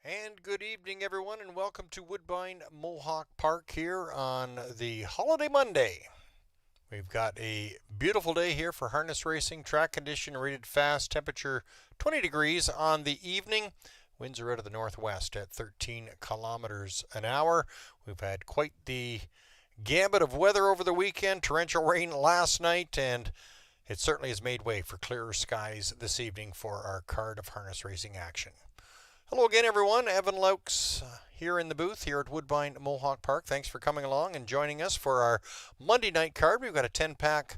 And good evening, everyone, and welcome to Woodbine Mohawk Park here on the holiday Monday. We've got a beautiful day here for harness racing. Track condition rated fast, temperature 20 degrees on the evening. Winds are out of the northwest at 13 kilometers an hour. We've had quite the gambit of weather over the weekend, torrential rain last night, and it certainly has made way for clearer skies this evening for our card of harness racing action. Hello again, everyone. Evan Laux here in the booth here at Woodbine Mohawk Park. Thanks for coming along and joining us for our Monday night card. We've got a 10-pack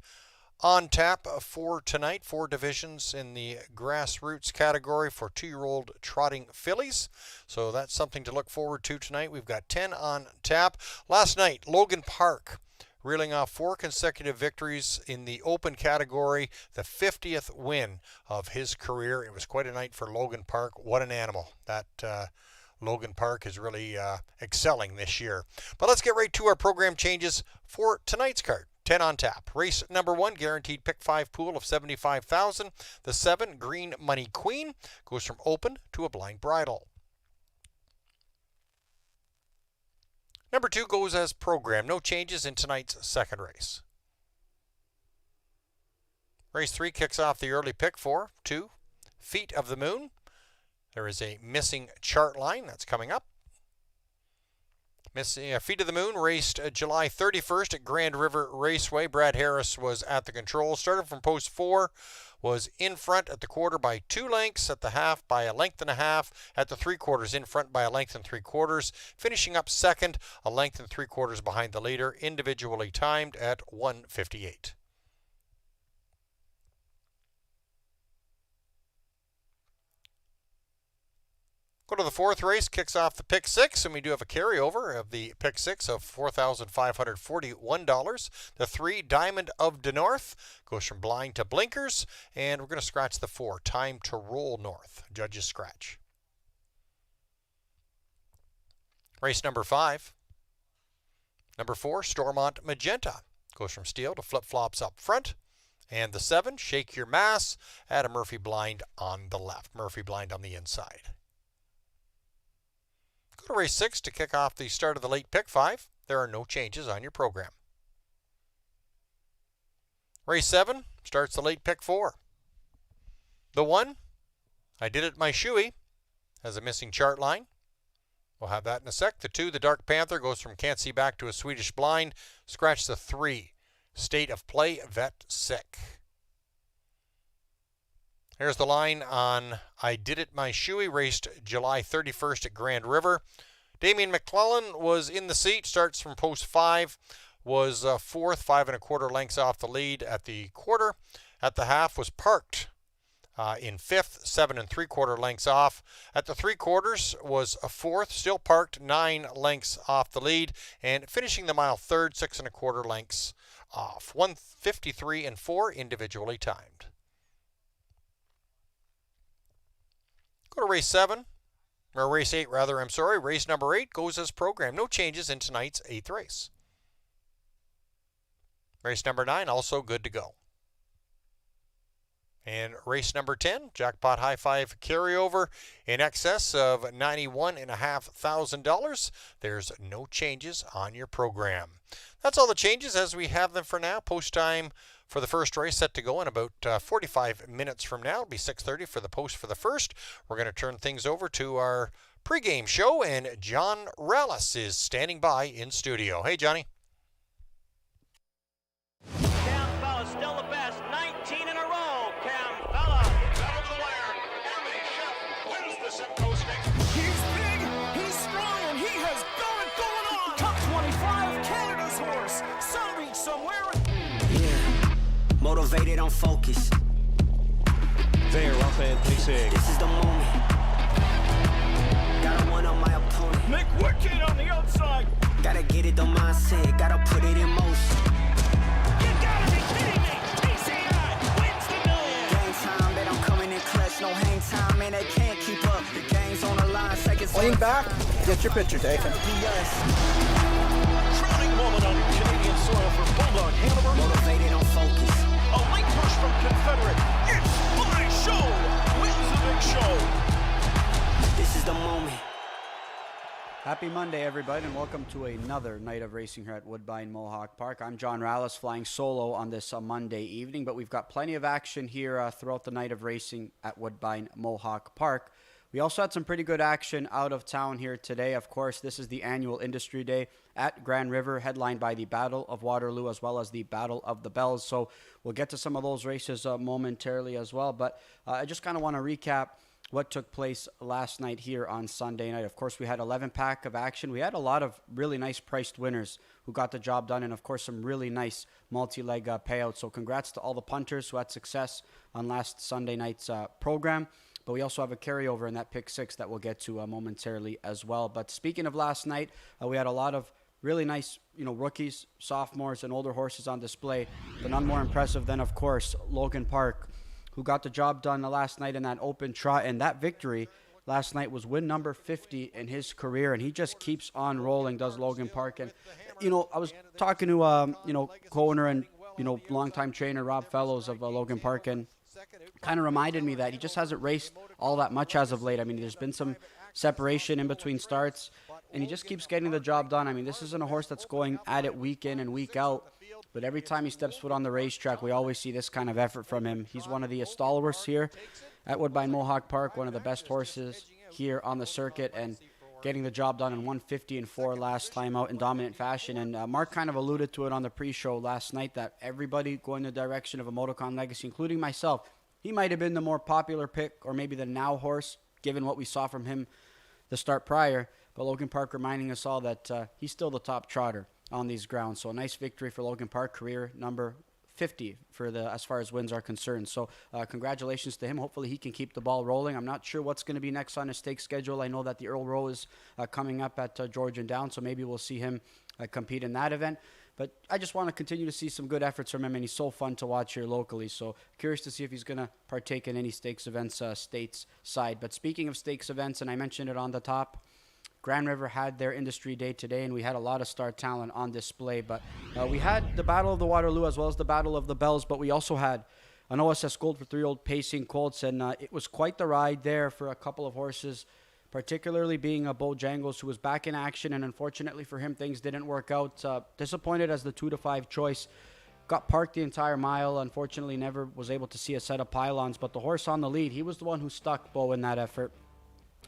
on tap for tonight. 4 divisions in the grassroots category for 2-year-old trotting fillies. So that's something to look forward to tonight. We've got 10 on tap. Last night, Logan Park reeling off 4 consecutive victories in the open category, the 50th win of his career. It was quite a night for Logan Park. What an animal. That Logan Park is really excelling this year. But let's get right to our program changes for tonight's card. 10 on tap. Race number 1, guaranteed pick 5 pool of $75,000. The 7, Green Money Queen, goes from open to a blind bridle. Number 2 goes as programmed. No changes in tonight's second race. Race 3 kicks off the early pick for 2, Feet of the Moon. There is a missing chart line that's coming up. Feet of the Moon raced July 31st at Grand River Raceway. Brad Harris was at the controls. Started from post 4. Was in front at the quarter by 2 lengths, at the half by 1.5 lengths, at the 3/4 in front by 1 3/4, finishing up second, 1 3/4 lengths behind the leader, individually timed at 1:58. Go to the 4th race, kicks off the pick 6, and we do have a carryover of the pick 6 of $4,541. The 3, Diamond of the North, goes from blind to blinkers, and we're going to scratch the 4, Time to Roll North. Judges scratch. Race number 5. Number 4, Stormont Magenta, goes from steel to flip-flops up front. And the 7, Shake Your Mass, at a Murphy blind on the left. Murphy blind on the inside. Go to race 6 to kick off the start of the late pick 5. There are no changes on your program. Race 7 starts the late pick 4. The 1, I Did It My Shoey, has a missing chart line. We'll have that in a sec. The 2, the Dark Panther, goes from can't see back to a Swedish blind. Scratch the 3, State of Play, Vet Sick. Here's the line on I Did It My Shoey, raced July 31st at Grand River. Damian McClellan was in the seat, starts from post 5, was 4th, 5 1/4 lengths off the lead at the quarter. At the half was parked in 5th, 7 3/4 lengths off. At the 3/4 was a 4th, still parked 9 lengths off the lead, and finishing the mile 3rd, 6 1/4 lengths off. 1:53 and 4 individually timed. Go to race 7, or race 8 rather, I'm sorry. Race number 8 goes as programmed. No changes in tonight's 8th race. Race number 9 also good to go. And race number 10, Jackpot High 5 carryover in excess of $91,500. There's no changes on your program. That's all the changes as we have them for now. Post time for the first race set to go in about 45 minutes from now. It'll be 6:30 for the post for the first. We're going to turn things over to our pregame show, and John Rallis is standing by in studio. Hey, Johnny. Campbell is still the best. 19 in a row. Campbell. Battle to the wire. Hermie Chef wins the Simcoe Stakes. He's big, he's strong, and he has got it going on. Top 25, Canada's horse. Sunbeach somewhere. Yeah, motivated on focus. They're up and pacing. This is the moment. Gotta one on my opponent. McWicked on the outside. Gotta get it, the mindset. Gotta put it in motion. You gotta be kidding me. TCI wins the million. Game time, bet I'm coming in clutch. No hang time, man, they can't keep up. The game's on the line, seconds. Lean back, get your picture taken. Crowning moment on Canadian soil for Bulldog Hanover. Motivated on focus. A late push from Confederate. It's my show. Wins the big show. This is the moment. Happy Monday, everybody, and welcome to another night of racing here at Woodbine Mohawk Park. I'm John Rallis, flying solo on this Monday evening, but we've got plenty of action here throughout the night of racing at Woodbine Mohawk Park. We also had some pretty good action out of town here today. Of course, this is the annual Industry Day at Grand River, headlined by the Battle of Waterloo as well as the Battle of the Bells. So we'll get to some of those races momentarily as well, but I just kind of want to recap what took place last night here on Sunday night. Of course, we had 11 pack of action. We had a lot of really nice priced winners who got the job done, and of course some really nice multi-leg payouts. So congrats to all the punters who had success on last Sunday night's program. But we also have a carryover in that pick six that we'll get to momentarily as well. But speaking of last night, we had a lot of really nice, rookies, sophomores, and older horses on display. But none more impressive than, of course, Logan Park, who got the job done last night in that open trot. And that victory last night was win number 50 in his career. And he just keeps on rolling, does Logan Park. And, I was talking to, co-owner and, longtime trainer Rob Fellows of Logan Park, and kind of reminded me that he just hasn't raced all that much as of late. I mean, there's been some separation in between starts, and he just keeps getting the job done. I mean, this isn't a horse that's going at it week in and week out. But every time he steps foot on the racetrack, we always see this kind of effort from him. He's one of the stalwarts here at Woodbine Mohawk Park, one of the best horses here on the circuit, and getting the job done in 150-4 last time out in dominant fashion. And Mark kind of alluded to it on the pre-show last night that everybody going the direction of a Motocon Legacy, including myself, he might have been the more popular pick or maybe the now horse, given what we saw from him the start prior. But Logan Park reminding us all that he's still the top trotter on these grounds. So a nice victory for Logan Park, career number 50 for as far as wins are concerned. So congratulations to him. Hopefully he can keep the ball rolling. I'm not sure what's going to be next on his stake schedule. I know that the Earl Rowe is coming up at Georgian Down, so maybe we'll see him compete in that event. But I just want to continue to see some good efforts from him, and he's so fun to watch here locally. So curious to see if he's going to partake in any stakes events stateside. But speaking of stakes events, and I mentioned it on the top, Grand River had their Industry Day today, and we had a lot of star talent on display. But we had the Battle of the Waterloo as well as the Battle of the Bells, but we also had an OSS Gold for 3-year-old pacing colts, and it was quite the ride there for a couple of horses, particularly being Bojangles, who was back in action, and unfortunately for him, things didn't work out. Disappointed as the 2-5 choice. Got parked the entire mile. Unfortunately, never was able to see a set of pylons, but the horse on the lead, he was the one who stuck Bo in that effort.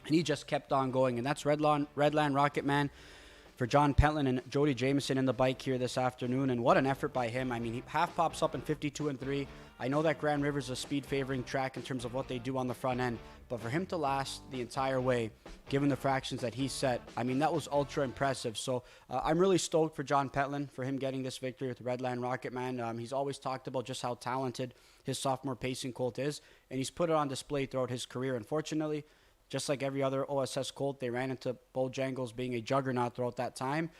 And he just kept on going. And that's Redland Rocket Man for John Pentland and Jody Jameson in the bike here this afternoon. And what an effort by him. I mean, he half pops up in 52-3. I know that Grand River's a speed favoring track in terms of what they do on the front end. But for him to last the entire way, given the fractions that he set, I mean, that was ultra impressive. So I'm really stoked for John Pentland for him getting this victory with the Redland Rocket Man. He's always talked about just how talented his sophomore pacing colt is. And he's put it on display throughout his career. Unfortunately, just like every other OSS colt, they ran into Bojangles being a juggernaut throughout that time.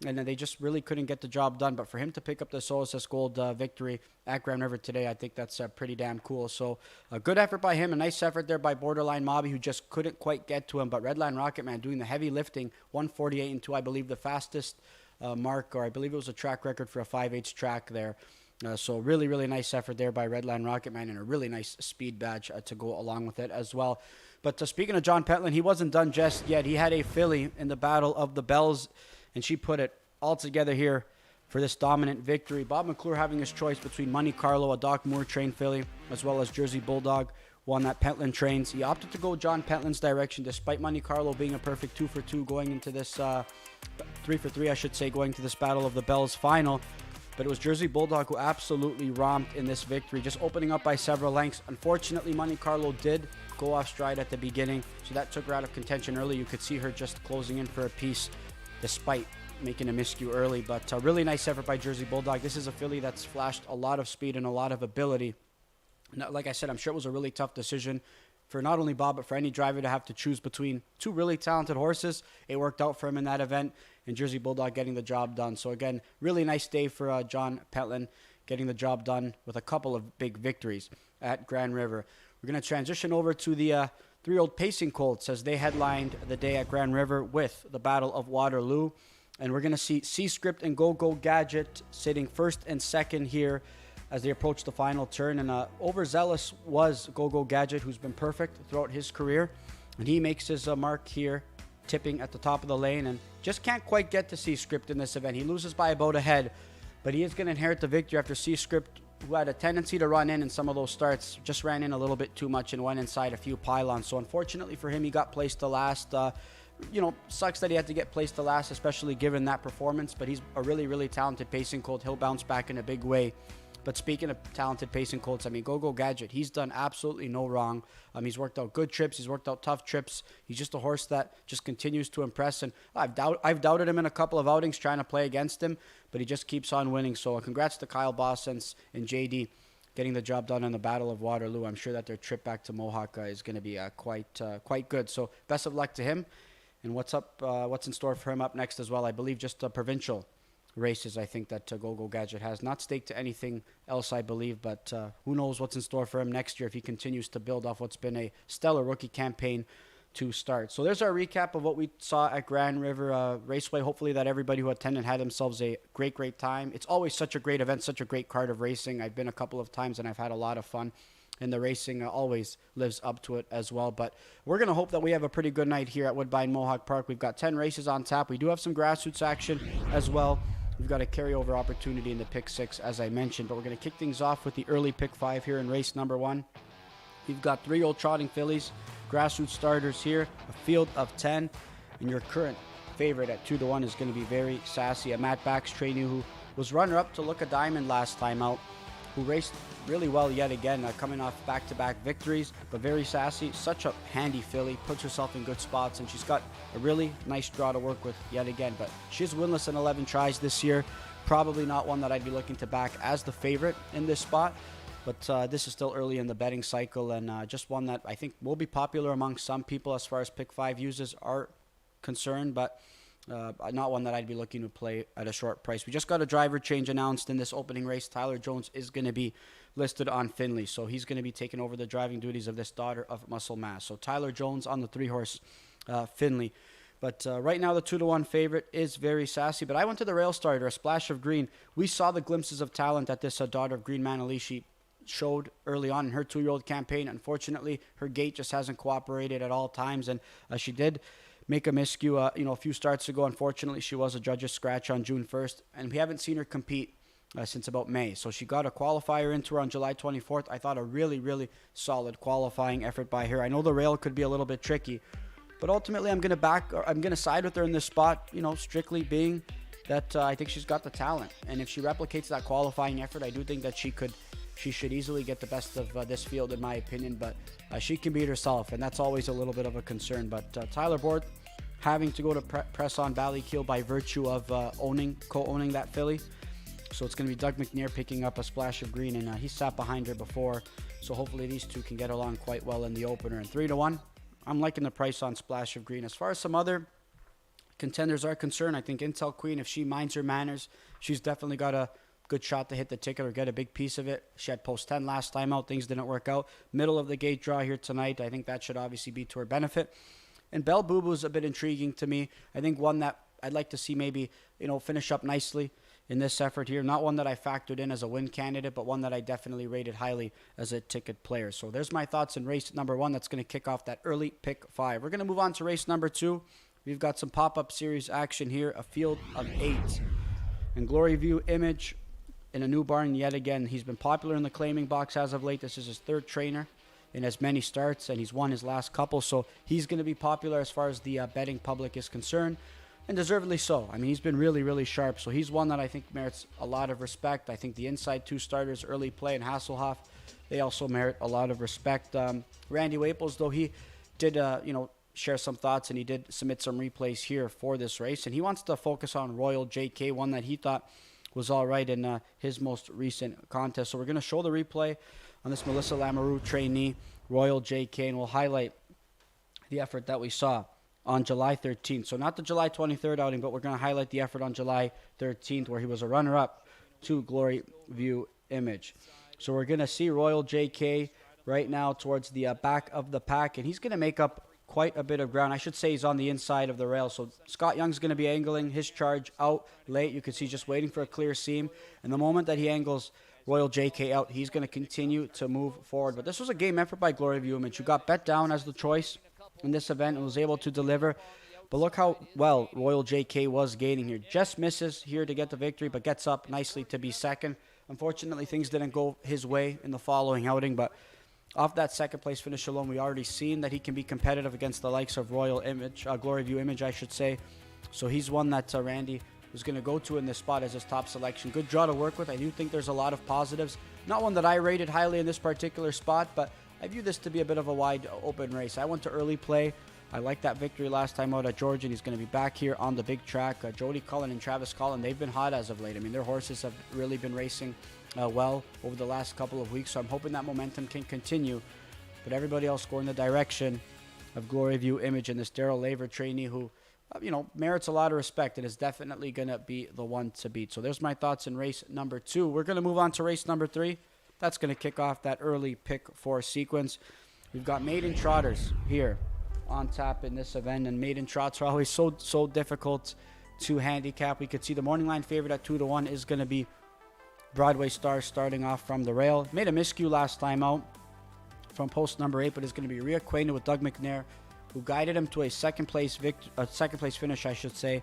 And then they just really couldn't get the job done. But for him to pick up this OSS Gold victory at Grand River today, I think that's pretty damn cool. So a good effort by him. A nice effort there by Borderline Mobby, who just couldn't quite get to him. But Redline Rocket Man doing the heavy lifting, 148-2, I believe the fastest mark, or I believe it was a track record for a 5/8 track there. So really, really nice effort there by Redline Rocket Man, and a really nice speed badge to go along with it as well. But speaking of John Pentland, he wasn't done just yet. He had a filly in the Battle of the Bells, and she put it all together here for this dominant victory. Bob McClure having his choice between Monte Carlo, a Doc Moore trained filly, as well as Jersey Bulldog, one that Pentland trains. He opted to go John Pentland's direction, despite Monte Carlo being a perfect 2-for-2 going into this 3-for-3, I should say, going to this Battle of the Bells final. But it was Jersey Bulldog who absolutely romped in this victory, just opening up by several lengths. Unfortunately, Monte Carlo did go off stride at the beginning, so that took her out of contention early. You could see her just closing in for a piece, despite making a miscue early. But a really nice effort by Jersey Bulldog. This is a filly that's flashed a lot of speed and a lot of ability. Now, like I said, I'm sure it was a really tough decision for not only Bob, but for any driver to have to choose between two really talented horses. It worked out for him in that event, and Jersey Bulldog getting the job done. So again, really nice day for John Pentland, getting the job done with a couple of big victories at Grand River. We're going to transition over to the 3-year-old pacing colts as they headlined the day at Grand River with the Battle of Waterloo. And we're going to see C-Script and Go-Go Gadget sitting first and second here as they approach the final turn. And overzealous was Go-Go Gadget, who's been perfect throughout his career. And he makes his mark here tipping at the top of the lane, and just can't quite get to C-Script in this event. He loses by about a head, but he is going to inherit the victory after C-Script, who had a tendency to run in some of those starts, just ran in a little bit too much and went inside a few pylons. So unfortunately for him, he got placed to last. Sucks that he had to get placed to last, especially given that performance, but he's a really, really talented pacing colt. He'll bounce back in a big way. But speaking of talented pacing colts, I mean, Go Gadget, he's done absolutely no wrong. He's worked out good trips. He's worked out tough trips. He's just a horse that just continues to impress. And I've doubted him in a couple of outings trying to play against him, but he just keeps on winning. So congrats to Kyle Bossens and JD getting the job done in the Battle of Waterloo. I'm sure that their trip back to Mohawk is going to be quite good. So best of luck to him. And what's in store for him up next as well? I believe just provincial races, I think, that Go Gadget has. Not staked to anything else, I believe, but who knows what's in store for him next year if he continues to build off what's been a stellar rookie campaign to start. So there's our recap of what we saw at Grand River Raceway. Hopefully that everybody who attended had themselves a great time. It's always such a great event, such a great card of racing. I've been a couple of times and I've had a lot of fun. And the racing always lives up to it as well. But we're going to hope that we have a pretty good night here at Woodbine Mohawk Park. We've got 10 races on tap. We do have some grassroots action as well. We've got a carryover opportunity in the pick 6, as I mentioned. But we're going to kick things off with the early pick 5 here in race number 1. We've got 3-year-old trotting fillies, grassroots starters here, a field of 10. And your current favorite at 2-1 is going to be Very Sassy, a Matt Bax trainee who was runner-up to Look a Diamond last time out, who raced really well yet again, coming off back-to-back victories. But Very Sassy, such a handy filly, puts herself in good spots, and she's got a really nice draw to work with yet again. But she's winless in 11 tries this year. Probably not one that I'd be looking to back as the favorite in this spot. But this is still early in the betting cycle, and just one that I think will be popular among some people as far as pick 5 uses are concerned, but not one that I'd be looking to play at a short price. We just got a driver change announced in this opening race. Tyler Jones is going to be listed on Finley, so he's going to be taking over the driving duties of this daughter of Muscle Mass. So Tyler Jones on the 3-horse Finley. But right now the 2-1 favorite is Very Sassy. But I went to the rail starter, a Splash of Green. We saw the glimpses of talent that this daughter of Green Manalishi showed early on in her 2-year-old campaign. Unfortunately, her gait just hasn't cooperated at all times, and she did make a miscue a few starts ago. Unfortunately, she was a judge's scratch on June 1st, and we haven't seen her compete since about May. So she got a qualifier into her on July 24th. I thought a really, really solid qualifying effort by her. I know the rail could be a little bit tricky, but ultimately I'm going to side with her in this spot, strictly being that I think she's got the talent. And if she replicates that qualifying effort, I do think that she should easily get the best of this field, in my opinion. But she can beat herself, and that's always a little bit of a concern. But Tyler Board having to go to press on Ballykill by virtue of co-owning that filly. So it's going to be Doug McNair picking up a Splash of Green, and he sat behind her before. So hopefully these two can get along quite well in the opener. And 3-1, I'm liking the price on Splash of Green. As far as some other contenders are concerned, I think Intel Queen, if she minds her manners, she's definitely got a good shot to hit the ticket or get a big piece of it. She had post 10 last time out. Things didn't work out. Middle of the gate draw here tonight. I think that should obviously be to her benefit. And Belle Boo Boo is a bit intriguing to me. I think one that I'd like to see maybe, finish up nicely in this effort here. Not one that I factored in as a win candidate, but one that I definitely rated highly as a ticket player. So there's my thoughts in race number 1. That's going to kick off that early pick 5. We're going to move on to race number 2. We've got some pop-up series action here, a field of 8. And Glory View Image in a new barn yet again. He's been popular in the claiming box as of late. This is his 3rd trainer in as many starts, and he's won his last couple. So he's going to be popular as far as the betting public is concerned. And deservedly so. I mean, he's been really, really sharp. So he's one that I think merits a lot of respect. I think the inside 2 starters, Early Play and Hasselhoff, they also merit a lot of respect. Randy Waples, though, he did, share some thoughts, and he did submit some replays here for this race. And he wants to focus on Royal JK, one that he thought was all right in his most recent contest. So we're going to show the replay on this Melissa Lamoureux trainee, Royal JK, and we'll highlight the effort that we saw on July 13th. So not the July 23rd outing, but we're going to highlight the effort on July 13th where he was a runner-up to Glory View Image. So we're going to see Royal JK right now towards the back of the pack, and he's going to make up quite a bit of ground. I should say he's on the inside of the rail. So Scott Young's going to be angling his charge out late. You can see just waiting for a clear seam. And the moment that he angles Royal JK out, he's going to continue to move forward. But this was a game effort by Glory View Image, who got bet down as the choice in this event and was able to deliver. But look how well Royal JK was gaining here. Just misses here to get the victory, but gets up nicely to be second. Unfortunately, things didn't go his way in the following outing, but off that second place finish alone, we already seen that he can be competitive against the likes of Royal Image, Glory View Image, I should say. So he's one that Randy was going to go to in this spot as his top selection. Good draw to work with. I do think there's a lot of positives. Not one that I rated highly in this particular spot, but I view this to be a bit of a wide open race. I went to early play. I liked that victory last time out at Georgia, and he's going to be back here on the big track. Jody Cullen and Travis Cullen, they've been hot as of late. I mean, their horses have really been racing well over the last couple of weeks, so I'm hoping that momentum can continue. But everybody else going the direction of Glory View Image and this Daryl Laver trainee who, merits a lot of respect and is definitely going to be the one to beat. So there's my thoughts in race number 2. We're going to move on to race number 3. That's going to kick off that early pick 4 sequence. We've got maiden trotters here on tap in this event, and maiden trots are always so difficult to handicap. We could see the morning line favorite at 2-1 is going to be Broadway Star starting off from the rail. Made a miscue last time out from post number 8, but is going to be reacquainted with Doug McNair, who guided him to a second place finish, I should say,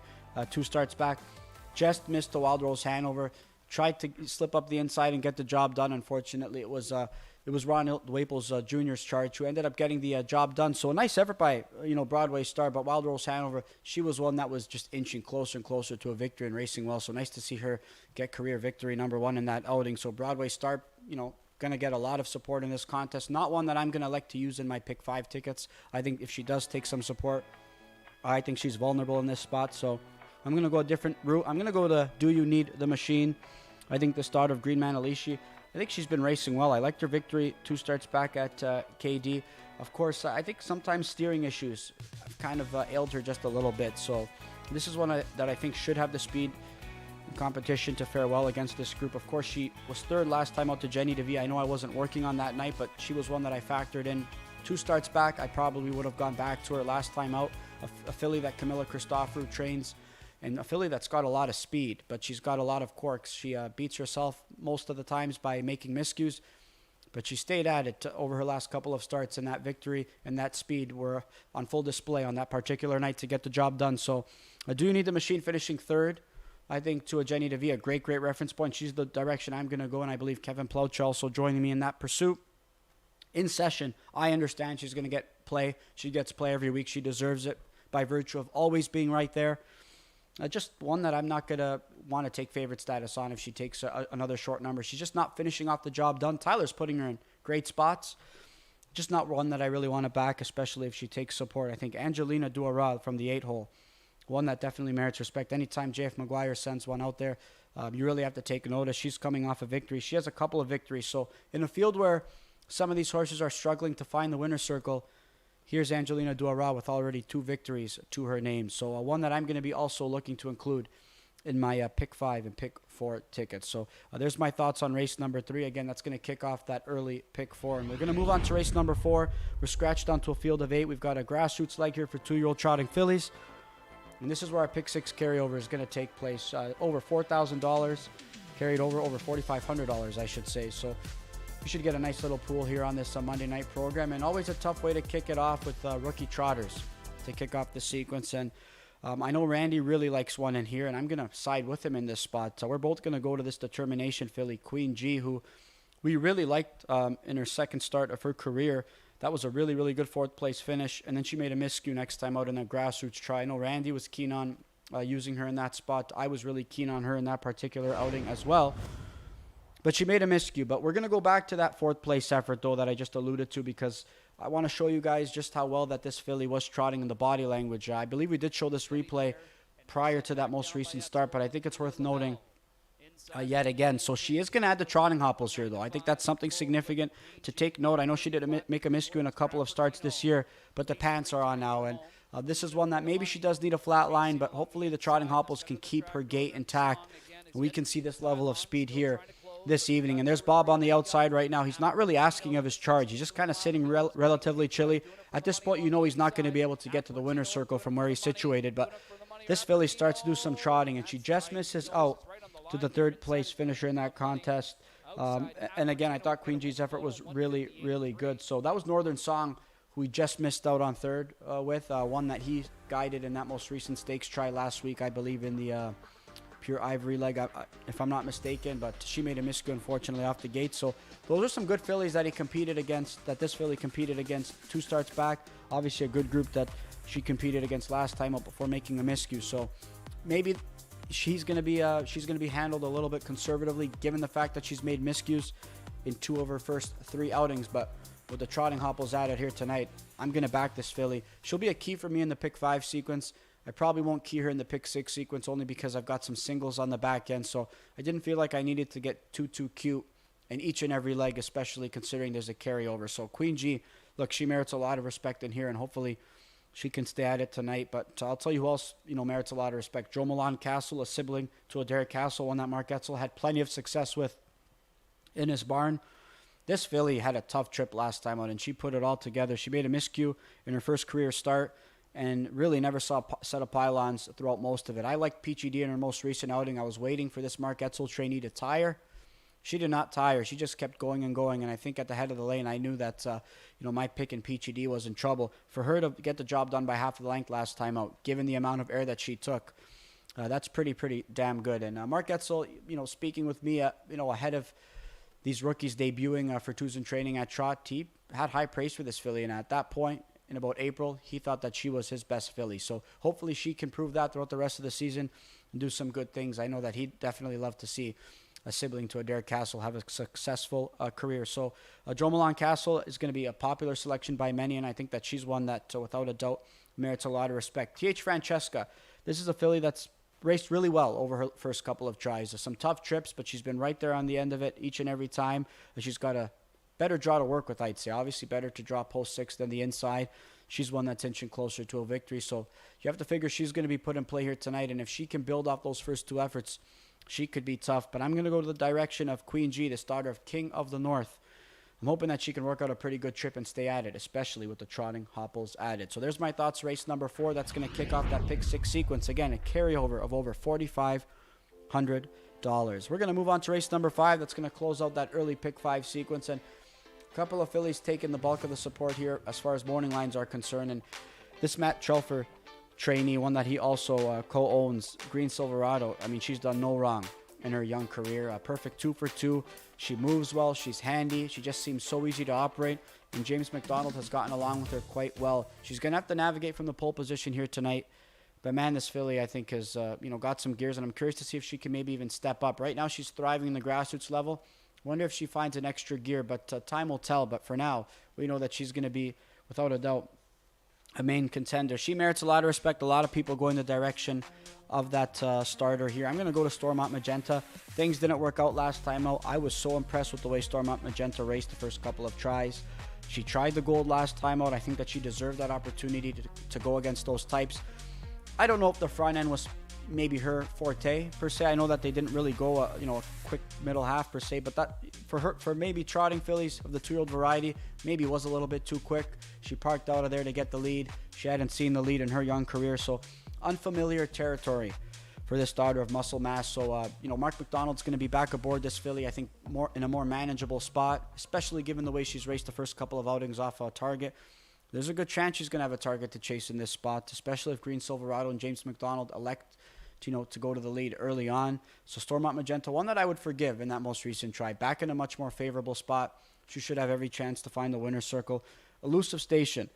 2 starts back. Just missed the Wild Rose Hanover. Tried to slip up the inside and get the job done. Unfortunately, it was Ron Waples Jr.'s charge who ended up getting the job done. So a nice effort by Broadway Star, but Wild Rose Hanover, she was one that was just inching closer and closer to a victory and racing well. So nice to see her get career victory number 1 in that outing. So Broadway Star, going to get a lot of support in this contest. Not one that I'm going to like to use in my pick 5 tickets. I think if she does take some support, I think she's vulnerable in this spot. So I'm going to go a different route. I'm going to go to Do You Need the Machine. I think the start of Green Manalishi, I think she's been racing well. I liked her victory 2 starts back at KD. Of course, I think sometimes steering issues have kind of ailed her just a little bit. So this is one that I think should have the speed and competition to fare well against this group. Of course, she was 3rd last time out to Jenny DeVee. I know I wasn't working on that night, but she was one that I factored in. 2 starts back, I probably would have gone back to her last time out. A filly that Camilla Christoforou trains, and a filly that's got a lot of speed, but she's got a lot of quirks. She beats herself most of the times by making miscues, but she stayed at it over her last couple of starts, and that victory and that speed were on full display on that particular night to get the job done. So I do need the machine finishing 3rd. I think to a Jenny DeVee, a great reference point. She's the direction I'm going to go, and I believe Kevin Plouch also joining me in that pursuit. In session, I understand she's going to get play. She gets play every week. She deserves it by virtue of always being right there. Just one that I'm not going to want to take favorite status on if she takes another short number. She's just not finishing off the job done. Tyler's putting her in great spots. Just not one that I really want to back, especially if she takes support. I think Angelina Duaral from the 8-hole, one that definitely merits respect. Anytime JF McGuire sends one out there, you really have to take notice. She's coming off a victory. She has a couple of victories. So in a field where some of these horses are struggling to find the winner's circle, here's Angelina Duaral with already 2 victories to her name. So one that I'm going to be also looking to include in my pick 5 and pick 4 tickets. So there's my thoughts on race number 3. Again, that's going to kick off that early pick 4. And we're going to move on to race number 4. We're scratched onto a field of 8. We've got a grassroots leg here for 2-year-old trotting fillies. And this is where our pick 6 carryover is going to take place. Over $4,000, carried over $4,500, I should say. So you should get a nice little pool here on this Monday night program. And always a tough way to kick it off with rookie trotters to kick off the sequence. And I know Randy really likes one in here, and I'm going to side with him in this spot. So we're both going to go to this Determination filly, Queen G, who we really liked in her second start of her career. That was a really, really good 4th place finish. And then she made a miscue next time out in a grassroots try. I know Randy was keen on using her in that spot. I was really keen on her in that particular outing as well. But she made a miscue. But we're going to go back to that 4th place effort, though, that I just alluded to, because I want to show you guys just how well that this filly was trotting in the body language. I believe we did show this replay prior to that most recent start, but I think it's worth noting yet again. So she is going to add the trotting hopples here, though. I think that's something significant to take note. I know she did make a miscue in a couple of starts this year, but the pants are on now. And this is one that maybe she does need a flat line, but hopefully the trotting hopples can keep her gait intact. We can see this level of speed here this evening. And there's Bob on the outside right now. He's not really asking of his charge. He's just kind of sitting relatively chilly. At this point, you know he's not going to be able to get to the winner's circle from where he's situated. But this filly starts to do some trotting, and she just misses out to the 3rd place finisher in that contest. And again, I thought Queen G's effort was really, really good. So that was Northern Song, who we just missed out on third with, one that he guided in that most recent stakes try last week, I believe, in the Pure Ivory leg, if I'm not mistaken, but she made a miscue, unfortunately, off the gate. So those are some good fillies that he competed against, that this filly competed against 2 starts back. Obviously a good group that she competed against last time up before making a miscue. So maybe she's going to be handled a little bit conservatively, given the fact that she's made miscues in 2 of her first 3 outings. But with the trotting hopples added here tonight, I'm going to back this filly. She'll be a key for me in the pick 5 sequence. I probably won't key her in the pick 6 sequence only because I've got some singles on the back end. So I didn't feel like I needed to get too cute in each and every leg, especially considering there's a carryover. So Queen G, look, she merits a lot of respect in here, and hopefully she can stay at it tonight. But I'll tell you who else, merits a lot of respect. Joe Milan Castle, a sibling to a Derek Castle, one that Mark Etzel had plenty of success with in his barn. This filly had a tough trip last time out, and she put it all together. She made a miscue in her first career start and really never saw a set of pylons throughout most of it. I liked Peachy D in her most recent outing. I was waiting for this Mark Etzel trainee to tire. She did not tire. She just kept going and going, and I think at the head of the lane, I knew that my pick in Peachy D was in trouble. For her to get the job done by half the length last time out, given the amount of air that she took, that's pretty damn good. And Mark Etzel, speaking with me, ahead of these rookies debuting for twos in training at Trot, he had high praise for this filly, and at that point, in about April, he thought that she was his best filly. So hopefully she can prove that throughout the rest of the season and do some good things. I know that he'd definitely love to see a sibling to a Derek Castle have a successful career. So Joe Milan Castle is going to be a popular selection by many, and I think that she's one that, without a doubt, merits a lot of respect. T.H. Francesca, this is a filly that's raced really well over her first couple of tries. There's some tough trips, but she's been right there on the end of it each and every time. And she's got a better draw to work with, I'd say. Obviously better to draw post 6 than the inside. She's one that's inching closer to a victory. So you have to figure she's going to be put in play here tonight. And if she can build off those first 2 efforts, she could be tough. But I'm going to go to the direction of Queen G, the starter of King of the North. I'm hoping that she can work out a pretty good trip and stay at it, especially with the trotting hopples added. So there's my thoughts. Race number 4. That's going to kick off that pick 6 sequence. Again, a carryover of over $4,500. We're going to move on to race number 5. That's going to close out that early pick 5 sequence. And couple of fillies taking the bulk of the support here as far as morning lines are concerned. And this Matt Trelfer trainee, one that he also co-owns, Green Silverado, I mean, she's done no wrong in her young career. A perfect 2 for 2. She moves well. She's handy. She just seems so easy to operate. And James McDonald has gotten along with her quite well. She's going to have to navigate from the pole position here tonight. But man, this filly, I think, has got some gears. And I'm curious to see if she can maybe even step up. Right now, she's thriving in the grassroots level. Wonder if she finds an extra gear, but time will tell. But for now, we know that she's going to be, without a doubt, a main contender. She merits a lot of respect. A lot of people go in the direction of that starter here. I'm going to go to Stormont Magenta. Things didn't work out last time out. I was so impressed with the way Stormont Magenta raced the first couple of tries. She tried the gold last time out. I think that she deserved that opportunity to go against those types. I don't know if the front end was maybe her forte per se. I know that they didn't really go a quick middle half per se, but that for maybe trotting fillies of the 2-year-old variety maybe was a little bit too quick. She parked out of there to get the lead. She hadn't seen the lead in her young career, so unfamiliar territory for this daughter of Muscle Mass. So Mark McDonald's going to be back aboard this filly, I think, more in a more manageable spot, especially given the way she's raced the first couple of outings off a target. There's a good chance she's going to have a target to chase in this spot, especially if Green Silverado and James McDonald elect to go to the lead early on. So Stormont Magenta, one that I would forgive in that most recent try. Back in a much more favorable spot. She should have every chance to find the winner's circle. Elusive Station.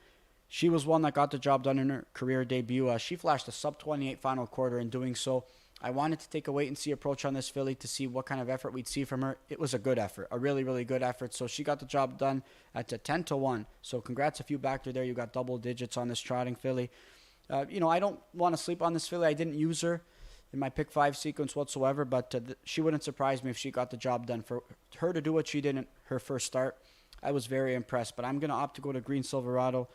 She was one that got the job done in her career debut. She flashed a sub-28 final quarter in doing so. I wanted to take a wait-and-see approach on this filly to see what kind of effort we'd see from her. It was a good effort, a really, really good effort. So she got the job done at 10-1. So congrats if you backed her there. You got double digits on this trotting filly. I don't want to sleep on this filly. I didn't use her in my pick 5 sequence whatsoever, but she wouldn't surprise me if she got the job done. For her to do what she did in her first start, I was very impressed. But I'm going to opt to go to Green Silverado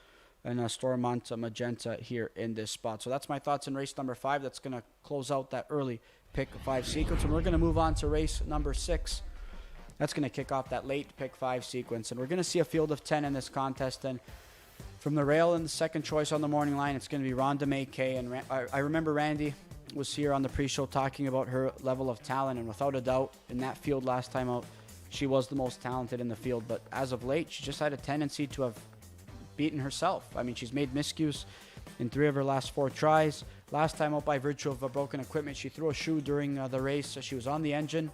and Stormont Magenta here in this spot. So that's my thoughts in race number 5. That's going to close out that early pick 5 sequence. And we're going to move on to race number 6. That's going to kick off that late pick 5 sequence. And we're going to see a field of 10 in this contest. And from the rail in the second choice on the morning line, it's going to be Rhonda May Kay. And I remember Randy was here on the pre-show talking about her level of talent. And without a doubt, in that field last time out, she was the most talented in the field. But as of late, she just had a tendency to have beaten herself. I mean, she's made miscues in 3 of her last 4 tries. Last time out by virtue of broken equipment, she threw a shoe during the race. So she was on the engine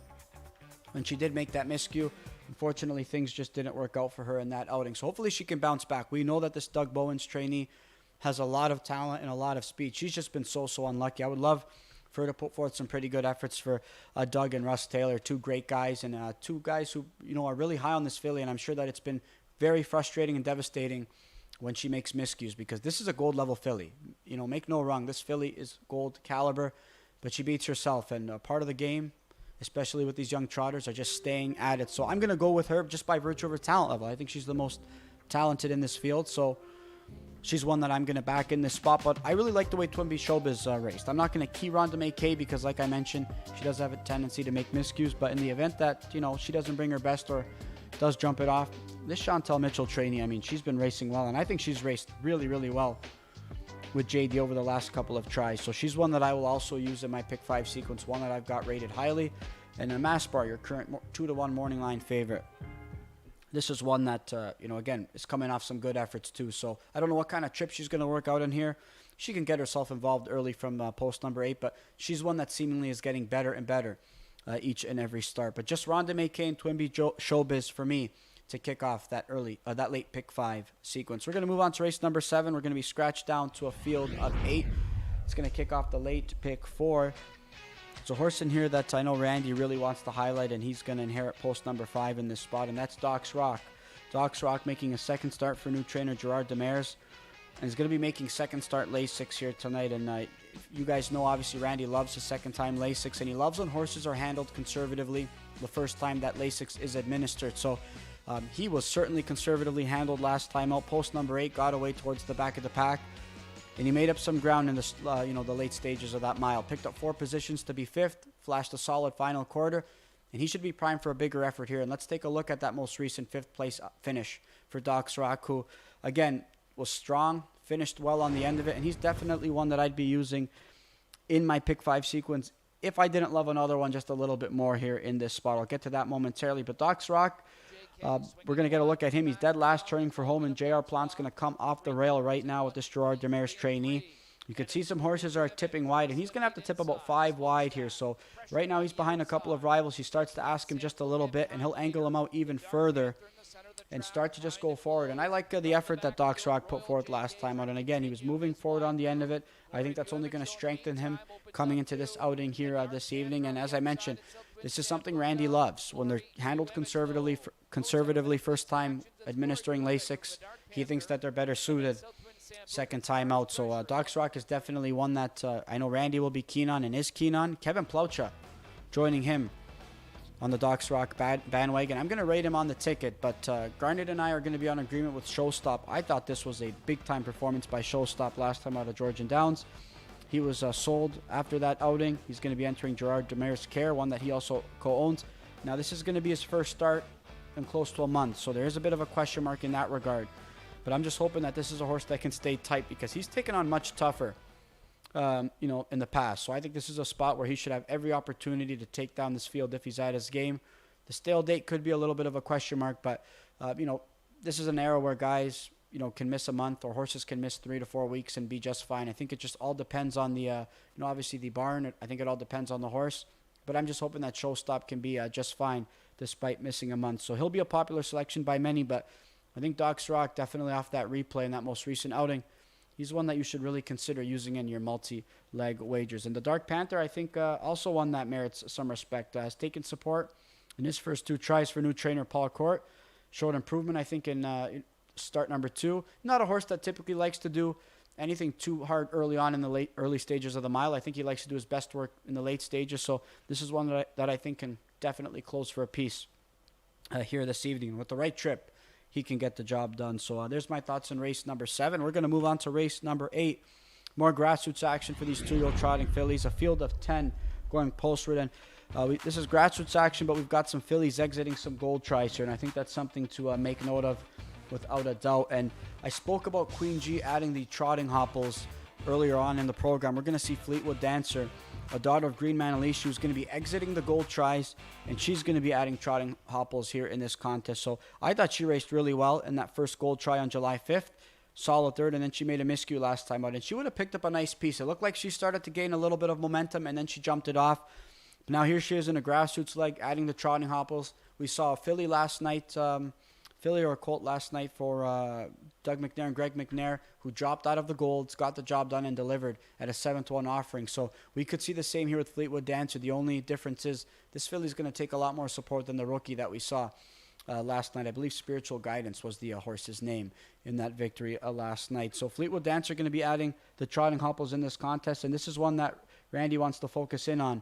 when she did make that miscue. Unfortunately, things just didn't work out for her in that outing. So hopefully she can bounce back. We know that this Doug Bowens trainee has a lot of talent and a lot of speed. She's just been so unlucky. I would love for her to put forth some pretty good efforts for Doug and Russ Taylor, 2 great guys, and 2 guys who are really high on this filly. And I'm sure that it's been very frustrating and devastating when she makes miscues, because this is a gold level filly. Make no wrong, this filly is gold caliber, but she beats herself. And part of the game, especially with these young trotters, are just staying at it. So I'm going to go with her just by virtue of her talent level. I think she's the most talented in this field. So she's one that I'm going to back in this spot. But I really like the way Twinbee Showbiz raced. I'm not going to key Rhonda May Kay because, like I mentioned, she does have a tendency to make miscues. But in the event that, she doesn't bring her best or does jump it off, this Chantel Mitchell trainee, I mean, she's been racing well. And I think she's raced really, really well with JD over the last couple of tries. So she's one that I will also use in my pick 5 sequence, one that I've got rated highly. And a Mass Bar, your current 2-1 morning line favorite. This is one that, again, is coming off some good efforts too. So I don't know what kind of trip she's going to work out in here. She can get herself involved early from post number 8, but she's one that seemingly is getting better and better each and every start. But just Rhonda May Kay and Twinbee Showbiz for me to kick off that late pick 5 sequence. We're going to move on to race number 7. We're going to be scratched down to a field of 8. It's going to kick off the late pick 4. There's a horse in here that I know Randy really wants to highlight, and he's going to inherit post number 5 in this spot, and that's Doc's Rock. Doc's Rock making a second start for new trainer Gerard Demers, and he's going to be making second start Lasix here tonight. And you guys know, obviously, Randy loves his second time Lasix, and he loves when horses are handled conservatively the first time that Lasix is administered. So he was certainly conservatively handled last time out. Post number 8 got away towards the back of the pack, and he made up some ground in the the late stages of that mile. Picked up 4 positions to be 5th, flashed a solid final quarter, and he should be primed for a bigger effort here. And let's take a look at that most recent 5th place finish for Doc's Rock, who, again, was strong, finished well on the end of it, and he's definitely one that I'd be using in my pick 5 sequence if I didn't love another one just a little bit more here in this spot. I'll get to that momentarily. But Doc's Rock, we're going to get a look at him. He's dead last, turning for home, and J.R. Plant's going to come off the rail right now with this Gerard Demers trainee. You can see some horses are tipping wide, and he's going to have to tip about 5 wide here. So right now he's behind a couple of rivals. He starts to ask him just a little bit, and he'll angle him out even further and start to just go forward. And I like the effort that Doc's Rock put forth last time out. And again, he was moving forward on the end of it. I think that's only going to strengthen him coming into this outing here this evening. And as I mentioned, this is something Randy loves. When they're handled conservatively first time administering Lasix, he thinks that they're better suited second time out. So Doc's Rock is definitely one that I know Randy will be keen on and is keen on. Kevin Plaucha joining him on the Doc's Rock bandwagon. I'm going to rate him on the ticket, but Garnet and I are going to be on agreement with Showstop. I thought this was a big-time performance by Showstop last time out of Georgian Downs. He was sold after that outing. He's going to be entering Gerard Demers' care, one that he also co-owns. Now, this is going to be his first start in close to a month, so there is a bit of a question mark in that regard. But I'm just hoping that this is a horse that can stay tight because he's taken on much tougher, in the past. So I think this is a spot where he should have every opportunity to take down this field if he's at his game. The stale date could be a little bit of a question mark, but, this is an era where guys, can miss a month, or horses can miss 3 to 4 weeks and be just fine. I think it just all depends on the, obviously the barn. I think it all depends on the horse. But I'm just hoping that Showstop can be just fine despite missing a month. So he'll be a popular selection by many, but I think Doc's Rock, definitely off that replay in that most recent outing, he's one that you should really consider using in your multi-leg wagers. And the Dark Panther, I think, also one that merits some respect. Has taken support in his first 2 tries for new trainer Paul Court. Showed improvement, I think, in start number 2. Not a horse that typically likes to do anything too hard early on in the early stages of the mile. I think he likes to do his best work in the late stages. So this is one that I think can definitely close for a piece here this evening. With the right trip, he can get the job done. So there's my thoughts on race number 7. We're going to move on to race number 8. More grassroots action for these 2-year-old trotting fillies. A field of 10 going postward. And this is grassroots action, but we've got some fillies exiting some gold tries here. And I think that's something to make note of without a doubt. And I spoke about Queen G adding the trotting hopples earlier on in the program. We're going to see Fleetwood Dancer, a daughter of Green Man Elise, who's going to be exiting the gold tries, and she's going to be adding trotting hopples here in this contest. So I thought she raced really well in that first gold try on July 5th. solid third, and then she made a miscue last time out, and she would have picked up a nice piece. It looked like she started to gain a little bit of momentum, and then she jumped it off. Now here she is in a grassroots leg, adding the trotting hopples. We saw a filly last night, filly or a colt last night for Doug McNair and Greg McNair, who dropped out of the golds, got the job done, and delivered at a 7-1 offering. So we could see the same here with Fleetwood Dancer. The only difference is this filly's going to take a lot more support than the rookie that we saw last night. I believe Spiritual Guidance was the horse's name in that victory last night. So Fleetwood Dancer going to be adding the trotting hopples in this contest, and this is one that Randy wants to focus in on.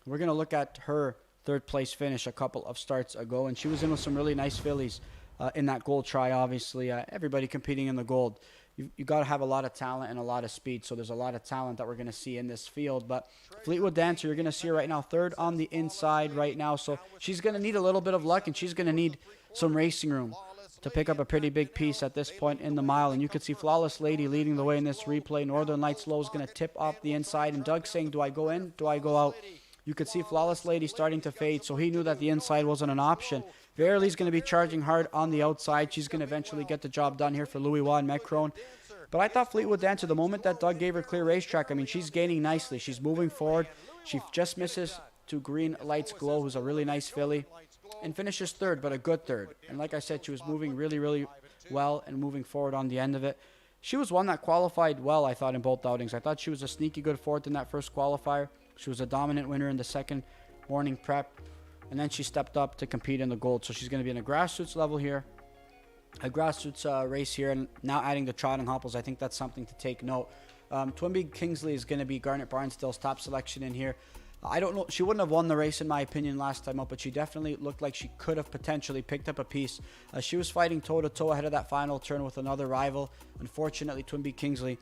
We're going to look at her third place finish a couple of starts ago, and she was in with some really nice fillies in that gold try. Obviously, everybody competing in the gold, you got to have a lot of talent and a lot of speed, so there's a lot of talent that we're going to see in this field. But Fleetwood Dancer, you're going to see her right now third on the inside right now, so she's going to need a little bit of luck, and she's going to need some racing room to pick up a pretty big piece at this point in the mile. And you can see Flawless Lady leading the way in this replay. Northern Lights Low is going to tip off the inside, and Doug's saying, do I go in, do I go out? You could see Flawless Lady starting to fade, so he knew that the inside wasn't an option. Verley's going to be charging hard on the outside. She's going to eventually get the job done here for Louis Waugh and Metcrone. But I thought Fleetwood Dancer, the moment that Doug gave her clear racetrack, I mean, she's gaining nicely. She's moving forward. She just misses to Green Lights Glow, who's a really nice filly, and finishes third, but a good third. And like I said, she was moving really, really well and moving forward on the end of it. She was one that qualified well, I thought, in both outings. I thought she was a sneaky good fourth in that first qualifier. She was a dominant winner in the second morning prep, and then she stepped up to compete in the gold. So she's going to be in a grassroots level here, a grassroots race here, and now adding the trotting hopples. I think that's something to take note. Twinbee Kingsley is going to be Garnet Barnsdale's top selection in here. I don't know. She wouldn't have won the race, in my opinion, last time up, but she definitely looked like she could have potentially picked up a piece. She was fighting toe-to-toe ahead of that final turn with another rival. Unfortunately, Twinbee Kingsley,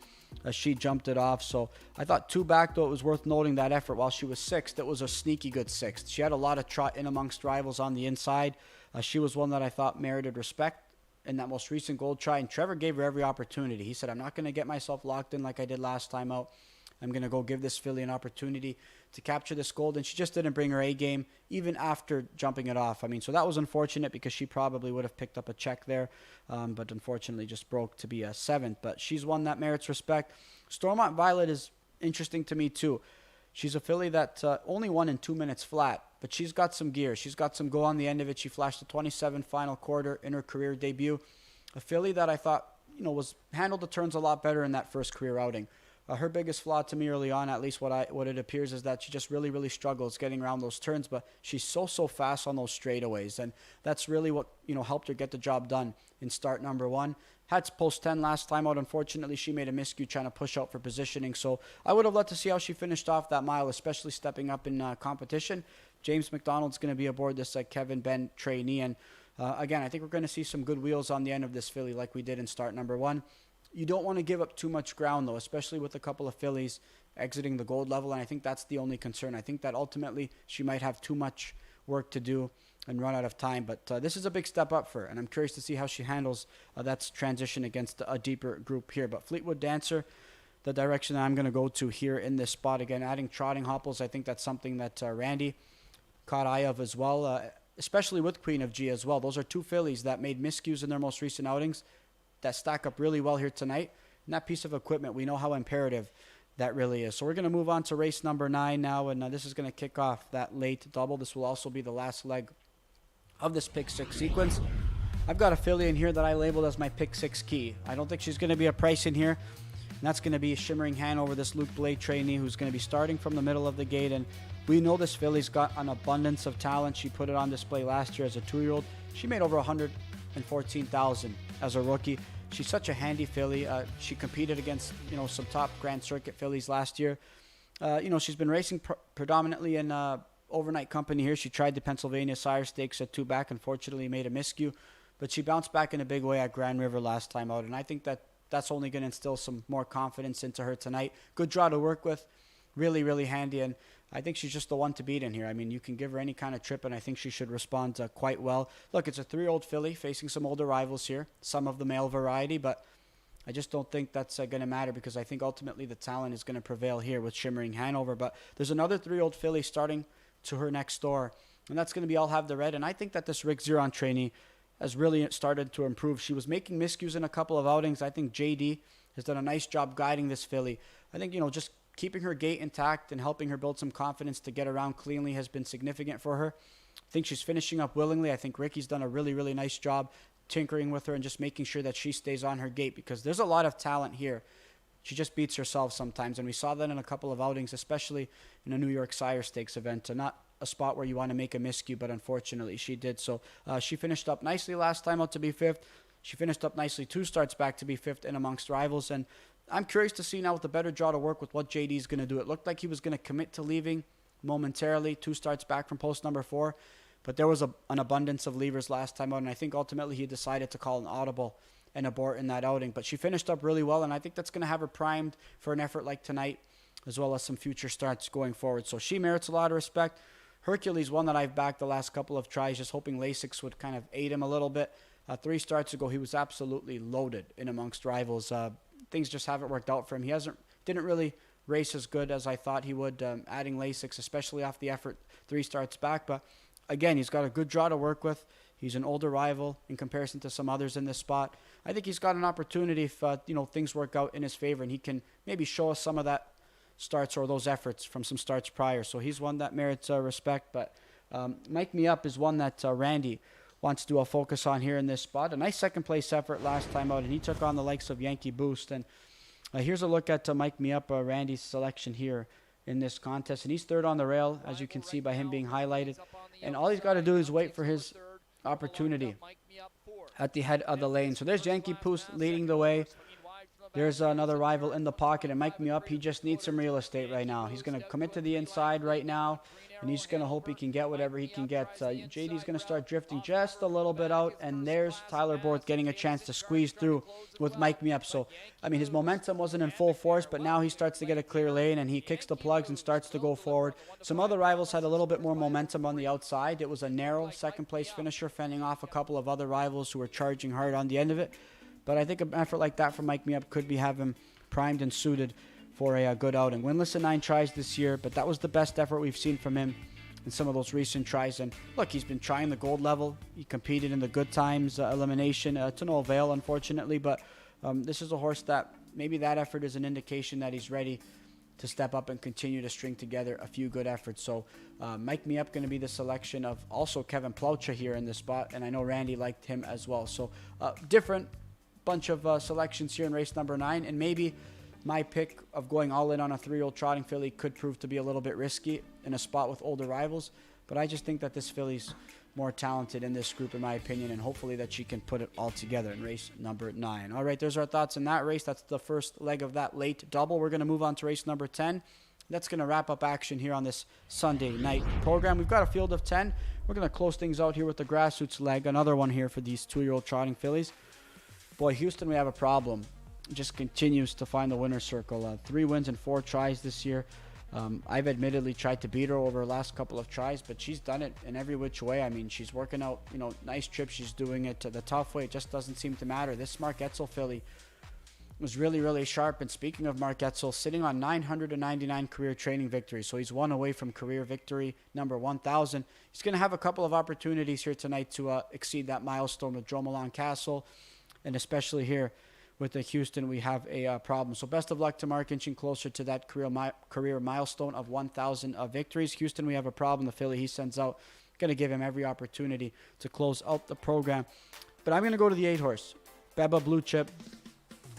she jumped it off. So I thought two back, though, it was worth noting that effort. While she was sixth, it was a sneaky good sixth. She had a lot of trot in amongst rivals on the inside. She was one that I thought merited respect in that most recent gold try, and Trevor gave her every opportunity. He said, I'm not going to get myself locked in like I did last time out. I'm going to go give this filly an opportunity to capture this gold, and she just didn't bring her A game even after jumping it off. I mean, so that was unfortunate because she probably would have picked up a check there, but unfortunately just broke to be a seventh. But she's one that merits respect. Stormont Violet is interesting to me too. She's a filly that only won in 2 minutes flat, but she's got some gear. She's got some go on the end of it. She flashed a 27 final quarter in her career debut. A filly that I thought, was handled the turns a lot better in that first career outing. Her biggest flaw to me early on, at least what it appears, is that she just really, really struggles getting around those turns, but she's so fast on those straightaways, and that's really what, helped her get the job done in start number one. Had post 10 last time out. Unfortunately, she made a miscue trying to push out for positioning, so I would have loved to see how she finished off that mile, especially stepping up in competition. James McDonald's going to be aboard this Kevin Ben trainee, and again, I think we're going to see some good wheels on the end of this filly like we did in start number one. You don't want to give up too much ground, though, especially with a couple of fillies exiting the gold level, and I think that's the only concern. I think that ultimately she might have too much work to do and run out of time, but this is a big step up for her, and I'm curious to see how she handles that transition against a deeper group here. But Fleetwood Dancer, the direction that I'm going to go to here in this spot, again, adding trotting hopples, I think that's something that Randy caught eye of as well, especially with Queen of G as well. Those are two fillies that made miscues in their most recent outings that stack up really well here tonight. And that piece of equipment, we know how imperative that really is. So we're going to move on to race number 9 now, and this is going to kick off that late double. This will also be the last leg of this pick 6 sequence. I've got a filly in here that I labeled as my pick 6 key. I don't think she's going to be a price in here, and that's going to be Shimmering Hand over this Luke Blake trainee, who's going to be starting from the middle of the gate. And we know this filly's got an abundance of talent. She put it on display last year as a 2-year-old. She made over $114,000 as a rookie. She's such a handy filly. She competed against, some top Grand Circuit fillies last year. She's been racing predominantly in overnight company here. She tried the Pennsylvania Sire Stakes at 2 back. Unfortunately, made a miscue. But she bounced back in a big way at Grand River last time out. And I think that's only going to instill some more confidence into her tonight. Good draw to work with. Really, really handy. And I think she's just the one to beat in here. I mean, you can give her any kind of trip, and I think she should respond quite well. Look, it's a 3-year-old filly facing some older rivals here, some of the male variety, but I just don't think that's going to matter because I think ultimately the talent is going to prevail here with Shimmering Hanover. But there's another 3-year-old filly starting to her next door, and that's going to be I'll Have the Red. And I think that this Rick Zeron trainee, has really started to improve. She was making miscues in a couple of outings. I think JD has done a nice job guiding this filly. I think, just keeping her gait intact and helping her build some confidence to get around cleanly has been significant for her. I think she's finishing up willingly. I think Ricky's done a really, really nice job tinkering with her and just making sure that she stays on her gait, because there's a lot of talent here. She just beats herself sometimes, and we saw that in a couple of outings, especially in a New York Sire Stakes event. Not a spot where you want to make a miscue, but unfortunately she did. So she finished up nicely last time out to be 5th. She finished up nicely 2 starts back to be 5th in amongst rivals, and I'm curious to see now with the better draw to work with what JD's going to do. It looked like he was going to commit to leaving momentarily, 2 starts back from post number 4, but there was an abundance of levers last time out, and I think ultimately he decided to call an audible and abort in that outing. But she finished up really well, and I think that's going to have her primed for an effort like tonight, as well as some future starts going forward. So she merits a lot of respect. Hercules, one that I've backed the last couple of tries, just hoping Lasix would kind of aid him a little bit. 3 starts ago, he was absolutely loaded in amongst rivals. Things just haven't worked out for him. Didn't really race as good as I thought he would, adding Lasix, especially off the effort 3 starts back. But again, he's got a good draw to work with. He's an older rival in comparison to some others in this spot. I think he's got an opportunity if things work out in his favor, and he can maybe show us some of that starts or those efforts from some starts prior. So he's one that merits respect. But Mike Me Up is one that Randy wants to focus on here in this spot. A nice second place effort last time out, and he took on the likes of Yankee Boost. And here's a look at Mike Me Up, Randy's selection here in this contest. And he's 3rd on the rail, as you can see by him being highlighted. And all he's got to do is wait for his opportunity at the head of the lane. So there's Yankee Boost leading the way. There's another rival in the pocket, and Mike Me Up, he just needs some real estate right now. He's going to commit to the inside right now, and he's going to hope he can get whatever he can get. JD's going to start drifting just a little bit out, and there's Tyler Borth getting a chance to squeeze through with Mike Me Up. So, his momentum wasn't in full force, but now he starts to get a clear lane, and he kicks the plugs and starts to go forward. Some other rivals had a little bit more momentum on the outside. It was a narrow second-place finisher, fending off a couple of other rivals who were charging hard on the end of it. But I think an effort like that from Mike Me Up could have him primed and suited for a good outing. Winless in 9 tries this year, but that was the best effort we've seen from him in some of those recent tries. And look, he's been trying the gold level. He competed in the good times elimination to no avail, unfortunately. But this is a horse that maybe that effort is an indication that he's ready to step up and continue to string together a few good efforts. So Mike Me Up going to be the selection of also Kevin Plaucha here in this spot, and I know Randy liked him as well. So different bunch of selections here in race number 9, and maybe my pick of going all in on a 3-year-old trotting filly could prove to be a little bit risky in a spot with older rivals, but I just think that this filly's more talented in this group in my opinion, and hopefully that she can put it all together in race number 9. All right, there's our thoughts in that race. That's the first leg of that late double. We're going to move on to race number 10. That's going to wrap up action here on this Sunday night program. We've got a field of 10. We're going to close things out here with the grassroots leg, another one here for these 2-year-old trotting fillies. Boy, Houston, we have a problem. Just continues to find the winner's circle. 3 wins and 4 tries this year. I've admittedly tried to beat her over the last couple of tries, but she's done it in every which way. She's working out, nice trips. She's doing it the tough way. It just doesn't seem to matter. This Mark Etzel filly was really, really sharp. And speaking of Mark Etzel, sitting on 999 career training victories. So he's 1 away from career victory number 1,000. He's going to have a couple of opportunities here tonight to exceed that milestone with Dromelon Castle. And especially here with the Houston, we have a problem. So best of luck to Mark, inching closer to that career milestone of 1,000 victories. Houston, we have a problem. The filly he sends out, going to give him every opportunity to close out the program. But I'm going to go to the 8-horse, Beba Blue Chip.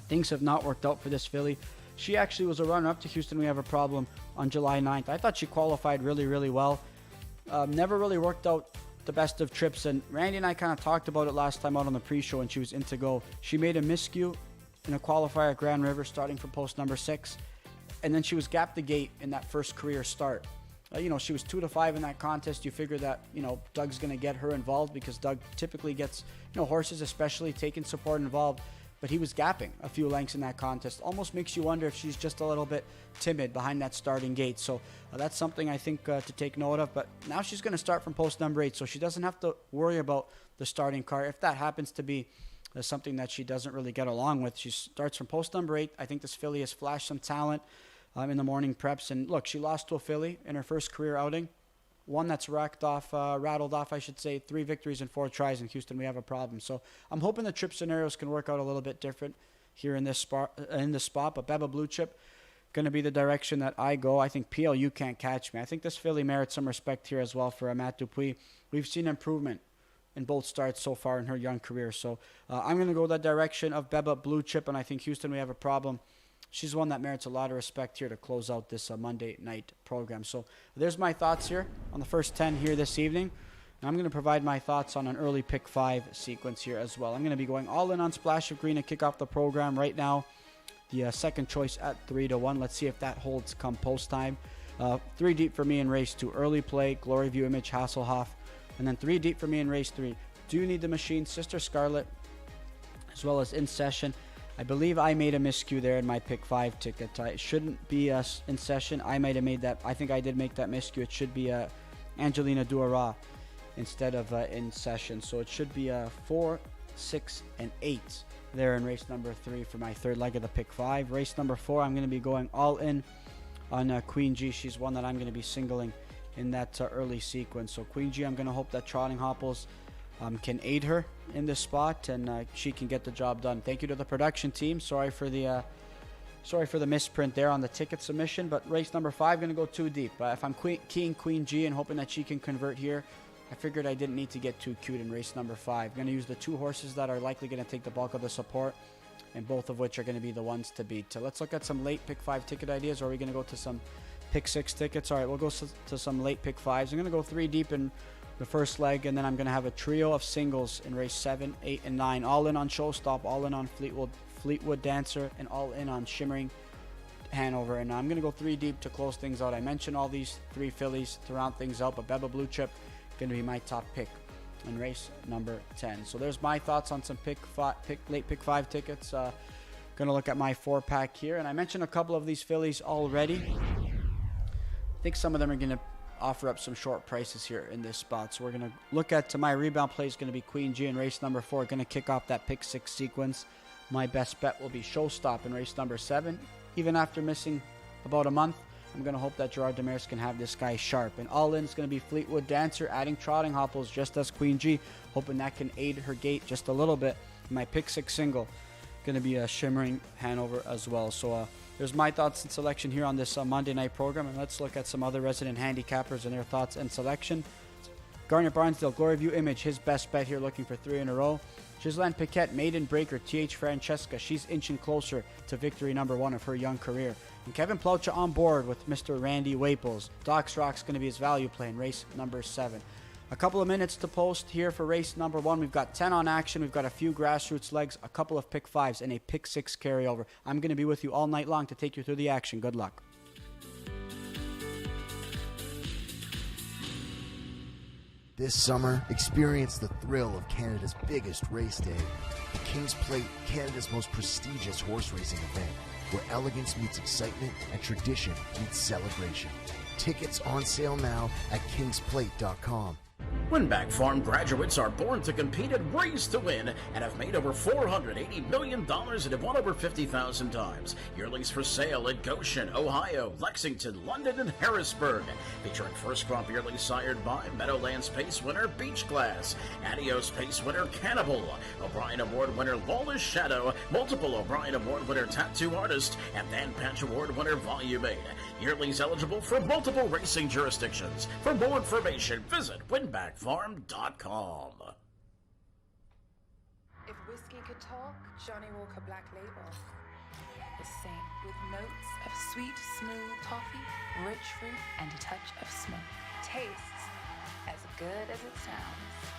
Things have not worked out for this filly. She actually was a runner-up to Houston. We have a problem on July 9th. I thought she qualified really, really well. Never really worked out the best of trips, and Randy and I kind of talked about it last time out on the pre-show when she was in to go. She made a miscue in a qualifier at Grand River starting from post number 6, and then she was gapped the gate in that first career start. She was 2-5 in that contest. You figure that, Doug's going to get her involved because Doug typically gets, horses especially taking support involved, but he was gapping a few lengths in that contest. Almost makes you wonder if she's just a little bit timid behind that starting gate. So that's something I think to take note of. But now she's going to start from post number 8, so she doesn't have to worry about the starting car. If that happens to be something that she doesn't really get along with, she starts from post number 8. I think this filly has flashed some talent in the morning preps. And look, she lost to a filly in her first career outing. one that's rattled off, I should say, 3 victories and 4 tries in Houston. We have a problem. So I'm hoping the trip scenarios can work out a little bit different here in this spot. But Beba Blue Chip, going to be the direction that I go. I think PLU can't catch me. I think this filly merits some respect here as well for Matt Dupuis. We've seen improvement in both starts so far in her young career. So I'm going to go that direction of Beba Blue Chip, and I think Houston, we have a problem. She's one that merits a lot of respect here to close out this Monday night program. So there's my thoughts here on the first 10 here this evening. And I'm going to provide my thoughts on an early pick 5 sequence here as well. I'm going to be going all in on Splash of Green to kick off the program right now. The second choice at 3-1. Let's see if that holds come post time. 3 deep for me in race 2. Early play, Glory View Image, Hasselhoff. And then 3 deep for me in race 3. Do You Need the Machine, Sister Scarlet, as well as In Session. I believe I made a miscue there in my pick 5 ticket. It shouldn't be In Session. I might have made that. I think I did make that miscue. It should be Angelina Duara instead of In Session. So it should be 4, 6, and 8 there in race number 3 for my third leg of the pick 5. Race number 4, I'm going to be going all in on Queen G. She's one that I'm going to be singling in that early sequence. So Queen G, I'm going to hope that Trotting Hopples can aid her in this spot, and she can get the job done. Thank you to the production team. Sorry for the misprint there on the ticket submission, but race number 5 going to go 2 deep. If I'm keying Queen G and hoping that she can convert here, I figured I didn't need to get too cute in race number 5. I'm going to use the 2 horses that are likely going to take the bulk of the support, and both of which are going to be the ones to beat. So let's look at some late pick 5 ticket ideas, or are we going to go to some pick 6 tickets? All right, we'll go to some late pick 5s. I'm going to go 3 deep in the first leg, and then I'm going to have a trio of singles in race 7, 8, and 9. All in on Showstop, all in on Fleetwood Dancer, and all in on Shimmering Hanover. And I'm going to go 3 deep to close things out. I mentioned all these 3 fillies to round things out, but Beba Blue Chip going to be my top pick in race number 10. So there's my thoughts on some late pick 5 tickets. Going to look at my 4-pack here, and I mentioned a couple of these fillies already. I think some of them are going to offer up some short prices here in this spot. So we're going to look at my rebound play is going to be Queen G in race number 4. Going to kick off that pick 6 sequence. My best bet will be Showstop in race number 7. Even after missing about a month, I'm going to hope that Gerard Demers can have this guy sharp. And all in is going to be Fleetwood Dancer, adding Trotting Hopples just as Queen G, hoping that can aid her gait just a little bit. My pick 6 single going to be a Shimmering Hanover as well. So there's my thoughts and selection here on this Monday night program. And let's look at some other resident handicappers and their thoughts and selection. Garnet Barnsdale, Glory View Image, his best bet here, looking for 3 in a row. Gislaine Piquet, Maiden Breaker, T.H. Francesca. She's inching closer to victory number 1 of her young career. And Kevin Plaucha on board with Mr. Randy Waples. Doc's Rock's going to be his value play in race number 7. A couple of minutes to post here for race number 1. We've got 10 on action. We've got a few grassroots legs, a couple of pick 5s, and a pick 6 carryover. I'm going to be with you all night long to take you through the action. Good luck. This summer, experience the thrill of Canada's biggest race day, the King's Plate, Canada's most prestigious horse racing event, where elegance meets excitement and tradition meets celebration. Tickets on sale now at kingsplate.com. Winback Farm graduates are born to compete and raised to win and have made over $480 million and have won over 50,000 times. Yearlings for sale at Goshen, Ohio, Lexington, London, and Harrisburg. Featuring first crop yearlings sired by Meadowlands Pace winner Beach Glass, Adios Pace winner Cannibal, O'Brien Award winner Lawless Shadow, multiple O'Brien Award winner Tattoo Artist, and Dan Patch Award winner Volume 8. Yearlings eligible for multiple racing jurisdictions. For more information, visit winbackfarm.com. If whiskey could talk, Johnny Walker Black Label would sing with notes of sweet, smooth toffee, rich fruit, and a touch of smoke. Tastes as good as it sounds.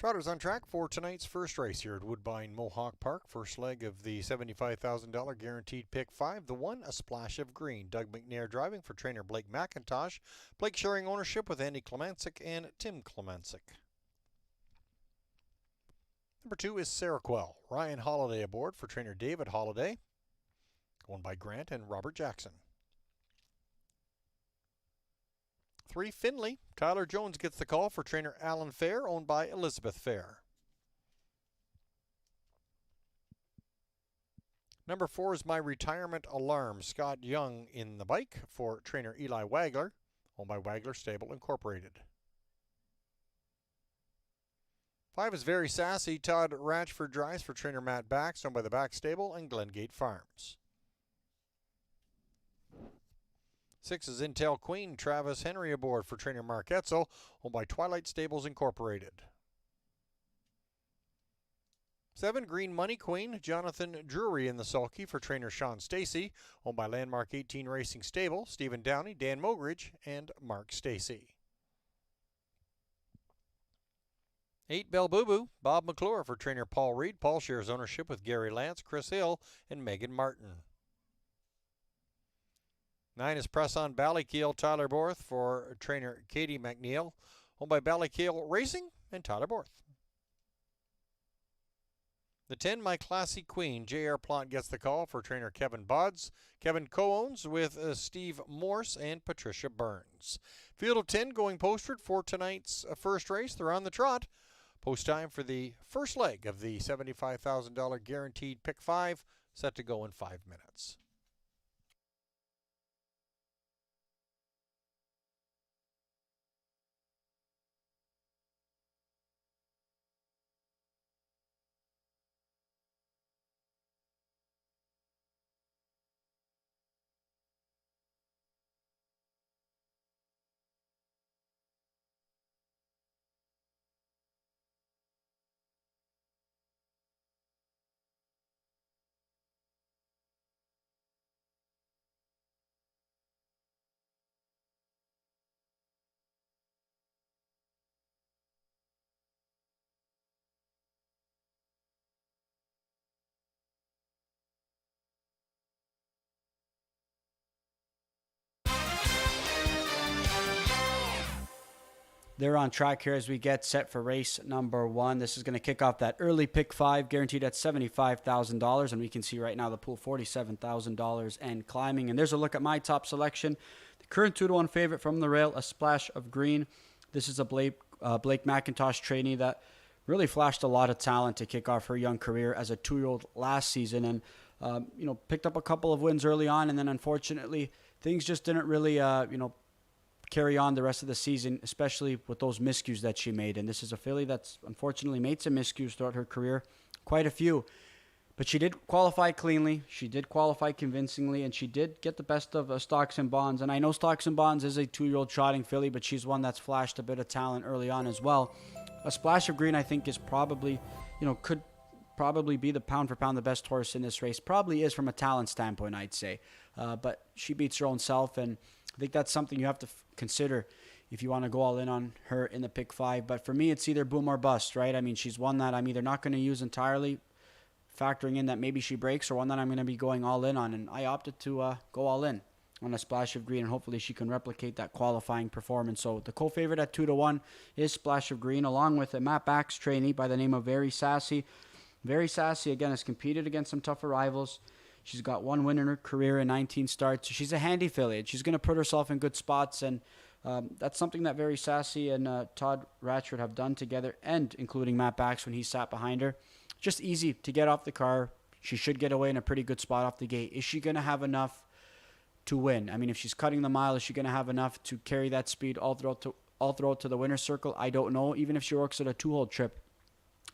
Trotters on track for tonight's first race here at Woodbine Mohawk Park. First leg of the $75,000 guaranteed pick 5. The 1, A Splash of Green. Doug McNair driving for trainer Blake McIntosh. Blake sharing ownership with Andy Klemensick and Tim Klemensick. Number 2 is Seroquel. Ryan Holiday aboard for trainer David Holiday. Owned by Grant and Robert Jackson. 3, Finley. Tyler Jones gets the call for trainer Alan Fair, owned by Elizabeth Fair. Number 4 is My Retirement Alarm. Scott Young in the bike for trainer Eli Wagler, owned by Wagler Stable Incorporated. 5 is Very Sassy. Todd Ratchford drives for trainer Matt Bax, owned by the Bax Stable and Glengate Farms. 6 is Intel Queen. Travis Henry aboard for trainer Mark Etzel, owned by Twilight Stables Incorporated. 7, Green Money Queen. Jonathan Drury in the sulky for trainer Sean Stacy, owned by Landmark 18 Racing Stable, Stephen Downey, Dan Mogridge, and Mark Stacy. 8, Bell Boo Boo. Bob McClure for trainer Paul Reed. Paul shares ownership with Gary Lance, Chris Hill, and Megan Martin. 9 is Press on Ballykeel. Tyler Borth for trainer Katie McNeil, owned by Ballykeel Racing and Tyler Borth. The 10, My Classy Queen. J.R. Plant gets the call for trainer Kevin Bodds. Kevin co-owns with Steve Morse and Patricia Burns. Field of 10 going postward for tonight's first race. They're on the trot. Post time for the first leg of the $75,000 guaranteed pick 5, set to go in 5 minutes. They're on track here as we get set for race number 1. This is going to kick off that early pick 5, guaranteed at $75,000. And we can see right now the pool $47,000 and climbing. And there's a look at my top selection. The current 2-1 favorite from the rail, A Splash of Green. This is a Blake McIntosh trainee that really flashed a lot of talent to kick off her young career as a 2-year-old last season. And, picked up a couple of wins early on. And then unfortunately, things just didn't really, carry on the rest of the season, especially with those miscues that she made. And this is a filly that's unfortunately made some miscues throughout her career, quite a few. But she did qualify cleanly, she did qualify convincingly, and she did get the best of Stocks and Bonds. And I know Stocks and Bonds is a 2-year-old trotting filly, but she's one that's flashed a bit of talent early on as well. A Splash of Green, I think, is probably, could probably be the pound for pound the best horse in this race. Probably is from a talent standpoint, I'd say. But she beats her own self, and I think that's something you have to consider if you want to go all in on her in the pick 5. But for me, it's either boom or bust, right? I mean, she's one that I'm either not going to use entirely, factoring in that maybe she breaks, or one that I'm going to be going all in on. And I opted to go all in on A Splash of Green, and hopefully she can replicate that qualifying performance. So the co-favorite at 2-1 is Splash of Green, along with a Matt Bax trainee by the name of Very Sassy. Very Sassy, again, has competed against some tougher rivals. She's got 1 win in her career in 19 starts. So she's a handy filly. She's going to put herself in good spots, and that's something that Very Sassy and Todd Ratchford have done together, and including Matt Bax when he sat behind her. Just easy to get off the car. She should get away in a pretty good spot off the gate. Is she going to have enough to win? I mean, if she's cutting the mile, is she going to have enough to carry that speed all throughout to the winner's circle? I don't know. Even if she works at a 2-hole trip,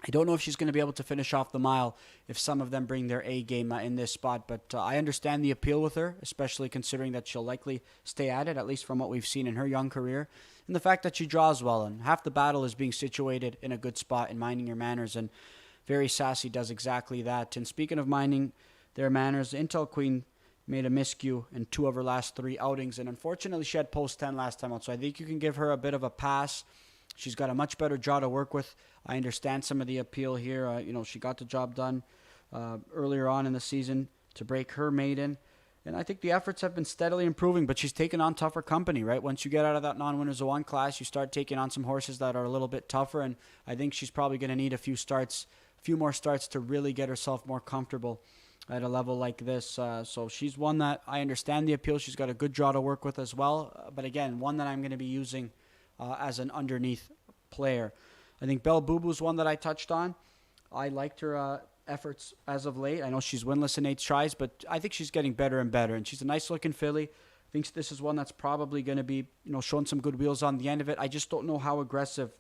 I don't know if she's going to be able to finish off the mile if some of them bring their A game in this spot. But I understand the appeal with her, especially considering that she'll likely stay at it, at least from what we've seen in her young career. And the fact that she draws well, and half the battle is being situated in a good spot and minding your manners. And Very Sassy does exactly that. And speaking of minding their manners, Intel Queen made a miscue in 2 of her last 3 outings. And unfortunately, she had post 10 last time out. So I think you can give her a bit of a pass. She's got a much better draw to work with. I understand some of the appeal here. She got the job done earlier on in the season to break her maiden. And I think the efforts have been steadily improving, but she's taken on tougher company, right? Once you get out of that non-winners of one class, you start taking on some horses that are a little bit tougher, and I think she's probably going to need a few more starts to really get herself more comfortable at a level like this. So she's one that I understand the appeal. She's got a good draw to work with as well, but again, one that I'm going to be using as an underneath player. I think Belle Boo Boo's one that I touched on. I liked her efforts as of late. I know she's winless in 8 tries, but I think she's getting better and better, and she's a nice-looking filly. I think this is one that's probably going to be, showing some good wheels on the end of it. I just don't know how aggressive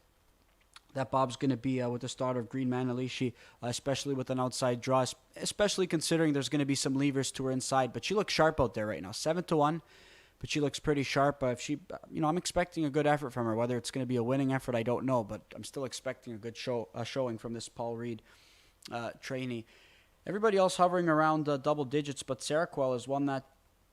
that Bob's going to be with the start of Green Manalishi, especially with an outside draw, especially considering there's going to be some levers to her inside. But she looks sharp out there right now, 7-1. But she looks pretty sharp. If she, I'm expecting a good effort from her. Whether it's going to be a winning effort, I don't know. But I'm still expecting a good showing from this Paul Reed trainee. Everybody else hovering around double digits, but Seroquel is one that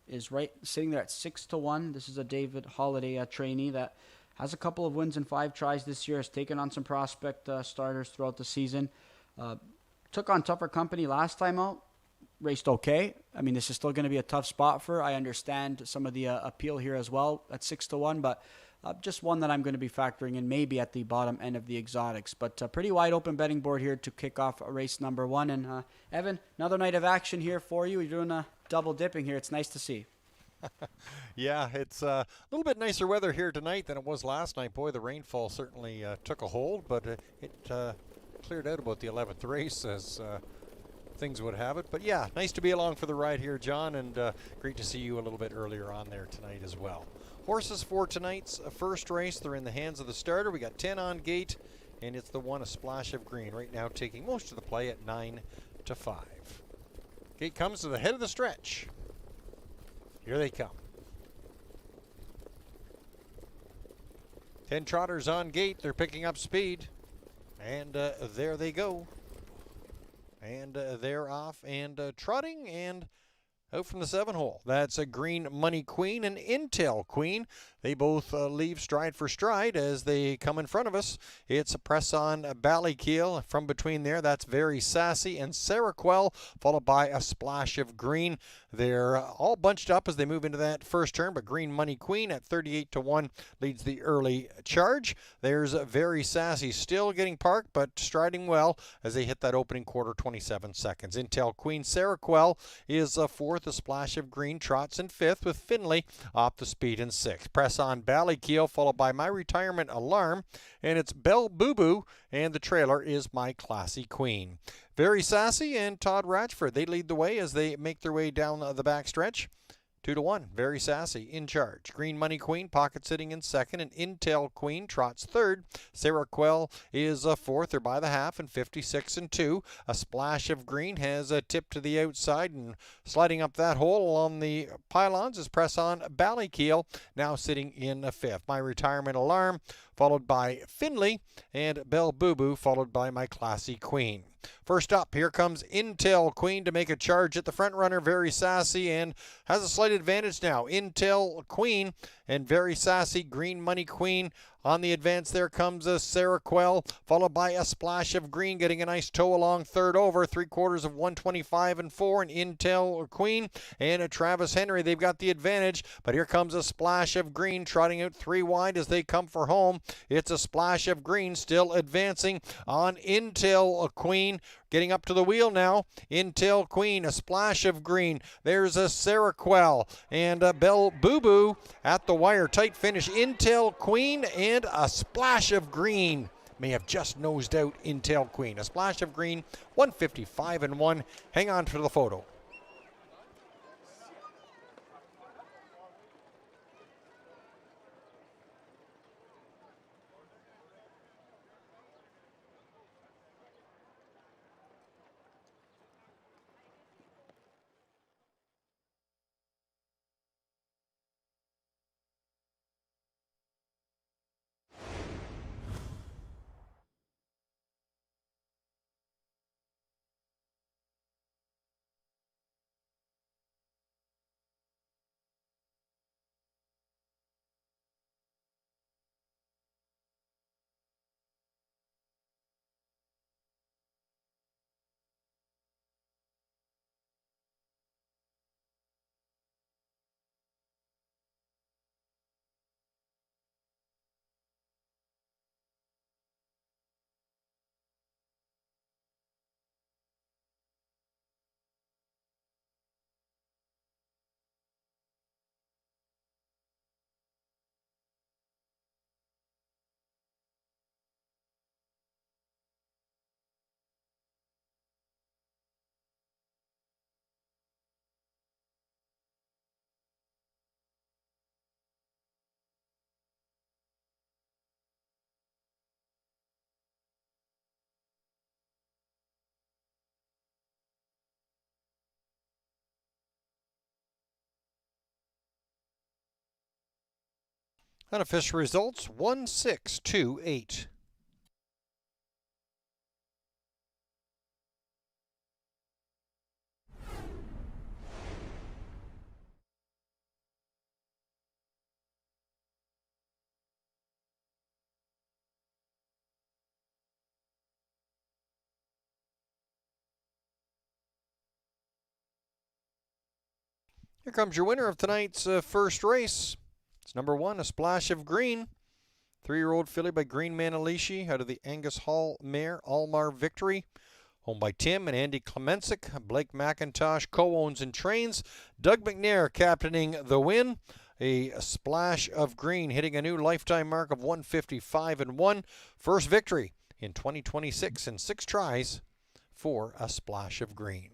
is sitting there at 6-1. This is a David Holiday trainee that has a couple of wins in 5 tries this year, has taken on some prospect starters throughout the season. Took on tougher company last time out, raced okay. I mean, this is still going to be a tough spot for her. I understand some of the appeal here as well at 6-1, but just one that I'm going to be factoring in maybe at the bottom end of the exotics. But pretty wide open betting board here to kick off race number 1. And Evan, another night of action here for you. You're doing double dipping here. It's nice to see. Yeah, it's a little bit nicer weather here tonight than it was last night. Boy, the rainfall certainly took a hold, but it cleared out about the 11th race as things would have it. But yeah, nice to be along for the ride here, John, and great to see you a little bit earlier on there tonight as well. Horses for tonight's first race, they're in the hands of the starter. We got 10 on gate, and it's the one, A Splash of Green, right now taking most of the play at 9-5. Gate comes to the head of the stretch. Here they come. 10 trotters on gate. They're picking up speed. And there they go. And they're off and trotting and out from the 7-hole. That's a Green Money Queen and Intel Queen. They both leave stride for stride as they come in front of us. It's a press on Ballykeel from between there. That's Very Sassy and Seroquel, followed by A Splash of Green. They're all bunched up as they move into that first turn, but Green Money Queen at 38-1 leads the early charge. There's Very Sassy still getting parked, but striding well as they hit that opening quarter, 27 seconds. Intel Queen Seroquel is fourth. A Splash of Green trots in 5th with Finley off the speed in 6th. Press on Ballykeel, followed by My Retirement Alarm, and it's Belle Boo Boo, and the trailer is My Classy Queen. Very Sassy and Todd Ratchford, they lead the way as they make their way down the backstretch. 2-1, Very Sassy in charge. Green Money Queen pocket sitting in 2nd, and Intel Queen trots 3rd. Seroquel is 4th, or by the half, and 56-2. A Splash of Green has a tip to the outside, and sliding up that hole along the pylons is Press on Ballykeel, now sitting in 5th. My Retirement Alarm, followed by Finley, and Belle Boo Boo, followed by My Classy Queen. First up, here comes Intel Queen to make a charge at the front runner, Very Sassy, and has a slight advantage now. Intel Queen and Very Sassy, Green Money Queen. On the advance, there comes a Seroquel, followed by A Splash of Green, getting a nice toe along 3rd over, 3/4 of 125-4, and Intel Queen and a Travis Henry. They've got the advantage, but here comes A Splash of Green, trotting out 3 wide as they come for home. It's A Splash of Green still advancing on Intel Queen. Getting up to the wheel now, Intel Queen, A Splash of Green. There's a Seroquel and a Belle Boo Boo at the wire. Tight finish, Intel Queen and A Splash of Green. May have just nosed out Intel Queen. A Splash of Green, 155-1. Hang on for the photo. Unofficial results 1-6-2-8. Here comes your winner of tonight's first race. It's number 1, A Splash of Green. 3-year-old filly by Green Manalishi out of the Angus Hall mare, Almar Victory. Owned by Tim and Andy Klemensick. Blake McIntosh co-owns and trains. Doug McNair captaining the win. A Splash of Green hitting a new lifetime mark of 155-1. First victory in 2026 in 6 tries for A Splash of Green.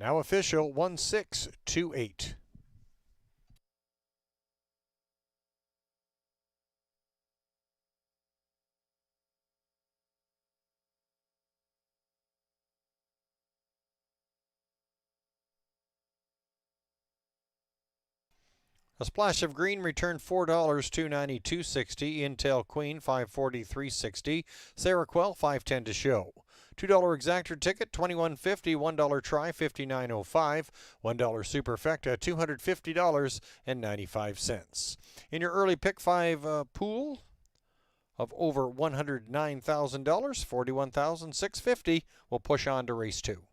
Now official 1-6-2-8. A Splash of Green returned $4, $292.60. Intel Queen $543.60. Sarah Quell $510 to show. $2 exactor ticket $21.50. $1 try $59.05. $1 superfecta $250.95. In your early pick 5 pool of over $109,000, $41,650 will push on to race 2.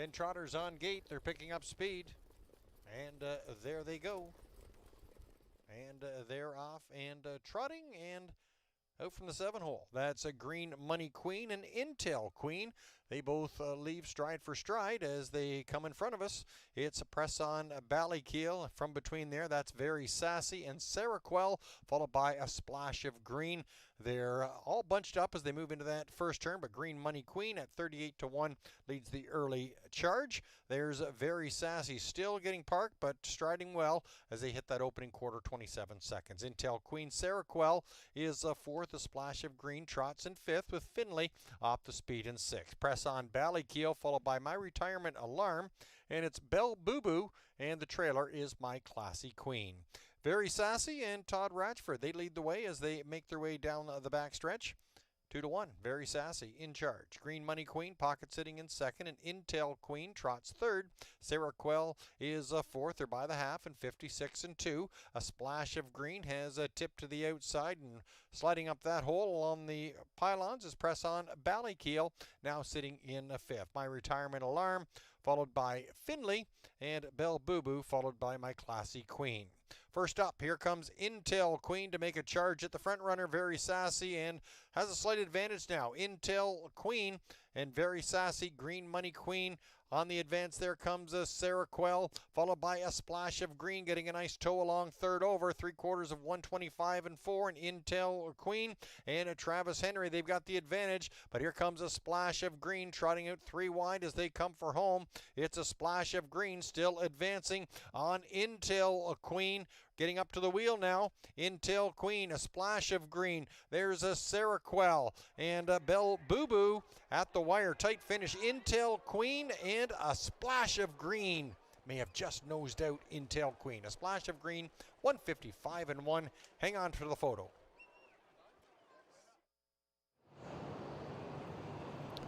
10 trotters on gate. They're picking up speed. And there they go. And they're off and trotting and out from the 7-hole. That's a Green Money Queen and Intel Queen. They both leave stride for stride as they come in front of us. It's a press on Ballykeel from between there. That's Very Sassy and Seroquel, followed by a Splash of Green. They're all bunched up as they move into that first turn, but Green Money Queen at 38-1 leads the early charge. There's Very Sassy still getting parked, but striding well as they hit that opening quarter, 27 seconds. Intel Queen Seroquel is fourth. A Splash of Green trots in fifth with Finley off the speed in sixth. Press on Ballykeel, followed by My Retirement Alarm, and it's Belle Boo Boo, and the trailer is My Classy Queen. Very Sassy and Todd Ratchford, they lead the way as they make their way down the backstretch. 2-1, Very Sassy in charge. Green Money Queen pocket sitting in second, and Intel Queen trots third. Seroquel is fourth. They're by the half and 56-2. A Splash of Green has a tip to the outside and sliding up that hole along the pylons is press on Ballykeel, now sitting in fifth. My Retirement Alarm followed by Finley, and Belle Boo Boo followed by My Classy Queen. First up, here comes Intel Queen to make a charge at the front runner, Very Sassy, and has a slight advantage now. Intel Queen and Very Sassy, Green Money Queen on the advance. There comes a Seroquel, followed by a Splash of Green, getting a nice tow along third over, 3/4 of 125-4, and Intel Queen and a Travis Henry. They've got the advantage, but here comes a Splash of Green trotting out 3 wide as they come for home. It's a Splash of Green still advancing on Intel Queen. Getting up to the wheel now, Intel Queen, a Splash of Green. There's a Seroquel and a Belle Boo Boo at the wire. Tight finish, Intel Queen and a Splash of Green. May have just nosed out Intel Queen. A Splash of Green, 155-1. Hang on for the photo.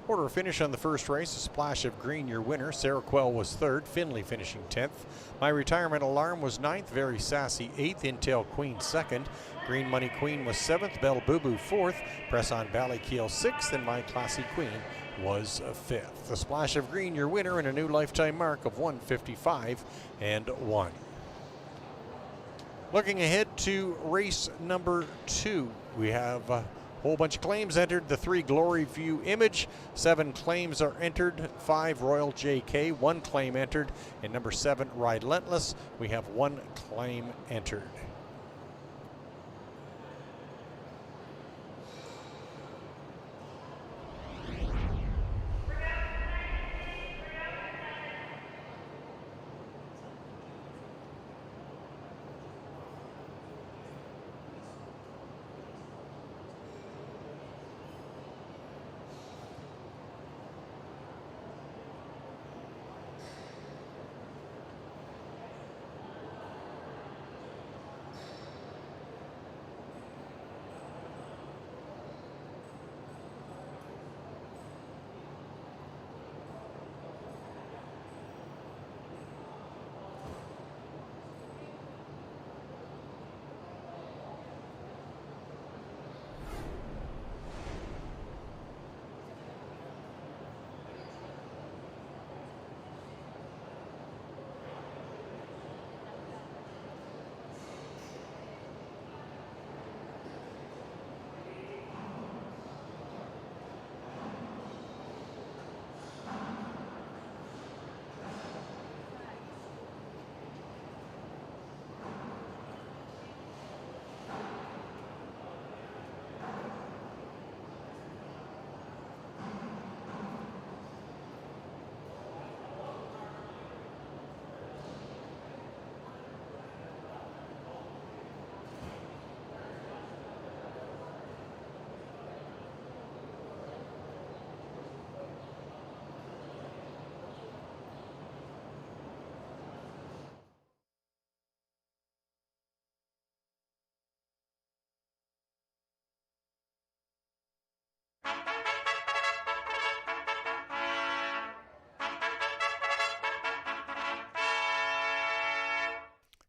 Order of finish on the first race, a Splash of Green, your winner. Seroquel was third, Finley finishing 10th. My Retirement Alarm was 9th, Very Sassy 8th, Intel Queen 2nd. Green Money Queen was 7th, Belle Boo Boo 4th, Press on Ballykeel 6th, and My Classy Queen was 5th. The Splash of Green, your winner, and a new lifetime mark of 155-1. Looking ahead to race number 2, we have whole bunch of claims entered. The 3 Glory View Image, 7 claims are entered, 5 Royal JK, 1 claim entered, and number 7 Ride Lentless, we have 1 claim entered.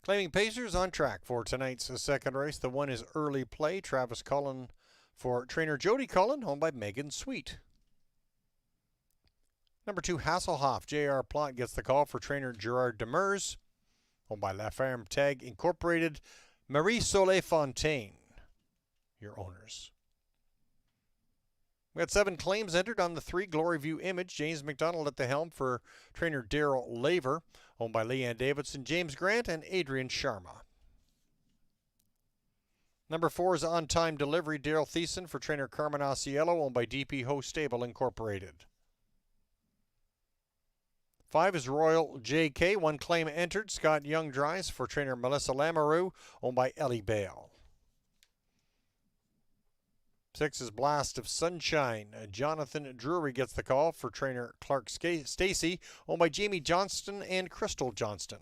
Claiming Pacers on track for tonight's second race. The one is Early Play. Travis Cullen for trainer Jody Cullen, owned by Megan Sweet. Number 2, Hasselhoff. J.R. Plot gets the call for trainer Gerard Demers. Owned by La Ferme Tag Incorporated. Marie Soleil Fontaine, your owners. We had 7 claims entered on the 3 Glory View Image. James McDonald at the helm for trainer Daryl Laver. Owned by Leanne Davidson, James Grant, and Adrian Sharma. Number 4 is On Time Delivery. Daryl Thiessen for trainer Carmen Osiello. Owned by DP Ho Stable Incorporated. 5 is Royal JK. 1 claim entered. Scott Young drives for trainer Melissa Lamoureux, owned by Ellie Bale. 6 is Blast of Sunshine. Jonathan Drury gets the call for trainer Clark Stacy, owned by Jamie Johnston and Crystal Johnston.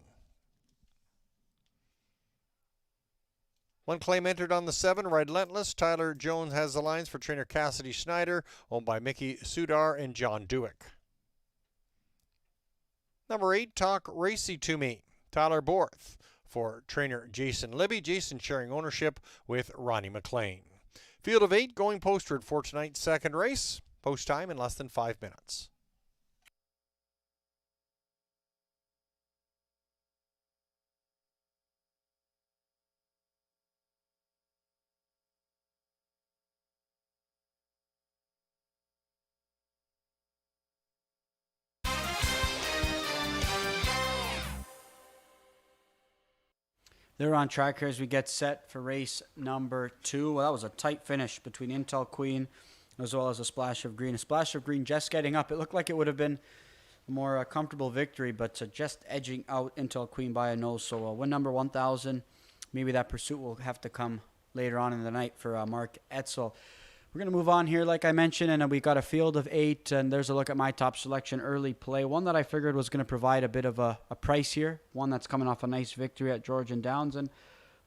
1 claim entered on the 7, Relentless. Tyler Jones has the lines for trainer Cassidy Schneider, owned by Mickey Sudar and John Dewick. Number 8, Talk Racy to Me. Tyler Borth for trainer Jason Libby. Jason sharing ownership with Ronnie McLean. Field of 8 going postward for tonight's second race. Post time in less than 5 minutes. They're on track here as we get set for race number 2. Well, that was a tight finish between Intel Queen as well as a Splash of Green. A Splash of Green just getting up. It looked like it would have been a more comfortable victory, but just edging out Intel Queen by a nose. So win number 1,000. Maybe that pursuit will have to come later on in the night for Mark Etzel. We're going to move on here, like I mentioned, and we got a field of 8, and there's a look at my top selection early play. One that I figured was going to provide a bit of a price here. One that's coming off a nice victory at Georgian Downs. And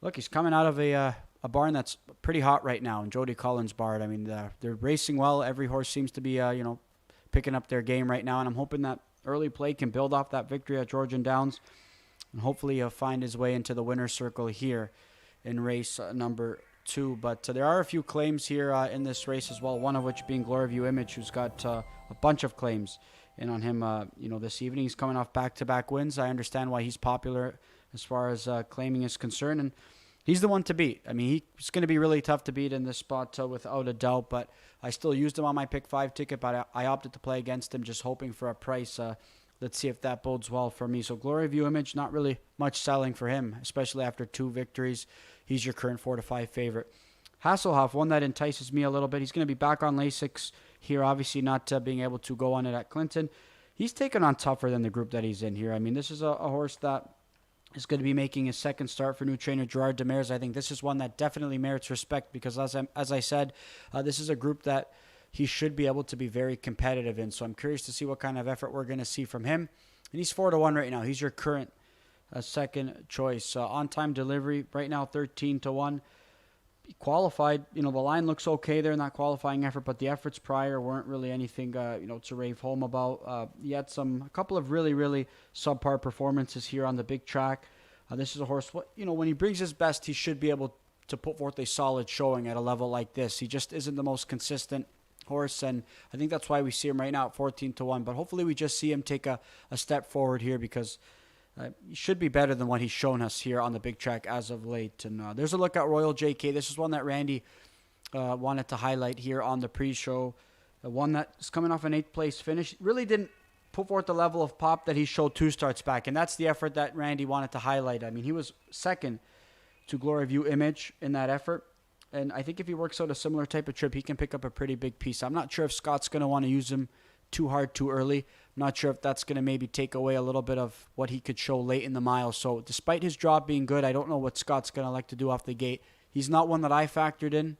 look, he's coming out of a barn that's pretty hot right now, in Jody Collins' barn. I mean, they're racing well. Every horse seems to be, picking up their game right now, and I'm hoping that early play can build off that victory at Georgian Downs, and hopefully he'll find his way into the winner's circle here in race number 2. But there are a few claims here in this race as well, one of which being Glory View Image, who's got a bunch of claims in on him this evening. He's coming off back-to-back wins. I understand why he's popular as far as claiming is concerned, and he's the one to beat. I mean, he's going to be really tough to beat in this spot without a doubt, but I still used him on my pick 5 ticket, but I opted to play against him, just hoping for a price. Let's see if that bodes well for me. So Glory View Image, not really much selling for him, especially after 2 victories. He's your current 4-5 favorite. Hasselhoff, one that entices me a little bit. He's going to be back on Lasix here, obviously not being able to go on it at Clinton. He's taken on tougher than the group that he's in here. I mean, this is a horse that is going to be making his second start for new trainer Gerard Demers. I think this is one that definitely merits respect because, as I said, this is a group that he should be able to be very competitive in. So I'm curious to see what kind of effort we're going to see from him. And he's 4-1 right now. He's your current second choice. On-time delivery right now 13-1. He qualified. The line looks okay there in that qualifying effort, but the efforts prior weren't really anything to rave home about. He had a couple of really, really subpar performances here on the big track. This is a horse, when he brings his best, he should be able to put forth a solid showing at a level like this. He just isn't the most consistent horse, and I think that's why we see him right now at 14-1. But hopefully we just see him take a step forward here because he should be better than what he's shown us here on the big track as of late. And there's a look at Royal JK. This is one that Randy wanted to highlight here on the pre-show. One that is coming off an 8th place finish. Really didn't put forth the level of pop that he showed 2 starts back, and that's the effort that Randy wanted to highlight. I mean, he was second to Glory View Image in that effort. And I think if he works out a similar type of trip, he can pick up a pretty big piece. I'm not sure if Scott's going to want to use him too hard too early. I'm not sure if that's going to maybe take away a little bit of what he could show late in the mile. So despite his drop being good, I don't know what Scott's going to like to do off the gate. He's not one that I factored in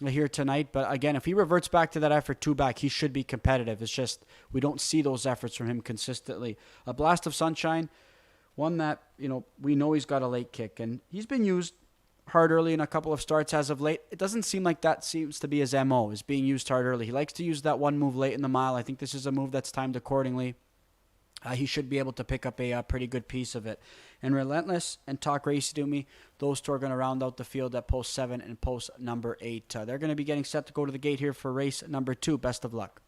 here tonight. But again, if he reverts back to that effort 2 back, he should be competitive. It's just we don't see those efforts from him consistently. A Blast of Sunshine, one that, we know he's got a late kick. And he's been used hard early in a couple of starts as of late. It doesn't seem like that seems to be his MO, is being used hard early. He likes to use that one move late in the mile. I think this is a move that's timed accordingly. He should be able to pick up a pretty good piece of it. And Relentless and Talk Racy to Me, those 2 are going to round out the field at post 7 and post number 8. They're going to be getting set to go to the gate here for race number 2. Best of luck.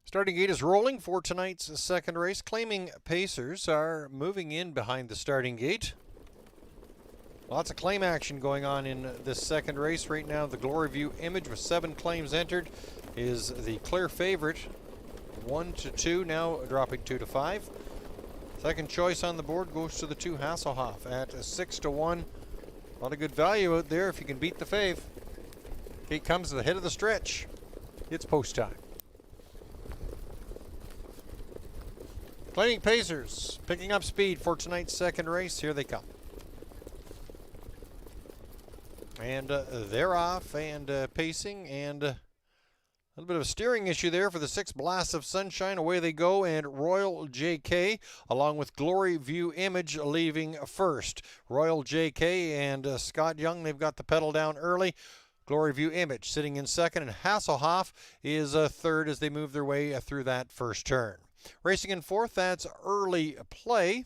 Starting gate is rolling for tonight's second race. Claiming Pacers are moving in behind the starting gate. Lots of claim action going on in this second race. Right now, the Glory View Image with 7 claims entered is the clear favorite. 1 to 2, now dropping 2 to 5. Second choice on the board goes to the 2 Hasselhoff at 6 to 1. A lot of good value out there if you can beat the fave. Gate comes to the head of the stretch. It's post time. Claiming Pacers picking up speed for tonight's second race. Here they come. And they're off and pacing, and a little bit of a steering issue there for the 6 Blasts of Sunshine. Away they go, and Royal JK along with Glory View Image leaving first. Royal JK and Scott Young, they've got the pedal down early. Glory View Image sitting in second, and Hasselhoff is third as they move their way through that first turn. Racing in fourth, that's Early Play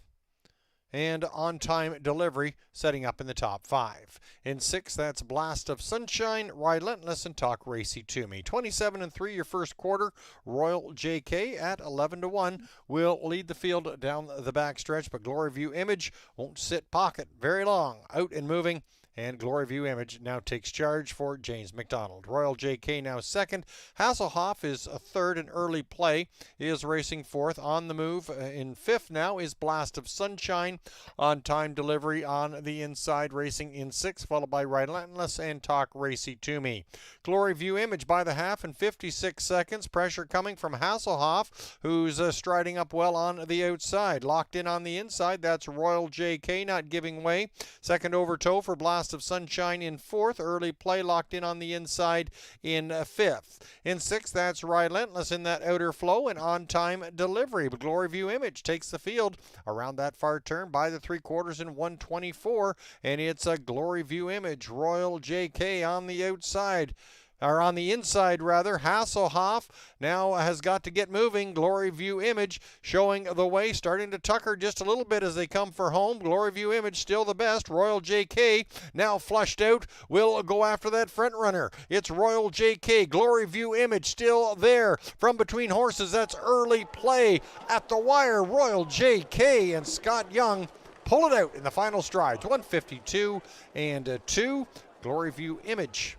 and On Time Delivery setting up in the top 5. In sixth, that's Blast of Sunshine, Relentless, and Talk Racy to Me. 27-3 your first quarter. Royal JK at 11 to 1 will lead the field down the backstretch, but Glory View Image won't sit pocket very long. Out and moving. And Glory View Image now takes charge for James McDonald. Royal JK now second. Hasselhoff is a third, and Early Play is racing fourth. On the move in fifth now is Blast of Sunshine. On Time Delivery on the inside, racing in sixth, followed by Relentless and Talk Racy to Me. Glory View Image by the half in 56 seconds. Pressure coming from Hasselhoff, who's striding up well on the outside. Locked in on the inside, that's Royal JK not giving way. Second over toe for Blast of Sunshine in fourth. Early Play locked in on the inside in fifth. In sixth, that's Relentless in that outer flow, and On Time Delivery. But Glory View Image takes the field around that far turn by the 3/4 in 124, and it's a Glory View Image. Royal JK on the outside. Or on the inside, rather. Hasselhoff now has got to get moving. Glory View Image showing the way, starting to tucker just a little bit as they come for home. Glory View Image still the best. Royal JK now flushed out, will go after that front runner. It's Royal JK. Glory View Image still there. From between horses, that's Early Play at the wire. Royal JK and Scott Young pull it out in the final strides. 152 and 2. Glory View Image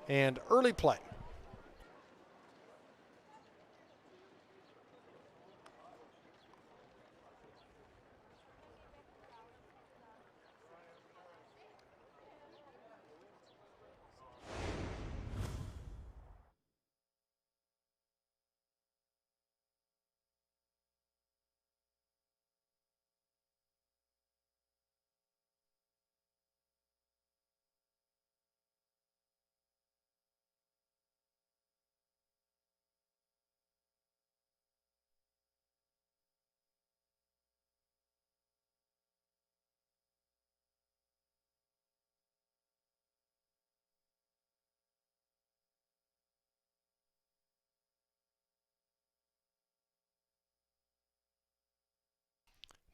and Early Play.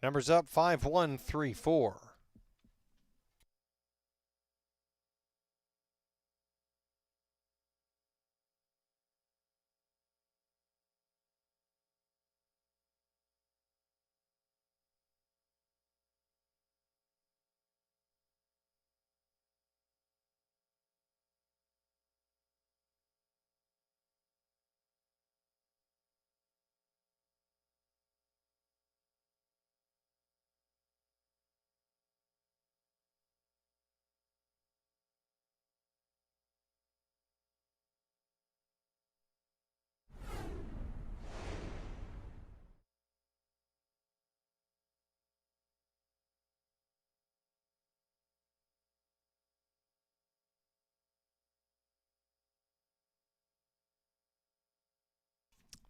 Numbers up 5-1-3-4.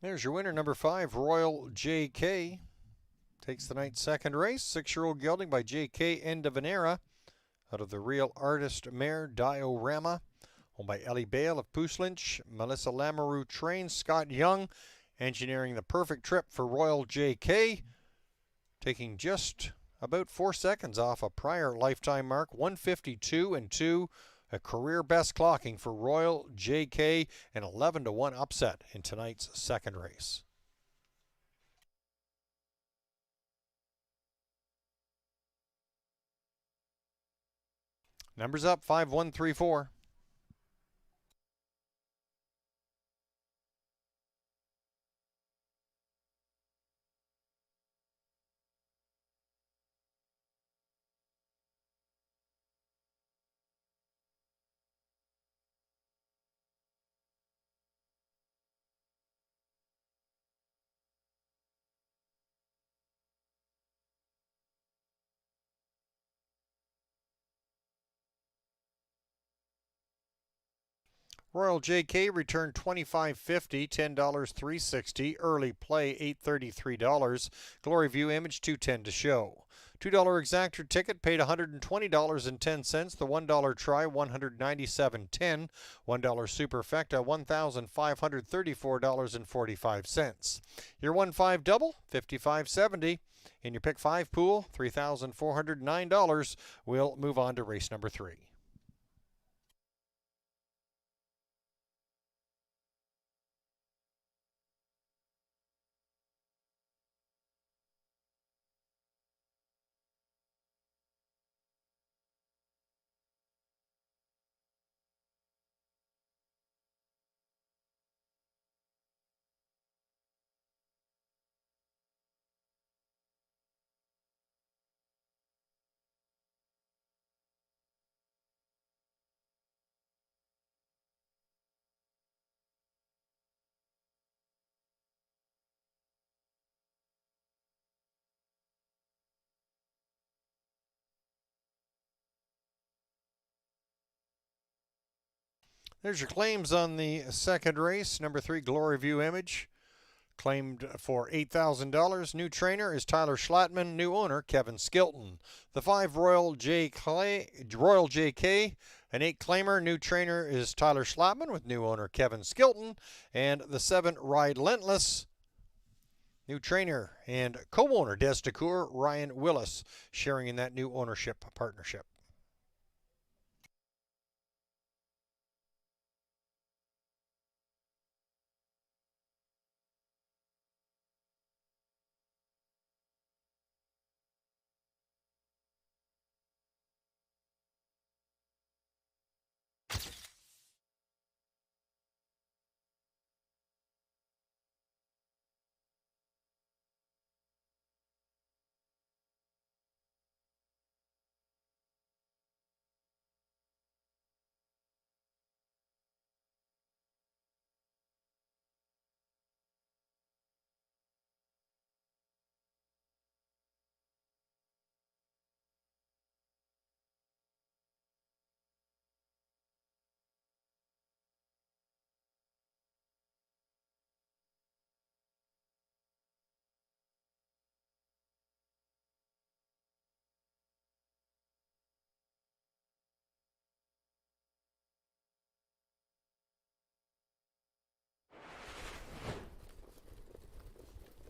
There's your winner, number 5, Royal JK. Takes the night's second race. 6-year-old gelding by JK End of an Era. Out of the Real Artist mare, Diorama. Owned by Ellie Bale of Puslinch. Melissa Lamoureux trains. Scott Young engineering the perfect trip for Royal JK. Taking just about 4 seconds off a prior lifetime mark. 152 and 2. A career best clocking for Royal JK, an 11-1 upset in tonight's second race. Numbers up 5, 1, 3, 4. Royal JK returned $25.50, $10 $3.60. Early play $8.33. Glory View Image $2.10 to show. $2 exactor ticket paid $120.10. The $1 try $197.10. $1 superfecta $1,534.45. Your 1-5 double $55.70. In your pick 5 pool $3,409. We'll move on to race number 3. There's your claims on the second race. Number 3, Glory View Image, claimed for $8,000. New trainer is Tyler Schlattman. New owner, Kevin Skilton. The 5, Royal JK, an 8 claimer. New trainer is Tyler Schlattman with new owner, Kevin Skilton. And the 7, Ride Lentless, new trainer and co-owner, Des DeCoeur, Ryan Willis, sharing in that new ownership partnership.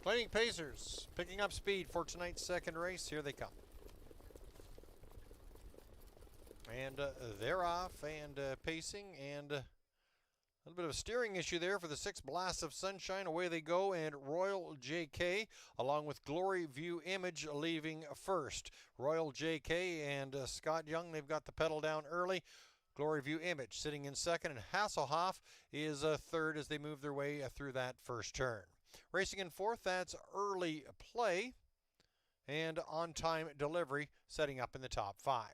Playing Pacers, picking up speed for tonight's second race. Here they come. And they're off and pacing, and a little bit of a steering issue there for the 6, Blast of Sunshine. Away they go, and Royal JK along with Glory View Image leaving first. Royal JK and Scott Young, they've got the pedal down early. Glory View Image sitting in second, and Hasselhoff is third as they move their way through that first turn. Racing in fourth, that's Early Play and On Time Delivery setting up in the top 5.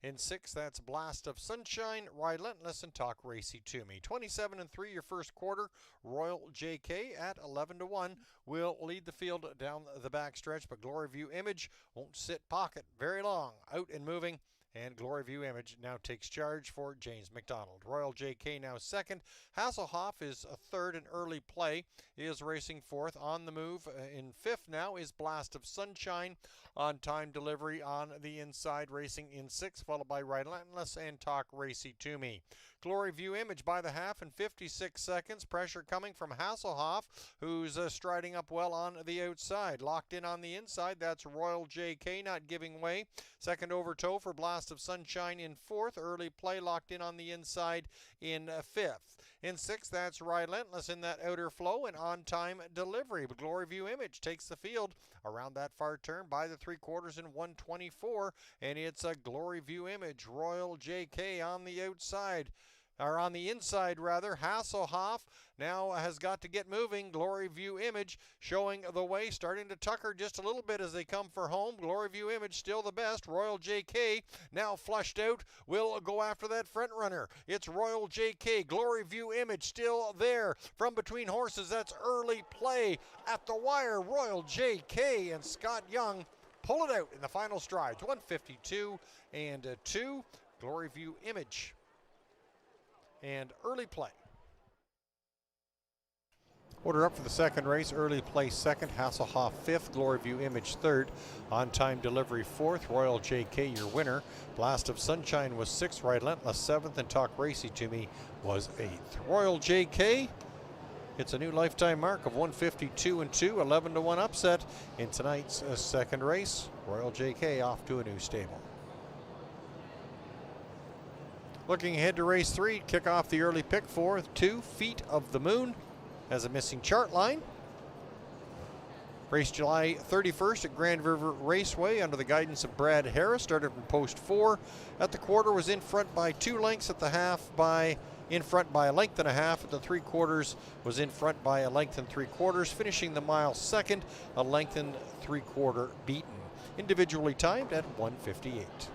In sixth, that's Blast of Sunshine, Relentless, and Talk Racy to Me. 27-3 your first quarter. Royal JK at 11-1 will lead the field down the back stretch, but Glory View Image won't sit pocket very long. Out and moving. And Glory View Image now takes charge for James McDonald. Royal JK now second. Hasselhoff is a third, and Early Play is racing fourth. On the move in fifth now is Blast of Sunshine. On Time Delivery on the inside, racing in sixth, followed by Relentless and Talk Racy to Me. Glory View Image by the half in 56 seconds. Pressure coming from Hasselhoff, who's striding up well on the outside. Locked in on the inside, that's Royal JK not giving way. Second over toe for Blast of Sunshine in fourth. Early play locked in on the inside in fifth. In sixth, that's Relentless in that outer flow and on-time delivery. But Glory View Image takes the field around that far turn by the 3/4 in 124, and it's a Glory View Image. Royal JK on the outside, or on the inside rather. Hasselhoff now has got to get moving. Glory View Image showing the way, starting to tucker just a little bit as they come for home. Glory View Image still the best. Royal JK now flushed out, will go after that front runner. It's Royal JK. Glory View Image still there from between horses. That's early play at the wire. Royal JK and Scott Young pull it out in the final strides. 152 and 2. Glory View Image and early play. Order up for the second race. Early play second, Hasselhoff fifth, Glory View Image third, on time delivery fourth, Royal JK your winner. Blast of Sunshine was sixth, Relentless seventh, and Talk Racy to Me was eighth. Royal JK, it's a new lifetime mark of 152 and 2, 11-1 upset in tonight's second race. Royal JK off to a new stable. Looking ahead to race 3, kick off the early pick for 2 Feet of the Moon has a missing chart line. Race July 31st at Grand River Raceway under the guidance of Brad Harris. Started from post 4 at the quarter, was in front by 2 lengths at the half, in front by a length and a half at the 3/4, was in front by a length and 3/4, finishing the mile second, a length and 3/4 beaten. Individually timed at 1:58.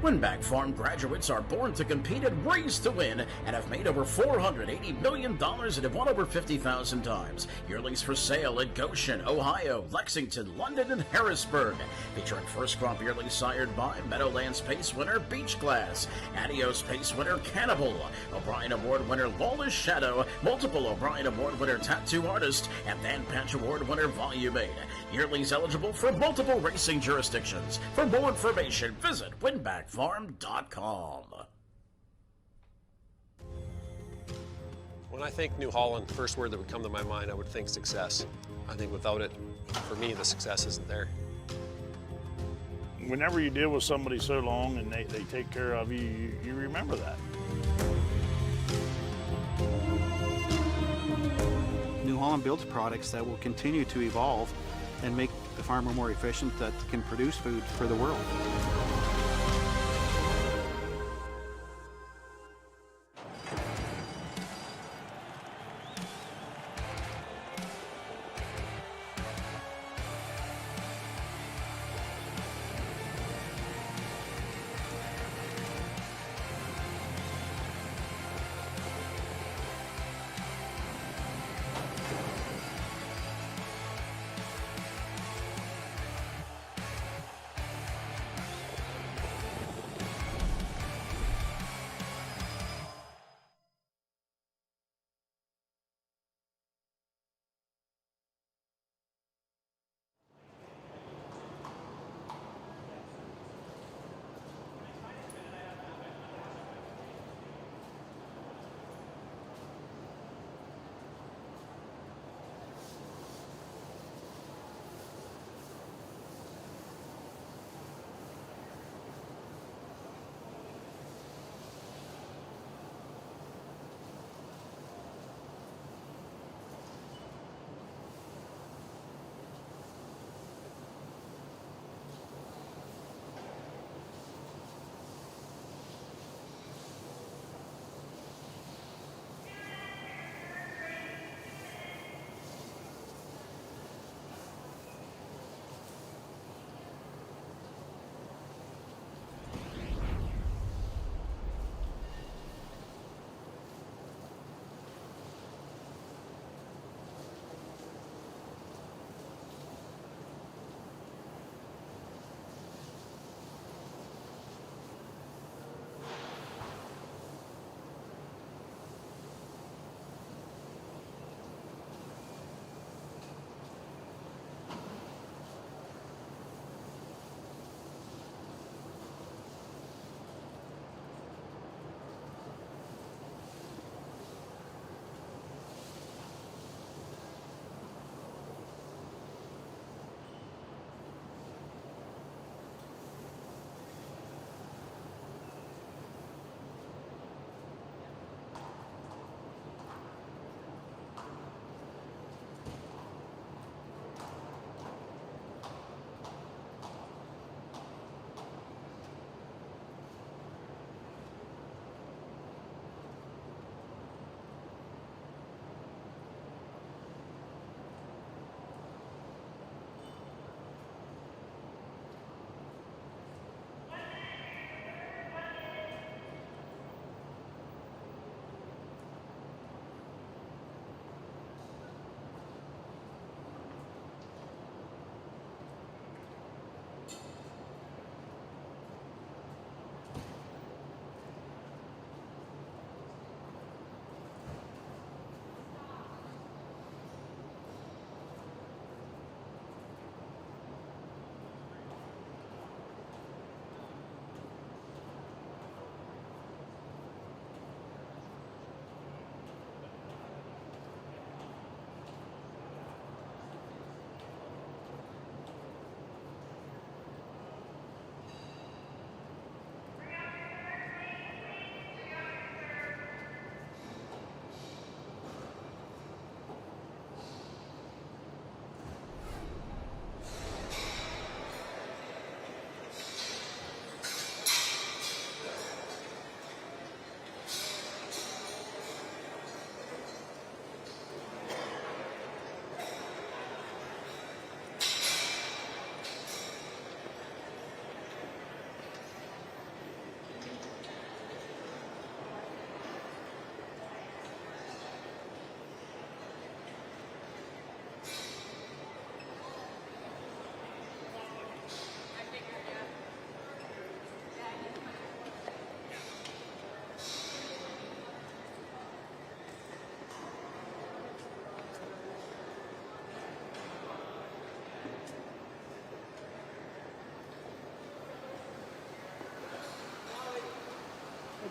Winback Farm graduates are born to compete and raised to win and have made over $480 million and have won over 50,000 times. Yearlings for sale at Goshen, Ohio, Lexington, London, and Harrisburg. Featuring first crop yearlings sired by Meadowlands Pace winner Beach Glass, Adios Pace winner Cannibal, O'Brien Award winner Lawless Shadow, multiple O'Brien Award winner Tattoo Artist, and Van Patch Award winner Volume 8. Yearlings eligible for multiple racing jurisdictions. For more information, visit winbackfarm.com. When I think New Holland, the first word that would come to my mind, I would think success. I think without it, for me, the success isn't there. Whenever you deal with somebody so long and they take care of you, you remember that. New Holland builds products that will continue to evolve and make the farmer more efficient, that can produce food for the world.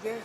good.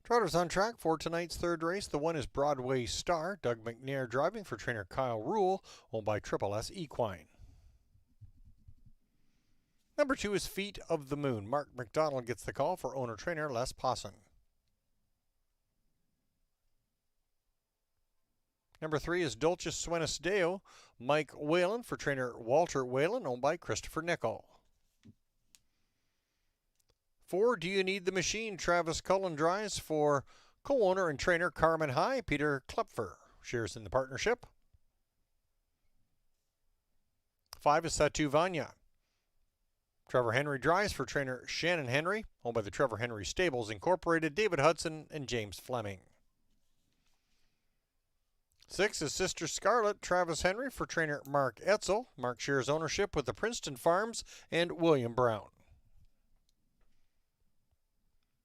Trotters on track for tonight's third race. The one is Broadway Star. Doug McNair driving for trainer Kyle Rule, owned by Triple S Equine. Number 2 is Feet of the Moon. Mark McDonald gets the call for owner-trainer Les Posson. Number 3 is Dulcis Suenis Deo. Mike Whalen for trainer Walter Whalen, owned by Christopher Nickel. 4, Do You Need the Machine? Travis Cullen drives for co-owner and trainer Carmen High. Peter Klepfer shares in the partnership. 5 is Satu Vanya. Trevor Henry drives for trainer Shannon Henry, owned by the Trevor Henry Stables Incorporated, David Hudson, and James Fleming. 6 is Sister Scarlet. Travis Henry for trainer Mark Etzel. Mark shares ownership with the Princeton Farms and William Brown.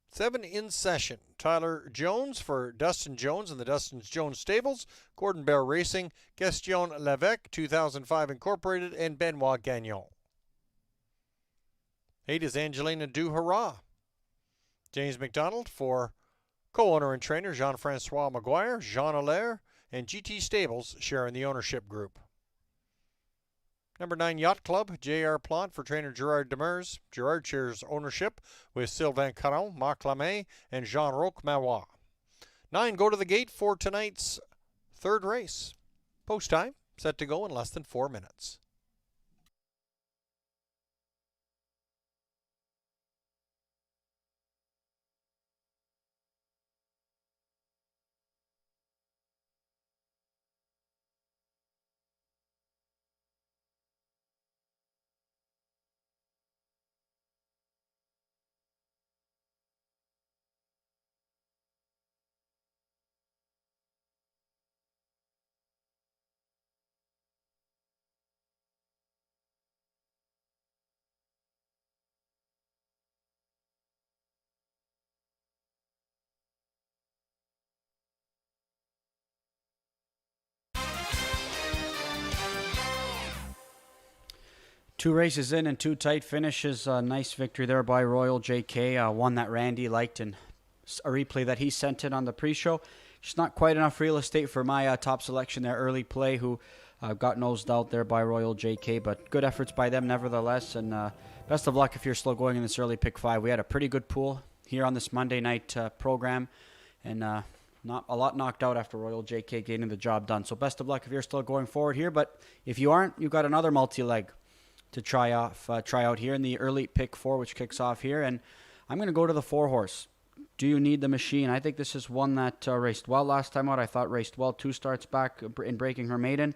7 In Session. Tyler Jones for Dustin Jones and the Dustin Jones Stables, Gordon Bear Racing, Gaston Levesque, 2005 Incorporated, and Benoit Gagnon. 8 is Angelina Duhara. James McDonald for co-owner and trainer Jean-Francois Maguire, Jean Allaire, and GT Stables sharing the ownership group. Number 9, Yacht Club. J.R. Plant for trainer Gerard Demers. Gerard shares ownership with Sylvain Caron, Marc Lamay, and Jean-Roch Marois. 9, go to the gate for tonight's third race. Post time set to go in less than 4 minutes. Two races in and two tight finishes. Nice victory there by Royal JK. One that Randy liked and a replay that he sent in on the pre-show. Just not quite enough real estate for my top selection there, Early Play, who got nosed out there by Royal JK. But good efforts by them nevertheless. And best of luck if you're still going in this early pick 5. We had a pretty good pool here on this Monday night program. And not a lot knocked out after Royal JK getting the job done. So best of luck if you're still going forward here. But if you aren't, you've got another multi-leg to try out here in the early pick 4, which kicks off here. And I'm going to go to the 4-horse. Do You Need the Machine? I think this is one that raced well last time out. I thought raced well 2 starts back in breaking her maiden.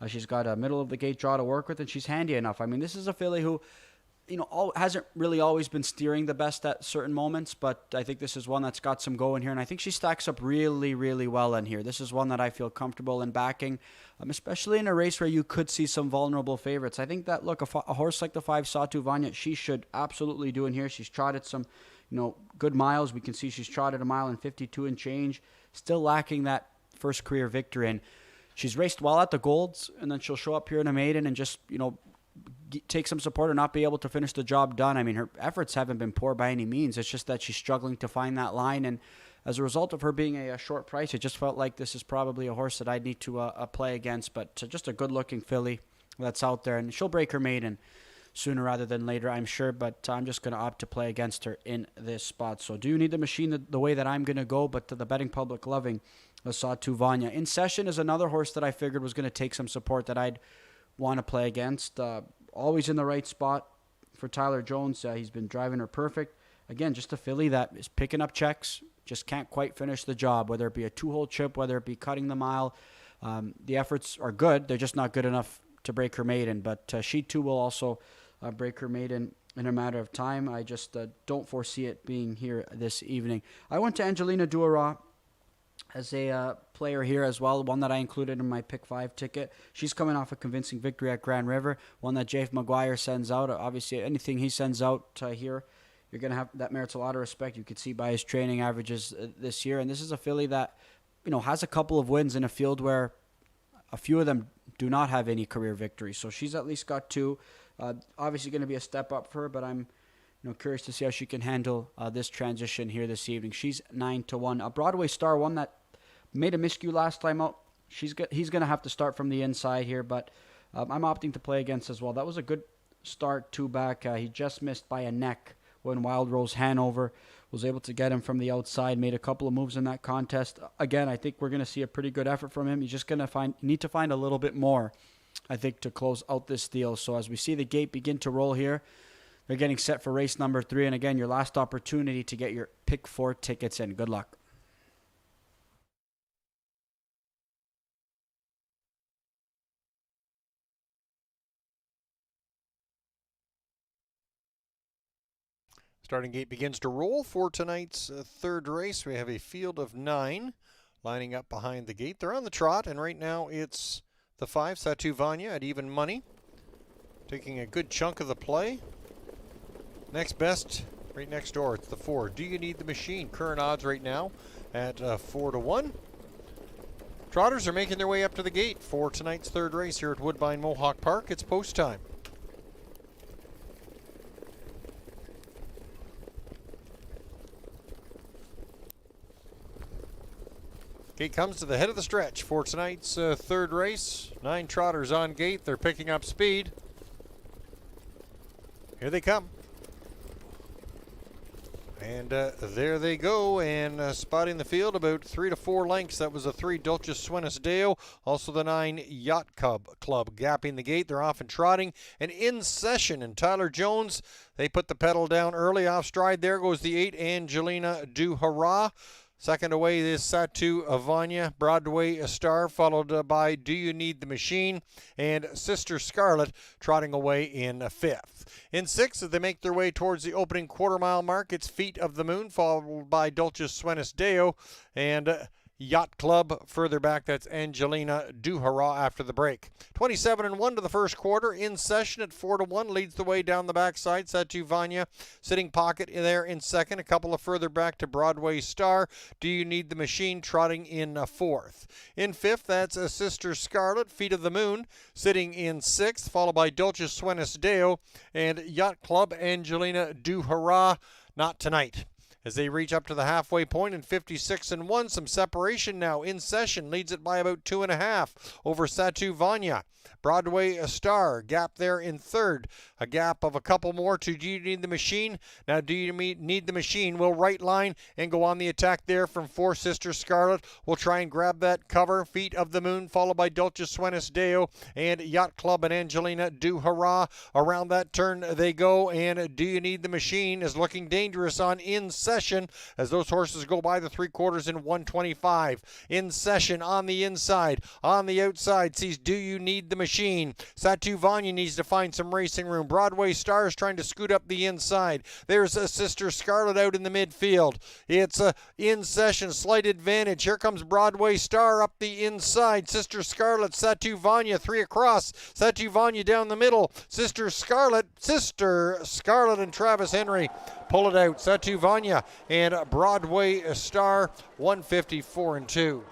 She's got a middle of the gate draw to work with, and she's handy enough. I mean, this is a filly who, hasn't really always been steering the best at certain moments, but I think this is one that's got some go in here, and I think she stacks up really, really well in here. This is one that I feel comfortable in backing, especially in a race where you could see some vulnerable favorites. I think that, look, a horse like the 5 Satu Vanya, she should absolutely do in here. She's trotted some, good miles. We can see she's trotted a mile and 52 and change, still lacking that first career victory. And she's raced well at the Golds, and then she'll show up here in a maiden and just, take some support or not be able to finish the job done. I mean, her efforts haven't been poor by any means. It's just that she's struggling to find that line. And as a result of her being a short price, it just felt like this is probably a horse that I'd need to play against. But just a good-looking filly that's out there. And she'll break her maiden sooner rather than later, I'm sure. But I'm just going to opt to play against her in this spot. So Do You Need the Machine the way that I'm going to go, but to the betting public loving Satu Vanya. In Session is another horse that I figured was going to take some support that I'd want to play against. Always in the right spot for Tyler Jones. He's been driving her perfect. Again, just a filly that is picking up checks, just can't quite finish the job, whether it be a 2-hole trip, whether it be cutting the mile. The efforts are good. They're just not good enough to break her maiden. But she too will also break her maiden in a matter of time. I just don't foresee it being here this evening. I went to Angelina Duara as a player here as well, one that I included in my pick 5 ticket. She's coming off a convincing victory at Grand River, one that Jake McGuire sends out. Obviously, anything he sends out here, you're going to have that merits a lot of respect. You could see by his training averages this year. And this is a filly that, has a couple of wins in a field where a few of them do not have any career victories. So she's at least got 2. Obviously going to be a step up for her, but I'm curious to see how she can handle this transition here this evening. She's 9-1. A Broadway Star, one that made a miscue last time out. He's going to have to start from the inside here, but I'm opting to play against as well. That was a good start 2 back. He just missed by a neck when Wild Rose Hanover was able to get him from the outside, made a couple of moves in that contest. Again, I think we're going to see a pretty good effort from him. He's just going to need to find a little bit more, I think, to close out this deal. So as we see the gate begin to roll here, they're getting set for race number 3. And again, your last opportunity to get your pick 4 tickets in. Good luck. Starting gate begins to roll for tonight's 3rd race. We have a field of 9 lining up behind the gate. They're on the trot, and right now it's the 5, Satu Vanya, at even money, taking a good chunk of the play. Next best, right next door, it's the 4, Do You Need the Machine? Current odds right now at 4-1. Trotters are making their way up to the gate for tonight's 3rd race here at Woodbine Mohawk Park. It's post time. Gate comes to the head of the stretch for tonight's 3rd race. 9 trotters on gate. They're picking up speed. Here they come. And there they go, and spotting the field about 3 to 4 lengths. That was a 3, Dulcis Suenis Deo. Also the 9, Yacht Club gapping the gate. They're off and trotting and in session. And Tyler Jones, they put the pedal down early off stride. There goes the 8, Angelina Du Hurrah. Second away is Satu Vanya, Broadway Star, followed by Do You Need the Machine, and Sister Scarlet trotting away in 5th. In 6th, they make their way towards the opening quarter-mile mark. It's Feet of the Moon, followed by Dulcis Suenis Deo, and Yacht Club further back. That's Angelina Du Hurrah after the break. 27-1 to the first quarter. In session at 4-1 leads the way down the backside. Satu Vanya sitting pocket in there in second. A couple of further back to Broadway Star. Do You Need the Machine trotting in 4th. In 5th, that's a Sister Scarlet, Feet of the Moon, sitting in 6th, followed by Dulcis Suenis Deo and Yacht Club Angelina Du Hurrah. Not tonight. As they reach up to the halfway point in 56-1, some separation now in session, leads it by about 2.5 over Satu Vanya. Broadway Star, gap there in 3rd. A gap of a couple more to Do You Need the Machine? Now Do You Need the Machine will right line and go on the attack there from 4, Sister Scarlet. Will try and grab that cover. Feet of the Moon, followed by Dulcis Suenis Deo and Yacht Club and Angelina Du Hurrah. Around that turn they go, and Do You Need the Machine is looking dangerous on in session as those horses go by the 3/4 in 125. In session on the inside. On the outside sees Do You Need the Machine. Satu Vanya needs to find some racing room. Broadway Star is trying to scoot up the inside. There's a Sister Scarlet out in the midfield. It's a in session, slight advantage. Here comes Broadway Star up the inside. Sister Scarlet, Satu Vanya, 3 across. Satu Vanya down the middle. Sister Scarlet and Travis Henry pull it out. Satu Vanya and Broadway Star, 154-2.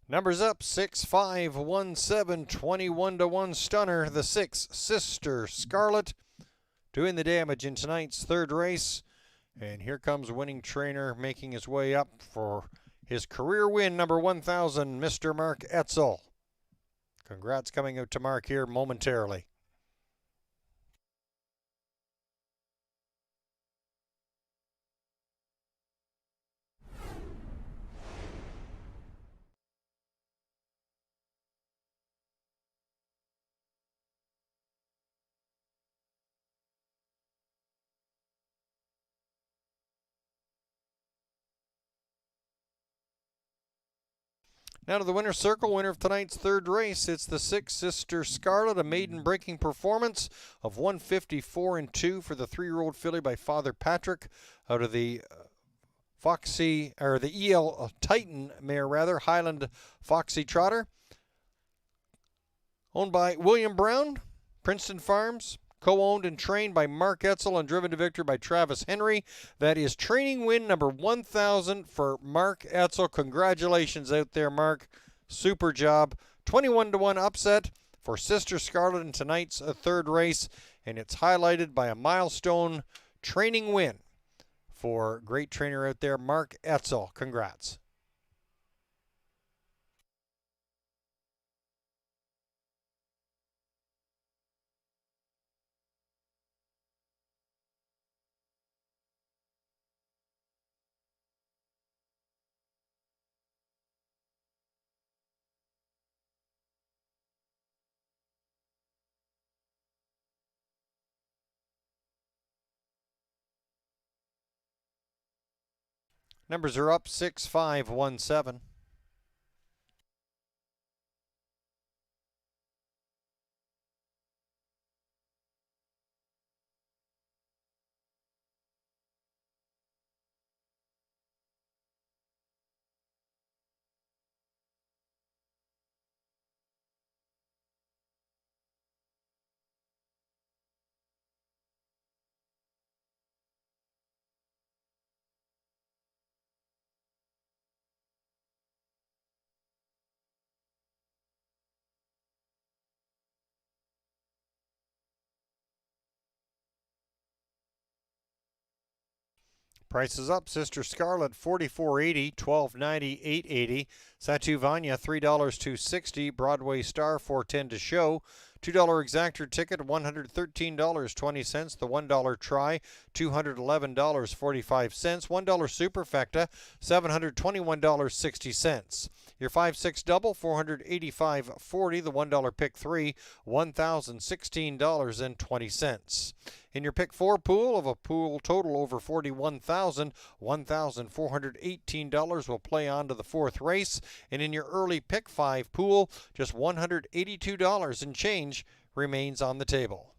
Numbers up 6-5, 1-7, 21-1 stunner. The 6 Sister Scarlet doing the damage in tonight's third race. And here comes winning trainer making his way up for his career win, number 1,000, Mr. Mark Etzel. Congrats coming out to Mark here momentarily. Now to the winner's circle, winner of tonight's third race. It's the 6 Sister Scarlet, a maiden breaking performance of 154-2 for the 3-year-old filly by Father Patrick out of the the EL Titan mare rather, Highland Foxy Trotter. Owned by William Brown, Princeton Farms. Co-owned and trained by Mark Etzel and driven to victory by Travis Henry. That is training win number 1,000 for Mark Etzel. Congratulations out there, Mark. Super job. 21-1 upset for Sister Scarlet in tonight's third race, and it's highlighted by a milestone training win for great trainer out there, Mark Etzel. Congrats. Numbers are up 6-5, 1-7. Prices up. Sister Scarlet $44.80, $12.90, $8.80. Satu Vanya $3 $2.60. Broadway Star $4.10 to show. $2 exactor ticket $113.20. The $1 try $211.45. $1 superfecta $721.60. Your 5-6 double $485.40. The $1 pick 3 $1,016.20. In your pick 4 pool of a pool total over $41,000, $1,418 will play on to the fourth race. And in your early pick 5 pool, just $182 and change remains on the table.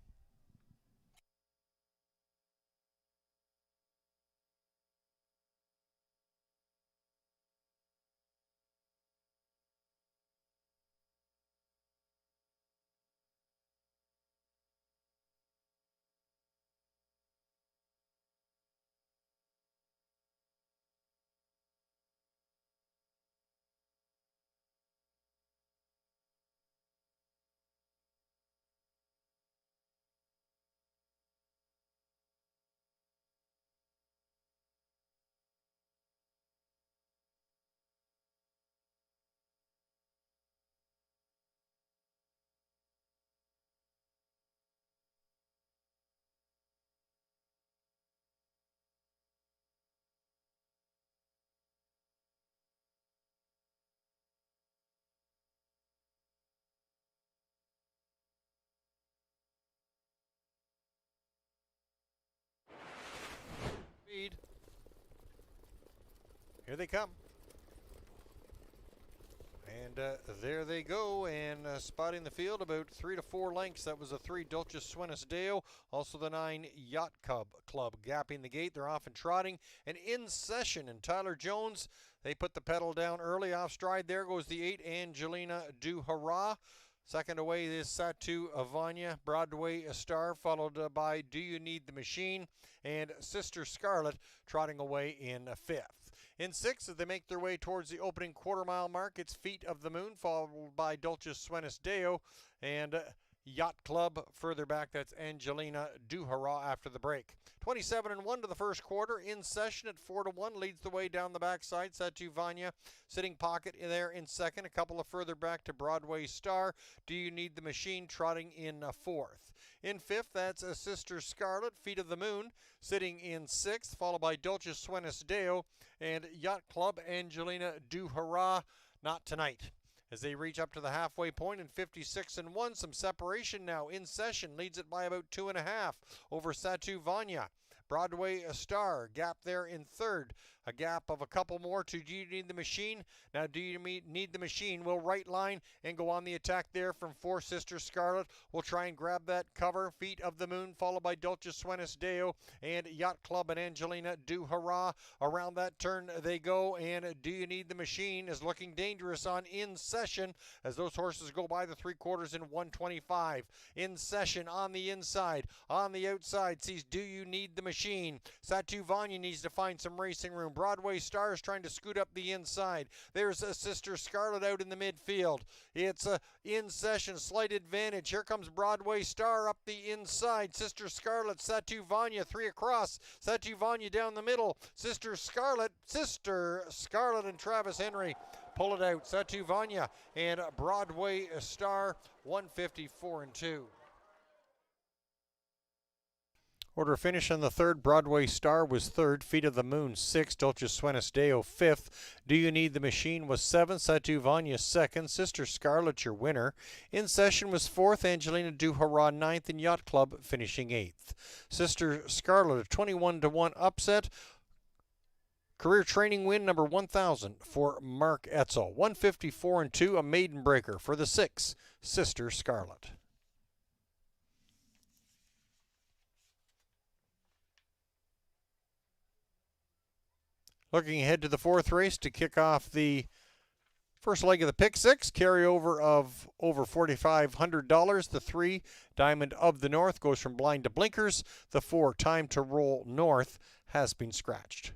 Here they come. And there they go, and spotting the field about 3 to 4 lengths. That was a 3 Dulcis Suenis Deo, also the 9 Yacht Club gapping the gate. They're off and trotting and in session. And Tyler Jones, they put the pedal down early off stride. There goes the 8 Angelina Du Hurrah. Second away is Satu Vanya, Broadway Star, followed by Do You Need the Machine, and Sister Scarlet trotting away in fifth. In sixth, as they make their way towards the opening quarter-mile mark, it's Feet of the Moon, followed by Dulcis Suenis Deo, and Yacht Club further back. That's Angelina Duhara after the break. 27-1 to the first quarter. In session at 4-1 leads the way down the backside. Satu Vanya sitting pocket there in second. A couple of further back to Broadway Star. Do You Need the Machine trotting in fourth. In fifth, that's a Sister Scarlet, Feet of the Moon, sitting in sixth, followed by Dulcis Suenis Deo and Yacht Club Angelina Duhara. Not tonight. As they reach up to the halfway point in 56-1, some separation now in session, leads it by about 2.5 over Satu Vanya. Broadway Star, gap there in third. A gap of a couple more to Do You Need the Machine. Now Do You Need the Machine will right line and go on the attack there from four. Sister Scarlet will try and grab that cover. Feet of the Moon followed by Dulcis Suenis Deo and Yacht Club and Angelina Duhara. Around that turn they go, and Do You Need the Machine is looking dangerous on in session as those horses go by the three quarters in 125. In session on the inside. On the outside sees Do You Need the Machine. Satu Vanya needs to find some racing room. Broadway Star is trying to scoot up the inside. There's a Sister Scarlet out in the midfield. It's a in session, slight advantage. Here comes Broadway Star up the inside. Sister Scarlet, Satu Vanya, three across. Satu Vanya down the middle. Sister Scarlet and Travis Henry pull it out. Satu Vanya and Broadway Star, 154-2. Order finish on the third. Broadway Star was third. Feet of the Moon sixth. Dulcis Suenis Deo fifth. Do You Need the Machine was seventh. Satu Vanya second. Sister Scarlet your winner. In session was fourth. Angelina Duhara ninth, and Yacht Club finishing eighth. Sister Scarlet a 21-1 upset. Career training win number 1,000 for Mark Etzel. 154-2, a maiden breaker for the 6, Sister Scarlet. Looking ahead to the fourth race to kick off the first leg of the pick six, carryover of over $4,500. The 3, Diamond of the North, goes from blind to blinkers. The 4, Time to Roll North, has been scratched.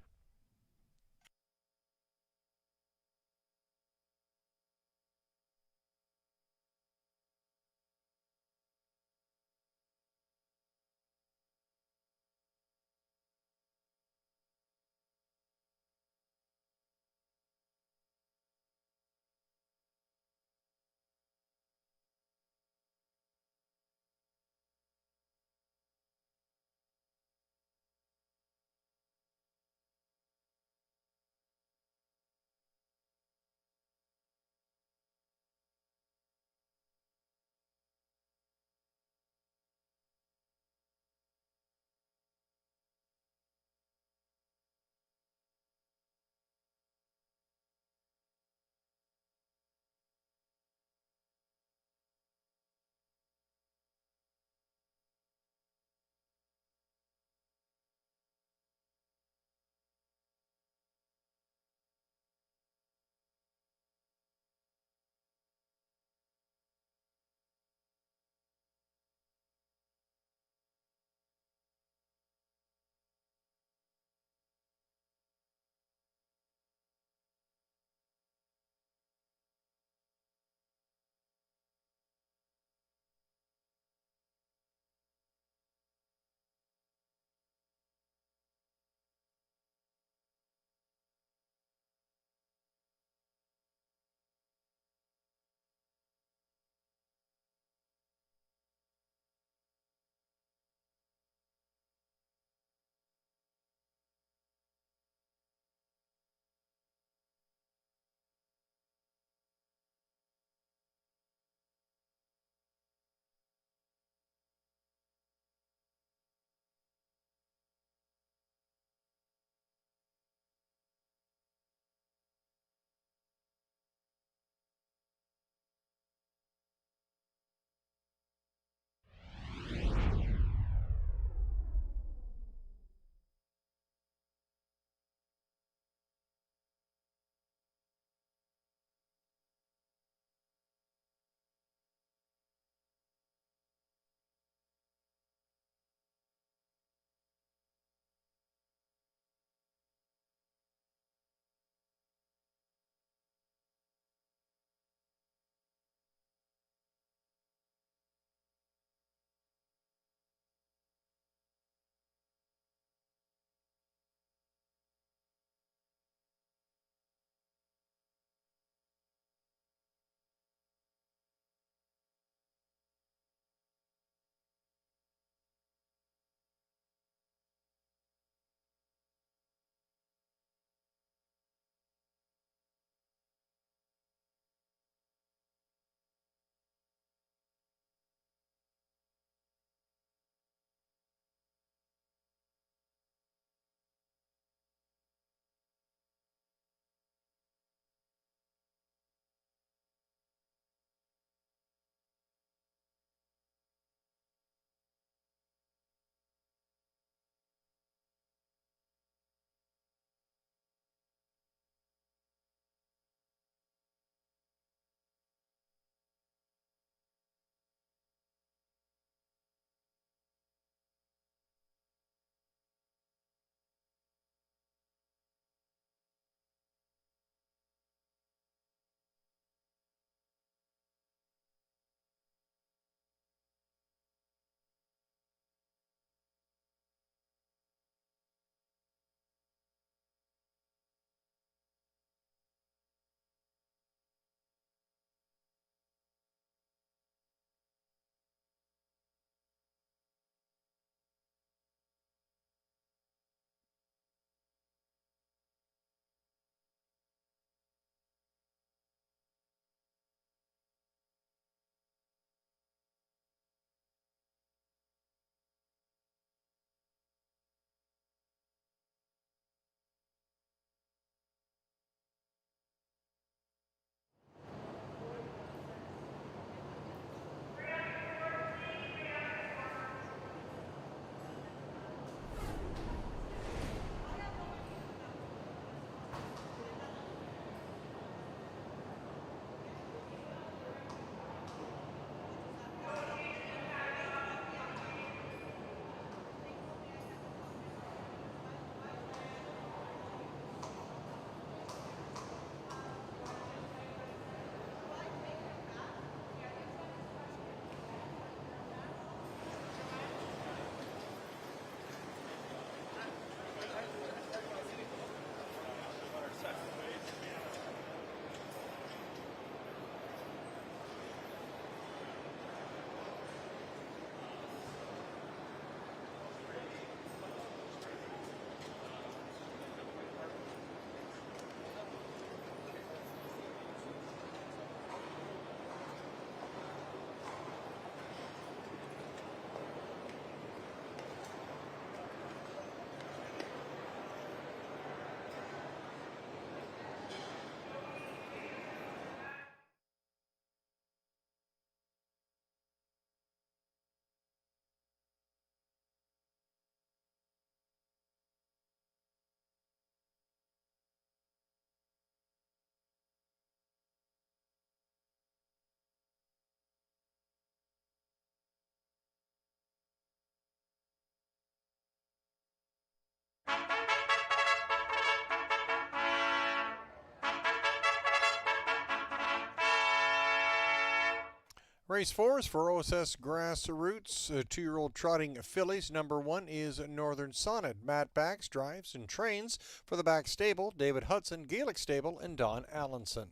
Race 4 is for OSS Grassroots 2-year-old trotting fillies. Number 1 is Northern Sonnet. Matt Bax drives and trains for the back stable, David Hudson, Gaelic Stable, and Don Allenson.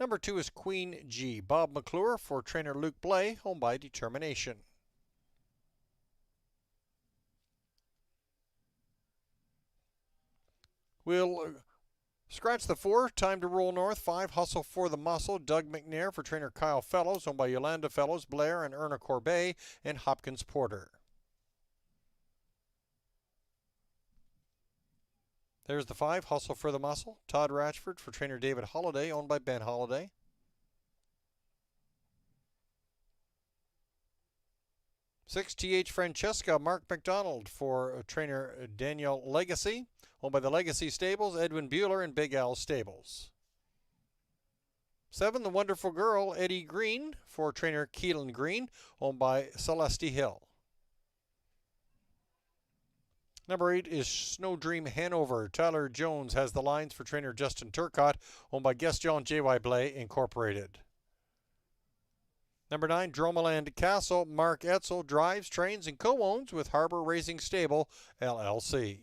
Number 2 is Queen G. Bob McClure for trainer Luke Blay, home by determination. We'll scratch the 4, Time to Roll North. 5, Hustle for the Muscle, Doug McNair for trainer Kyle Fellows, owned by Yolanda Fellows, Blair and Erna Corbet, and Hopkins Porter. There's the 5, Hustle for the Muscle, Todd Ratchford for trainer David Holliday, owned by Ben Holliday. 6, TH Francesca, Mark McDonald for trainer Daniel Legacy, owned by the Legacy Stables, Edwin Bueller and Big Al Stables. 7, The Wonderful Girl, Eddie Green for trainer Keelan Green, owned by Celeste Hill. Number 8 is Snow Dream Hanover. Tyler Jones has the lines for trainer Justin Turcott, owned by Guest John J.Y. Blay Incorporated. Number 9, Dromoland Castle. Mark Etzel drives, trains, and co-owns with Harbor Racing Stable, LLC.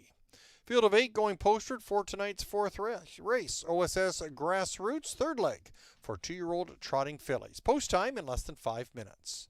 Field of 8 going postward for tonight's 4th race. OSS Grassroots, 3rd leg for 2-year-old trotting fillies. Post time in less than 5 minutes.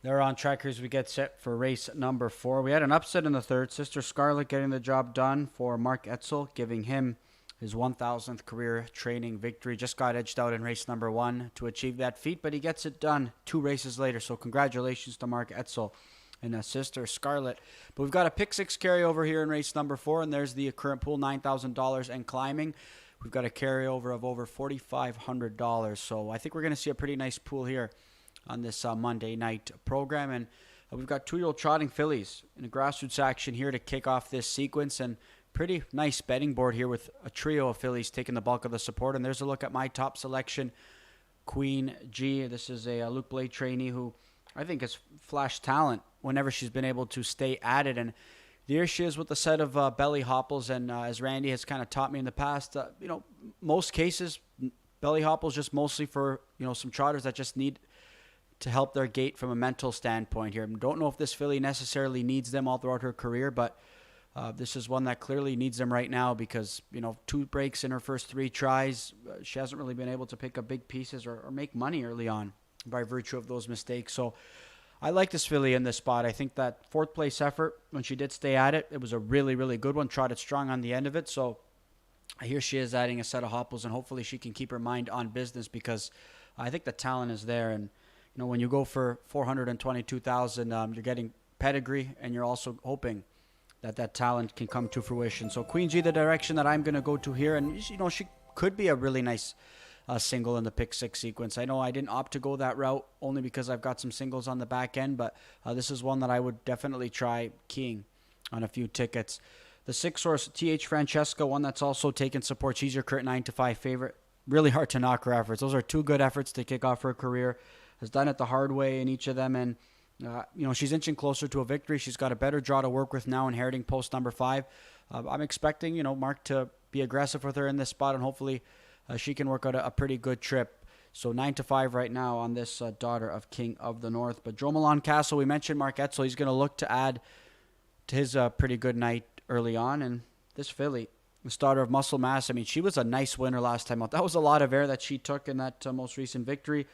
They're on track as we get set for race number 4. We had an upset in the 3rd. Sister Scarlett getting the job done for Mark Etzel, giving him his 1,000th career training victory. Just got edged out in race number 1 to achieve that feat, but he gets it done 2 races later. So congratulations to Mark Etzel and Sister Scarlett. But we've got a pick 6 carryover here in race number 4, and there's the current pool, $9,000 and climbing. We've got a carryover of over $4,500. So I think we're going to see a pretty nice pool here on this Monday night program. And we've got 2-year-old trotting fillies in a grassroots action here to kick off this sequence, and pretty nice betting board here with a trio of fillies taking the bulk of the support. And there's a look at my top selection, Queen G. This is a Luke Blay trainee who I think has flashed talent whenever she's been able to stay at it. And there she is with a set of belly hopples, and as Randy has kind of taught me in the past, most cases belly hopples just mostly for some trotters that just need to help their gait from a mental standpoint here. Don't know if this filly necessarily needs them all throughout her career, but this is one that clearly needs them right now because, 2 breaks in her first 3 tries. She hasn't really been able to pick up big pieces or make money early on by virtue of those mistakes. So I like this filly in this spot. I think that 4th place effort, when she did stay at it, it was a really, really good one. Trotted strong on the end of it. So here she is adding a set of hopples, and hopefully she can keep her mind on business because I think the talent is there. And when you go for $422,000, you're getting pedigree, and you're also hoping that talent can come to fruition. So Queen G, the direction that I'm going to go to here, and she could be a really nice single in the pick 6 sequence. I know I didn't opt to go that route only because I've got some singles on the back end, but this is one that I would definitely try keying on a few tickets. The 6 horse TH Francesca, one that's also taken support. She's your current 9-5 favorite. Really hard to knock her efforts. Those are 2 good efforts to kick off her career. Has done it the hard way in each of them, and she's inching closer to a victory. She's got a better draw to work with now, inheriting post number 5. I'm expecting Mark to be aggressive with her in this spot, and hopefully she can work out a pretty good trip. So 9-5 right now on this daughter of King of the North. But Dromoland Castle, we mentioned Mark Etzel. He's going to look to add to his pretty good night early on, and this filly, this daughter of Muscle Mass, she was a nice winner last time out. That was a lot of air that she took in that most recent victory.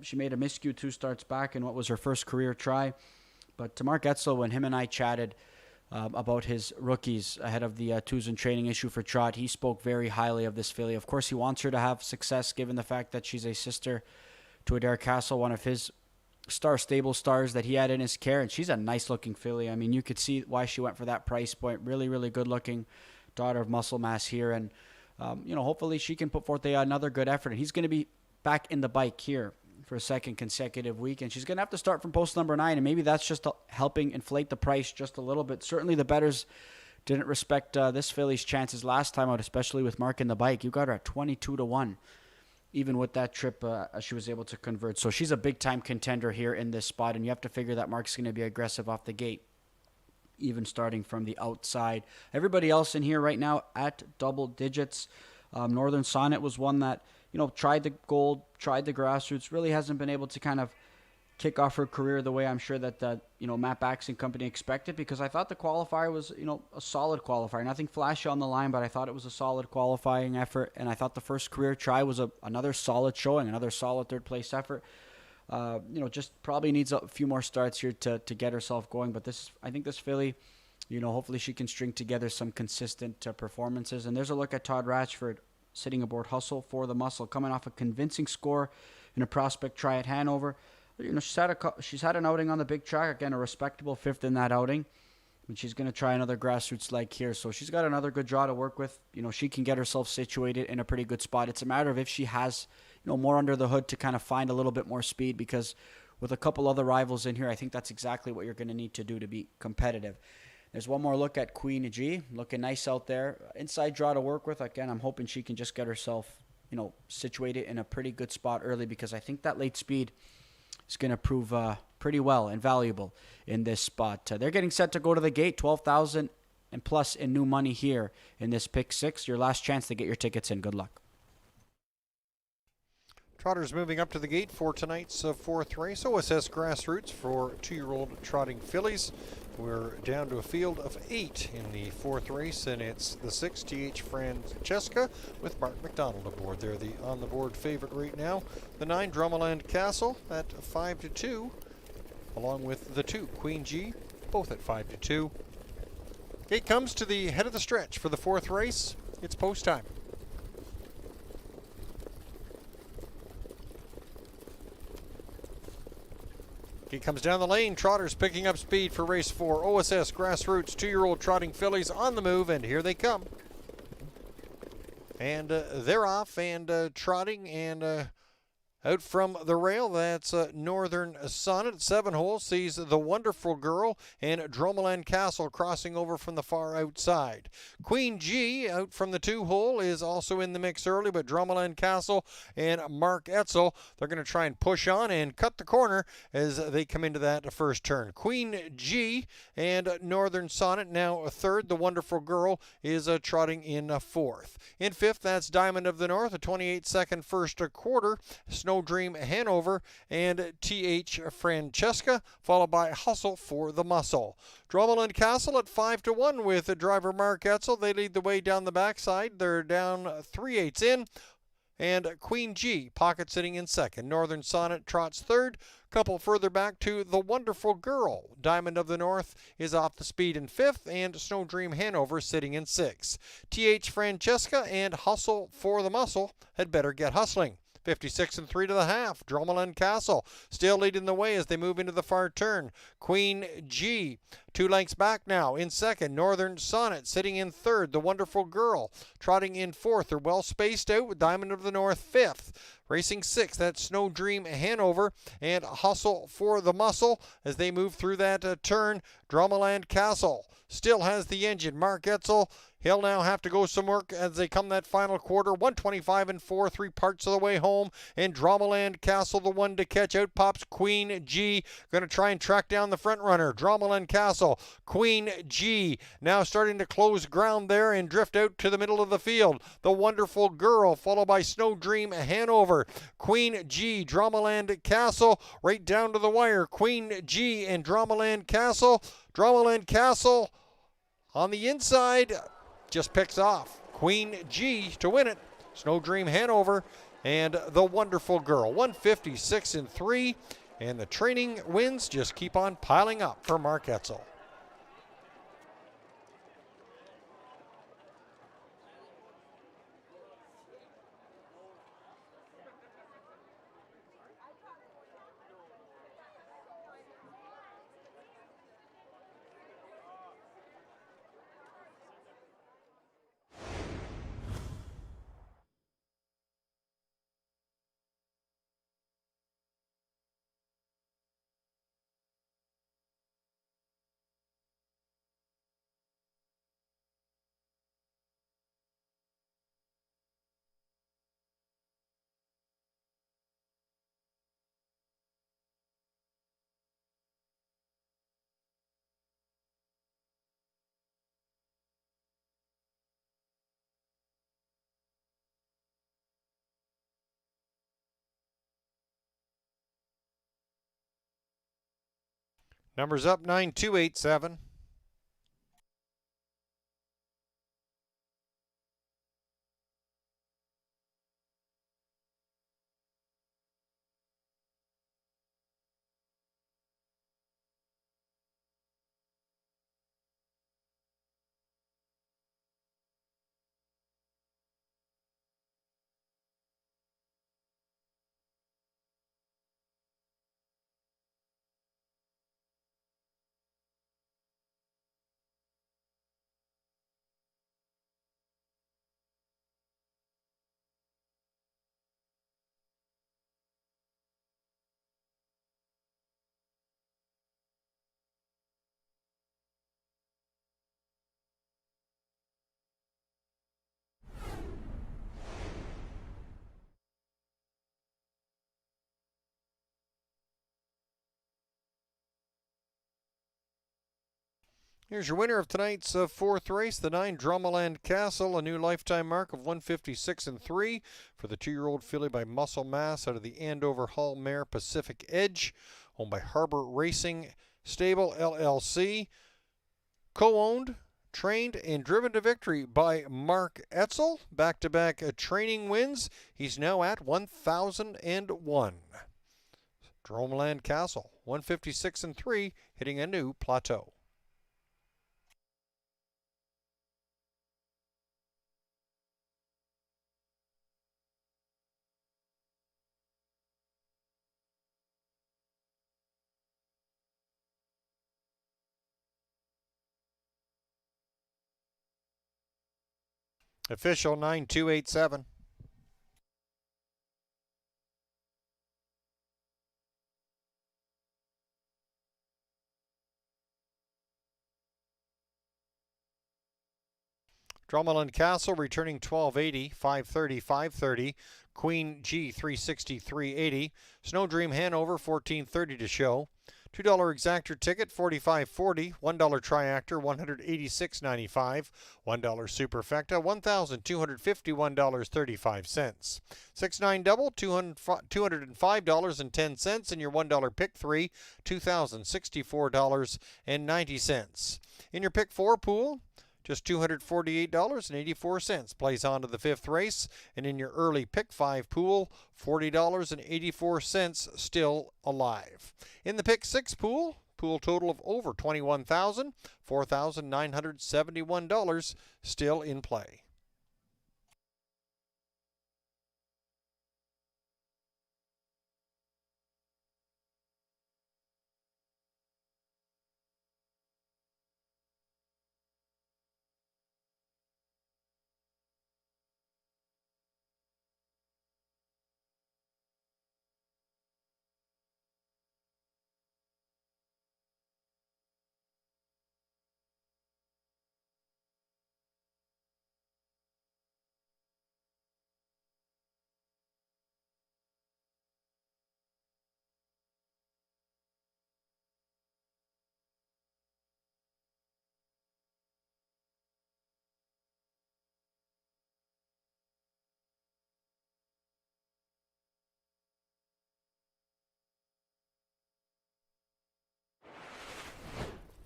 She made a miscue 2 starts back in what was her first career try. But to Mark Etzel, when him and I chatted about his rookies ahead of the 2s in training issue for trot, he spoke very highly of this filly. Of course, he wants her to have success given the fact that she's a sister to Adair Castle, one of his star stable stars that he had in his care. And she's a nice-looking filly. You could see why she went for that price point. Really, really good-looking daughter of Muscle Mass here. And, hopefully she can put forth another good effort. And he's going to be back in the bike here for a 2nd consecutive week, and she's going to have to start from post number 9, and maybe that's just helping inflate the price just a little bit. Certainly the bettors didn't respect this filly's chances last time out, especially with Mark in the bike. You got her at 22-1 even with that trip, she was able to convert. So she's a big-time contender here in this spot, and you have to figure that Mark's going to be aggressive off the gate, even starting from the outside. Everybody else in here right now at double digits. Northern Sonnet was one that, tried the gold, tried the grassroots, really hasn't been able to kind of kick off her career the way I'm sure that Matt Bax and company expected, because I thought the qualifier was a solid qualifier, nothing flashy on the line, but I thought it was a solid qualifying effort, and I thought the first career try was another solid showing, another solid third place effort. Just probably needs a few more starts here to get herself going, but I think this filly, hopefully she can string together some consistent performances. And there's a look at Todd Ratchford sitting aboard Hustle for the Muscle, coming off a convincing score in a prospect try at Hanover. She's had an outing on the big track, again a respectable fifth in that outing, and she's going to try another grassroots leg here. So she's got another good draw to work with. She can get herself situated in a pretty good spot. It's a matter of if she has more under the hood to kind of find a little bit more speed, because with a couple other rivals in here, I think that's exactly what you're going to need to do to be competitive. There's one more look at Queen G, looking nice out there. Inside draw to work with. Again, I'm hoping she can just get herself situated in a pretty good spot early, because I think that late speed is going to prove pretty well and valuable in this spot. They're getting set to go to the gate, $12,000 and plus in new money here in this pick 6. Your last chance to get your tickets in. Good luck. Trotters moving up to the gate for tonight's fourth race. OSS Grassroots for 2-year-old trotting fillies. We're down to a field of 8 in the fourth race, and it's the 6, TH Francesca with Mark McDonald aboard. They're the on-the-board favorite right now. The 9, Drummond Castle at 5-2, along with the 2, Queen G, both at 5-2. Gate comes to the head of the stretch for the fourth race. It's post time. He comes down the lane. Trotters picking up speed for race 4. OSS Grassroots 2-year-old trotting fillies on the move, and here they come. And they're off and trotting and out from the rail. That's Northern Sonnet. 7 hole sees the Wonderful Girl and Dromoland Castle crossing over from the far outside. Queen G out from the 2 hole is also in the mix early, but Dromoland Castle and Mark Etzel, they're going to try and push on and cut the corner as they come into that first turn. Queen G and Northern Sonnet now a third. The Wonderful Girl is trotting in fourth. In fifth, that's Diamond of the North, a 28-second first quarter. Snow Dream Hanover and TH Francesca, followed by Hustle for the Muscle. Drummond Castle at 5-1 with driver Mark Etzel. They lead the way down the backside. They're down 3/8 in. And Queen G, pocket sitting in second. Northern Sonnet trots third. Couple further back to the Wonderful Girl. Diamond of the North is off the speed in fifth, and Snow Dream Hanover sitting in sixth. TH Francesca and Hustle for the Muscle had better get hustling. 56 3 to the half. Drummond Castle still leading the way as they move into the far turn. Queen G 2 lengths back now in second. Northern Sonnet sitting in third. The Wonderful Girl trotting in fourth. They're well spaced out with Diamond of the North fifth. Racing sixth, that's Snow Dream Hanover and Hustle for the Muscle as they move through that turn. Drummond Castle still has the engine. Mark Etzel, he'll now have to go some work as they come that final quarter. 125 4, 3 parts of the way home. And Drummond Castle, the one to catch. Out pops Queen G. Going to try and track down the front runner. Drummond Castle, Queen G. Now starting to close ground there and drift out to the middle of the field. The Wonderful Girl, followed by Snow Dream Hanover. Queen G, Drummond Castle, right down to the wire. Queen G and Drummond Castle. Drummond Castle on the inside just picks off Queen G to win it. Snow Dream Hanover and the Wonderful Girl. 156 3, and the training wins just keep on piling up for Mark Etzel. Numbers up 9287. Here's your winner of tonight's fourth race, the 9 Drummeland Castle, a new lifetime mark of 156-3 for the 2-year-old filly by Muscle Mass out of the Andover Hall Mare Pacific Edge, owned by Harbor Racing Stable LLC, co-owned, trained, and driven to victory by Mark Etzel. Back-to-back training wins. He's now at 1,001. Drummeland Castle, 156-3, hitting a new plateau. Official 9287. Drummeland Castle returning 1280, 530, 530. Queen G 360, 380. Snow Dream Hanover 1430 to show. $2 exactor ticket, $45.40. $1 triactor, $186.95. $1 superfecta, $1,251.35. 6-9 double, $205.10. And your $1 pick 3, $2,064.90. In your pick 4 pool, just $248.84 plays on to the 5th race. And in your early pick 5 pool, $40.84 still alive. In the pick 6 pool total of over $21,000, $4,971 still in play.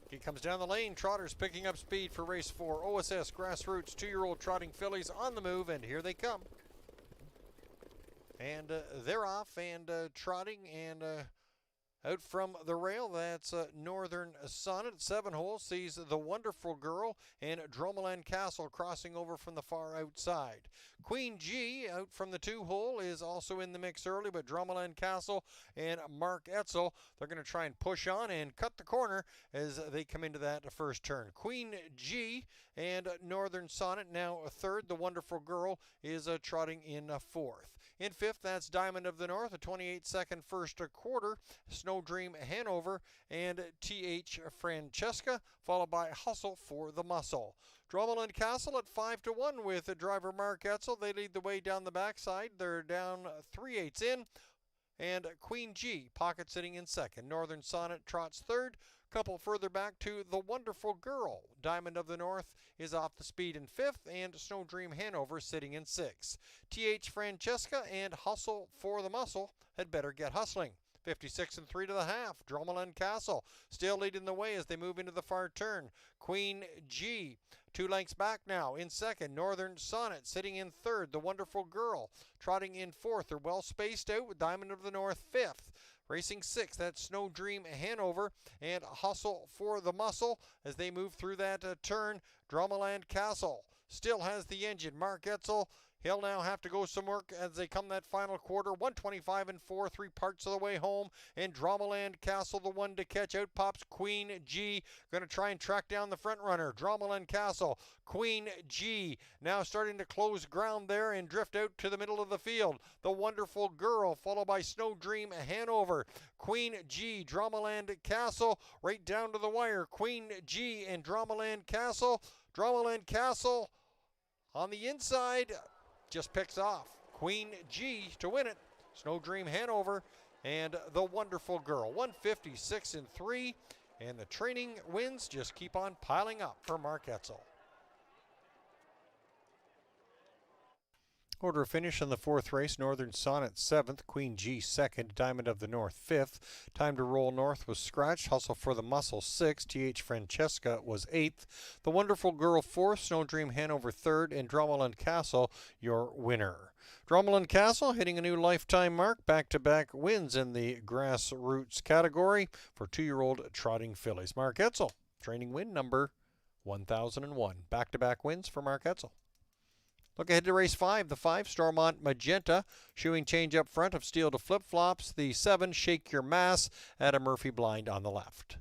He comes down the lane. Trotters picking up speed for race 4. OSS Grassroots 2-year-old trotting fillies on the move, and here they come. And they're off and trotting and out from the rail. That's Northern Sonnet. 7 hole sees the Wonderful Girl and Drummeland Castle crossing over from the far outside. Queen G out from the 2 hole is also in the mix early, but Drummeland Castle and Mark Etzel, they're going to try and push on and cut the corner as they come into that first turn. Queen G and Northern Sonnet now a 3rd. The Wonderful Girl is trotting in 4th. In 5th, that's Diamond of the North, a 28-second first quarter. Snow Dream Hanover and T.H. Francesca, followed by Hustle for the Muscle. Drummeland Castle at 5-1 with driver Mark Etzel. They lead the way down the backside. They're down 3/8 in. And Queen G, pocket sitting in 2nd. Northern Sonnet trots 3rd. Couple further back to the Wonderful Girl. Diamond of the North is off the speed in 5th, and Snow Dream Hanover sitting in 6th. T.H. Francesca and Hustle for the Muscle had better get hustling. 56 and 3 to the half. Dromoland Castle still leading the way as they move into the far turn. Queen G 2 lengths back now in second. Northern Sonnet sitting in third. The Wonderful Girl trotting in fourth. They're well spaced out with Diamond of the North fifth. Racing sixth, that's Snow Dream Hanover and Hustle for the Muscle as they move through that turn. Dromoland Castle still has the engine. Mark Etzel, he'll now have to go some work as they come that final quarter. 125 and 4, 3 parts of the way home. And Dromoland Castle, the one to catch. Out pops Queen G. Going to try and track down the front runner. Dromoland Castle, Queen G now starting to close ground there and drift out to the middle of the field. The Wonderful Girl followed by Snow Dream Hanover. Queen G, Dromoland Castle right down to the wire. Queen G and Dromoland Castle. Dromoland Castle on the inside just picks off Queen G to win it. Snow Dream Hanover and the Wonderful Girl. 156 and 3, and the training wins just keep on piling up for Mark Etzel. Order of finish on the fourth race: Northern Sonnet 7th, Queen G 2nd, Diamond of the North 5th. Time to Roll North was scratched. Hustle for the Muscle 6th. T.H. Francesca was 8th. The Wonderful Girl 4th. Snow Dream Hanover 3rd. And Dromoland Castle, your winner. Dromoland Castle hitting a new lifetime mark. Back-to-back wins in the grassroots category for 2-year-old trotting fillies. Mark Etzel, training win number 1001. Back-to-back wins for Mark Etzel. Look ahead to race 5, the 5, Stormont Magenta, shoeing change up front of Steel to Flip-Flops. The 7, Shake Your Mass, at a Murphy blind on the left.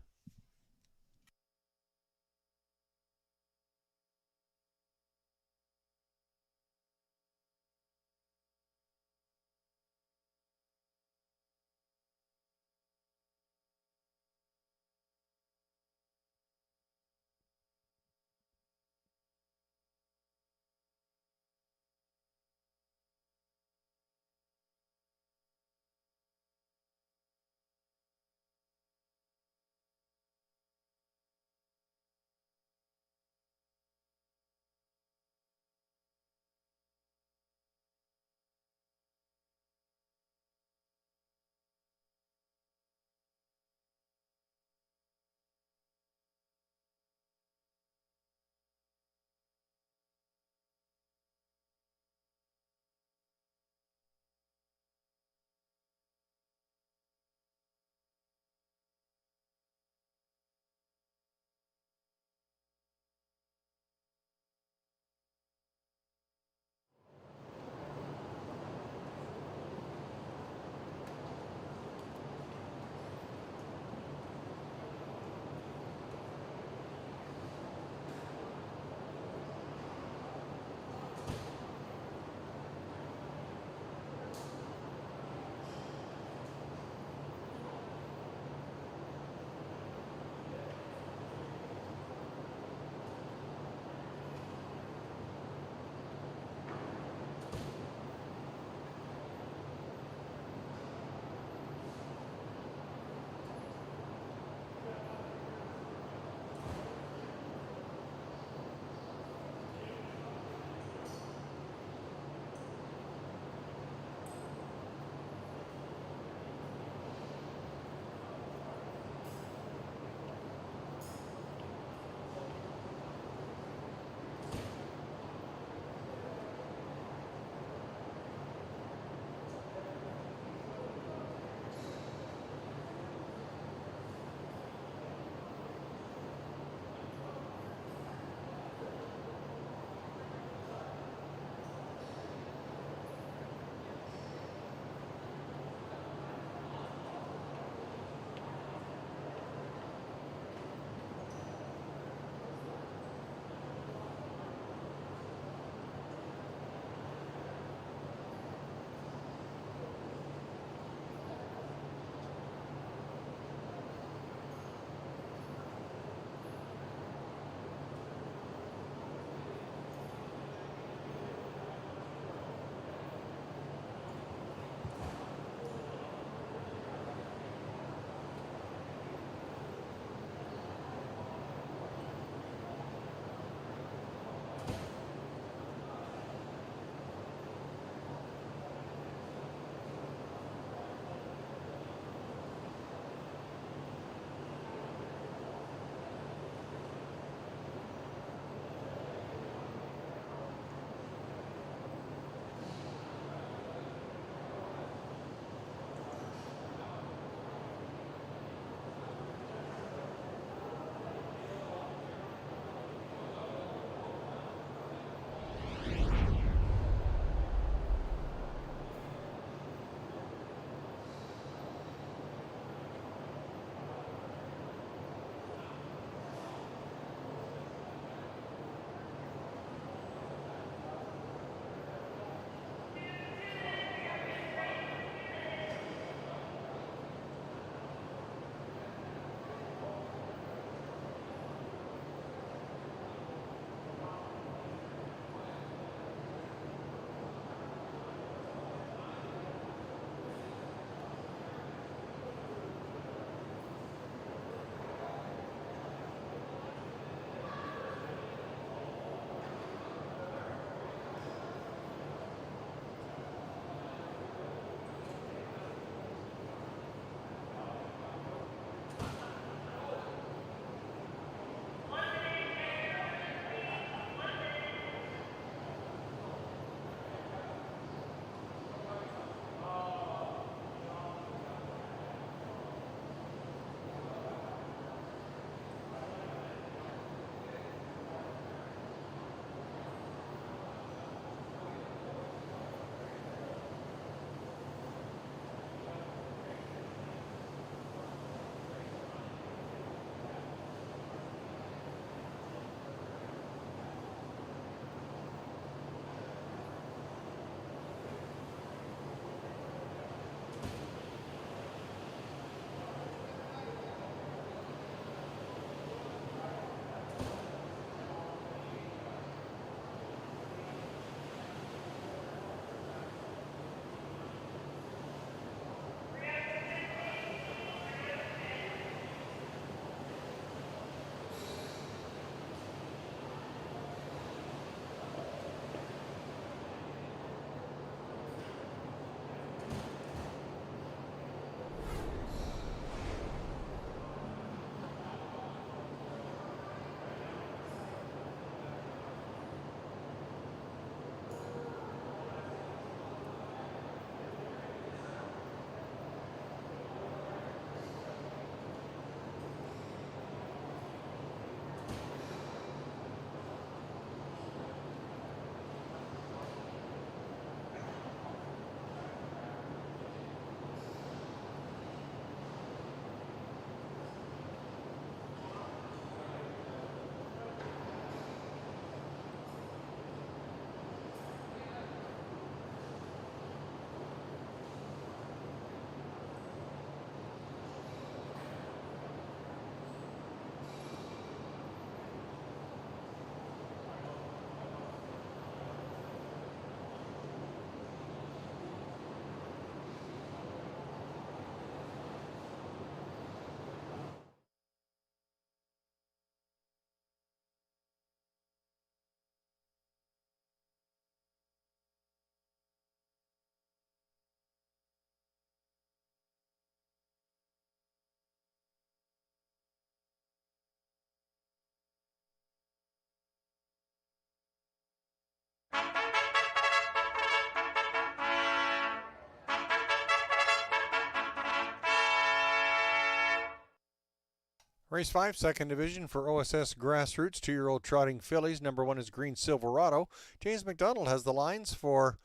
Race 5, second division for OSS Grassroots, 2-year-old trotting fillies. Number 1 is Green Silverado. James McDonald has the lines for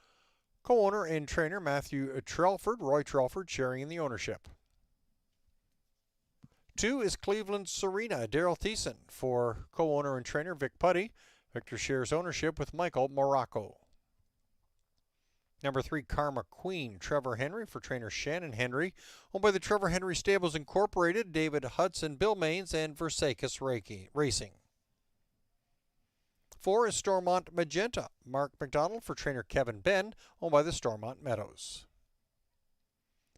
co-owner and trainer Matthew Trelford, Roy Trelford sharing in the ownership. 2 is Cleveland Serena, Daryl Thiessen for co-owner and trainer Vic Putty. Victor shares ownership with Michael Morocco. Number 3, Karma Queen, Trevor Henry for trainer Shannon Henry. Owned by the Trevor Henry Stables Incorporated, David Hudson, Bill Maines, and Versakis Racing. 4 is Stormont Magenta, Mark McDonald for trainer Kevin Ben, owned by the Stormont Meadows.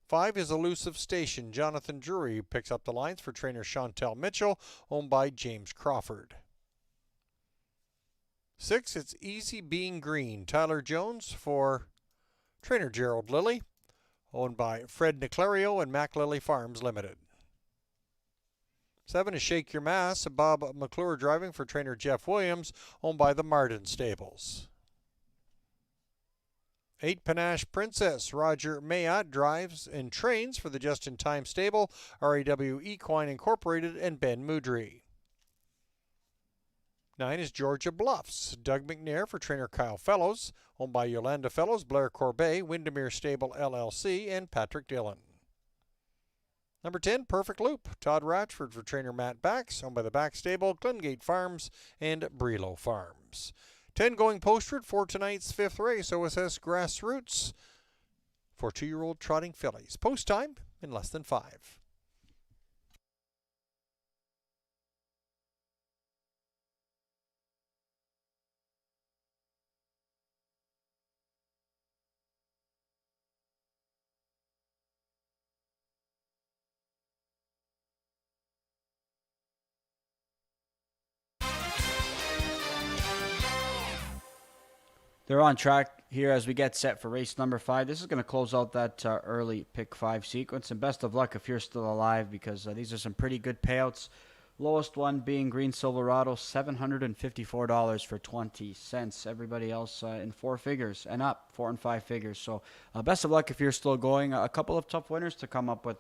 5 is Elusive Station, Jonathan Drury picks up the lines for trainer Chantel Mitchell, owned by James Crawford. 6, it's Easy Being Green, Tyler Jones for trainer Gerald Lilly, owned by Fred Niclario and Mac Lilly Farms Limited. 7 is Shake Your Mass, Bob McClure driving for trainer Jeff Williams, owned by the Martin Stables. 8, Panache Princess, Roger Mayotte drives and trains for the Just in Time Stable, RAW Equine Incorporated, and Ben Moudry. 9 is Georgia Bluffs, Doug McNair for trainer Kyle Fellows, owned by Yolanda Fellows, Blair Corbet, Windermere Stable LLC, and Patrick Dillon. Number 10, Perfect Loop, Todd Ratchford for trainer Matt Bax, owned by the Bax Stable, Glengate Farms, and Brelo Farms. 10 going postward for tonight's 5th race, OSS Grassroots, for 2-year-old trotting fillies. Post time in less than 5. They're on track here as we get set for race number 5. This is going to close out that early pick 5 sequence. And best of luck if you're still alive, because these are some pretty good payouts. Lowest one being Green Silverado, $754 for 20 cents. Everybody else in 4 figures and up, 4 and 5 figures. So best of luck if you're still going. A couple of tough winners to come up with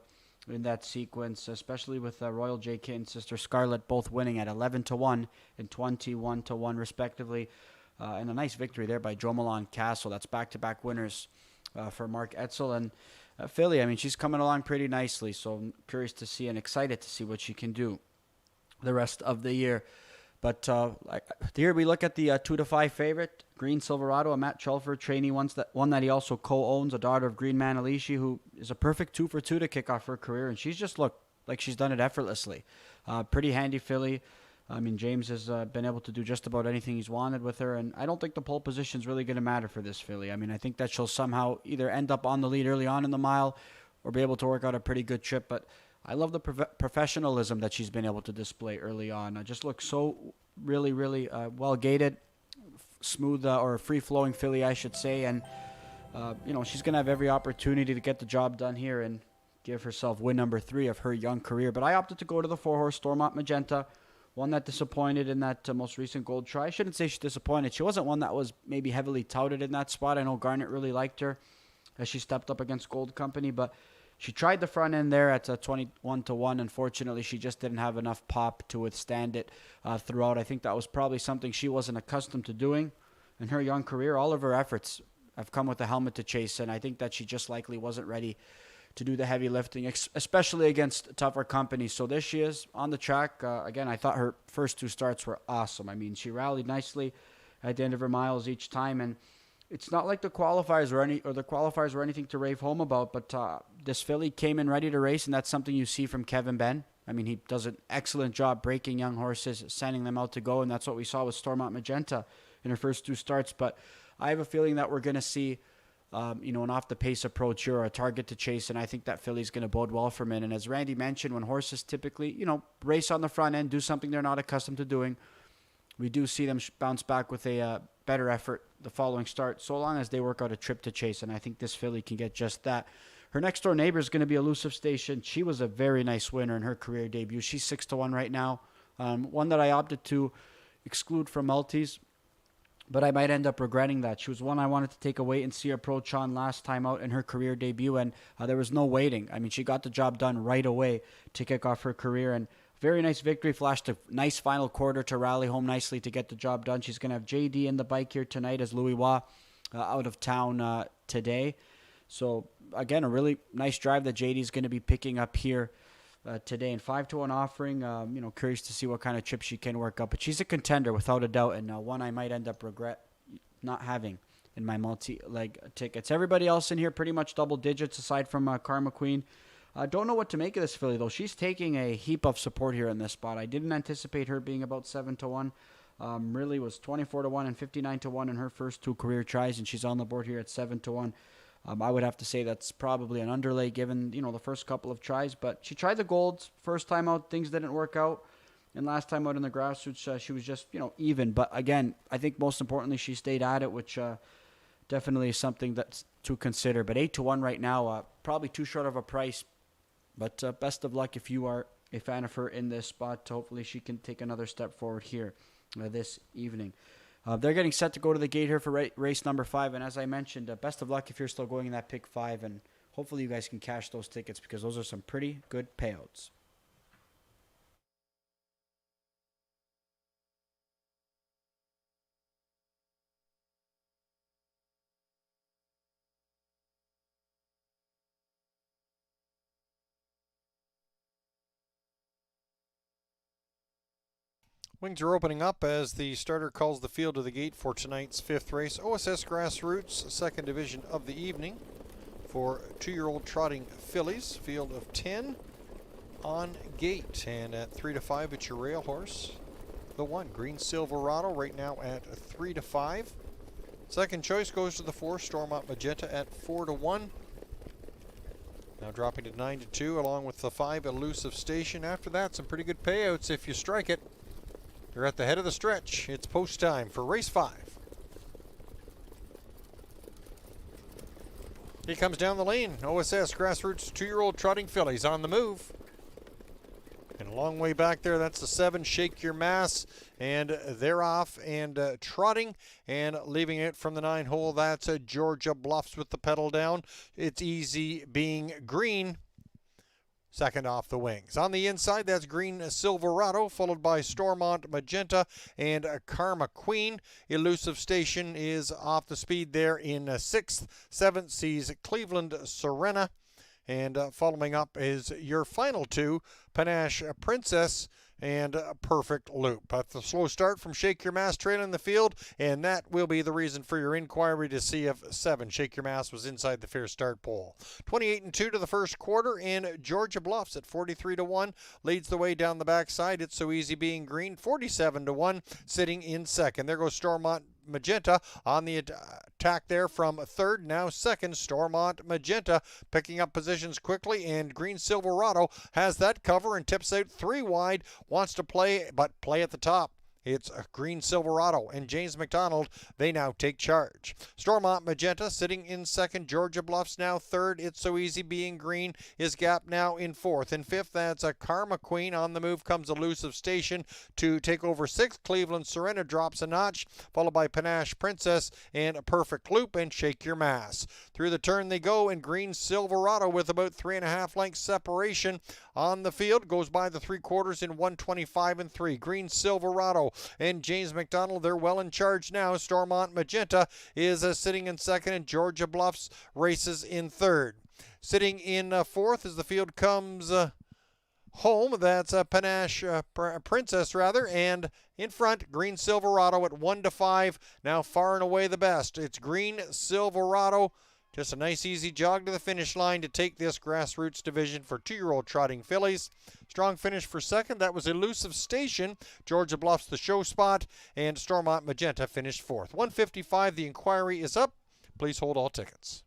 in that sequence, especially with Royal J. Kit and Sister Scarlett both winning at 11-1 and 21-1 respectively. And a nice victory there by Joe Milan Castle. That's back-to-back winners for Mark Etzel. And Philly, I mean, she's coming along pretty nicely. So I'm curious to see and excited to see what she can do the rest of the year. But here we look at the 2-5 favorite, Green Silverado, a Matt Chelford trainee, one that he also co-owns, a daughter of Green Manalishi, who is a perfect 2-for-2 to kick off her career. And she's just looked like she's done it effortlessly. Pretty handy filly. I mean, James has been able to do just about anything he's wanted with her, and I don't think the pole position is really going to matter for this filly. I mean, I think that she'll somehow either end up on the lead early on in the mile or be able to work out a pretty good trip, but I love the professionalism that she's been able to display early on. Just looks so really, really well-gated, smooth or free-flowing filly, I should say, and, she's going to have every opportunity to get the job done here and give herself win number 3 of her young career, but I opted to go to the 4-horse Stormont Magenta. One that disappointed in that most recent gold try. I shouldn't say she disappointed. She wasn't one that was maybe heavily touted in that spot. I know Garnet really liked her as she stepped up against Gold Company, but she tried the front end there at 21-1. Unfortunately, she just didn't have enough pop to withstand it throughout. I think that was probably something she wasn't accustomed to doing in her young career. All of her efforts have come with a helmet to chase, and I think that she just likely wasn't ready to do the heavy lifting, especially against tougher companies. So there she is on the track. Again, I thought her first 2 starts were awesome. I mean, she rallied nicely at the end of her miles each time, and it's not like the qualifiers were anything to rave home about. But this filly came in ready to race, and that's something you see from Kevin Ben. I mean, he does an excellent job breaking young horses, sending them out to go, and that's what we saw with Stormont Magenta in her first 2 starts. But I have a feeling that we're going to see an off-the-pace approach here, or a target to chase, and I think that filly's going to bode well for men. And as Randy mentioned, when horses typically, race on the front end, do something they're not accustomed to doing, we do see them bounce back with a better effort the following start, so long as they work out a trip to chase, and I think this filly can get just that. Her next-door neighbor is going to be Elusive Station. She was a very nice winner in her career debut. She's 6-1 right now. One that I opted to exclude from multis, but I might end up regretting that. She was one I wanted to take a wait-and-see approach on last time out in her career debut, and there was no waiting. I mean, she got the job done right away to kick off her career, and Very nice victory. Flashed a nice final quarter to rally home nicely to get the job done. She's going to have JD in the bike here tonight as Louis Wah out of town today. So, again, a really nice drive that JD is going to be picking up here today. And 5-1 offering, curious to see what kind of chip she can work up. But she's a contender without a doubt, and one I might end up regret not having in my multi-leg tickets. Everybody else in here pretty much double digits aside from Karma Queen. Don't know what to make of this filly, though. She's taking a heap of support here in this spot. I didn't anticipate her being about 7-1. Really was 24-1 and 59-1 in her first 2 career tries, and she's on the board here at 7-1. I would have to say that's probably an underlay given, the first couple of tries. But she tried the golds. First time out, things didn't work out. And last time out in the grassroots, she was just, even. But again, I think most importantly, she stayed at it, which definitely is something that's to consider. But 8-1 right now, probably too short of a price. But best of luck if you are a fan of her in this spot. Hopefully she can take another step forward here this evening. They're getting set to go to the gate here for race number 5. And as I mentioned, best of luck if you're still going in that pick 5. And hopefully you guys can cash those tickets because those are some pretty good payouts. Wings are opening up as the starter calls the field to the gate for tonight's 5th race. OSS Grassroots, 2nd division of the evening for 2-year-old trotting fillies. Field of 10 on gate. And at 3-5, it's your rail horse, the 1, Green Silverado, right now at 3-5. Second choice goes to the 4, Stormont Magenta at 4-1. Now dropping to 9-2, along with the 5, Elusive Station. After that, some pretty good payouts if you strike it. You're at the head of the stretch. It's post time for race 5. He comes down the lane. OSS Grassroots 2-year-old trotting fillies on the move. And a long way back there, that's the 7, Shake Your Mass. And they're off and trotting and leaving it from the 9 hole. That's Georgia Bluffs with the pedal down. It's Easy Being Green. Second off the wings. On the inside, that's Green Silverado, followed by Stormont Magenta and Karma Queen. Elusive Station is off the speed there in 6th. 7th sees Cleveland Serena. And following up is your final 2, Panache Princess and Perfect Loop. But the slow start from Shake Your Mass trailing the field, and that will be the reason for your inquiry to see if 7, Shake Your Mass, was inside the fair start pole. 28-2 to the first quarter, and Georgia Bluffs at 43-1 leads the way down the backside. It's So Easy Being Green, 47-1, sitting in second. There goes Stormont Magenta on the attack there from 3rd, now 2nd, Stormont Magenta picking up positions quickly, and Green Silverado has that cover and tips out 3 wide, wants to play, but play at the top. It's Green Silverado and James McDonald. They now take charge. Stormont Magenta sitting in 2nd. Georgia Bluffs now 3rd. It's So Easy Being Green is gap now in 4th. In 5th, that's a Karma Queen. On the move comes Elusive Station to take over 6th. Cleveland Serena drops a notch, followed by Panache Princess and Perfect Loop and Shake Your Mass. Through the turn they go, and Green Silverado with about 3.5 lengths separation on the field goes by the 3/4 in 125-3. Green Silverado and James McDonald, they're well in charge now. Stormont Magenta is sitting in 2nd, and Georgia Bluffs races in 3rd. Sitting in 4th as the field comes home, that's Panache Princess, and in front, Green Silverado at 1-5. Now far and away the best. It's Green Silverado. Just a nice easy jog to the finish line to take this grassroots division for 2-year-old trotting fillies. Strong finish for 2nd. That was Elusive Station. Georgia Bluffs the show spot, and Stormont Magenta finished 4th. 155, the inquiry is up. Please hold all tickets.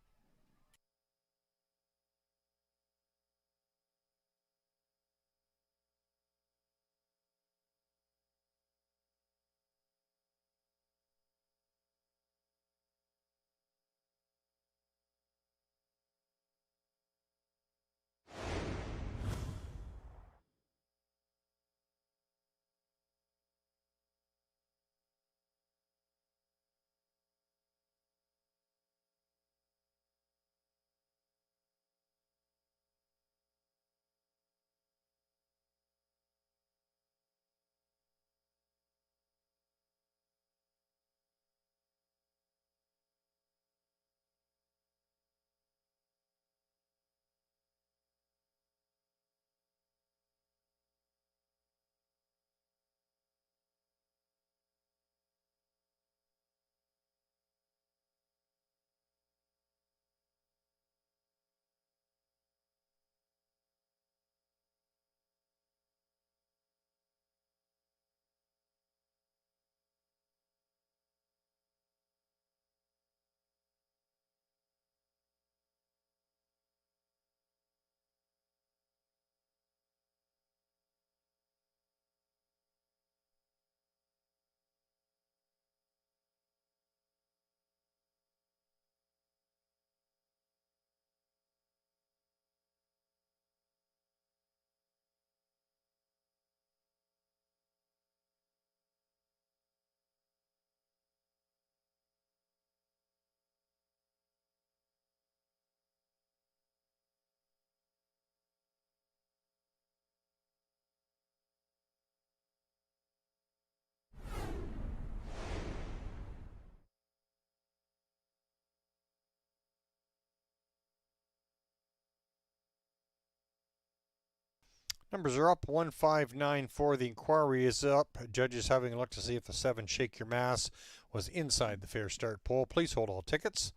Numbers are up 1-5-9-4. The inquiry is up. Judges having a look to see if the 7 Shake Your Mass was inside the fair start pole. Please hold all tickets.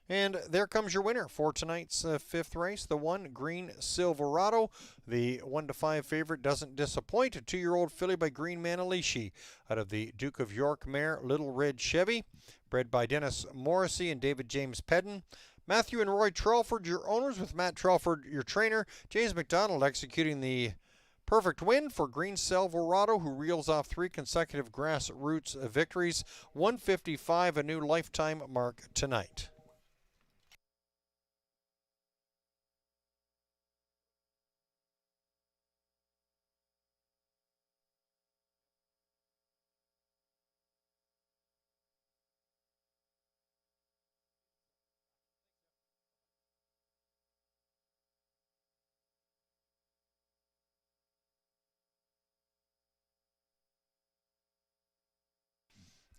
And there comes your winner for tonight's 5th race, the 1 Green Silverado. The 1-5 favorite doesn't disappoint. A 2-year-old filly by Green Manalishi out of the Duke of York mare Little Red Chevy, bred by Dennis Morrissey and David James Pedden. Matthew and Roy Trelford, your owners, with Matt Trelford, your trainer. James McDonald executing the perfect win for Green Silverado, who reels off 3 consecutive grassroots victories. 155, a new lifetime mark tonight.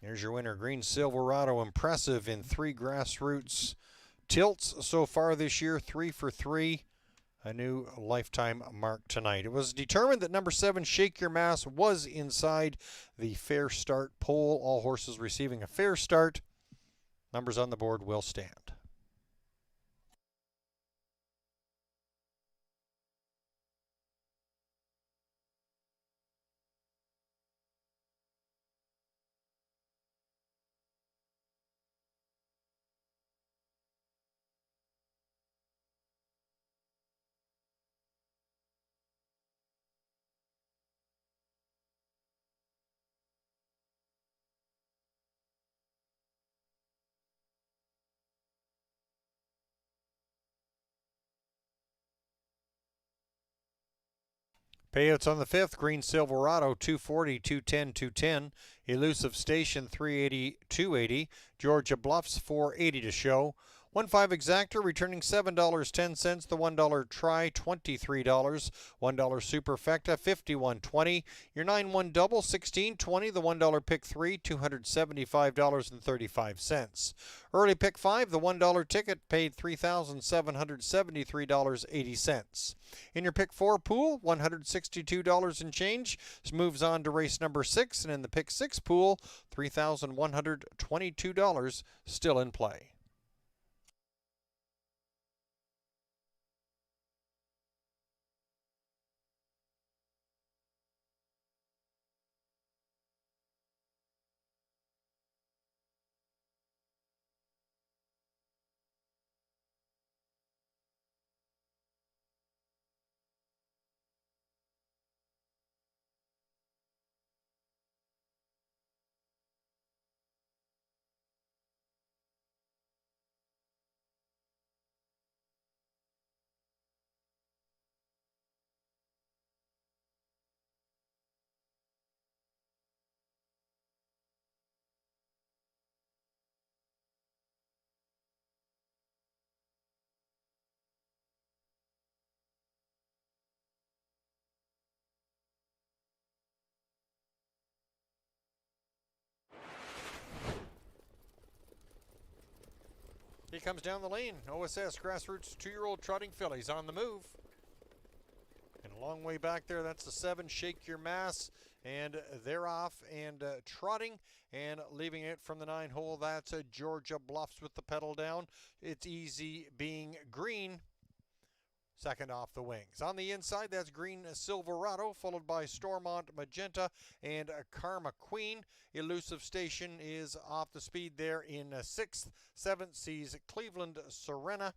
Here's your winner, Green Silverado, impressive in 3 grassroots tilts so far this year, 3 for 3, a new lifetime mark tonight. It was determined that number 7, Shake Your Mass, was inside the fair start pole. All horses receiving a fair start. Numbers on the board will stand. Payouts on the 5th, Green Silverado 240, 210, 210. Elusive Station 380, 280. Georgia Bluffs 480 to show. 1-5 Exactor returning $7.10. The $1 try $23. $1 Superfecta $51.20. Your 9-1 double $16.20. The $1 pick 3 $275.35. Early pick 5, the $1 ticket paid $3,773.80. In your pick 4 pool, $162 and change. This moves on to race number 6, and in the pick 6 pool, $3,122 still in play. He comes down the lane. OSS Grassroots 2-year-old trotting fillies on the move. And a long way back there, that's the 7 Shake Your Mass. And they're off and trotting and leaving it from the 9 hole. That's Georgia Bluffs with the pedal down. It's Easy Being Green. Second off the wings. On the inside, that's Green Silverado, followed by Stormont Magenta and Karma Queen. Elusive Station is off the speed there in 6th. 7th sees Cleveland Serena.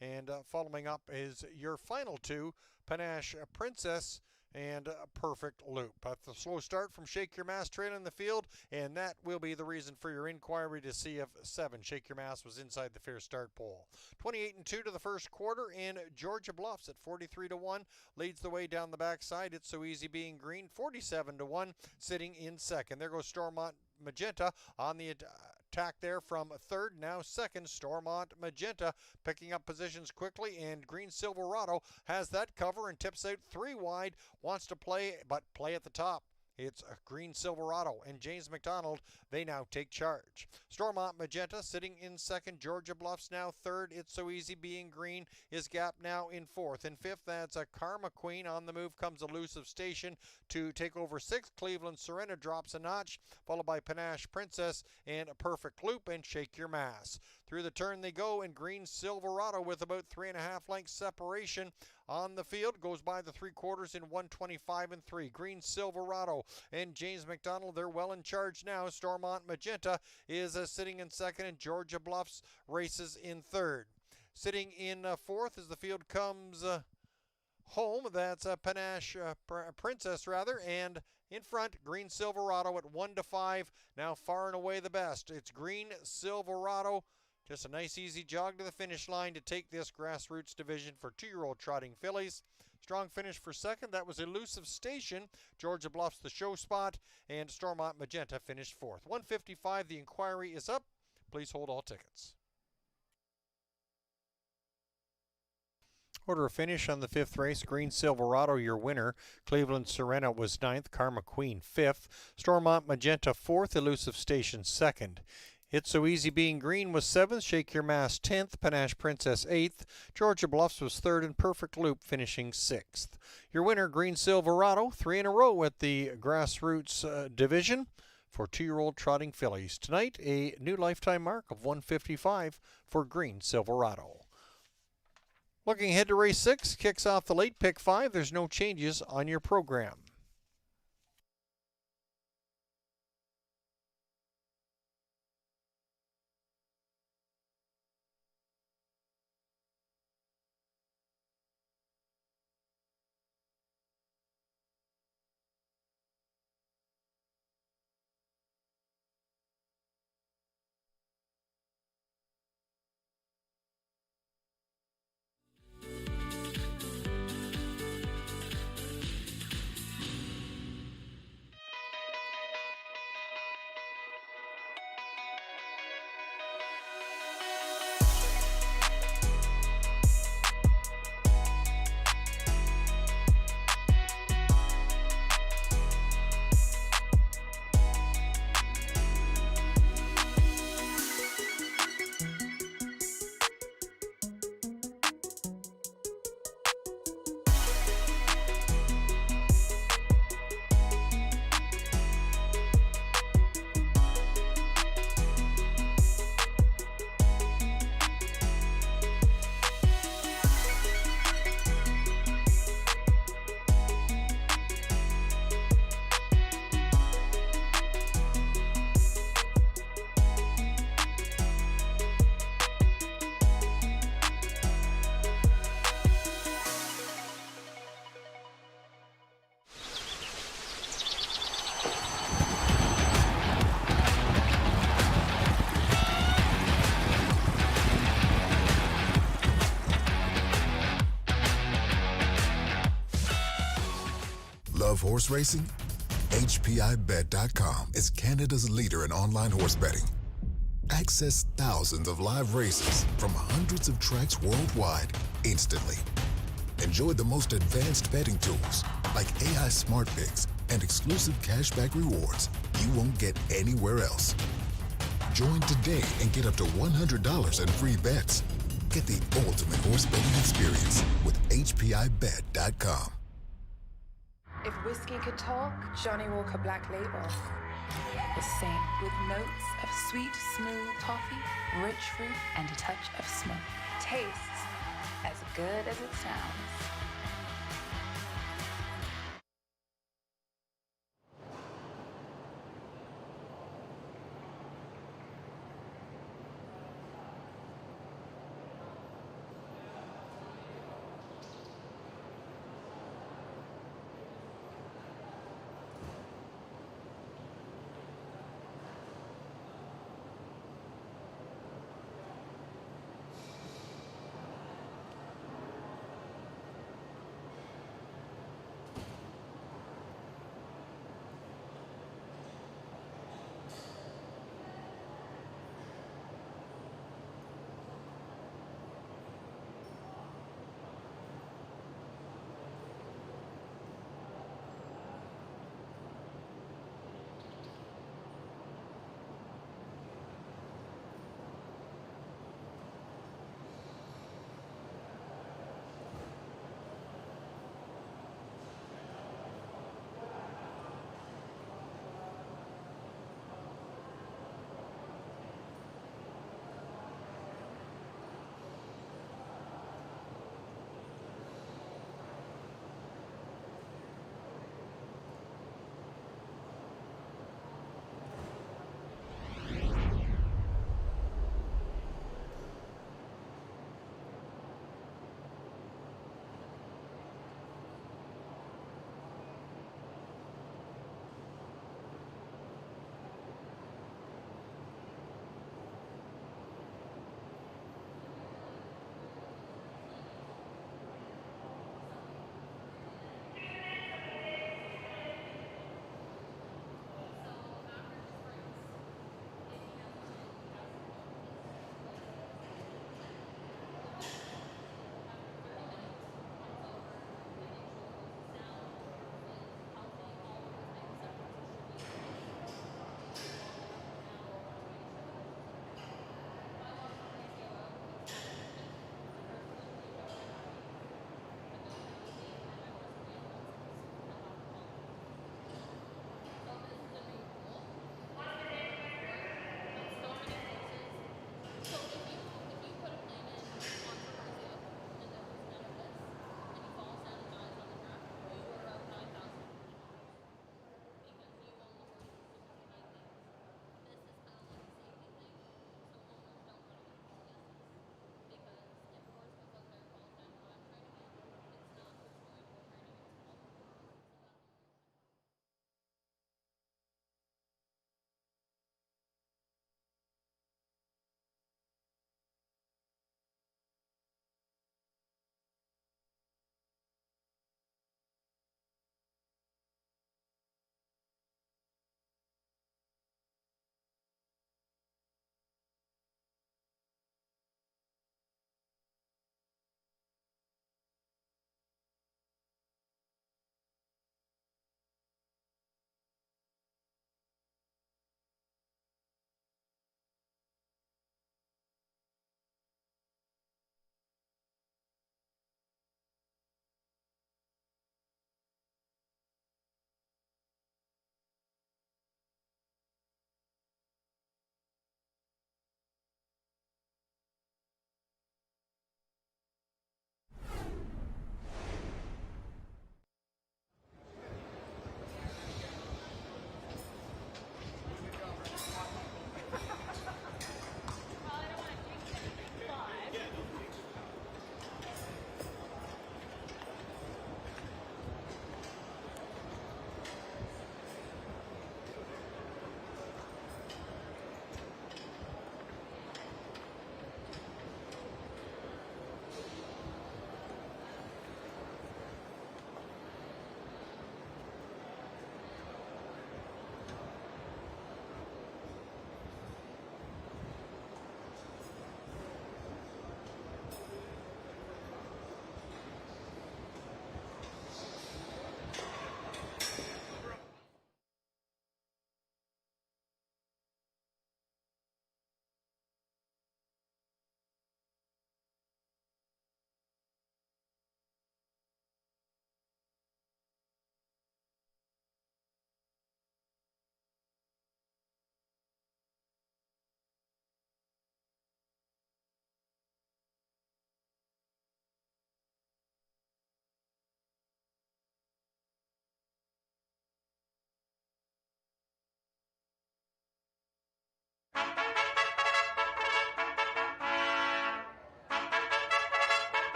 And following up is your final 2, Panache Princess and Perfect Loop. That's the slow start from Shake Your Mass trailing the field, and that will be the reason for your inquiry to see if 7 Shake Your Mass was inside the fair start pole. 28-2 to the first quarter, and Georgia Bluffs at 43-1 leads the way down the backside. It's So Easy Being Green 47-1, sitting in second. There goes Stormont Magenta on the attack there from 3rd, now 2nd. Stormont Magenta picking up positions quickly, and Green Silverado has that cover and tips out 3 wide, wants to play, but play at the top. It's Green Silverado and James McDonald. They now take charge. Stormont Magenta sitting in second. Georgia Bluffs now third. It's So Easy Being Green is gap now in fourth. In fifth, that's a Karma Queen. On the move comes Elusive Station to take over sixth. Cleveland Serena drops a notch, followed by Panache Princess and a Perfect Loop and Shake Your Mass. Through the turn they go, and Green Silverado with about 3.5 lengths separation on the field goes by the 3/4 in 1:25 and 3. Green Silverado and James McDonald, they're well in charge now. Stormont Magenta is sitting in second, and Georgia Bluffs races in third. Sitting in fourth as the field comes home, that's Panache Princess rather, and in front, Green Silverado at 1-5. Now far and away the best. It's Green Silverado. Just a nice easy jog to the finish line to take this grassroots division for 2-year-old trotting fillies. Strong finish for second. That was Elusive Station. Georgia Bluffs the show spot, and Stormont Magenta finished fourth. 1:55, the inquiry is up. Please hold all tickets. Order of finish on the fifth race. Green Silverado, your winner. Cleveland Serena was ninth. Karma Queen fifth. Stormont Magenta fourth. Elusive Station second. It's So Easy Being Green was seventh. Shake Your Mass 10th. Panache Princess 8th. Georgia Bluffs was third, and Perfect Loop finishing 6th. Your winner, Green Silverado, 3 in a row at the grassroots division for 2-year-old trotting fillies. Tonight, a new lifetime mark of 155 for Green Silverado. Looking ahead to race 6, kicks off the late pick 5. There's no changes on your program. Love horse racing? HPIBet.com is Canada's leader in online horse betting. Access thousands of live races from hundreds of tracks worldwide instantly. Enjoy the most advanced betting tools like AI Smart Picks and exclusive cashback rewards you won't get anywhere else. Join today and get up to $100 in free bets. Get the ultimate horse betting experience with HPIBet.com. If whiskey could talk, Johnny Walker Black Label will sing with notes of sweet, smooth toffee, rich fruit, and a touch of smoke. Tastes as good as it sounds.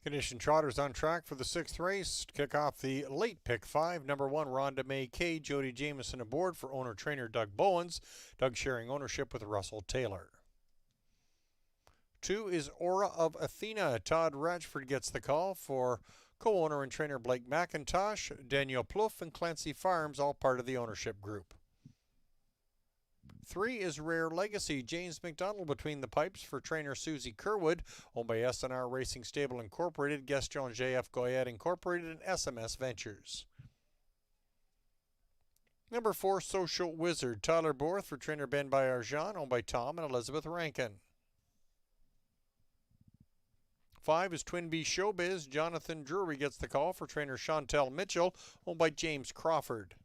Condition trotters on track for the 6th race. To kick off the late pick 5, number 1, Rhonda May Kay, Jody Jameson aboard for owner-trainer Doug Bowens. Doug sharing ownership with Russell Taylor. 2 is Aura of Athena. Todd Ratchford gets the call for co-owner and trainer Blake McIntosh, Daniel Plouffe, and Clancy Farms, all part of the ownership group. 3 is Rare Legacy. James McDonald between the pipes for trainer Susie Kerwood, owned by SNR Racing Stable Incorporated, Gaston JF Goyette Incorporated, and SMS Ventures. Number 4, Social Wizard. Tyler Borth for trainer Ben Bayarjan, owned by Tom and Elizabeth Rankin. 5 is Twin Bee Showbiz. Jonathan Drury gets the call for trainer Chantel Mitchell, owned by James Crawford.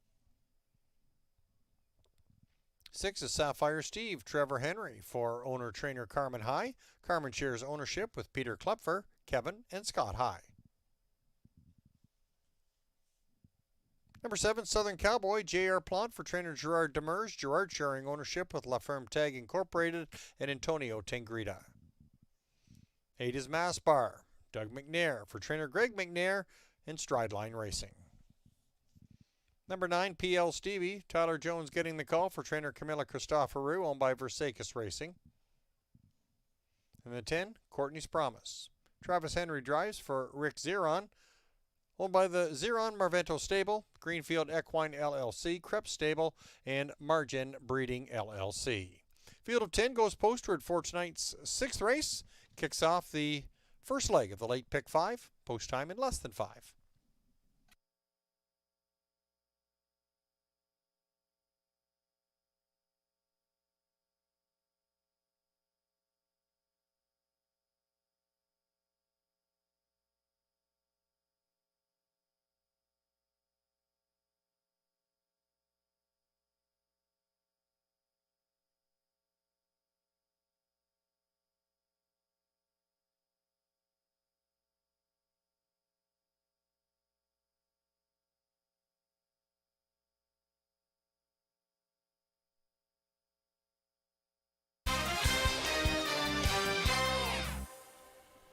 6 is Sapphire Steve. Trevor Henry for owner-trainer Carmen High. Carmen shares ownership with Peter Klepfer, Kevin, and Scott High. Number 7, Southern Cowboy. J.R. Plant for trainer Gerard Demers. Gerard sharing ownership with La Ferme Tag Incorporated and Antonio Tangrita. 8 is Mass Bar. Doug McNair for trainer Greg McNair and Strideline Racing. Number 9, PL Stevie. Tyler Jones getting the call for trainer Camilla Christoforou, owned by Versakis Racing. And the 10, Courtney's Promise. Travis Henry drives for Rick Zeron, owned by the Zeron Marvento Stable, Greenfield Equine LLC, Krebs Stable, and Margin Breeding LLC. Field of 10 goes postward for tonight's 6th race. Kicks off the first leg of the late pick 5. Post time in less than 5.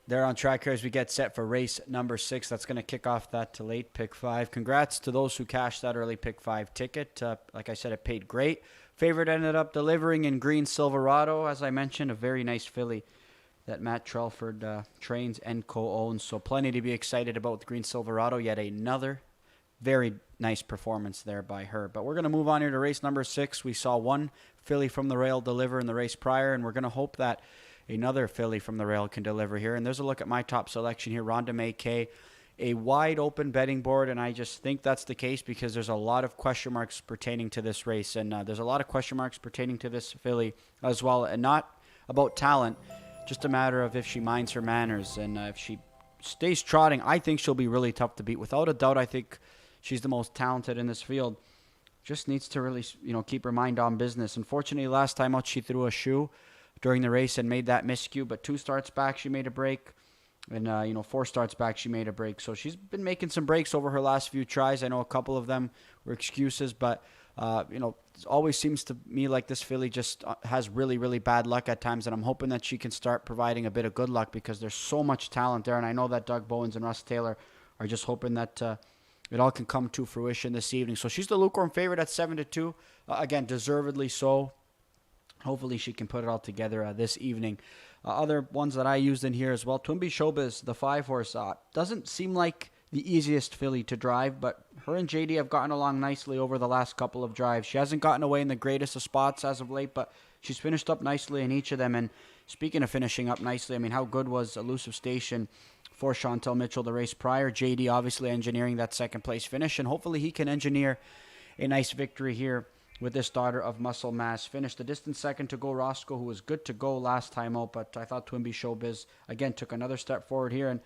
They're on track here as we get set for race number 6. That's going to kick off that to late pick 5. Congrats to those who cashed that early pick 5 ticket. Like I said, it paid great. Favorite ended up delivering in Green Silverado. As I mentioned, a very nice filly that Matt Trelford trains and co-owns. So plenty to be excited about with Green Silverado. Yet another very nice performance there by her. But we're going to move on here to race number 6. We saw one filly from the rail deliver in the race prior, and we're going to hope that another filly from the rail can deliver here. And there's a look at my top selection here, Rhonda May Kay. A wide open betting board, and I just think that's the case because there's a lot of question marks pertaining to this race. And there's a lot of question marks pertaining to this filly as well. And not about talent, just a matter of if she minds her manners. And if she stays trotting, I think she'll be really tough to beat. Without a doubt, I think she's the most talented in this field. Just needs to really, keep her mind on business. Unfortunately, last time out, she threw a shoe during the race and made that miscue, but 2 starts back she made a break, and 4 starts back she made a break. So she's been making some breaks over her last few tries. I know a couple of them were excuses, but it always seems to me like this filly just has really, really bad luck at times, and I'm hoping that she can start providing a bit of good luck because there's so much talent there, and I know that Doug Bowens and Russ Taylor are just hoping that it all can come to fruition this evening. So she's the lukewarm favorite at 7-2. Again, deservedly so. Hopefully she can put it all together this evening. Other ones that I used in here as well. Twin Bee Showbiz, the 5-horse, doesn't seem like the easiest filly to drive, but her and JD have gotten along nicely over the last couple of drives. She hasn't gotten away in the greatest of spots as of late, but she's finished up nicely in each of them. And speaking of finishing up nicely, I mean, how good was Elusive Station for Chantel Mitchell the race prior? JD obviously engineering that second place finish, and hopefully he can engineer a nice victory here with this daughter of Muscle Mass. Finished the distance second to Go Roscoe, who was good to go last time out, but I thought Twin Bee Showbiz, again, took another step forward here, and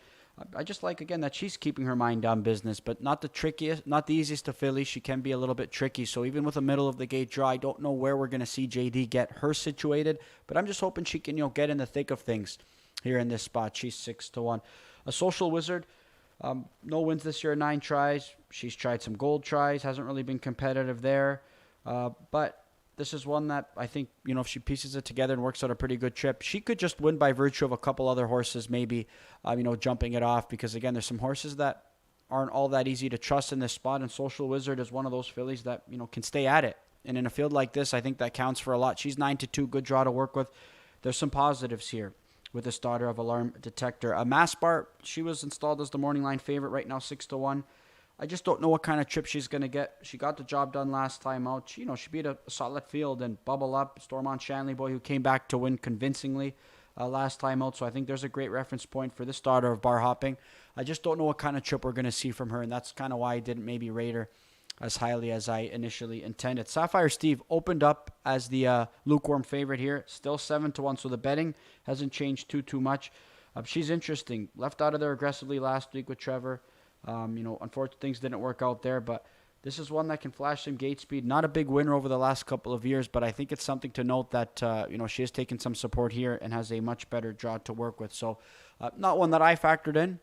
I just like, again, that she's keeping her mind on business, but not the trickiest, not the easiest to filly. She can be a little bit tricky, so even with a middle-of-the-gate draw, I don't know where we're going to see JD get her situated, but I'm just hoping she can, get in the thick of things here in this spot. She's 6-1. A Social Wizard, no wins this year, 9 tries. She's tried some gold tries, hasn't really been competitive there. But this is one that I think, if she pieces it together and works out a pretty good trip, she could just win by virtue of a couple other horses maybe, jumping it off. Because, again, there's some horses that aren't all that easy to trust in this spot, and Social Wizard is one of those fillies that, can stay at it. And in a field like this, I think that counts for a lot. She's 9-2, good draw to work with. There's some positives here with this daughter of Alarm Detector. Mass Bar, she was installed as the morning line favorite right now, 6-1. I just don't know what kind of trip she's going to get. She got the job done last time out. She beat a solid field and Bubble Up, Stormont Shanley boy, who came back to win convincingly last time out. So I think there's a great reference point for this daughter of bar hopping. I just don't know what kind of trip we're going to see from her, and that's kind of why I didn't maybe rate her as highly as I initially intended. Sapphire Steve opened up as the lukewarm favorite here, still 7-1, so the betting hasn't changed too much. She's interesting. Left out of there aggressively last week with Trevor. Unfortunately, things didn't work out there, but this is one that can flash some gate speed. Not a big winner over the last couple of years, but I think it's something to note that, she has taken some support here and has a much better draw to work with. So not one that I factored in,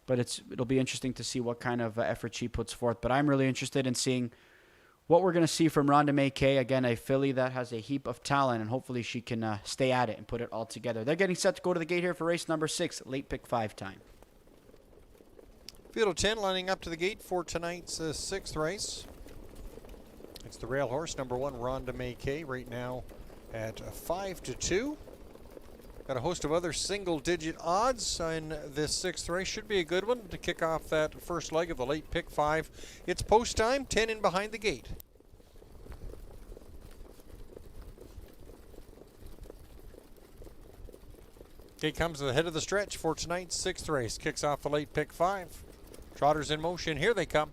but it'll be interesting to see what kind of effort she puts forth. But I'm really interested in seeing what we're going to see from Rhonda May Kay. Again, a filly that has a heap of talent, and hopefully she can stay at it and put it all together. They're getting set to go to the gate here for race number 6, late pick 5 time. Field of 10 lining up to the gate for tonight's 6th race. It's the rail horse, number 1, Rhonda May Kay, right now at 5-2. Got a host of other single-digit odds in this 6th race. Should be a good one to kick off that first leg of the late pick 5. It's post time, 10 in behind the gate. Gate comes to the head of the stretch for tonight's 6th race. Kicks off the late pick 5. Trotters in motion. Here they come.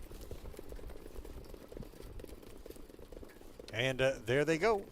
And there they go.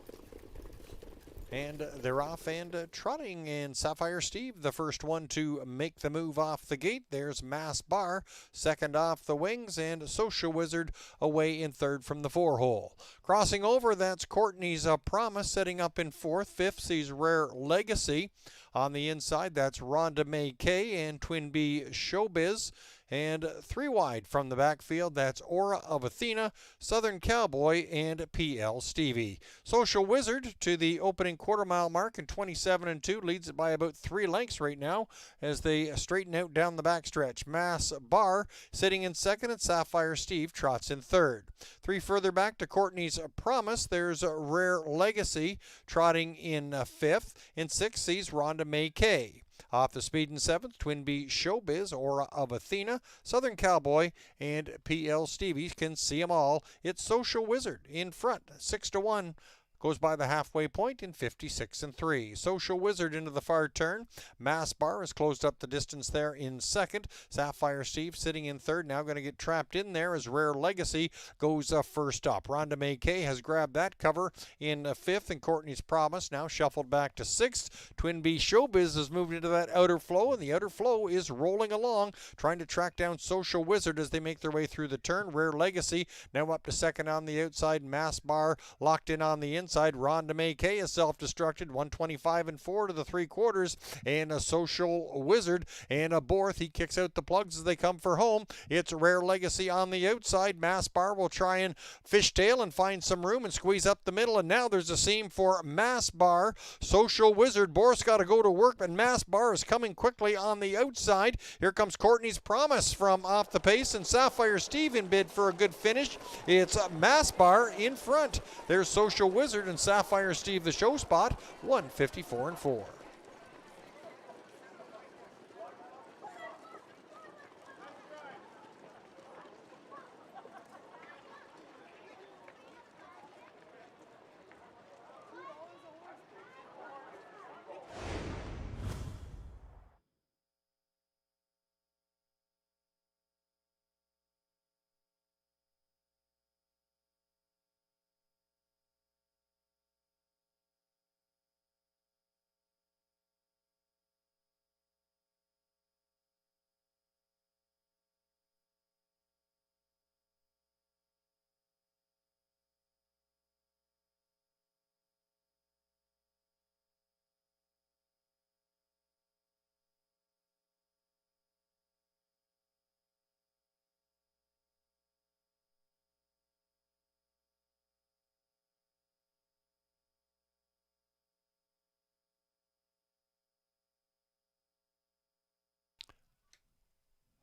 And they're off and trotting. And Sapphire Steve, the first one to make the move off the gate. There's Mass Bar, second off the wings, and Social Wizard away in third from the 4-hole. Crossing over, that's Courtney's Promise, setting up in fourth. Fifth sees Rare Legacy. On the inside, that's Rhonda May Kay and Twin B Showbiz. And 3 wide from the backfield, that's Aura of Athena, Southern Cowboy, and PL Stevie. Social Wizard to the opening quarter-mile mark in 27-2, leads it by about 3 lengths right now as they straighten out down the backstretch. Mass Bar sitting in second, and Sapphire Steve trots in third. 3 further back to Courtney's Promise, there's Rare Legacy trotting in fifth. In sixth sees Rhonda May Kay. Off the speed in seventh, Twin B Showbiz, Aura of Athena, Southern Cowboy, and PL Stevie. Can see them all. It's Social Wizard in front, 6-1. Goes by the halfway point in 56-3. Social Wizard into the far turn. Mass Bar has closed up the distance there in second. Sapphire Steve sitting in third. Now going to get trapped in there as Rare Legacy goes first up. Rhonda May Kay has grabbed that cover in fifth, and Courtney's Promise now shuffled back to sixth. Twin B Showbiz has moved into that outer flow, and the outer flow is rolling along, trying to track down Social Wizard as they make their way through the turn. Rare Legacy now up to second on the outside. Mass Bar locked in on the inside. Rhonda May Kay is self-destructed, 125-4 to the 3/4, and a Social Wizard and a Borth. He kicks out the plugs as they come for home. It's Rare Legacy on the outside. Mass Bar will try and fishtail and find some room and squeeze up the middle, and now there's a seam for Mass Bar. Social Wizard, Borth's got to go to work, but Mass Bar is coming quickly on the outside. Here comes Courtney's Promise from off the pace, and Sapphire Steve in bid for a good finish. It's Mass Bar in front. There's Social Wizard and Sapphire Steve the show spot, 154-4.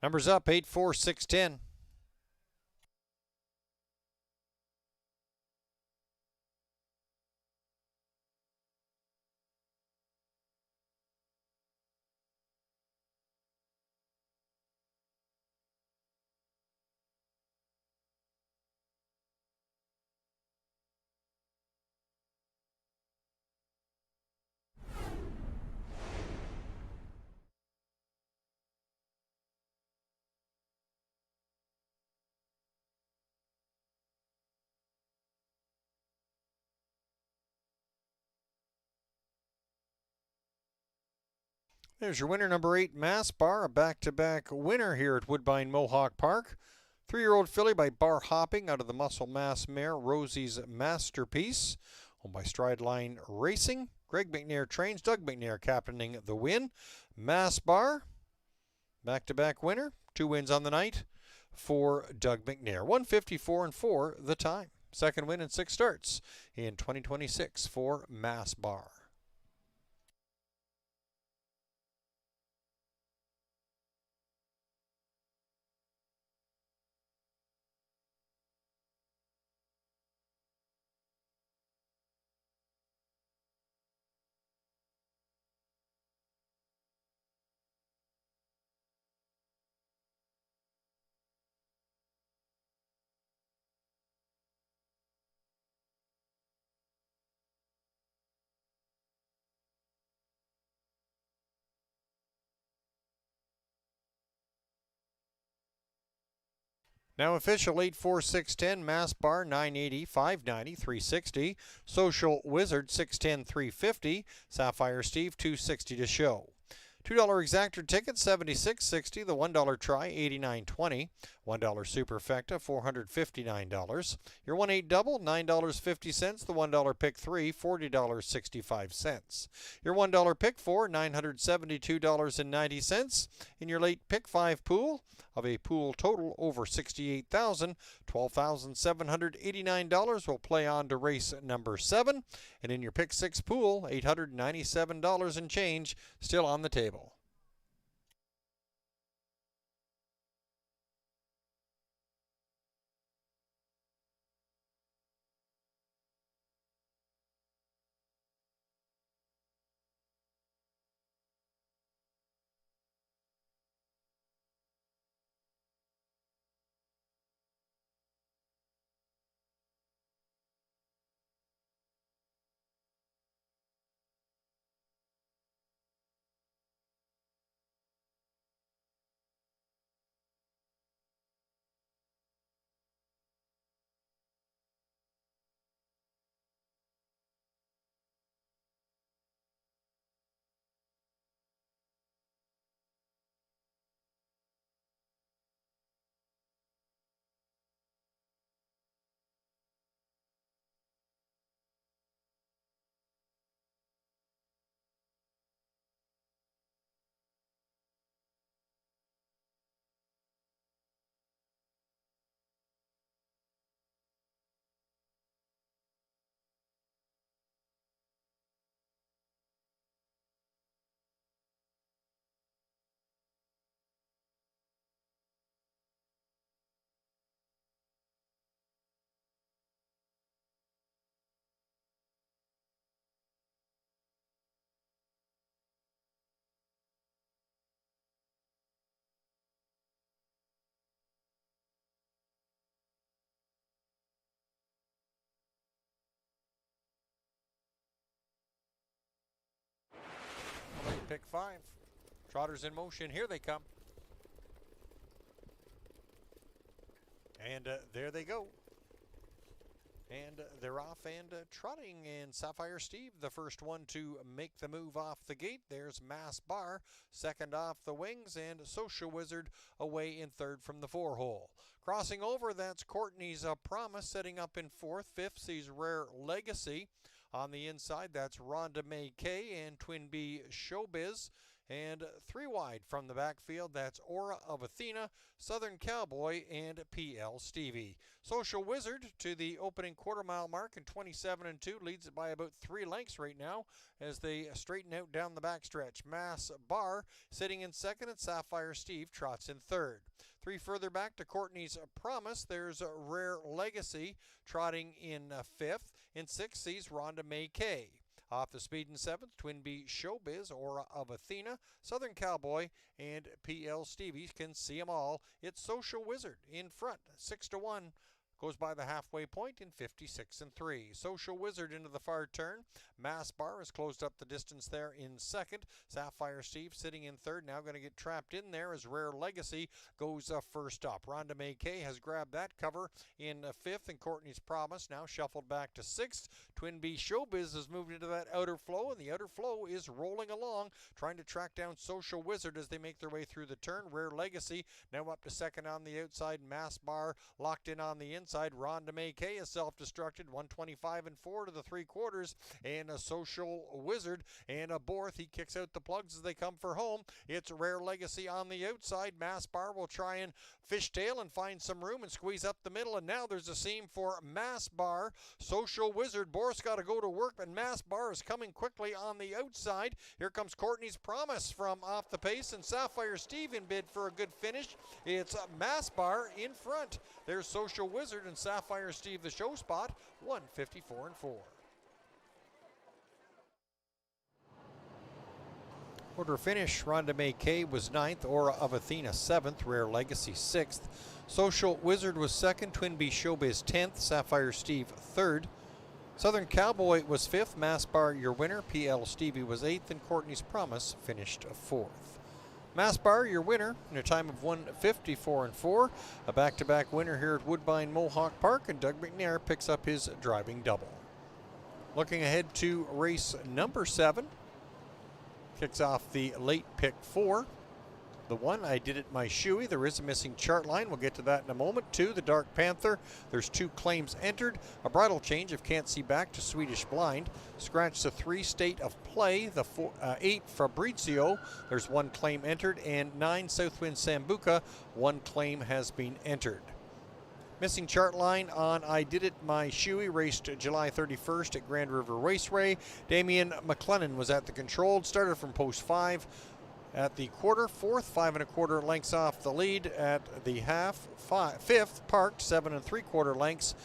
Numbers up, 8, 4, 6, 10. There's your winner, number 8, Mass Bar, a back-to-back winner here at Woodbine Mohawk Park. 3-year-old filly by Bar Hopping out of the Muscle Mass mare Rosie's Masterpiece. Owned by Strideline Racing. Greg McNair trains, Doug McNair captaining the win. Mass Bar, back-to-back winner. 2 wins on the night for Doug McNair. 154-4 the time. Second win in 6 starts in 2026 for Mass Bar. Now official 84610, Mass Bar 980, 590, 360, Social Wizard 610, 350, Sapphire Steve 260 to show. $2 exactor ticket, $76.60. The $1 try, $89.20. $1 superfecta, $459. Your 1/8 double, $9.50. The $1 pick 3, $40.65. Your $1 pick 4, $972.90. In your late pick 5 pool, of a pool total over $68,000, $12,789 will play on to race number 7. And in your pick 6 pool, $897 and change still on the table. Pick 5. Trotters in motion. Here they come. And there they go. And they're off and trotting. And Sapphire Steve, the first one to make the move off the gate. There's Mass Bar, second off the wings. And Social Wizard away in third from the 4-hole. Crossing over, that's Courtney's Promise setting up in fourth. Fifth sees Rare Legacy. On the inside, that's Rhonda May Kay and Twin B Showbiz. And 3 wide from the backfield, that's Aura of Athena, Southern Cowboy, and PL Stevie. Social Wizard to the opening quarter-mile mark in 27-2, leads it by about 3 lengths right now as they straighten out down the backstretch. Mass Bar sitting in second, and Sapphire Steve trots in third. 3 further back to Courtney's Promise, there's Rare Legacy trotting in fifth. In sixth sees Rhonda May Kay. Off the speed in seventh, Twin B Showbiz, Aura of Athena, Southern Cowboy, and PL Stevie. Can see them all. It's Social Wizard in front, 6-1. Goes by the halfway point in 56-3. Social Wizard into the far turn. Mass Bar has closed up the distance there in second. Sapphire Steve sitting in third. Now going to get trapped in there as Rare Legacy goes first up. Rhonda May Kay has grabbed that cover in fifth, and Courtney's Promise now shuffled back to sixth. Twin B Showbiz has moved into that outer flow, and the outer flow is rolling along, trying to track down Social Wizard as they make their way through the turn. Rare Legacy now up to second on the outside. Mass Bar locked in on the inside. Rhonda May Kay is self-destructed, 125-4 to the 3/4, and a Social Wizard and a Borth. He kicks out the plugs as they come for home. It's Rare Legacy on the outside. Mass Bar will try and fishtail and find some room and squeeze up the middle, and now there's a seam for Mass Bar. Social Wizard, Borth's got to go to work, and Mass Bar is coming quickly on the outside. Here comes Courtney's Promise from off the pace, and Sapphire Steve in bid for a good finish. It's Mass Bar in front. There's Social Wizard and Sapphire Steve the show spot, 154-4. Order finish, Rhonda May Kay was 9th, Aura of Athena 7th, Rare Legacy 6th, Social Wizard was 2nd, Twin B Showbiz 10th, Sapphire Steve 3rd, Southern Cowboy was 5th, Mass Bar your winner, PL Stevie was 8th, and Courtney's Promise finished 4th. Mass Bar, your winner, in a time of 154-4. A back-to-back winner here at Woodbine Mohawk Park, and Doug McNair picks up his driving double. Looking ahead to race number 7. Kicks off the late pick 4. The 1, I Did It My Shoey. There is a missing chart line. We'll get to that in a moment. 2, the Dark Panther. There's 2 claims entered. A bridle change of Can't See Back to Swedish Blind. Scratch the 3, State of Play. The 8, Fabrizio. There's 1 claim entered. And 9, Southwind Sambuca. 1 claim has been entered. Missing chart line on I Did It My Shoey, raced July 31st at Grand River Raceway. Damian McLennan was at the control. Started from post 5. At the quarter, 4th, 5 1/4 lengths off the lead. At the half, 5th, parked 7 3/4 lengths.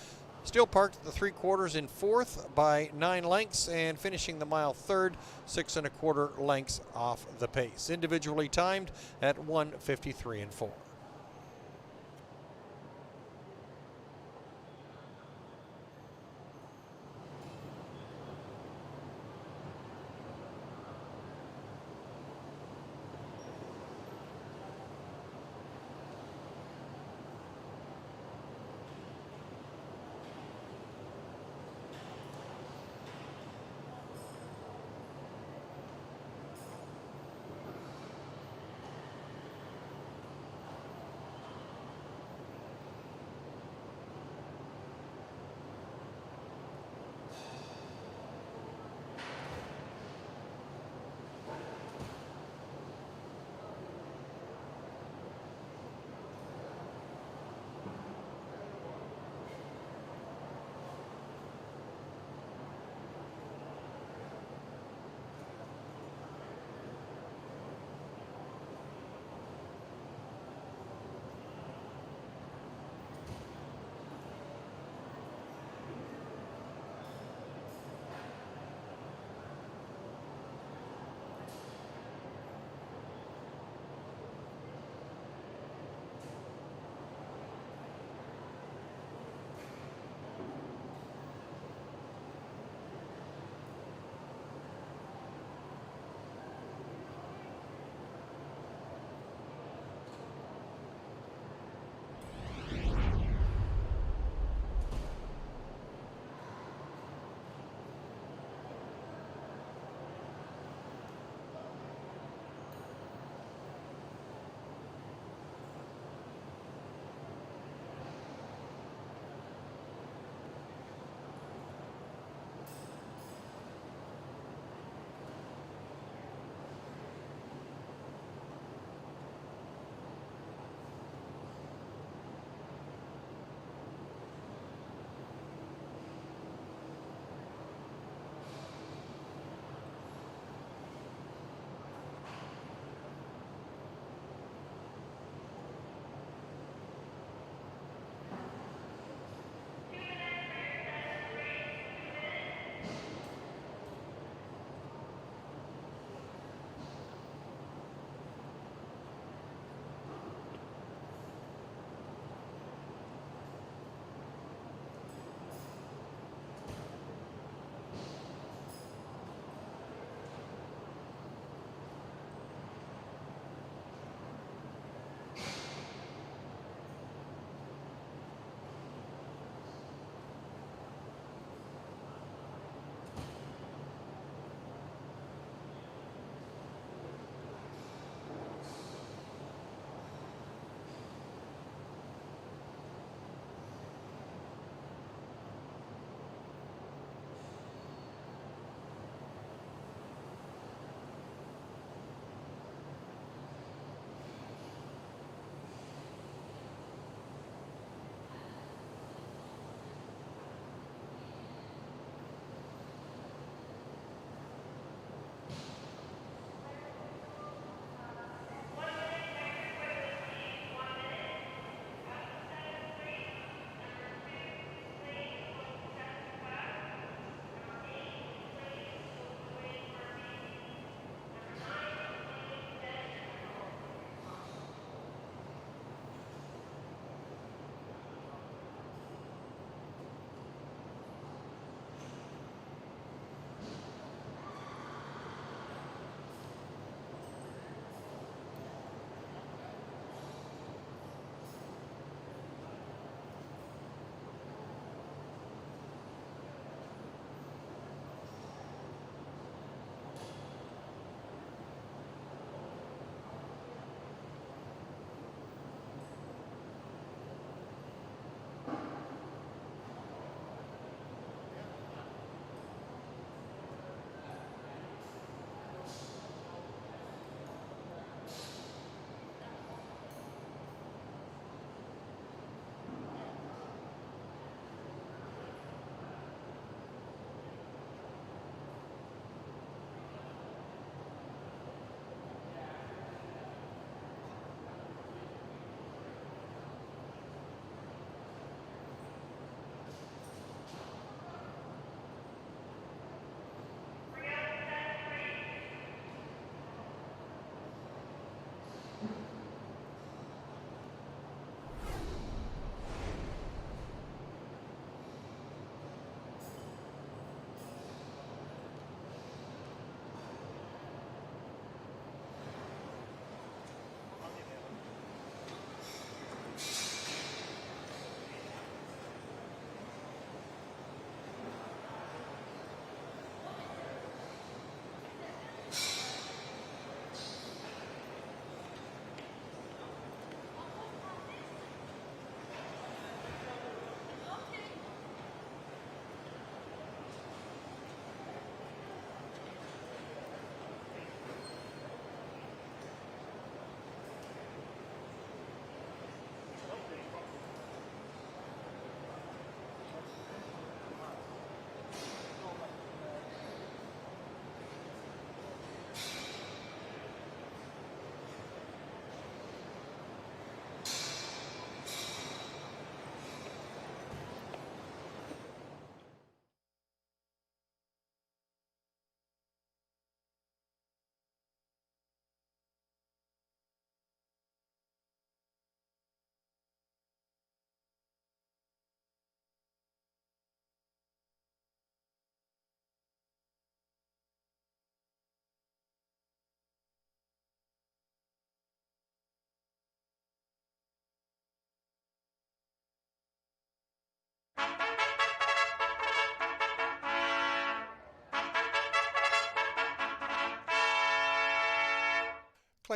Still parked at the 3/4 in 4th by 9 lengths, and finishing the mile 3rd, 6 1/4 lengths off the pace. Individually timed at 153-4.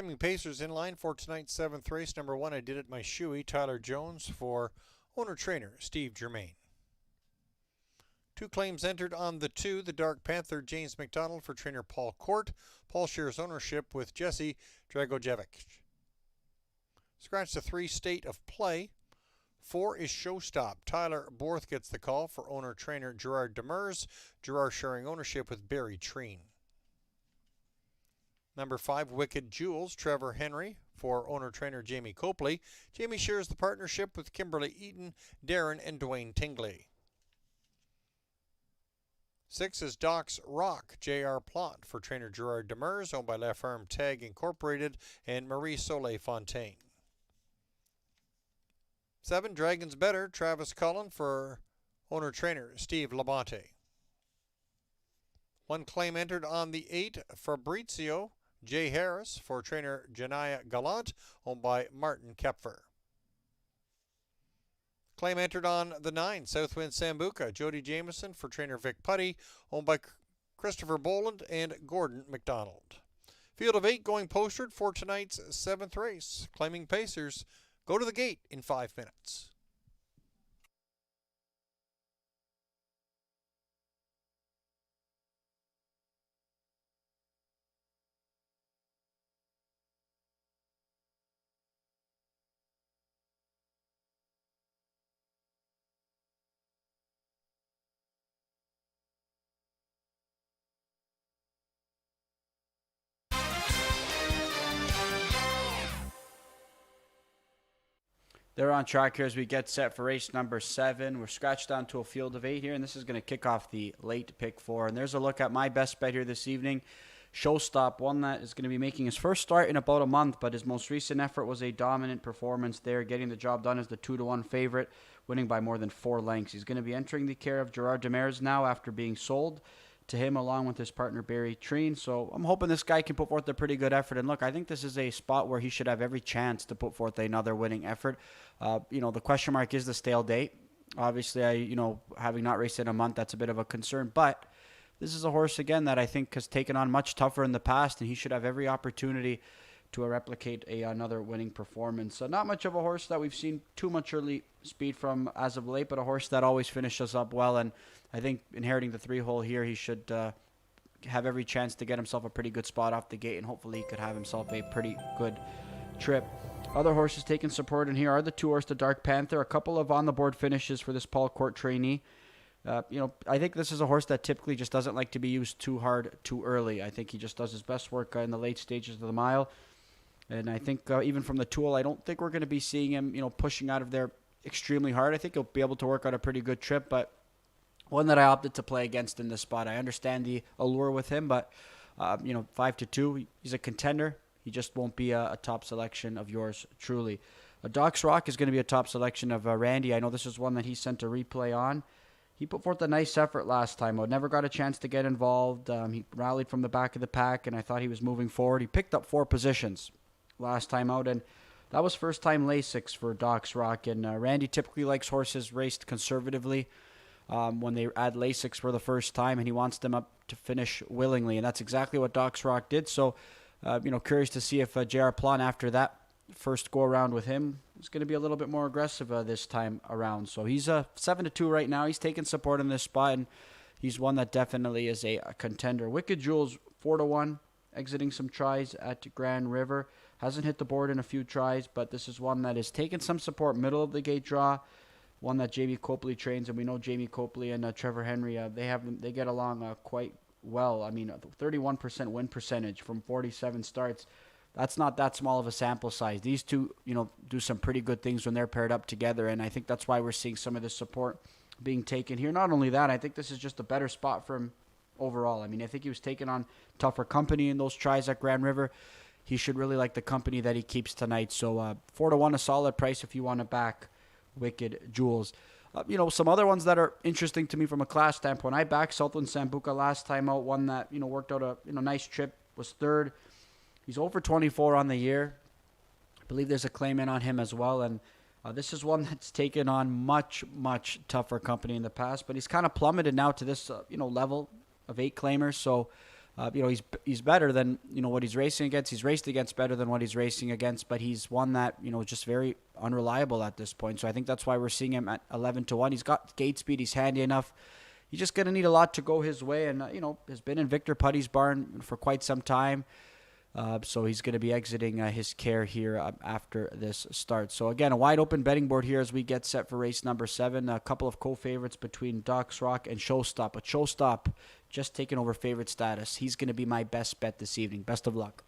Claiming Pacers in line for tonight's 7th race. Number 1, I Did It My Shoey, Tyler Jones, for owner-trainer Steve Germain. 2 claims entered on the 2, the Dark Panther, James McDonald, for trainer Paul Court. Paul shares ownership with Jesse Dragojevic. Scratch the 3, State of Play. 4 is Showstop. Tyler Borth gets the call for owner-trainer Gerard Demers. Gerard sharing ownership with Barry Treen. Number 5, Wicked Jewels, Trevor Henry, for owner-trainer Jamie Copley. Jamie shares the partnership with Kimberly Eaton, Darren, and Dwayne Tingley. 6 is Doc's Rock, J.R. Plot, for trainer Gerard Demers, owned by La Ferme Tag Incorporated, and Marie Soleil Fontaine. 7, Dragons Better, Travis Cullen, for owner-trainer Steve Labonte. 1 claim entered on the 8, Fabrizio J. Harris, for trainer Janaya Gallant, owned by Martin Kepfer. Claim entered on the 9, Southwind Sambuca, Jody Jameson, for trainer Vic Putty, owned by Christopher Boland and Gordon McDonald. Field of 8 going postward for tonight's 7th race. Claiming Pacers go to the gate in 5 minutes. They're on track here as we get set for race number 7. We're scratched down to a field of 8 here, and this is going to kick off the late pick 4. And there's a look at my best bet here this evening. Showstop, one that is going to be making his first start in about a month, but his most recent effort was a dominant performance there, getting the job done as the 2-1 favorite, winning by more than 4 lengths. He's going to be entering the care of Gerard Demers now after being sold to him along with his partner Barry Treen. So I'm hoping this guy can put forth a pretty good effort. And look, I think this is a spot where he should have every chance to put forth another winning effort. The question mark is the stale date. Obviously, having not raced in a month, that's a bit of a concern. But this is a horse, again, that I think has taken on much tougher in the past, and he should have every opportunity to replicate another winning performance. So not much of a horse that we've seen too much early speed from as of late, but a horse that always finishes up well. And I think inheriting the 3-hole here, he should have every chance to get himself a pretty good spot off the gate, and hopefully he could have himself a pretty good trip. Other horses taking support in here are the 2-horse, the Dark Panther, a couple of on-the-board finishes for this Paul Court trainee. I think this is a horse that typically just doesn't like to be used too hard too early. I think he just does his best work in the late stages of the mile. And I think even from the tool, I don't think we're going to be seeing him, pushing out of there extremely hard. I think he'll be able to work out a pretty good trip, but one that I opted to play against in this spot. I understand the allure with him, but 5-2, he's a contender. He just won't be a top selection of yours truly. Doc's Rock is going to be a top selection of Randy. I know this is one that he sent a replay on. He put forth a nice effort last time out. Never got a chance to get involved. He rallied from the back of the pack, and I thought he was moving forward. He picked up 4 positions last time out, and that was first time Lasix for Doc's Rock. And Randy typically likes horses raced conservatively when they add Lasix for the first time, and he wants them up to finish willingly, and that's exactly what Doc's Rock did. So, curious to see if J.R. Plon, after that first go around with him, is going to be a little bit more aggressive this time around. So he's 7-2 right now. He's taking support in this spot, and he's one that definitely is a contender. Wicked Jewels 4-1, exiting some tries at Grand River. Hasn't hit the board in a few tries, but this is one that is taking some support, middle of the gate draw. One that Jamie Copley trains, and we know Jamie Copley and Trevor Henry, they get along quite well. I mean, 31% win percentage from 47 starts. That's not that small of a sample size. These two, do some pretty good things when they're paired up together, and I think that's why we're seeing some of this support being taken here. Not only that, I think this is just a better spot for him overall. I mean, I think he was taking on tougher company in those tries at Grand River. He should really like the company that he keeps tonight. So 4-1, a solid price if you want to back Wicked Jewels. Some other ones that are interesting to me from a class standpoint. I backed Southland Sambuca last time out. One that, worked out a nice trip, was third. He's over 24 on the year. I believe there's a claim in on him as well. And this is one that's taken on much, much tougher company in the past. But he's kind of plummeted now to this, level of 8 claimers. So he's better than what he's racing against. He's raced against better than what he's racing against, but he's one that just very unreliable at this point. So I think that's why we're seeing him at 11-1. He's got gate speed. He's handy enough. He's just going to need a lot to go his way, and has been in Victor Putty's barn for quite some time. So he's going to be exiting his care here after this start. So again, a wide open betting board here as we get set for race number 7. A couple of co-favorites between Doc's Rock and Showstop. But Showstop just taking over favorite status. He's going to be my best bet this evening. Best of luck.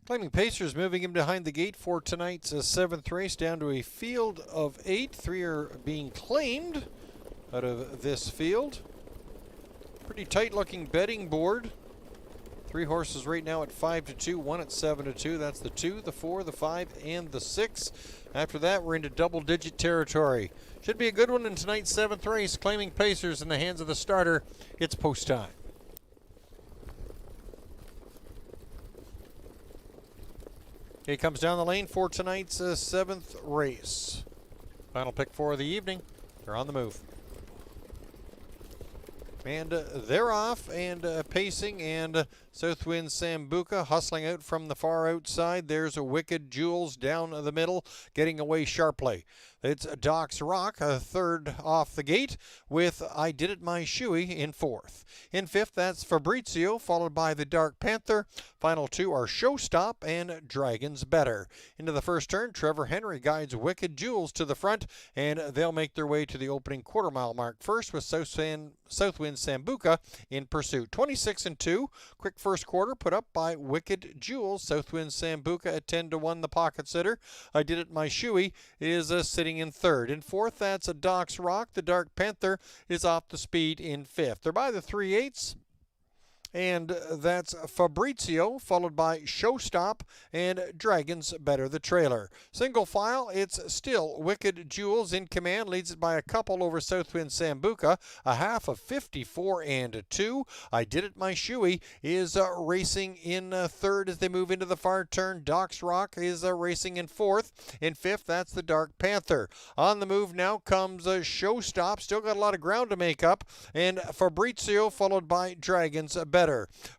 Claiming Pacers moving him behind the gate for tonight's 7th race, down to a field of 8. 3 are being claimed out of this field. Pretty tight-looking betting board. 3 horses right now at 5-2, 1 at 7-2. That's the 2, the 4, the 5, and the 6. After that, we're into double-digit territory. Should be a good one in tonight's 7th race. Claiming Pacers in the hands of the starter. It's post time. He comes down the lane for tonight's 7th race. Final pick for the evening. They're on the move. And they're off and pacing, and Southwind Sambuca hustling out from the far outside. There's a Wicked Jewels down the middle, getting away sharply. It's Doc's Rock, a third off the gate, with I Did It My Shoey in 4th. In 5th, that's Fabrizio, followed by the Dark Panther. Final 2 are Showstop and Dragon's Better. Into the first turn, Trevor Henry guides Wicked Jewels to the front, and they'll make their way to the opening quarter-mile mark first, with Southwind Sambuca in pursuit. 26-2, quick first quarter put up by Wicked Jewels. Southwind Sambuca at 10-1, the pocket sitter. I Did It My Shoey is sitting in 3rd. In 4th, that's a Doc's Rock. The Dark Panther is off the speed in 5th. They're by the 3/8. And that's Fabrizio, followed by Showstop and Dragon's Better, the trailer. Single file, it's still Wicked Jewels in command, leads it by a couple over Southwind Sambuca, a half of 54-2. I Did It My Shoey is racing in 3rd as they move into the far turn. Doc's Rock is racing in 4th. In 5th, that's the Dark Panther. On the move now comes Showstop, still got a lot of ground to make up, and Fabrizio, followed by Dragon's Better.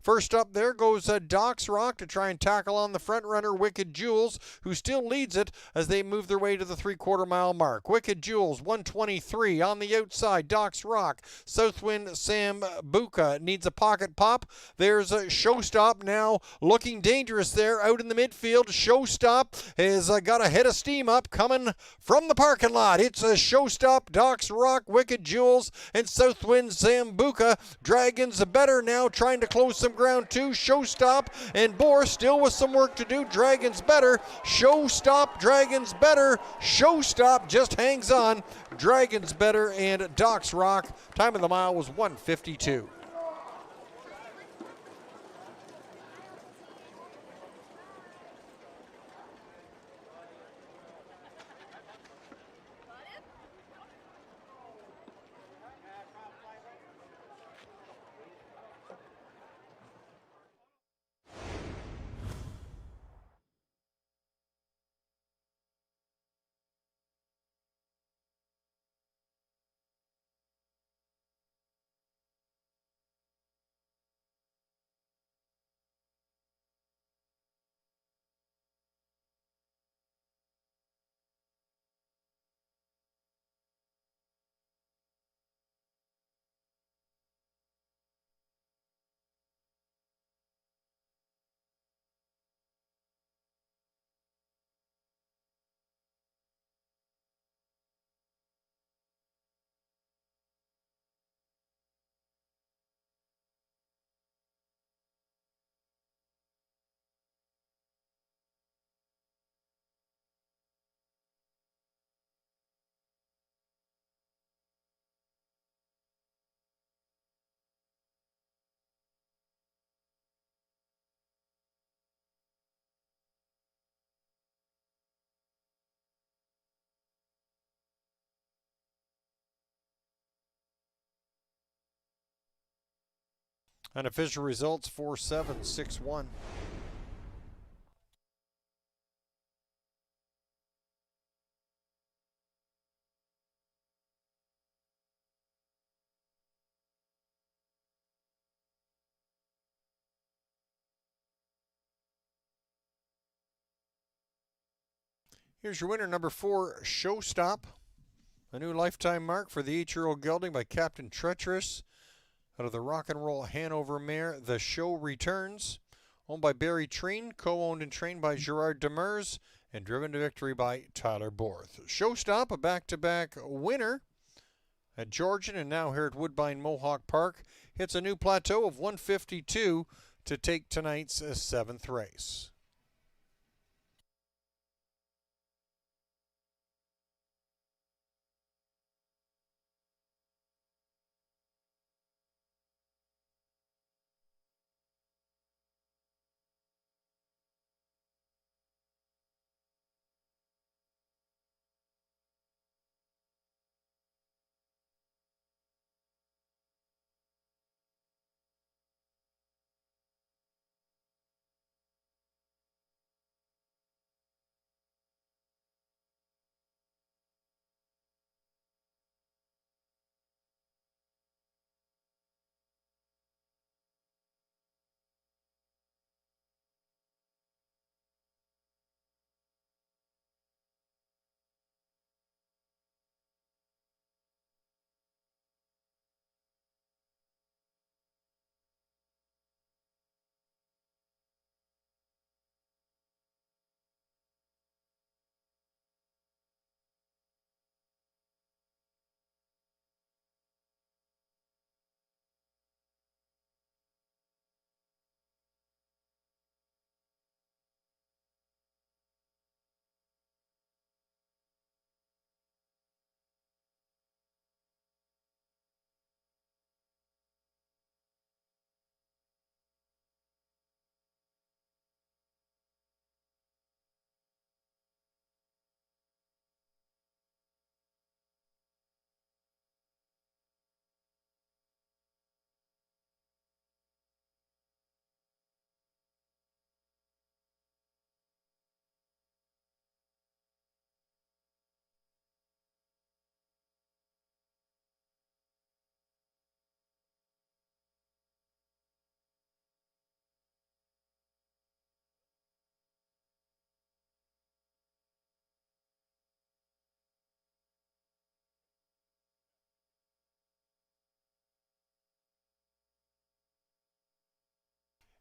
First up there goes Doc's Rock to try and tackle on the front runner Wicked Jewels, who still leads it as they move their way to the 3/4 mile mark. Wicked Jewels 123 on the outside. Doc's Rock, Southwind Sambuca needs a pocket pop. There's Showstop now looking dangerous there out in the midfield. Showstop has got a head of steam up coming from the parking lot. It's Showstop, Doc's Rock, Wicked Jewels, and Southwind Sambuca. Dragon's Better now trying to close some ground too. Showstop and Bohr still with some work to do. Dragon's Better. Showstop, Dragon's Better. Showstop just hangs on. Dragon's Better and Doc's Rock. Time of the mile was 1:52. Unofficial results 4-7, 6-1. Here's your winner, number 4, Showstop. A new lifetime mark for the 8-year-old gelding by Captain Treacherous. Out of the Rock and Roll Hanover mare, The Show Returns. Owned by Barry Treen, co-owned and trained by Gerard Demers, and driven to victory by Tyler Borth. Showstop, a back-to-back winner at Georgian and now here at Woodbine Mohawk Park, hits a new plateau of 152 to take tonight's 7th race.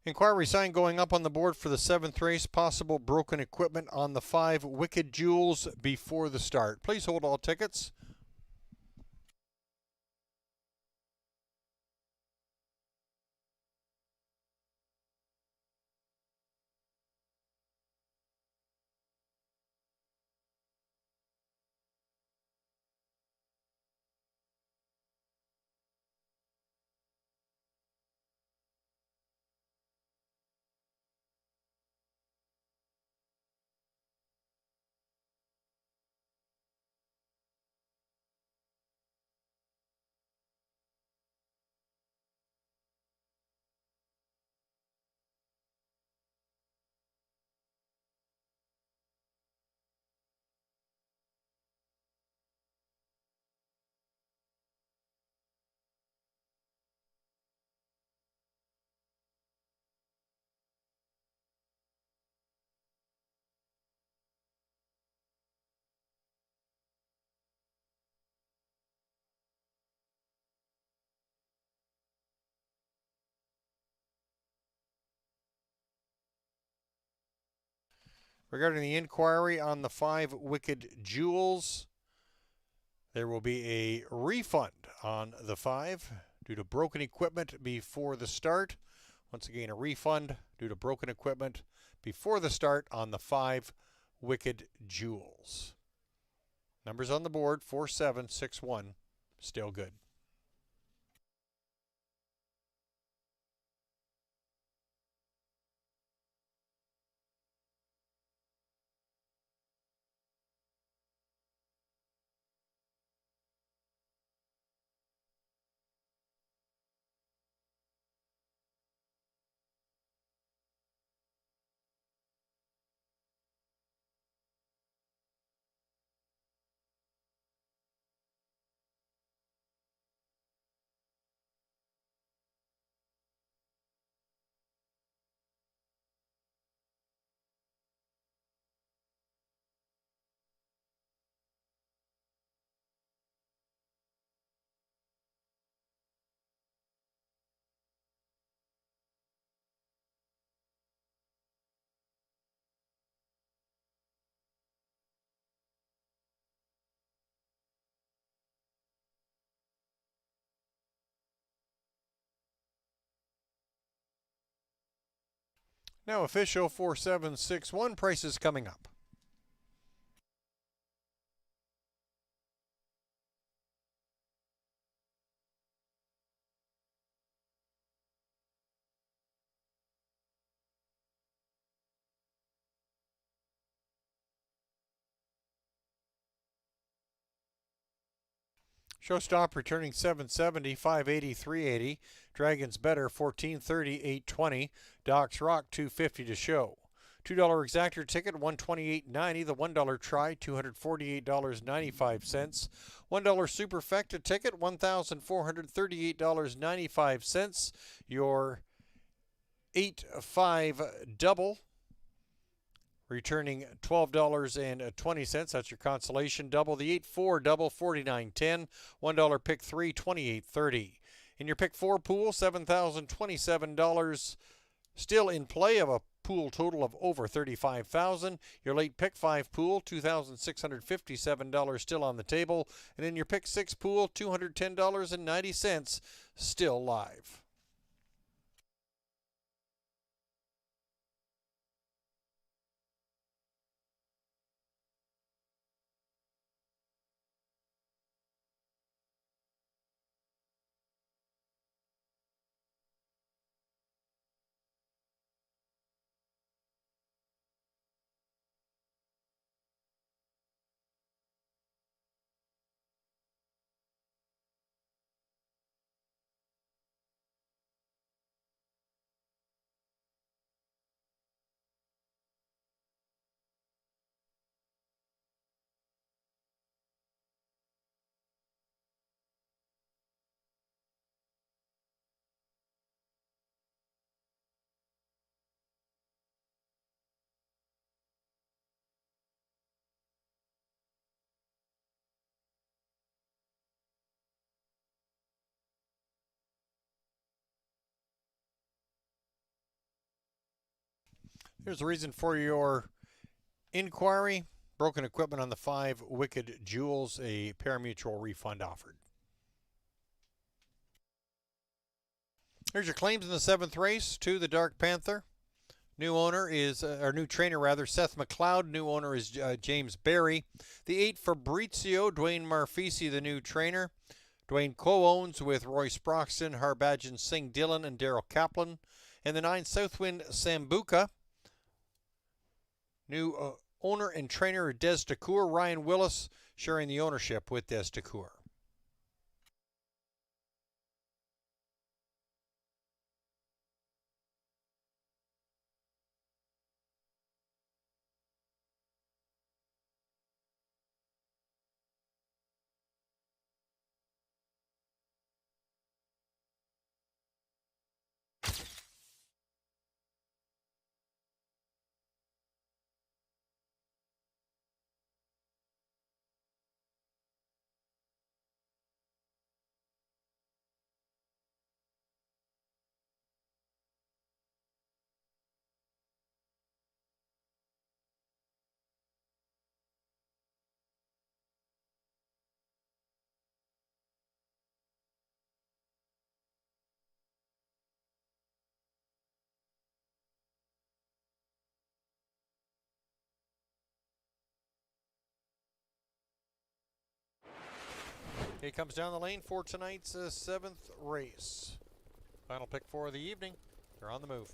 Inquiry sign going up on the board for the 7th race. Possible broken equipment on the 5 Wicked Jewels before the start. Please hold all tickets. Regarding the inquiry on the 5 Wicked Jewels, there will be a refund on the 5 due to broken equipment before the start. Once again, a refund due to broken equipment before the start on the 5 Wicked Jewels. Numbers on the board, 4-7, 6-1, still good. Now official 4761 prices coming up. Showstop returning 770, 580, 380. Dragons Better 1430, 820. Doc's Rock 250 to show. $2 exactor ticket 128.90. The $1 try $248.95. $1 superfecta ticket $1,438.95. Your 8-5 double returning $12.20. That's your consolation double. The 8-4 double $49.10. $1 pick 3 $28.30. In your pick 4 pool, $7,027 still in play of a pool total of over $35,000. Your late pick 5 pool, $2,657 still on the table. And in your pick 6 pool, $210.90 still live. Here's the reason for your inquiry. Broken equipment on the 5 Wicked Jewels, a parimutuel refund offered. Here's your claims in the 7th race. 2, the Dark Panther. New owner is, or new trainer rather, Seth McLeod. New owner is James Barry. The 8, Fabrizio, Dwayne Marfisi, the new trainer. Dwayne co-owns with Roy Sproxton, Harbhajan Singh Dillon, and Daryl Kaplan. And the 9, Southwind Sambuca. New owner and trainer Des DeCour. Ryan Willis sharing the ownership with Des DeCour. He comes down the lane for tonight's 7th race. Final pick for the evening. They're on the move.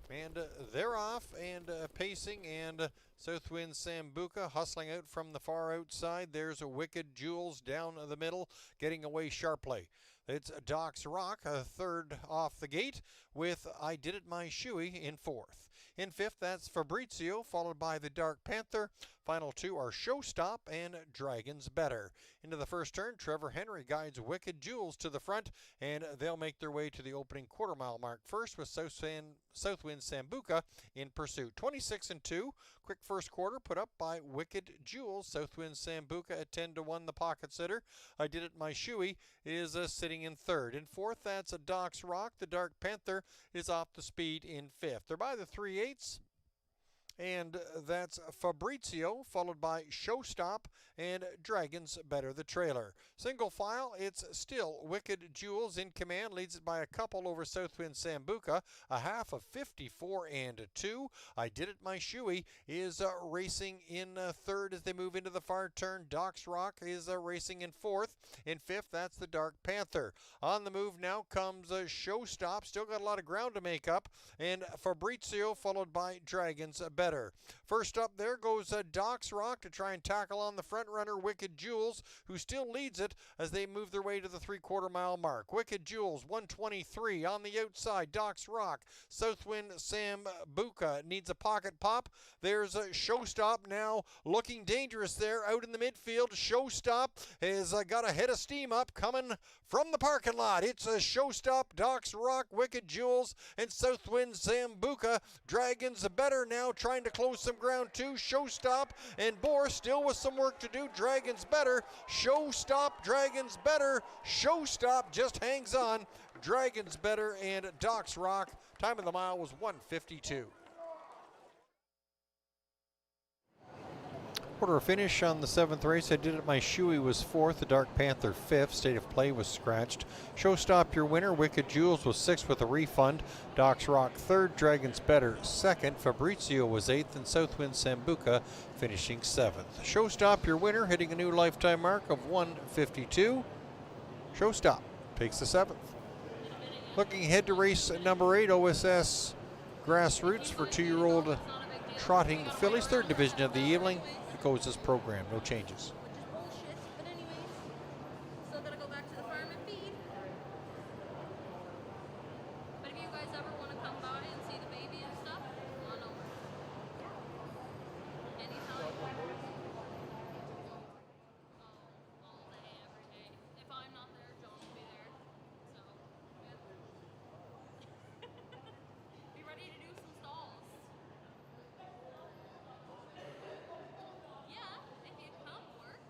And they're off and pacing, and Southwind Sambuca hustling out from the far outside. There's a Wicked Jewels down the middle, getting away sharply. It's Doc's Rock, a 3rd off the gate, with I Did It My Shoey in 4th. In 5th, that's Fabrizio, followed by the Dark Panther. Final 2 are Showstop and Dragons Better. Into the first turn, Trevor Henry guides Wicked Jewels to the front, and they'll make their way to the opening quarter-mile mark first, with Southwind Sambuca in pursuit. 26-2, quick first quarter put up by Wicked Jewels. Southwind Sambuca at 10-1, the pocket sitter. I Did It My Shoey is sitting in 3rd. In 4th, that's a Doc's Rock. The Dark Panther is off the speed in 5th. They're by the 3/8. And that's Fabrizio, followed by Showstop and Dragons Better the trailer. Single file, it's still Wicked Jewels in command, leads it by a couple over Southwind Sambuca, a half of 54-2. I Did It My Shoey is racing in third as they move into the far turn. Doc's Rock is racing in fourth. In fifth, that's the Dark Panther. On the move now comes Showstop, still got a lot of ground to make up, and Fabrizio, followed by Dragons Better. First up there goes Doc's Rock to try and tackle on the front runner Wicked Jewels, who still leads it as they move their way to the 3/4 mile mark. Wicked Jewels 123 on the outside. Doc's Rock, Southwind Sambuca needs a pocket pop. There's Showstop now looking dangerous there out in the midfield. Showstop has got a head of steam up coming from the parking lot. It's Showstop, Doc's Rock, Wicked Jewels, and Southwind Sambuca. Dragons Better now trying to close some ground too. Showstop and Bohr still with some work to do. Dragons Better, Showstop, Dragons Better, Showstop just hangs on. Dragons Better and Doc's Rock. Time of the mile was 1:52. Quarter finish on the 7th race. I Did It My Shoey was 4th, the Dark Panther 5th. State of Play was scratched. Showstop your winner. Wicked Jewels was 6th with a refund. Doc's Rock 3rd, Dragons Better 2nd. Fabrizio was 8th, and Southwind Sambuca finishing 7th. Showstop your winner, hitting a new lifetime mark of 1:52. Showstop takes the 7th. Looking ahead to race number 8, OSS Grassroots for 2-year-old trotting fillies, 3rd division of the evening. It goes as programmed, no changes. But anyways, still gotta go back to the farm and feed. But if you guys ever want to come by and see the baby and stuff, come on over. Anytime. All day, every day. If I'm not there, John will be there. So, yeah. Be ready to do some stalls. Yeah, if you'd come work.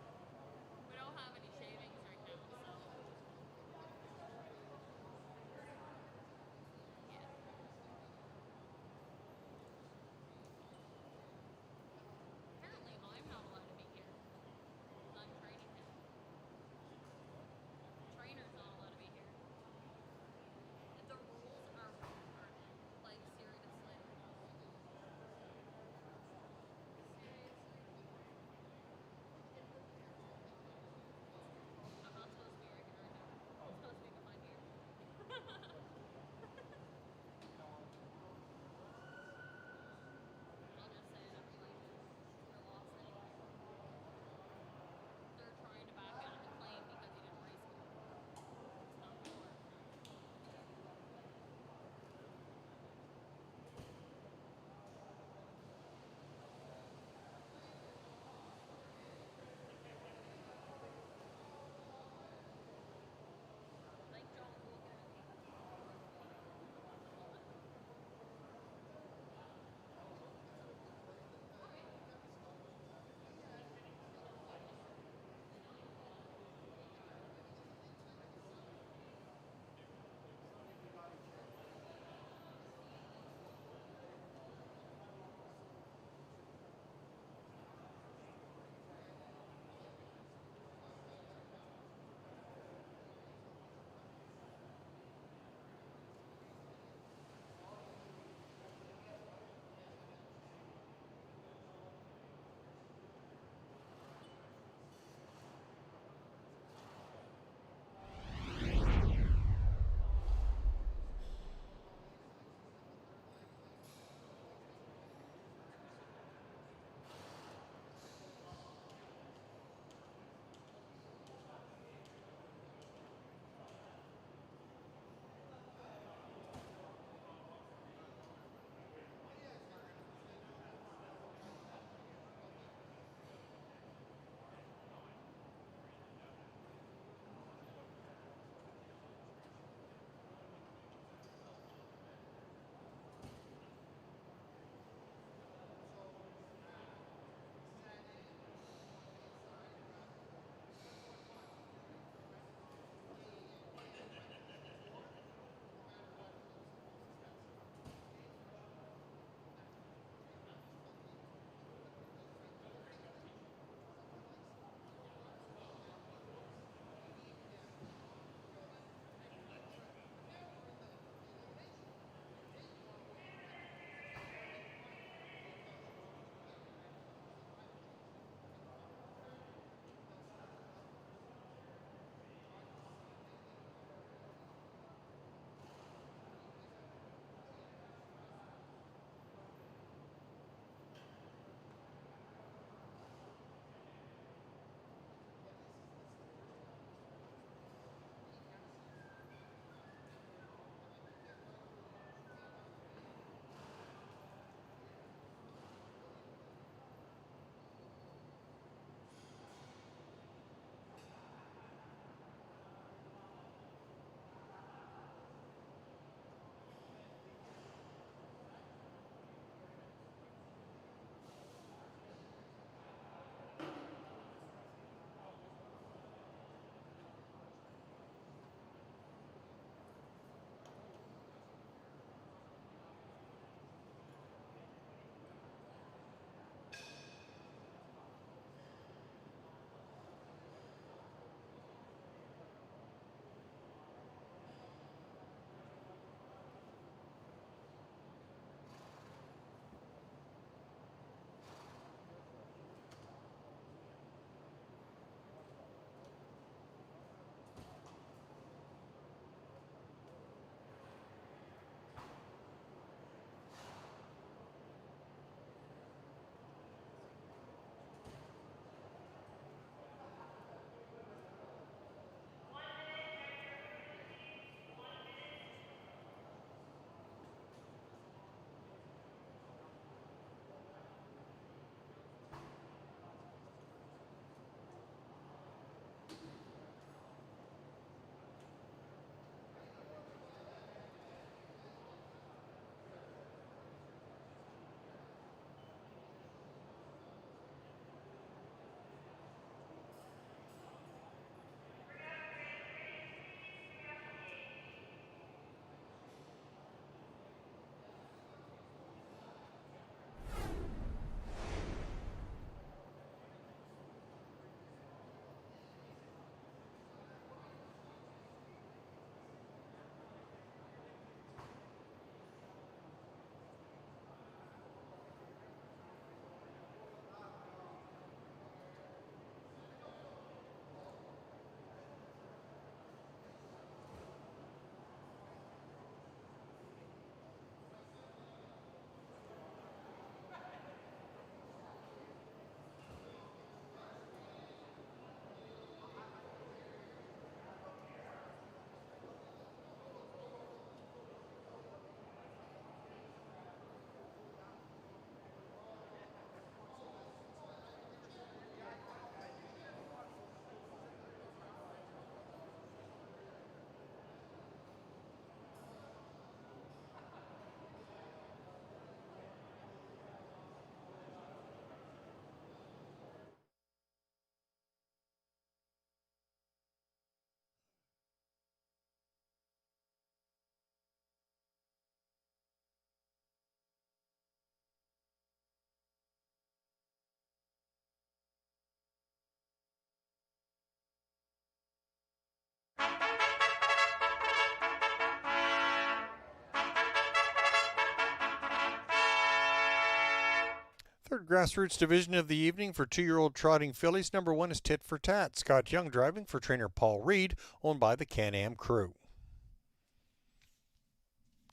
Third grassroots division of the evening for 2-year-old trotting fillies. Number 1 is Tit for Tat. Scott Young driving for trainer Paul Reed, owned by the Can-Am crew.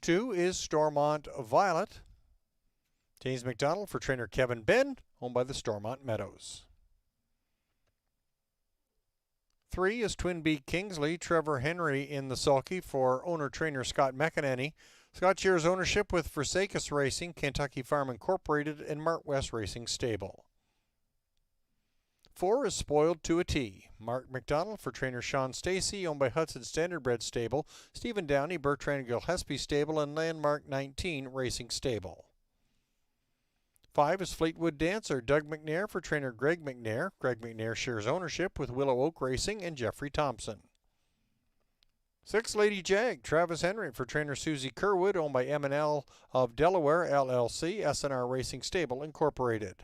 2 is Stormont Violet. James McDonald for trainer Kevin Ben, owned by the Stormont Meadows. 3 is Twin Beak Kingsley. Trevor Henry in the sulky for owner-trainer Scott McEnany. Scott shares ownership with Versakis Racing, Kentucky Farm Incorporated, and Mart West Racing Stable. 4 is Spoiled to a T. Mark McDonald for trainer Sean Stacy, owned by Hudson Standardbred Stable, Stephen Downey, Bertrand Gillespie Stable, and Landmark 19 Racing Stable. 5 is Fleetwood Dancer. Doug McNair for trainer Greg McNair. Greg McNair shares ownership with Willow Oak Racing and Jeffrey Thompson. 6 Lady Jag. Travis Henry for trainer Susie Kerwood, owned by M&L of Delaware LLC, SNR Racing Stable Incorporated.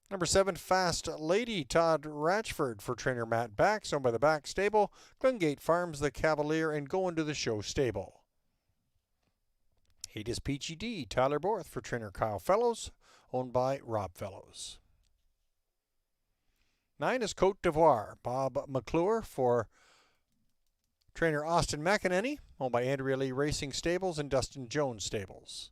Number 7, Fast Lady. Todd Ratchford for trainer Matt Bax, owned by the Bax Stable, Glengate Farms, the Cavalier, and Going to the Show Stable. 8 is Peachy D. Tyler Borth for trainer Kyle Fellows, owned by Rob Fellows. 9 is Cote d'Ivoire. Bob McClure for trainer Austin McEnany, owned by Andrea Lee Racing Stables and Dustin Jones Stables.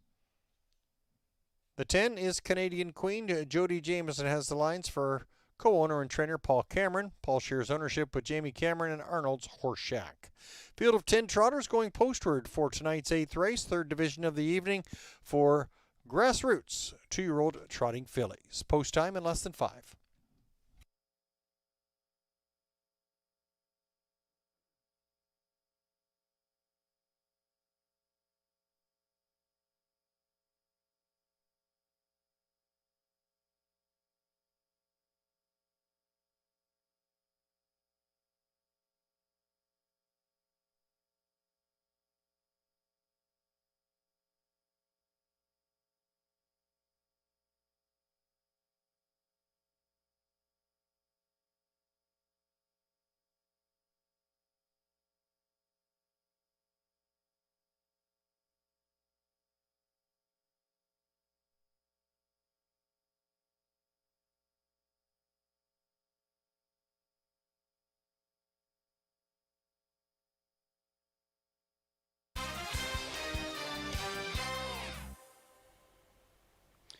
The 10 is Canadian Queen. Jody Jameson has the lines for co-owner and trainer Paul Cameron. Paul shares ownership with Jamie Cameron and Arnold's Horse Shack. Field of 10 trotters going postward for tonight's 8th race, 3rd division of the evening for grassroots 2-year-old trotting fillies. Post time in less than 5.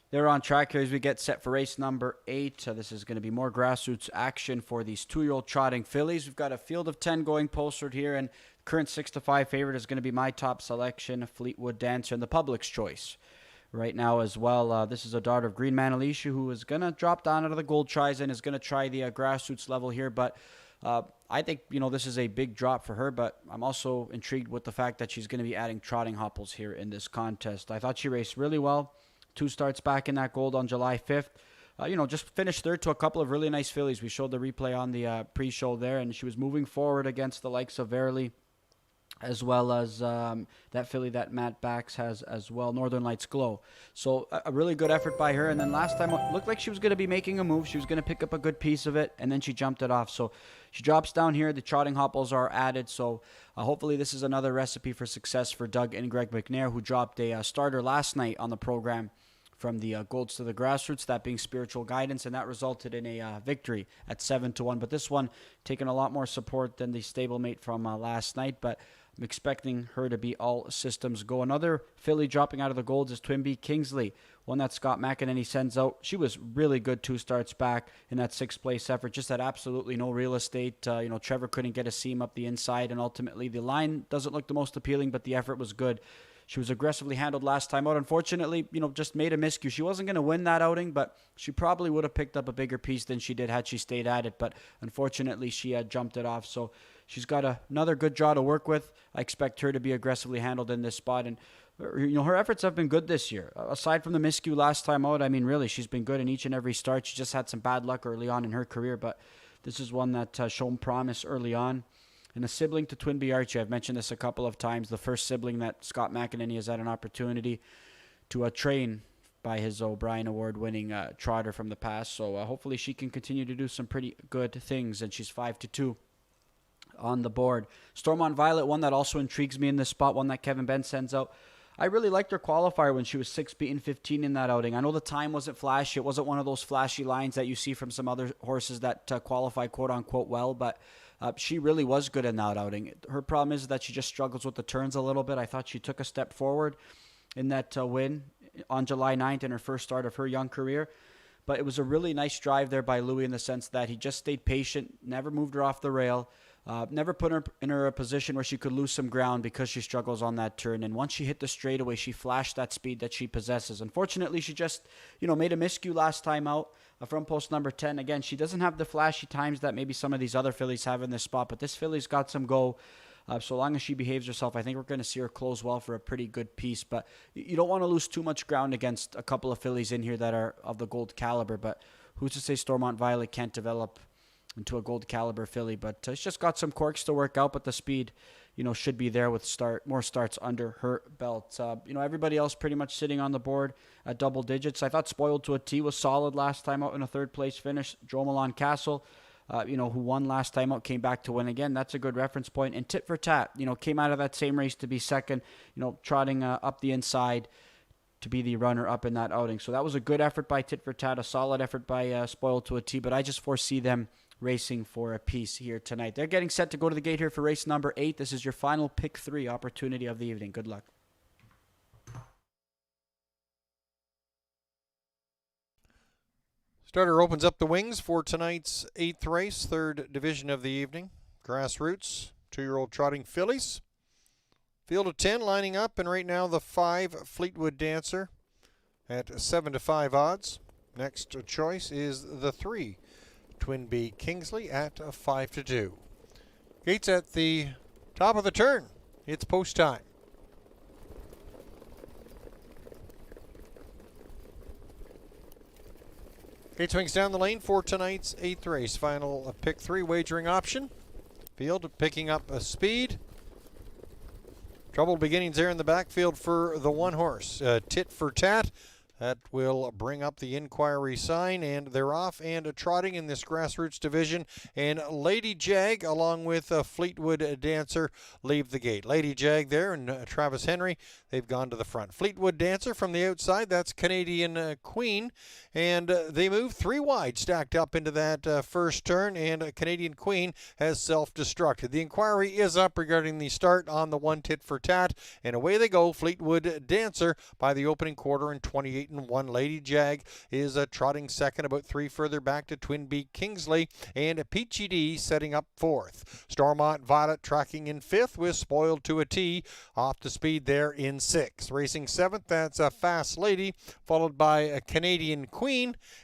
They're on track here as we get set for race number 8. This is going to be more grassroots action for these 2-year-old trotting fillies. We've got a field of 10 going postward here, and current 6-5 favorite is going to be my top selection, Fleetwood Dancer, and the public's choice. Right now as well, this is a daughter of Green Manalisha who is going to drop down out of the Gold Tries and is going to try the grassroots level here, but I think, this is a big drop for her, but I'm also intrigued with the fact that she's going to be adding trotting hopples here in this contest. I thought she raced really well. 2 starts back in that gold on July 5th. Just finished third to a couple of really nice fillies. We showed the replay on the pre-show there, and she was moving forward against the likes of Verily, as well as that filly that Matt Bax has as well, Northern Lights Glow. So a really good effort by her. And then last time it looked like she was going to be making a move. She was going to pick up a good piece of it, and then she jumped it off. So she drops down here. The trotting hopples are added. So hopefully this is another recipe for success for Doug and Greg McNair, who dropped a starter last night on the program from the Golds to the Grassroots, that being Spiritual Guidance, and that resulted in a victory at 7-1. But this one taking a lot more support than the stablemate from last night, but I'm expecting her to be all systems go. Another filly dropping out of the Golds is Twin Beak Kingsley, one that Scott McEnany sends out. She was really good 2 starts back in that 6th place effort, just had absolutely no real estate. Trevor couldn't get a seam up the inside, and ultimately the line doesn't look the most appealing, but the effort was good. She was aggressively handled last time out. Unfortunately, just made a miscue. She wasn't going to win that outing, but she probably would have picked up a bigger piece than she did had she stayed at it. But unfortunately, she had jumped it off. So she's got another good draw to work with. I expect her to be aggressively handled in this spot. And her efforts have been good this year. Aside from the miscue last time out, really, she's been good in each and every start. She just had some bad luck early on in her career, but this is one that shown promise early on. And a sibling to Twin Bee Archie. I've mentioned this a couple of times. The first sibling that Scott McEnany has had an opportunity to train by his O'Brien Award-winning trotter from the past. So hopefully she can continue to do some pretty good things. And she's 5-2 on the board. Stormont Violet, one that also intrigues me in this spot, one that Kevin Ben sends out. I really liked her qualifier when she was 6 beaten 15 in that outing. I know the time wasn't flashy. It wasn't one of those flashy lines that you see from some other horses that qualify quote-unquote well, but she really was good in that outing. Her problem is that she just struggles with the turns a little bit. I thought she took a step forward in that win on July 9th in her first start of her young career. But it was a really nice drive there by Louis in the sense that he just stayed patient, never moved her off the rail, never put her in a position where she could lose some ground because she struggles on that turn. And once she hit the straightaway, she flashed that speed that she possesses. Unfortunately, she just, made a miscue last time out from post number 10. Again, she doesn't have the flashy times that maybe some of these other fillies have in this spot, but this filly's got some go. So long as she behaves herself, I think we're going to see her close well for a pretty good piece. But you don't want to lose too much ground against a couple of fillies in here that are of the gold caliber. But who's to say Stormont Violet can't develop into a gold caliber filly? But it's just got some quirks to work out, but the speed, should be there with more starts under her belt. Everybody else pretty much sitting on the board at double digits. I thought Spoiled to a T was solid last time out in a third place finish. Joe Milan Castle, who won last time out, came back to win again. That's a good reference point. And Tit for Tat, came out of that same race to be second, trotting up the inside to be the runner up in that outing. So that was a good effort by Tit for Tat, a solid effort by Spoiled to a T, but I just foresee them racing for a piece here tonight. They're getting set to go to the gate here for race number 8. This is your final pick 3 opportunity of the evening. Good luck. Starter opens up the wings for tonight's 8th race, 3rd division of the evening. Grassroots, 2-year-old trotting fillies. Field of 10 lining up, and right now the 5 Fleetwood Dancer at 7-5 odds. Next choice is the 3 Twin B Kingsley at 5-2. Gates at the top of the turn. It's post time. Gate swings down the lane for tonight's 8th race. Final pick 3 wagering option. Field picking up a speed. Troubled beginnings there in the backfield for the one horse. Tit for Tat. That will bring up the inquiry sign, and they're off and trotting in this grassroots division. And Lady Jag, along with Fleetwood Dancer, leave the gate. Lady Jag there and Travis Henry, they've gone to the front. Fleetwood Dancer from the outside, that's Canadian Queen. And they move 3 wide, stacked up into that first turn, and Canadian Queen has self-destructed. The inquiry is up regarding the start on the 1 Tit for Tat, and away they go. Fleetwood Dancer by the opening quarter in 28-1. Lady Jag is trotting second, about 3 further back to Twin B Kingsley, and Peachy D setting up 4th. Stormont Violet tracking in 5th with Spoiled to a T off the speed there in 6th. Racing 7th, that's a Fast Lady, followed by a Canadian Queen,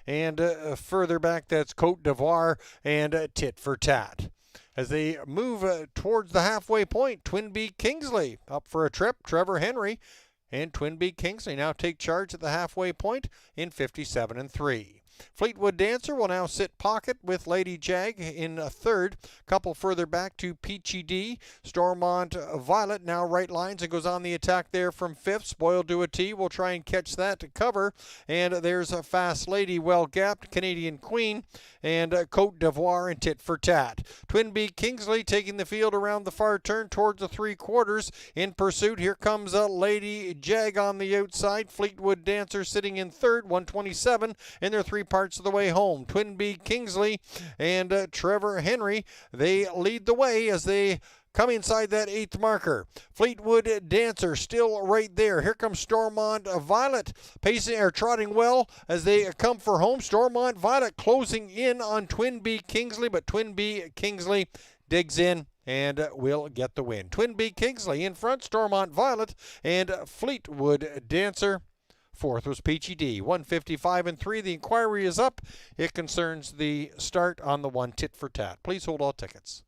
and further back that's Cote d'Ivoire and Tit for Tat. As they move towards the halfway point, Twin B Kingsley up for a trip. Trevor Henry and Twin B Kingsley now take charge at the halfway point in 57-3. Fleetwood Dancer will now sit pocket with Lady Jag in 3rd. Couple further back to Peachy D. Stormont Violet now right lines and goes on the attack there from 5th. Spoiled to a T will try and catch that to cover. And there's a Fast Lady, well gapped, Canadian Queen, and Cote d'Ivoire and Tit for Tat. Twin B Kingsley taking the field around the far turn towards the 3/4. In pursuit, here comes Lady Jag on the outside. Fleetwood Dancer sitting in 3rd, 127, and they're 3 parts of the way home. Twin B Kingsley and Trevor Henry, they lead the way as they come inside that 8th marker. Fleetwood Dancer still right there. Here comes Stormont Violet, pacing or trotting well as they come for home. Stormont Violet closing in on Twin B Kingsley, but Twin B Kingsley digs in and will get the win. Twin B Kingsley in front, Stormont Violet and Fleetwood Dancer. 4th was Peachy D. 155-3. The inquiry is up. It concerns the start on the 1 Tit for Tat. Please hold all tickets.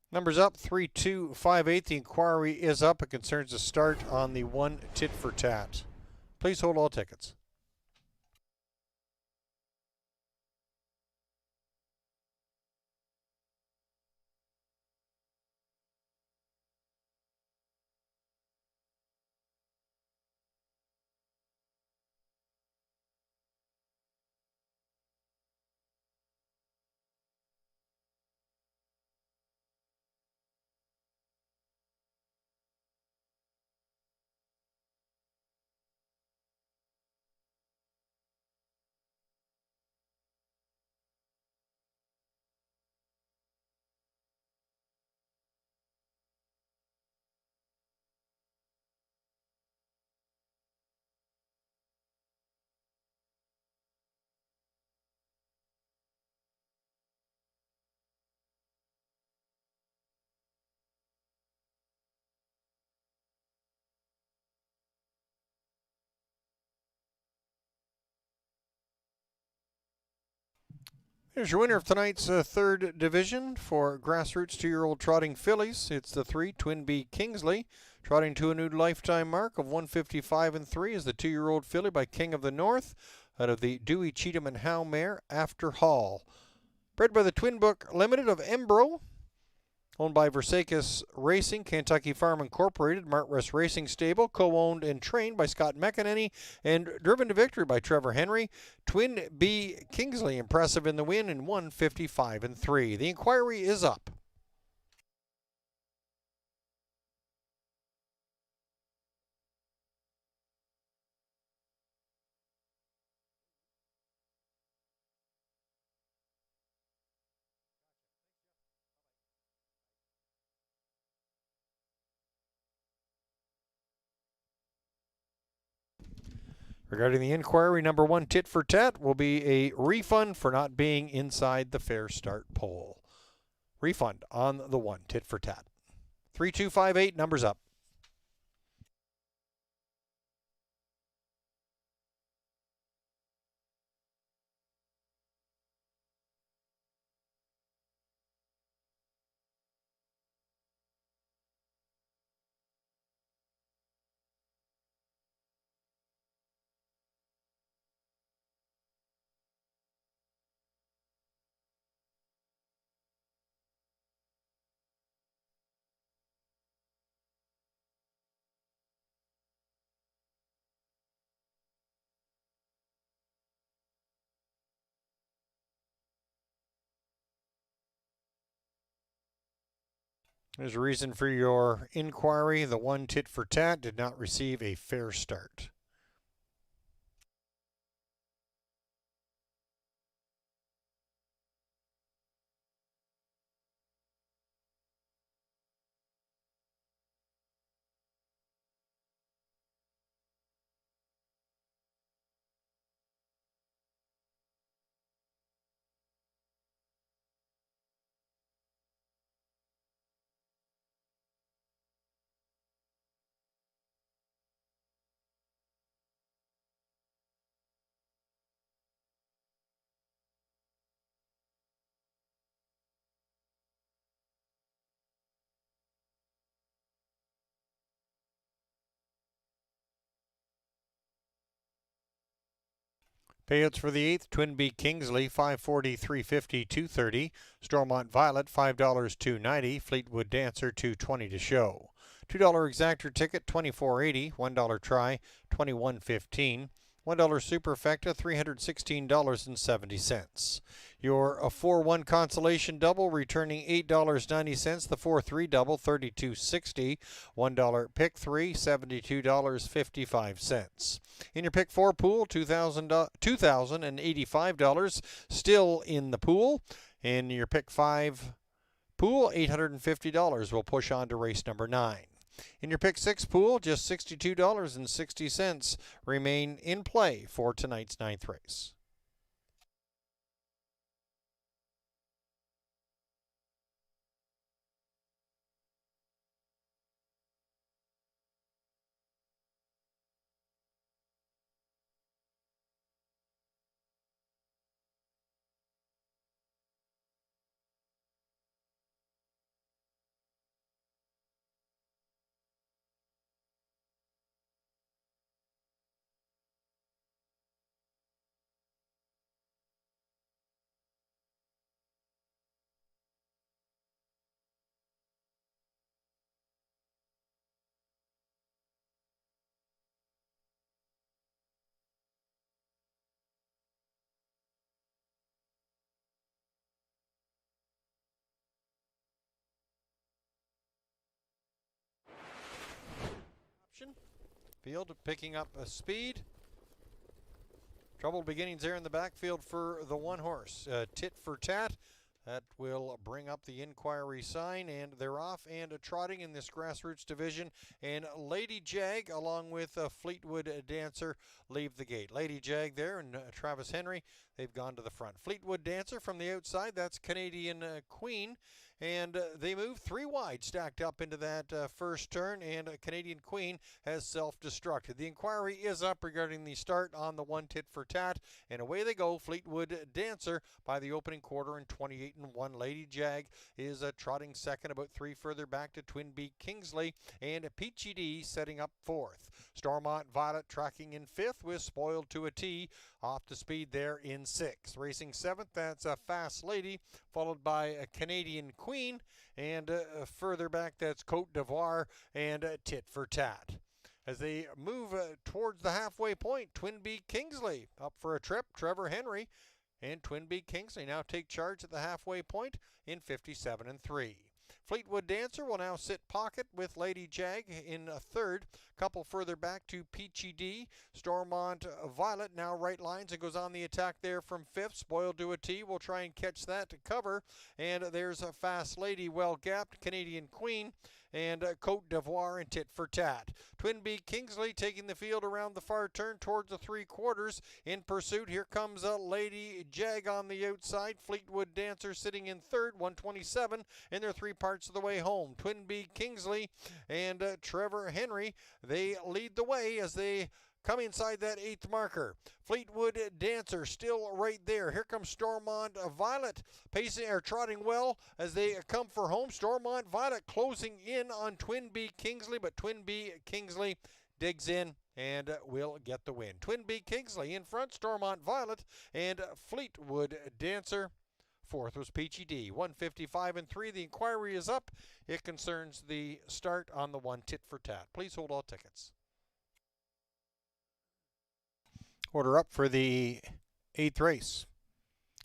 Numbers up 3258. The inquiry is up. It concerns the start on the 1 tit for tat. Please hold all tickets. Here's your winner of tonight's third division for grassroots 2-year-old trotting fillies. It's the 3 Twin B Kingsley, trotting to a new lifetime mark of 155-3 is the 2-year-old filly by King of the North out of the Dewey Cheatham and Howe mare After Hall. Bred by the Twin Book Limited of Embro, owned by Versacus Racing, Kentucky Farm Incorporated, Martress Racing Stable, co-owned and trained by Scott McEnany, and driven to victory by Trevor Henry. Twin B Kingsley impressive in the win in 155-3. The inquiry is up. Regarding the inquiry, number 1 tit for tat will be a refund for not being inside the fair start pole. Refund on the 1 tit for tat. 3258, numbers up. There's a reason for your inquiry. The 1 tit for tat did not receive a fair start. Payouts for the 8th, Twin B Kingsley, $5.40, $3.50, $2.30. Stormont Violet, $5, $2.90. Fleetwood Dancer, $2.20 to show. $2 exactor ticket, $24.80. $1 try, $21.15. $1 superfecta, $316.70. Your 4-1 consolation double returning $8.90. The 4-3 double, $32.60. $1 pick 3, $72.55. In your pick 4 pool, $2,085 still in the pool. In your pick 5 pool, $850 will push on to race number 9. In your pick 6 pool, just $62.60 remain in play for tonight's 9th race. Field picking up a speed. Troubled beginnings there in the backfield for the one horse. Tit for Tat. That will bring up the inquiry sign, and they're off and trotting in this grassroots division. And Lady Jag, along with Fleetwood Dancer, leave the gate. Lady Jag there and Travis Henry, they've gone to the front. Fleetwood Dancer from the outside, that's Canadian Queen. And they move 3 wide, stacked up into that first turn, and Canadian Queen has self-destructed. The inquiry is up regarding the start on the one Tit for Tat, and away they go. Fleetwood Dancer by the opening quarter in 28-1. Lady Jag is trotting second, about 3 further back to Twin Beak Kingsley, and Peachy D setting up fourth. Stormont Violet tracking in fifth with Spoiled to a T, off to speed there in sixth. Racing seventh, that's a Fast Lady, followed by a Canadian Queen, and further back that's Cote d'Ivoire and Tit for Tat. As they move towards the halfway point, Twin Beak Kingsley up for a trip. Trevor Henry and Twin Beak Kingsley now take charge at the halfway point in 57-3. Fleetwood Dancer will now sit pocket with Lady Jag in third. Couple further back to Peachy D. Stormont Violet now right lines and goes on the attack there from fifth. Spoiled to a T will try and catch that to cover. And there's a Fast Lady, well gapped. Canadian Queen and Cote d'Ivoire and Tit for Tat. Twin Beak Kingsley taking the field around the far turn towards the 3/4 in pursuit. Here comes Lady Jag on the outside. Fleetwood Dancer sitting in third, 127, and they're 3 parts of the way home. Twin Beak Kingsley and Trevor Henry, they lead the way as they come inside that 8th marker. Fleetwood Dancer still right there. Here comes Stormont Violet, pacing or trotting well as they come for home. Stormont Violet closing in on Twin Beak Kingsley, but Twin Beak Kingsley digs in and will get the win. Twin Beak Kingsley in front, Stormont Violet and Fleetwood Dancer. Fourth was Peachy D. 155-3. The inquiry is up. It concerns the start on the one Tit for Tat. Please hold all tickets. Order up for the 8th race.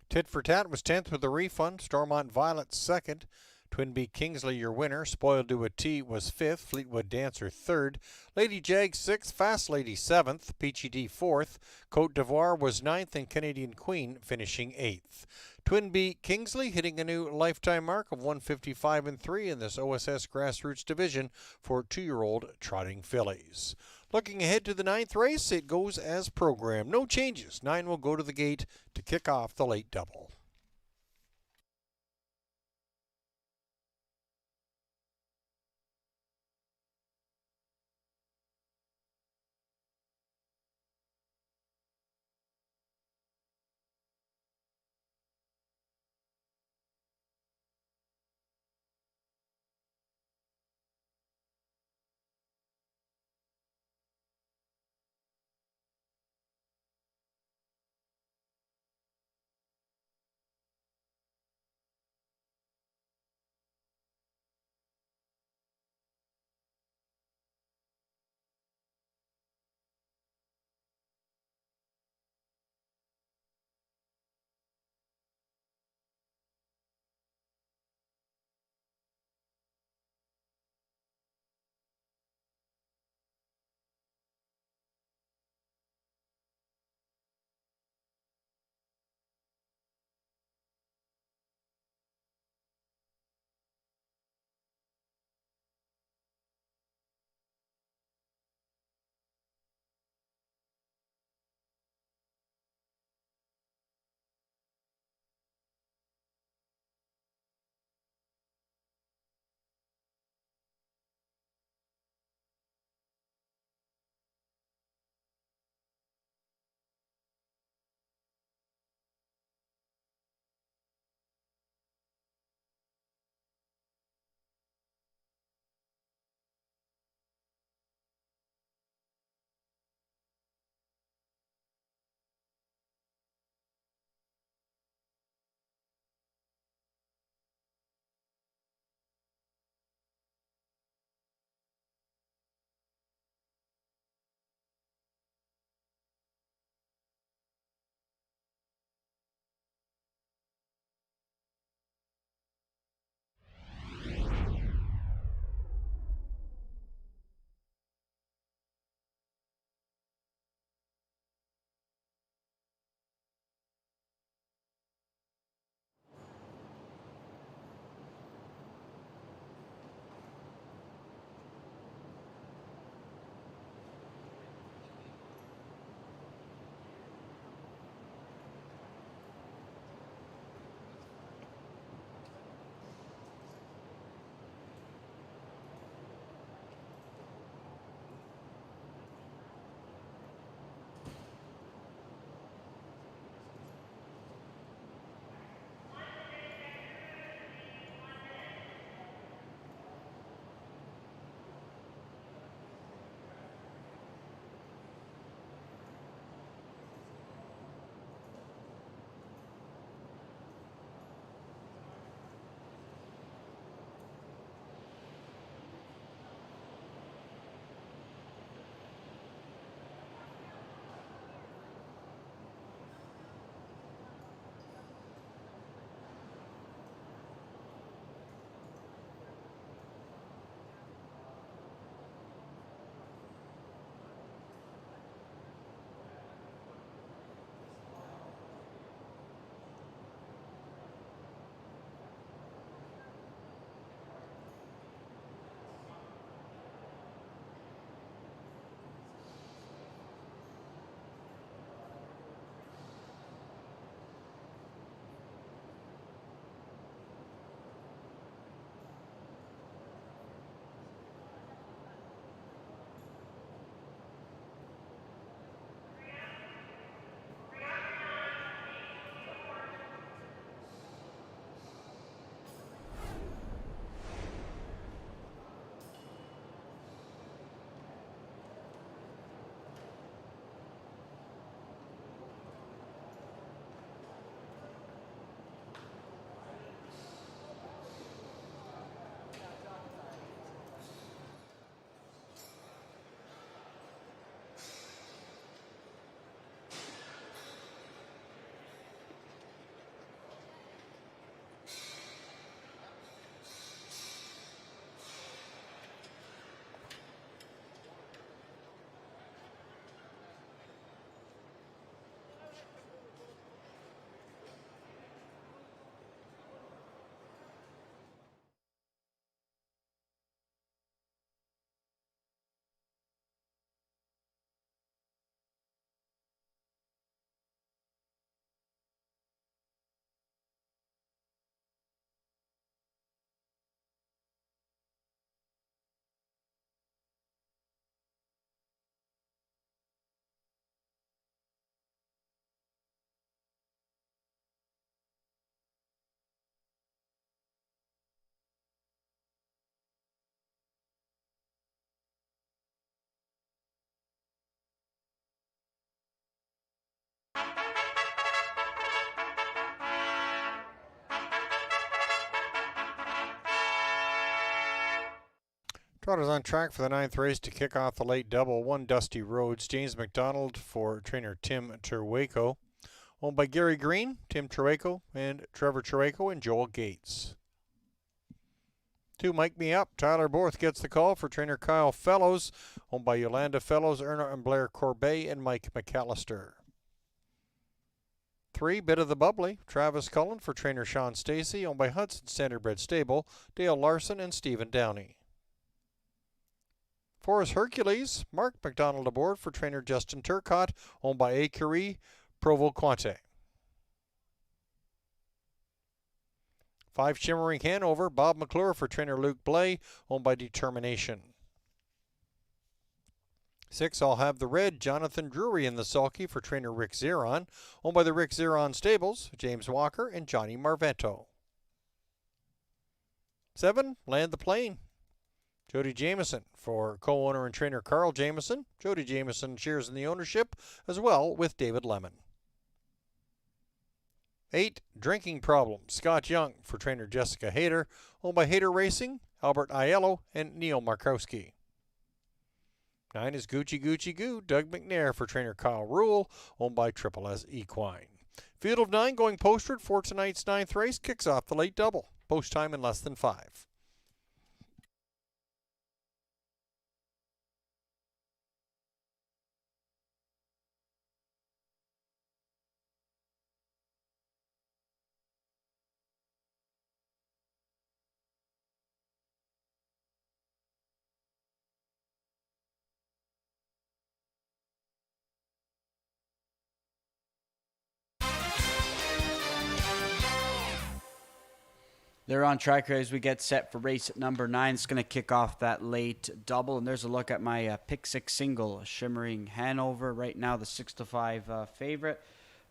Tit for Tat was 10th with a refund. Stormont Violet 2nd. Twin Beak Kingsley your winner. Spoiled to a T was 5th. Fleetwood Dancer 3rd. Lady Jag 6th. Fast Lady 7th. Peachy D 4th. Cote d'Ivoire was 9th, and Canadian Queen finishing 8th. Twin Beak Kingsley hitting a new lifetime mark of 155-3 in this OSS Grassroots Division for 2-year-old trotting fillies. Looking ahead to the 9th race, it goes as programmed. No changes. 9 will go to the gate to kick off the late double. Trotters on track for the 9th race to kick off the late double. 1 Dusty Roads. James McDonald for trainer Tim Turwaco. Owned by Gary Green, Tim Turwaco, and Trevor Turwaco and Joel Gates. 2 Mike Me Up. Tyler Borth gets the call for trainer Kyle Fellows. Owned by Yolanda Fellows, Erna and Blair Corbet, and Mike McAllister. 3 Bit of the Bubbly. Travis Cullen for trainer Sean Stacy. Owned by Hudson Standardbred Stable, Dale Larson, and Stephen Downey. 4 is Hercules. Mark McDonald aboard for trainer Justin Turcott, owned by A. Curie, Provo Quante. 5 Shimmering Hanover. Bob McClure for trainer Luke Blay, owned by Determination. 6 I'll Have the Red. Jonathan Drury in the sulky for trainer Rick Zeron, owned by the Rick Zeron Stables, James Walker and Johnny Marvento. 7 Land the Plane. Jody Jameson for co-owner and trainer Carl Jameson. Jody Jameson shares in the ownership as well with David Lemon. 8 Drinking Problem. Scott Young for trainer Jessica Hayter, owned by Hayter Racing, Albert Aiello, and Neil Markowski. 9 is Gucci Gucci Goo. Doug McNair for trainer Kyle Rule, owned by Triple S Equine. Field of 9 going postward for tonight's 9th race kicks off the late double. Post time in less than 5. They're on track here as we get set for race number 9. It's going to kick off that late double. And there's a look at my pick 6 single, Shimmering Hanover. Right now, the 6-5 favorite.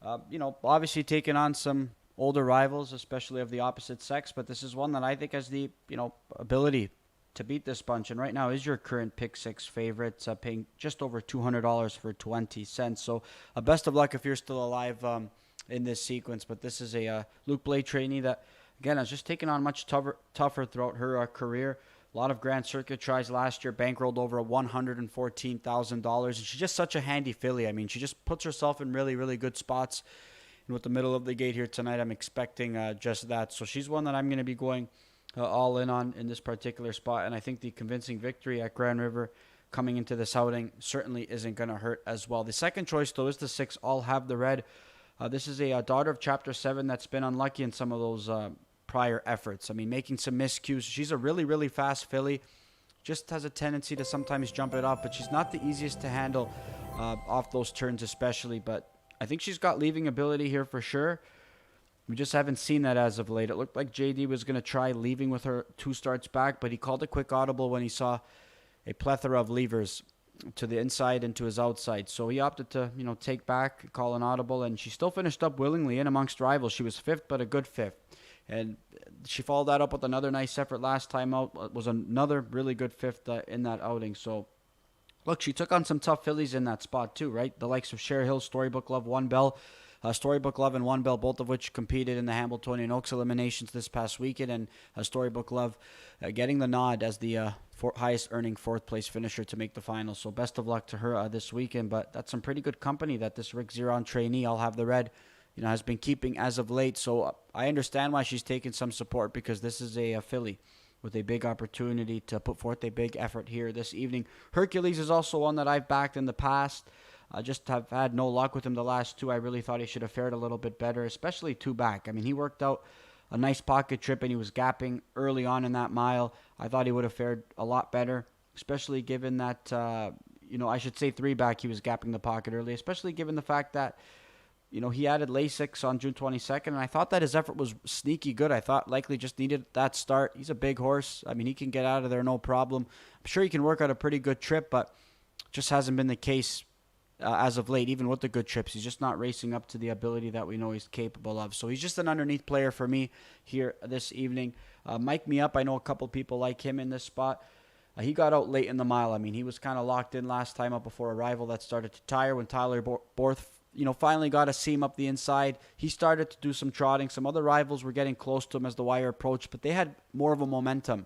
Obviously taking on some older rivals, especially of the opposite sex. But this is one that I think has the, ability to beat this bunch. And right now is your current pick 6 favorite, paying just over $200 for 20 cents. So best of luck if you're still alive in this sequence. But this is a Luke Blay trainee that, again, has just taken on much tougher throughout her career. A lot of Grand Circuit tries last year, bankrolled over $114,000. And she's just such a handy filly. I mean, she just puts herself in really, really good spots. And with the middle of the gate here tonight, I'm expecting just that. So she's one that I'm going to be going all in on in this particular spot. And I think the convincing victory at Grand River coming into this outing certainly isn't going to hurt as well. The second choice, though, is the 6, I'll Have the Red. This is a daughter of Chapter 7 that's been unlucky in some of those prior efforts. I mean, making some miscues. She's a really, really fast filly. Just has a tendency to sometimes jump it off, but she's not the easiest to handle off those turns especially. But I think she's got leaving ability here for sure. We just haven't seen that as of late. It looked like JD was going to try leaving with her 2 starts back, but he called a quick audible when he saw a plethora of levers to the inside and to his outside. So he opted to, take back, call an audible, and she still finished up willingly in amongst rivals. She was 5th, but a good 5th. And she followed that up with another nice effort last time out. It was another really good 5th in that outing. So, look, she took on some tough fillies in that spot too, right? The likes of Cher Hill, Storybook Love, One Bell. Storybook Love and One Bell, both of which competed in the Hamiltonian Oaks eliminations this past weekend. And Storybook Love getting the nod as the highest earning 4th place finisher to make the final. So best of luck to her this weekend. But that's some pretty good company that this Rick Zeron trainee, I'll Have the Red, has been keeping as of late. So I understand why she's taken some support, because this is a filly with a big opportunity to put forth a big effort here this evening. Hercules is also one that I've backed in the past. I just have had no luck with him the last 2. I really thought he should have fared a little bit better, especially 2 back. I mean, he worked out a nice pocket trip and he was gapping early on in that mile. I thought he would have fared a lot better, especially given that, I should say 3 back, he was gapping the pocket early, especially given the fact that, he added Lasix on June 22nd, and I thought that his effort was sneaky good. I thought likely just needed that start. He's a big horse. I mean, he can get out of there no problem. I'm sure he can work out a pretty good trip, but just hasn't been the case as of late, even with the good trips. He's just not racing up to the ability that we know he's capable of. So he's just an underneath player for me here this evening. Mike Me Up, I know a couple people like him in this spot. He got out late in the mile. I mean, he was kind of locked in last time up before a rival that started to tire. When Tyler Borth finally got a seam up the inside, he started to do some trotting. Some other rivals were getting close to him as the wire approached, but they had more of a momentum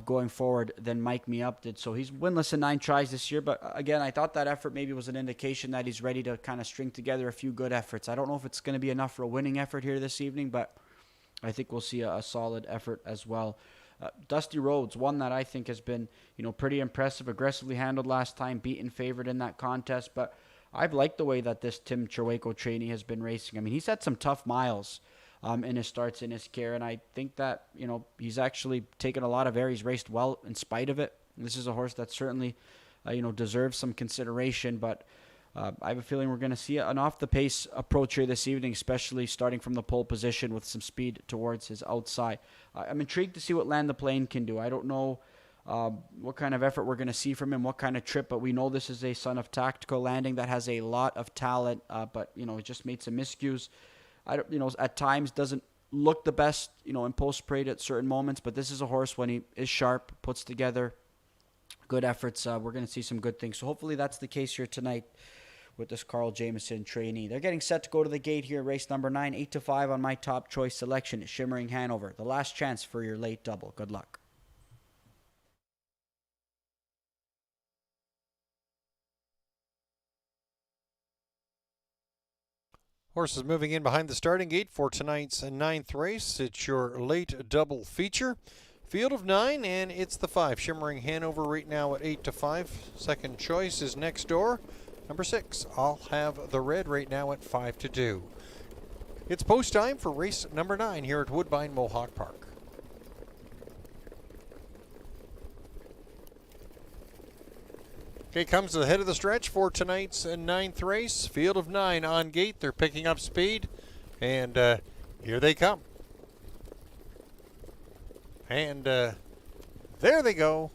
going forward than Mike Me Up did. So he's winless in 9 tries this year. But again, I thought that effort maybe was an indication that he's ready to kind of string together a few good efforts. I don't know if it's going to be enough for a winning effort here this evening, but I think we'll see a solid effort as well. Dusty Rhodes, one that I think has been, pretty impressive, aggressively handled last time, beaten favorite in that contest. But I've liked the way that this Tim Cherwayko trainee has been racing. I mean, he's had some tough miles in his starts in his care, and I think that, he's actually taken a lot of air. He's raced well in spite of it. This is a horse that certainly, deserves some consideration, but I have a feeling we're going to see an off-the-pace approach here this evening, especially starting from the pole position with some speed towards his outside. I'm intrigued to see what Land the Plane can do. I don't know what kind of effort we're going to see from him, what kind of trip, but we know this is a son of Tactical Landing that has a lot of talent, but, he just made some miscues. At times doesn't look the best, in post-parade at certain moments, but this is a horse when he is sharp, puts together good efforts. We're going to see some good things. So hopefully that's the case here tonight with this Carl Jamieson trainee. They're getting set to go to the gate here, race number 9, 8-5 on my top choice selection, Shimmering Hanover. The last chance for your late double. Good luck. Horses moving in behind the starting gate for tonight's 9th race. It's your late double feature. Field of 9, and it's the 5. Shimmering Hanover right now at 8-5. Second choice is Next Door. Number 6, I'll Have the Red right now at 5-2. It's post time for race number 9 here at Woodbine Mohawk Park. Okay, comes to the head of the stretch for tonight's 9th race. Field of 9 on gate. They're picking up speed, and here they come. And there they go.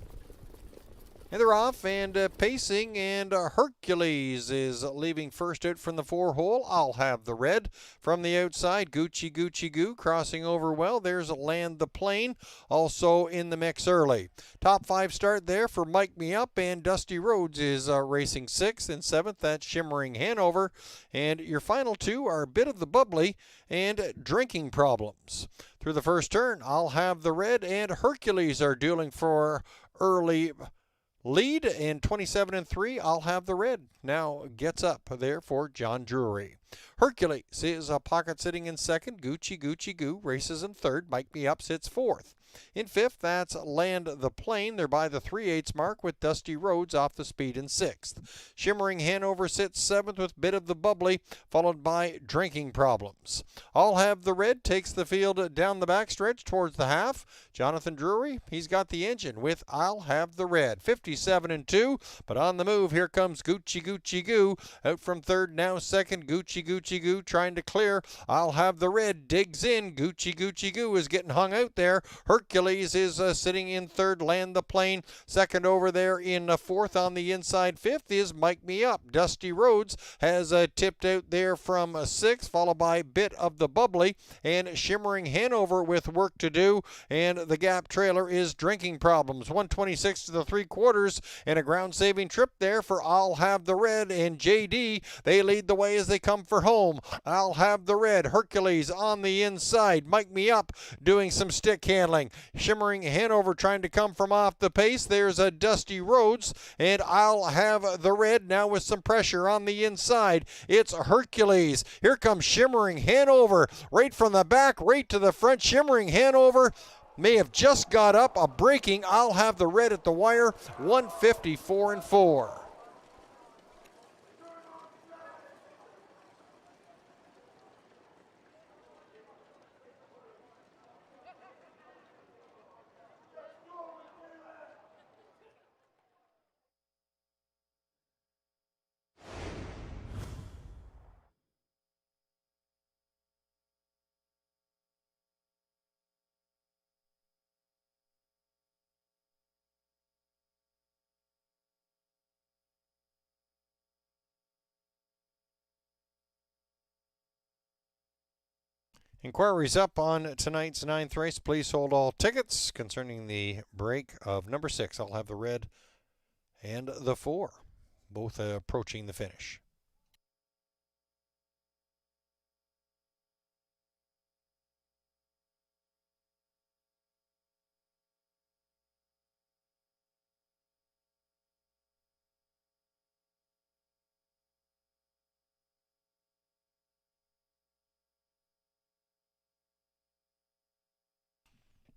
And they're off and pacing, and Hercules is leaving first out from the 4-hole. I'll Have the Red from the outside. Gucci Gucci Goo crossing over well. There's Land the Plane also in the mix early. Top 5 start there for Mike Me Up, and Dusty Rhodes is racing 6th and 7th. That's Shimmering Hanover. And your final 2 are a bit of the bubbly and Drinking Problems. Through the first turn, I'll Have the Red and Hercules are dueling for early lead. In 27-3, I'll Have the Red now gets up there for John Drury. Hercules is a pocket sitting in 2nd. Gucci Gucci Goo races in 3rd. Mike Me Up sits 4th. In 5th, that's Land the Plane. They're by the 3/8 mark with Dusty Rhodes off the speed in 6th. Shimmering Hanover sits 7th with Bit of the Bubbly, followed by Drinking Problems. I'll Have the Red takes the field down the backstretch towards the half. Jonathan Drury, he's got the engine with I'll Have the Red. 57-2, but on the move, here comes Gucci Gucci Goo. Out from 3rd, now 2nd. Gucci Gucci Goo trying to clear. I'll Have the Red digs in. Gucci Gucci Goo is getting hung out there. Hercules is sitting in 3rd. Land the Plane 2nd over there in 4th. On the inside 5th is Mike Me Up. Dusty Rhodes has tipped out there from 6th, followed by Bit of the Bubbly and Shimmering Hanover with work to do, and the gap trailer is Drinking Problems. 126 to the 3/4 and a ground saving trip there for I'll Have the Red and JD. They lead the way as they come for home. I'll Have the Red. Hercules on the inside. Mike Me Up doing some stick handling. Shimmering Hanover trying to come from off the pace. There's a Dusty Rhodes, and I'll Have the Red now with some pressure on the inside. It's Hercules. Here comes Shimmering Hanover right from the back, right to the front. Shimmering Hanover may have just got up a breaking I'll Have the Red at the wire. 154-4. Inquiries up on tonight's 9th race. Please hold all tickets concerning the break of number 6. I'll Have the Red and the 4, both approaching the finish.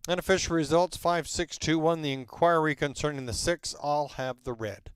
Unofficial results 5-6-2-1. The inquiry concerning the 6 all have the red.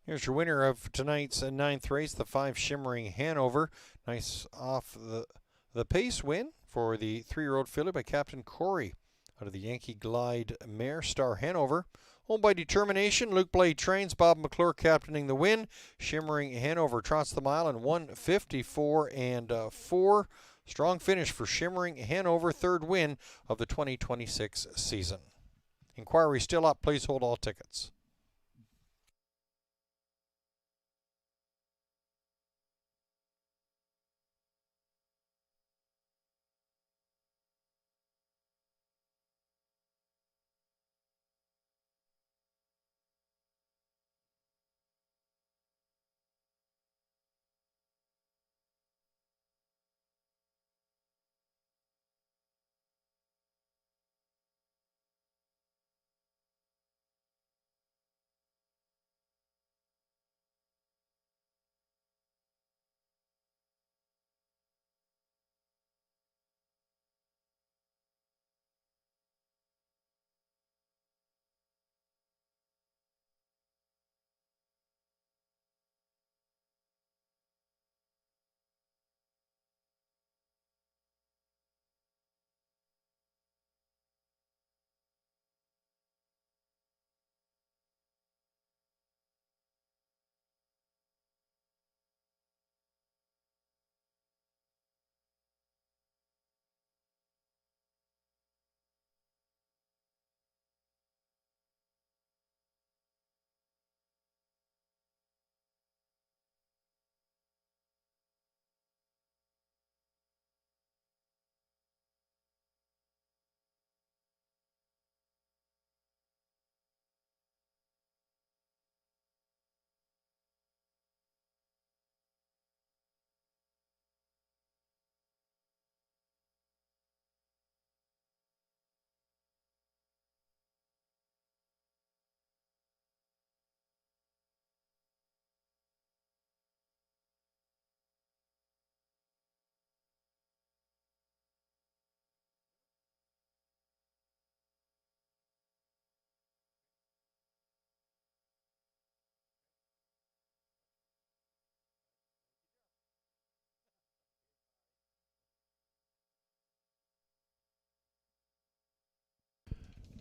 Here's your winner of tonight's 9th race, the 5 Shimmering Hanover. Nice off the pace win for the 3-year-old filly by Captain Corey out of the Yankee Glide mare Star Hanover. Owned by Determination, Luke Blade trains, Bob McClure captaining the win. Shimmering Hanover trots the mile in 1:54 and 4. Strong finish for Shimmering Hanover, 3rd win of the 2026 season. Inquiry still up. Please hold all tickets.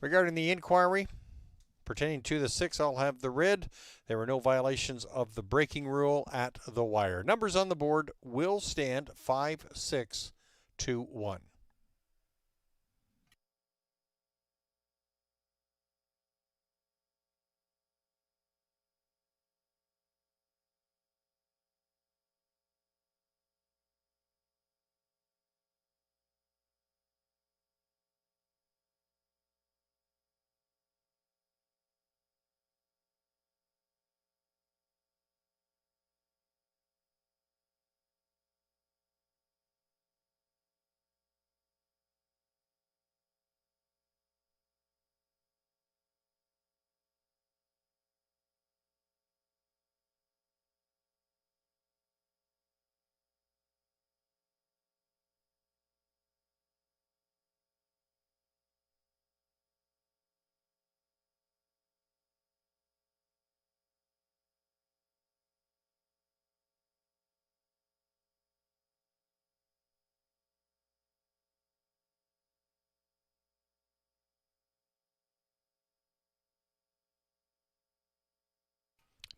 Regarding the inquiry pertaining to the 6, all have the red. There were no violations of the braking rule at the wire. Numbers on the board will stand 5-6-2-1.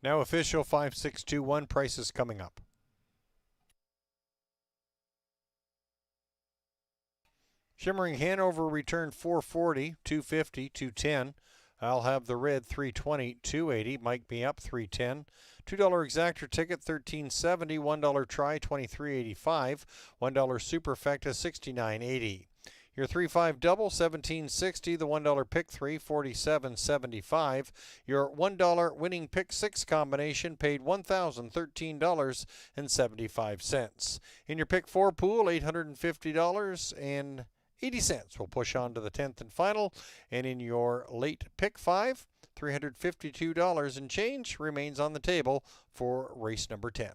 Now official 5621, prices coming up. Shimmering Hanover returned 440, 250, 210. I'll have the red 320, 280. Mike me up 310. $2 exactor ticket 1370. $1 try 2385. $1 superfecta 6980. Your 3-5 double 1760. The $1 pick 3 4775. Your $1 winning pick 6 combination paid $1,013.75. In your pick 4 pool $850 80 cents will push on to the 10th and final, and in your late pick 5, $352 and change remains on the table for race number 10.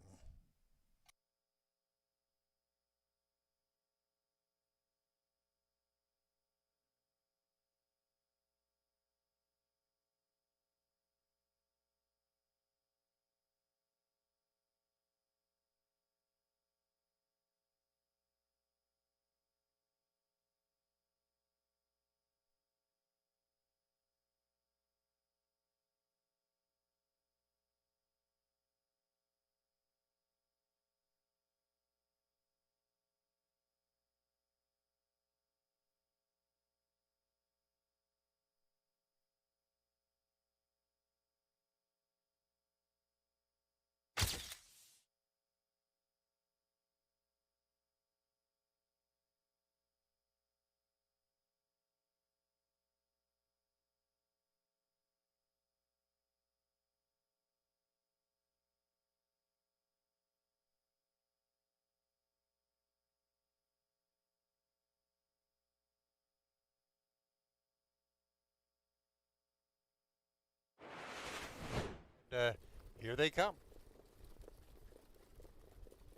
Here they come.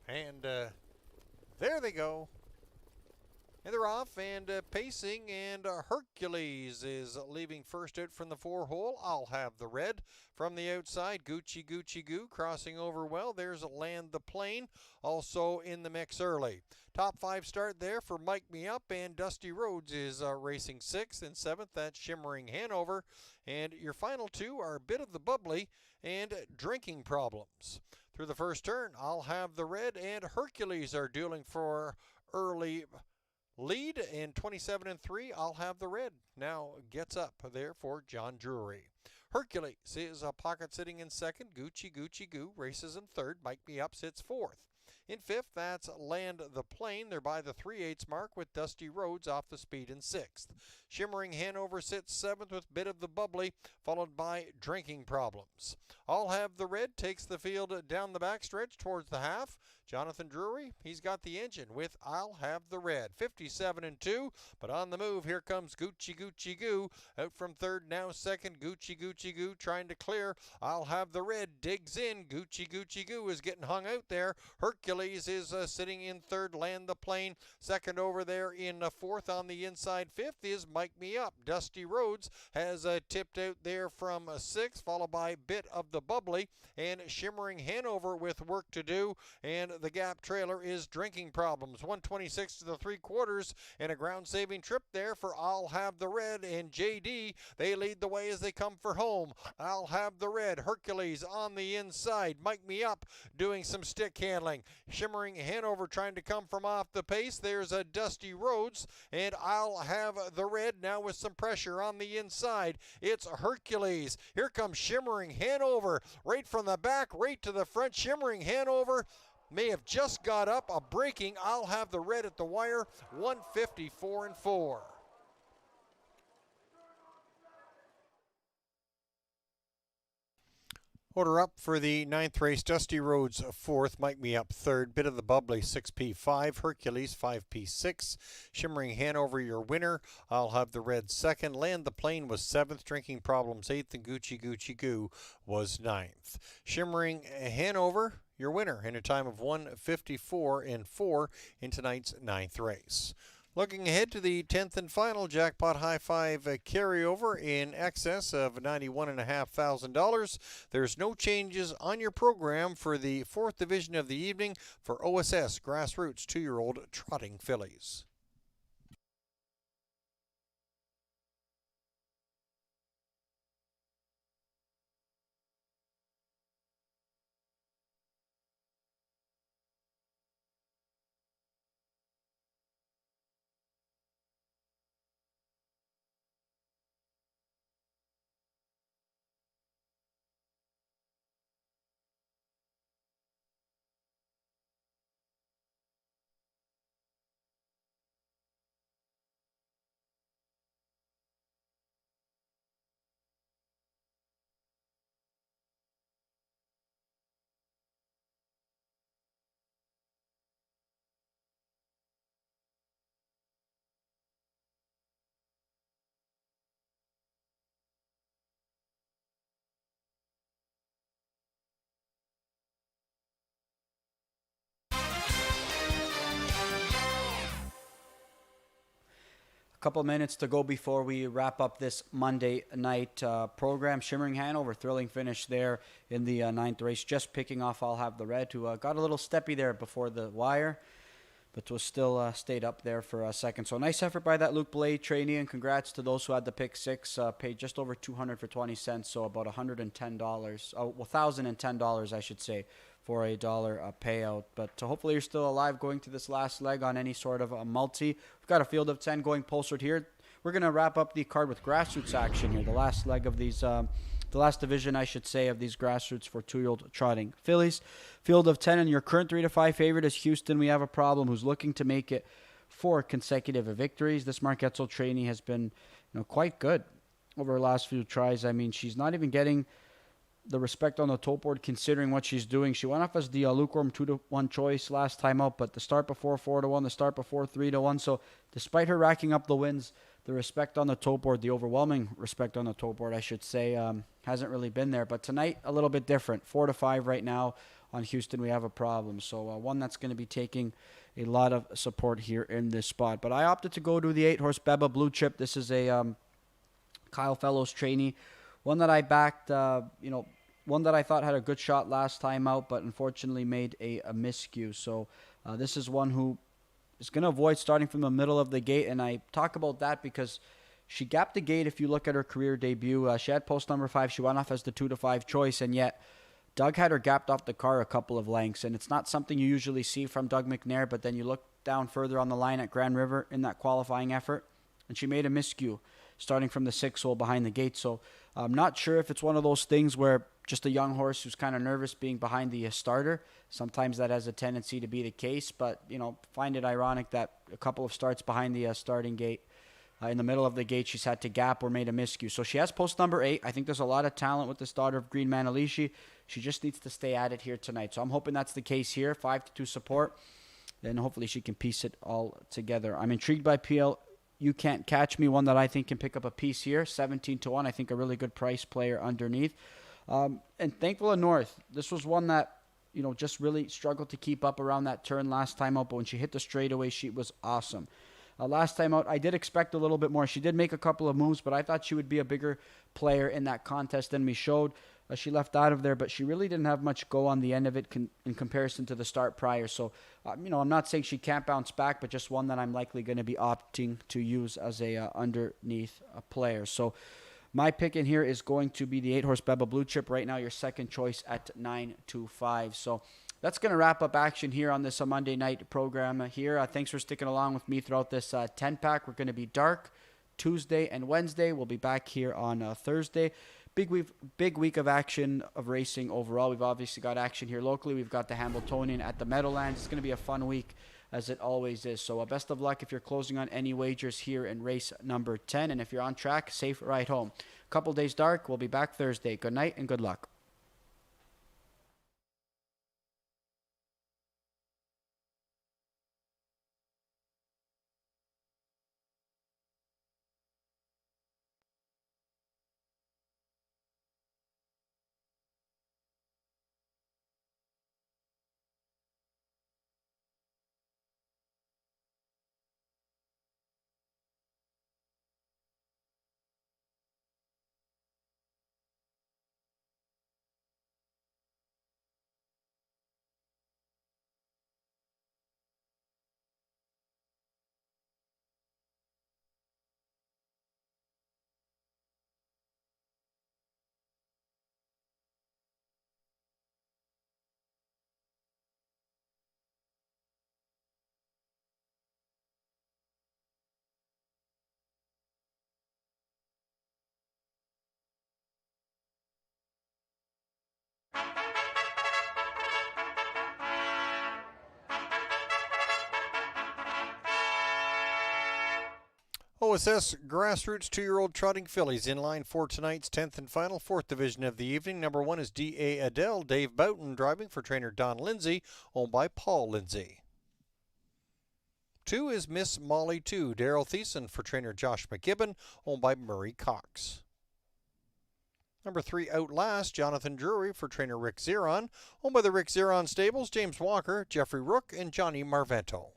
And there they go. And they're off and pacing, and Hercules is leaving first out from the 4-hole. I'll have the red. From the outside, Gucci Gucci Goo crossing over well. There's Land the Plane, also in the mix early. Top 5 start there for Mike Me Up, and Dusty Rhodes is racing 6th and 7th. That's Shimmering Hanover. And your final 2 are a bit of the bubbly and drinking problems. Through the first turn, I'll have the red, and Hercules are dueling for early lead. In 27 and 3, I'll have the red. Now gets up there for John Drury. Hercules is a pocket sitting in second. Gucci Gucci Goo races in third. Mike Me Up sits fourth. In fifth, that's Land the Plane. They're by the 3/8 mark with Dusty Rhodes off the speed in sixth. Shimmering Hanover sits seventh with Bit of the Bubbly, followed by Drinking Problems. I'll have the red takes the field down the backstretch towards the half. Jonathan Drury, he's got the engine with I'll have the red. 57 and 2, but on the move, here comes Gucci Gucci Goo. Out from third, now second, Gucci Gucci Goo trying to clear. I'll have the red, digs in. Gucci Gucci Goo is getting hung out there. Hercules is sitting in third, Land the Plane. Second over there in fourth on the inside. Fifth is Mike Me Up. Dusty Rhodes has tipped out there from sixth, followed by Bit of the Bubbly and Shimmering Hanover with work to do. And the gap trailer is Drinking Problems. 126 to the 3/4 and a ground-saving trip there for I'll Have the Red and JD. They lead the way as they come for home. I'll Have the Red. Hercules on the inside. Mike Me Up doing some stick handling. Shimmering Hanover trying to come from off the pace. There's a Dusty Rhodes, and I'll Have the Red now with some pressure on the inside. It's Hercules. Here comes Shimmering Hanover right from the back, right to the front. Shimmering Hanover may have just got up a breaking I'll Have the Red at the wire. 154 and 4. Order up for the ninth race. Dusty Rhodes fourth, Mike Me Up third, Bit of the Bubbly 6P5, Hercules 5P6, Shimmering Hanover your winner. I'll Have the Red second, Land the Plane was seventh, Drinking Problems eighth, and Gucci Gucci Goo was ninth. Shimmering Hanover your winner in a time of 154 and 4 in tonight's ninth race. Looking ahead to the 10th and final Jackpot High Five carryover in excess of $91,500. There's no changes on your program for the 4th division of the evening for OSS Grassroots 2-year-old trotting fillies. couple minutes to go before we wrap up this Monday night program. Shimmering Hanover, thrilling finish there in the ninth race. Just picking off I'll Have the Red, who got a little steppy there before the wire, but was still stayed up there for a second. So nice effort by that Luke Blade trainee, and congrats to those who had the pick six. Paid just over $200 for 20 cents, so about $110. $1,010, I should say, for a dollar payout. But hopefully you're still alive going to this last leg on any sort of a multi. We've got a field of 10 going posted here. We're going to wrap up the card with grassroots action here. The last leg of these, the last division, I should say, of these grassroots for 2-year-old trotting fillies. Field of 10, and your current 3-5 favorite is Houston. We have a problem, who's looking to make it 4 consecutive victories. This Mark Etzel trainee has been, quite good over her last few tries. I mean, she's not even getting the respect on the tote board considering what she's doing. She went off as the lukewarm 2-1 choice last time out, but the start before 4-1, the start before 3-1. So despite her racking up the wins, the respect on the tote board, the overwhelming respect on the tote board, I should say, hasn't really been there. But tonight, a little bit different. 4-5 right now on Houston. We have a problem. So one that's going to be taking a lot of support here in this spot. But I opted to go to the 8-horse Beba Blue Chip. This is a Kyle Fellows trainee. One that I backed, one that I thought had a good shot last time out, but unfortunately made a miscue. So this is one who is going to avoid starting from the middle of the gate, and I talk about that because she gapped the gate. If you look at her career debut, she had post number 5. She went off as the 2-5 choice, and yet Doug had her gapped off the car a couple of lengths, and it's not something you usually see from Doug McNair, but then you look down further on the line at Grand River in that qualifying effort, and she made a miscue starting from the 6 hole behind the gate. So I'm not sure if it's one of those things where just a young horse who's kind of nervous being behind the starter. Sometimes that has a tendency to be the case, but, find it ironic that a couple of starts behind the starting gate, in the middle of the gate, she's had to gap or made a miscue. So she has post number 8. I think there's a lot of talent with this daughter of Green Manalishi. She just needs to stay at it here tonight. So I'm hoping that's the case here. 5-2 support. Then hopefully she can piece it all together. I'm intrigued by PL. You Can't Catch Me, one that I think can pick up a piece here. 17-1. I think a really good price player underneath. And Thankful of North. This was one that, just really struggled to keep up around that turn last time out. But when she hit the straightaway, she was awesome. Last time out, I did expect a little bit more. She did make a couple of moves, but I thought she would be a bigger player in that contest than we showed. She left out of there, but she really didn't have much go on the end of it in comparison to the start prior. So, I'm not saying she can't bounce back, but just one that I'm likely going to be opting to use as a underneath player. So, my pick in here is going to be the 8-horse Beba Blue Chip. Right now, your second choice at 9-5. So, that's going to wrap up action here on this Monday night program here. Thanks for sticking along with me throughout this 10-pack. We're going to be dark Tuesday and Wednesday. We'll be back here on Thursday. Big week of action of racing overall. We've obviously got action here locally. We've got the Hamiltonian at the Meadowlands. It's going to be a fun week, as it always is. So best of luck if you're closing on any wagers here in race number 10. And if you're on track, safe ride home. Couple days dark. We'll be back Thursday. Good night and good luck. OSS Grassroots 2-year-old trotting fillies in line for tonight's 10th and final 4th division of the evening. Number 1 is D.A. Adele, Dave Boughton driving for trainer Don Lindsay, owned by Paul Lindsay. 2 is Miss Molly 2, Daryl Thiessen for trainer Josh McKibben, owned by Murray Cox. Number 3, Outlast, Jonathan Drury for trainer Rick Zeron, owned by the Rick Zeron stables, James Walker, Jeffrey Rook, and Johnny Marvento.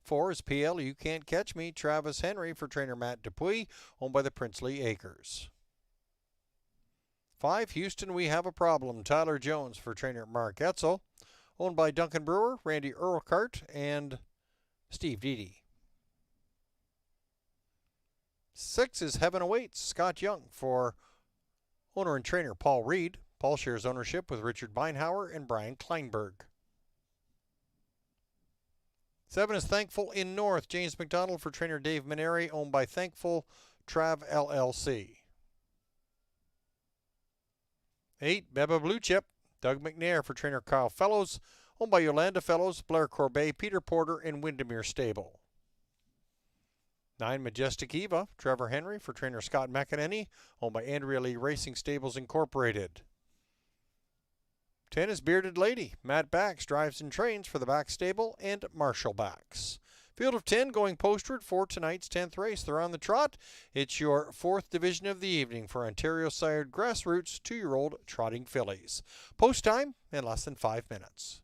4 is PL You Can't Catch Me, Travis Henry for trainer Matt Dupuis, owned by the Princely Acres. 5, Houston We Have a Problem, Tyler Jones for trainer Mark Etzel, owned by Duncan Brewer, Randy Urquhart, and Steve Deedy. 6 is Heaven Awaits, Scott Young for owner and trainer Paul Reed. Paul shares ownership with Richard Beinhauer and Brian Kleinberg. 7 is Thankful in North, James McDonald for trainer Dave Maneri, owned by Thankful Trav LLC. 8, Beba Blue Chip, Doug McNair for trainer Kyle Fellows, owned by Yolanda Fellows, Blair Corbet, Peter Porter, and Windermere Stable. 9, Majestic Eva, Trevor Henry for trainer Scott McEnany, owned by Andrea Lee Racing Stables Incorporated. 10 is Bearded Lady, Matt Bax drives and trains for the Bax Stable and Marshall Bax. Field of 10 going postward for tonight's 10th race. They're on the trot. It's your 4th division of the evening for Ontario sired grassroots 2-year-old trotting fillies. Post time in less than 5 minutes.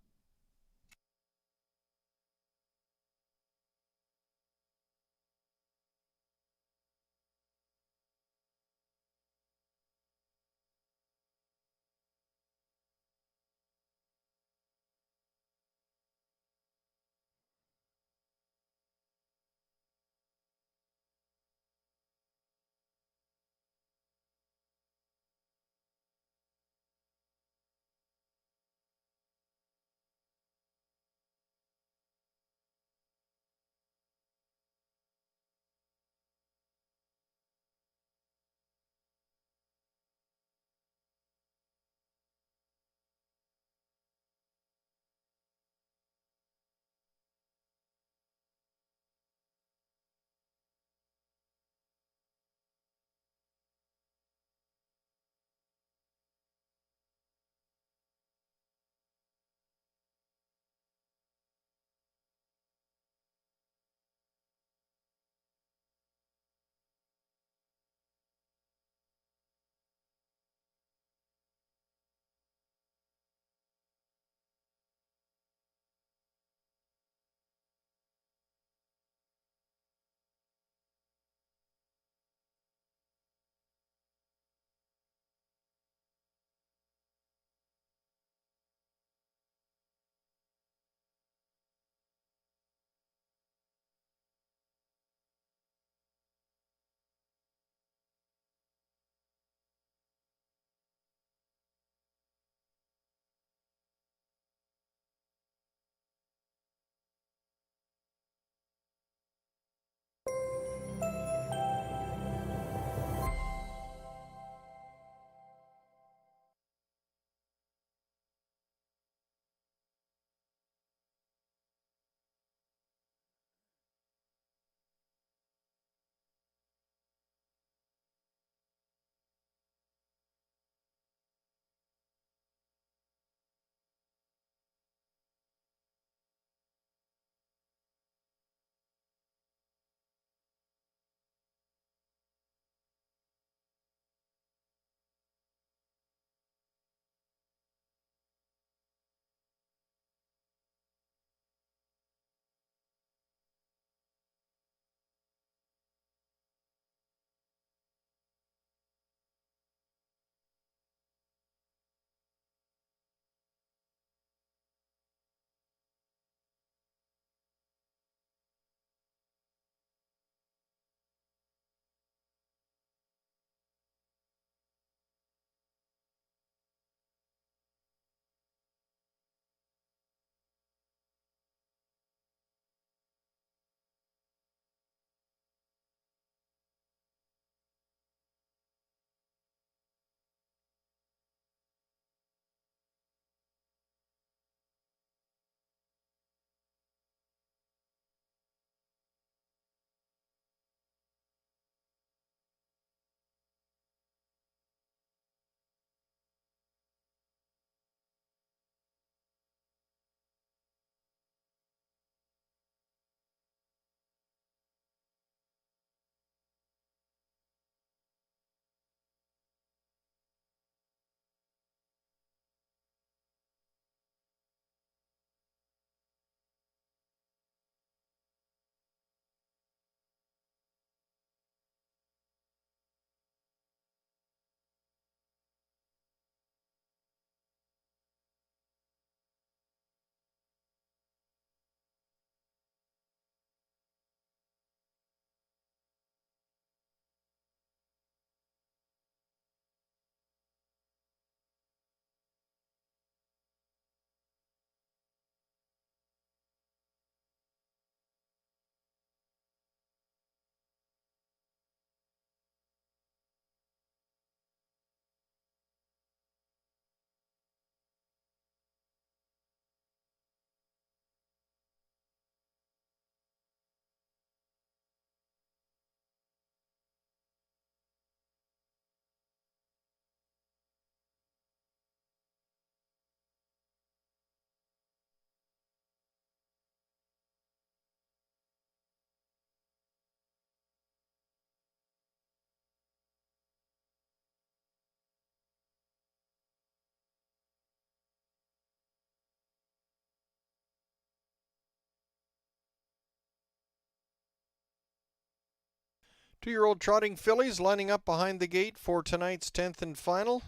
Two-year-old trotting fillies lining up behind the gate for tonight's 10th and final.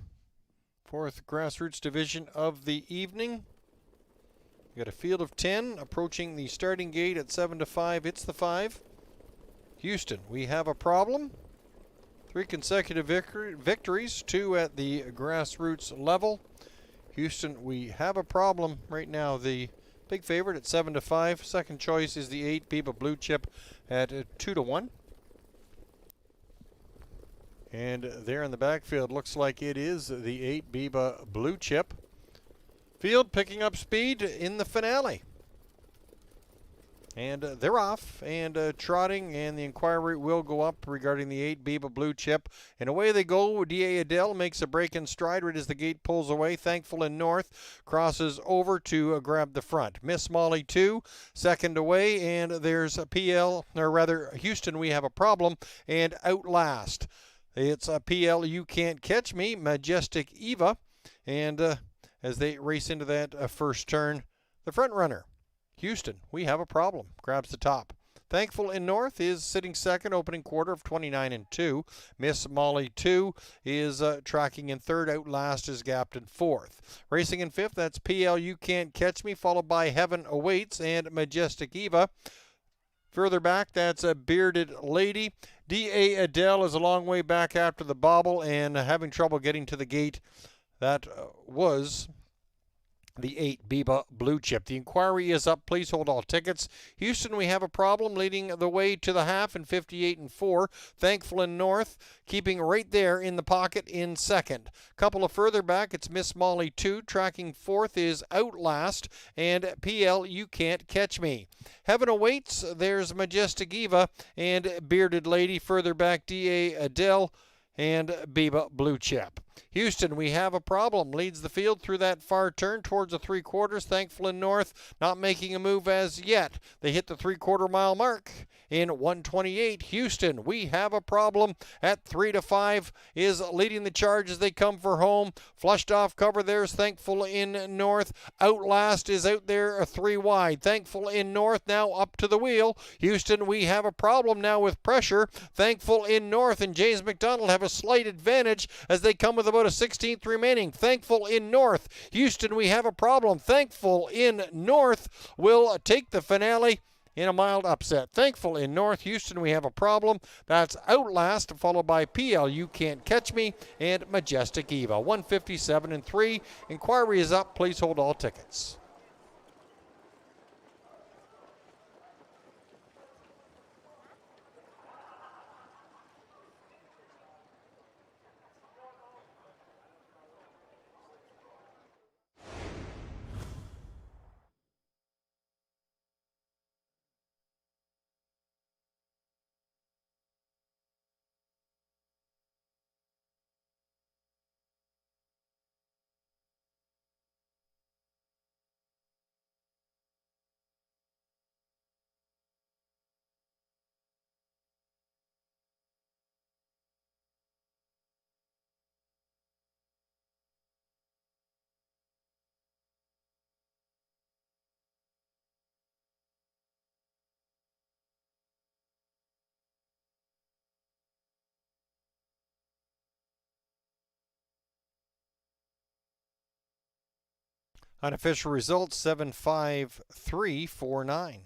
4th grassroots division of the evening. We got a field of 10 approaching the starting gate at 7-5. It's the 5. Houston, we have a problem. 3 consecutive victories, 2 at the grassroots level. Houston, we have a problem right now. The big favorite at 7-5. Second choice is the 8 Biba Blue Chip at 2-1. And there in the backfield, looks like it is the 8 Biba Blue Chip. Field picking up speed in the finale. And they're off and trotting, and the inquiry will go up regarding the 8 Biba Blue Chip. And away they go. D.A. Adele makes a break in stride right as the gate pulls away. Thankful in North crosses over to grab the front. Miss Molly 2, second away, and there's a PL, or rather Houston, we have a problem, and Outlast. It's a PL, You Can't Catch Me, Majestic Eva, and as they race into that first turn, the front runner, Houston, we have a problem, grabs the top. Thankful in North is sitting second, opening quarter of 29-2. Miss Molly 2 is tracking in third. Outlast is gapped in fourth. Racing in fifth, that's PL, You Can't Catch Me, followed by Heaven Awaits and Majestic Eva. Further back, that's a Bearded Lady. D.A. Adele is a long way back after the bobble and having trouble getting to the gate. That was the 8 Biba Blue Chip. The inquiry is up. Please hold all tickets. Houston, we have a problem, leading the way to the half in 58-4. Thankful in North, keeping right there in the pocket in second. Couple of further back, it's Miss Molly 2. Tracking fourth is Outlast and PL, You Can't Catch Me. Heaven Awaits, there's Majestic Eva and Bearded Lady. Further back, D.A. Adele and Biba Blue Chip. Houston, we have a problem, leads the field through that far turn towards the 3/4. Thankful in North, not making a move as yet. They hit the 3/4 mile mark in 1:28. Houston, we have a problem at 3-5, is leading the charge as they come for home. Flushed off cover, there's Thankful in North. Outlast is out there 3 wide. Thankful in North now up to the wheel. Houston, we have a problem now with pressure. Thankful in North and James McDonald have a slight advantage as they come with about a 16th remaining. Thankful in North. Houston, we have a problem. Thankful in North will take the finale in a mild upset. Thankful in North. Houston, we have a problem. That's Outlast, followed by PL, You Can't Catch Me, and Majestic Eva. 157-3. Inquiry is up. Please hold all tickets. Unofficial results 7-5-3-4-9.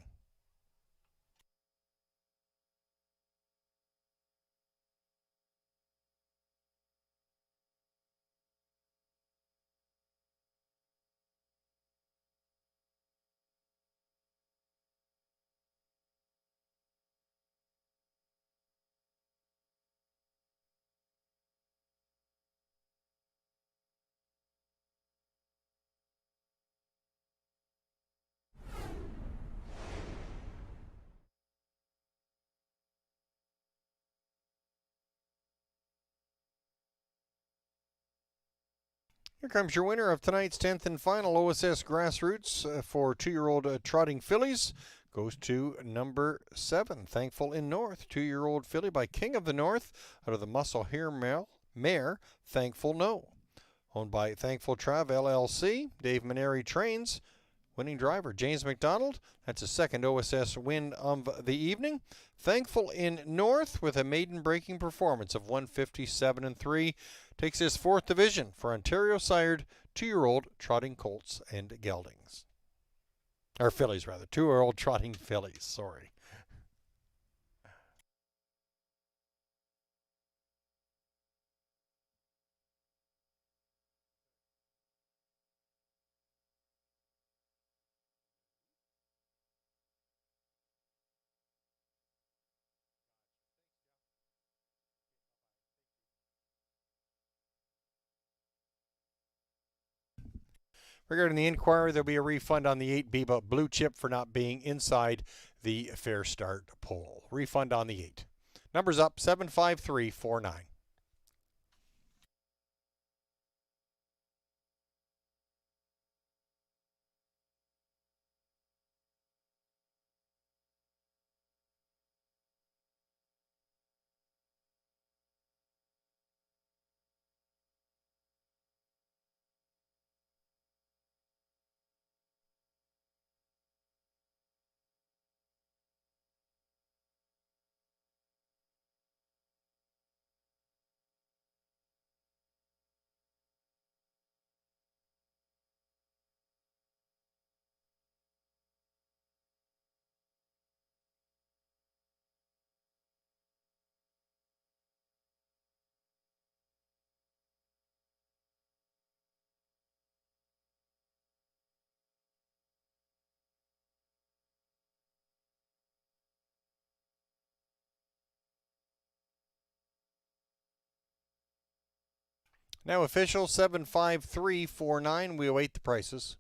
Here comes your winner of tonight's 10th and final OSS Grassroots for 2-year-old trotting fillies. Goes to number 7, Thankful in North. 2-year-old filly by King of the North out of the Muscle Hair mare, Thankful No. Owned by Thankful Trav LLC. Dave Maneri trains. winning driver. James McDonald, that's his second OSS win of the evening. Thankful in North with a maiden breaking performance of 157.3. Takes his 4th division for Ontario-sired 2-year-old trotting colts and geldings. Or fillies, rather. 2-year-old trotting fillies, sorry. Regarding the inquiry, there'll be a refund on the 8 Biba Blue Chip for not being inside the Fair Start poll. Refund on the 8. Numbers up 75349. Now official 75349. We await the prices.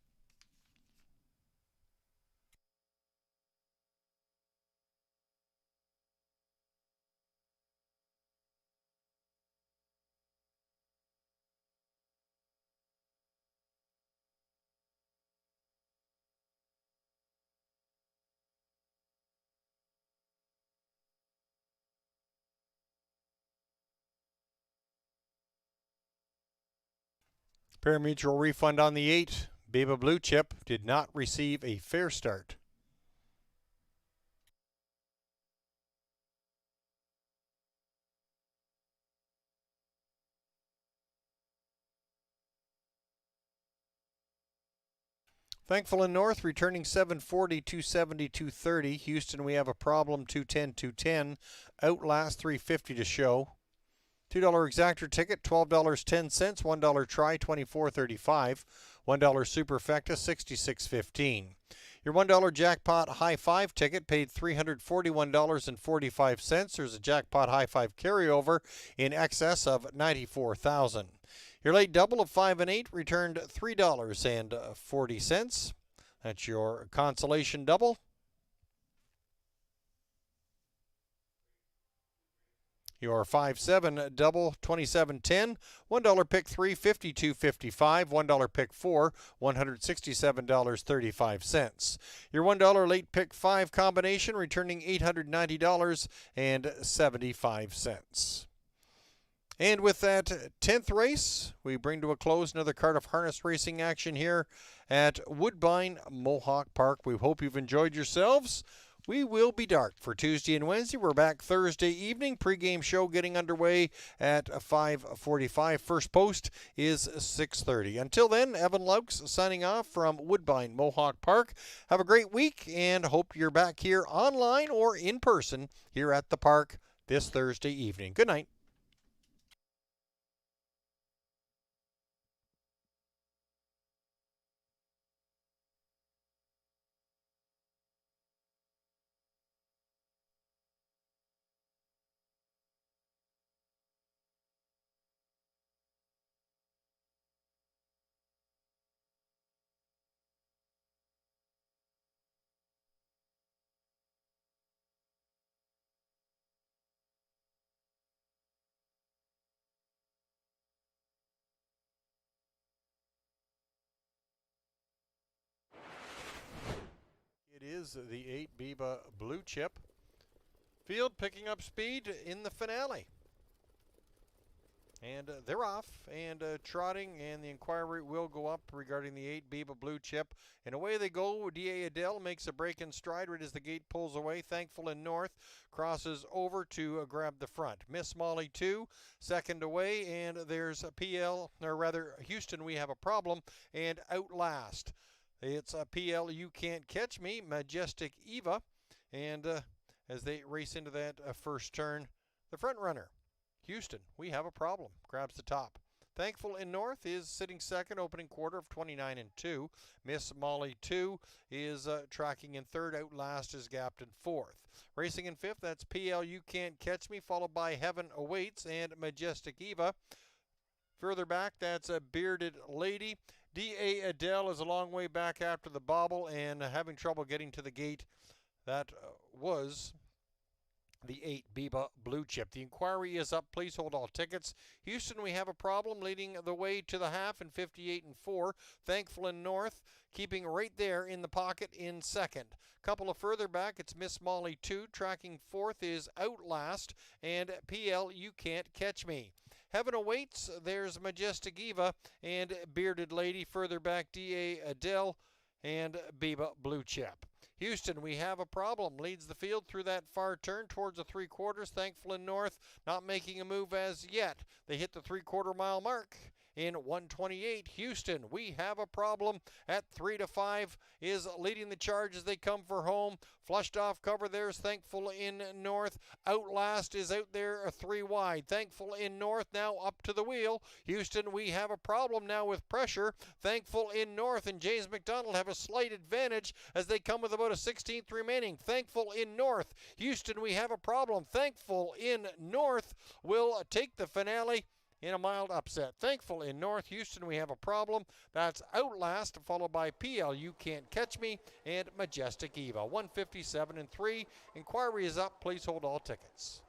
Parimutuel refund on the 8. Biba Blue Chip did not receive a fair start. Thankful in North, returning 740, 270, 230. Houston, we have a problem, 210, 210. Outlast, 350 to show. $2 exactor ticket, $12.10. $1 try, $24.35. $1 superfecta, $66.15. Your $1 jackpot high five ticket paid $341.45. There's a jackpot high five carryover in excess of $94,000. Your late double of 5 and 8 returned $3.40. That's your consolation double. Your 5-7 double, $27.10. $1 pick 3, $52.55. $1 pick 4, $167.35. Your $1 late pick 5 combination returning $890.75. And with that 10th race, we bring to a close another card of harness racing action here at Woodbine Mohawk Park. We hope you've enjoyed yourselves. We will be dark for Tuesday and Wednesday. We're back Thursday evening. Pre-game show getting underway at 5:45. First post is 6:30. Until then, Evan Laux signing off from Woodbine Mohawk Park. Have a great week and hope you're back here online or in person here at the park this Thursday evening. Good night. It is the 8 Biba Blue Chip. Field picking up speed in the finale. And they're off and trotting, and the inquiry will go up regarding the 8 Biba Blue Chip. And away they go. D.A. Adele makes a break in stride right as the gate pulls away. Thankful in North crosses over to grab the front. Miss Molly 2, second away, and there's a PL, or rather Houston, we have a problem, and Outlast. It's a PL, You Can't Catch Me, Majestic Eva, and as they race into that first turn, the front runner, Houston, we have a problem, grabs the top. Thankful in North is sitting second, opening quarter of 29 and 2. Miss Molly 2 is tracking in third. Outlast is gapped in fourth. Racing in fifth, that's PL You Can't Catch Me, followed by Heaven Awaits and Majestic Eva. Further back, that's a Bearded Lady. D.A. Adele is a long way back after the bobble and having trouble getting to the gate. That was the 8 Biba Blue Chip. The inquiry is up. Please hold all tickets. Houston, we have a problem, leading the way to the half in 58 and 4. Thankful in North, keeping right there in the pocket in second. Couple of further back, it's Miss Molly 2. Tracking fourth is Outlast and PL You Can't Catch Me. Heaven Awaits, there's Majestic Eva and Bearded Lady. Further back, D.A. Adele and Biba Blue Chip. Houston, we have a problem. Leads the field through that far turn towards the 3/4. Thankful in North, not making a move as yet. They hit the 3/4 mile mark in 1:28. Houston, we have a problem at 3 to 5 is leading the charge as they come for home. Flushed off cover, there's Thankful in North. Outlast is out there 3 wide. Thankful in North now up to the wheel. Houston, we have a problem now with pressure. Thankful in North and James McDonald have a slight advantage as they come with about a 16th remaining. Thankful in North. Houston, we have a problem. Thankful in North will take the finale in a mild upset. Thankful in North. Houston, we have a problem. That's Outlast, followed by PL You Can't Catch Me and Majestic Eva. 157 and 3. Inquiry is up. Please hold all tickets.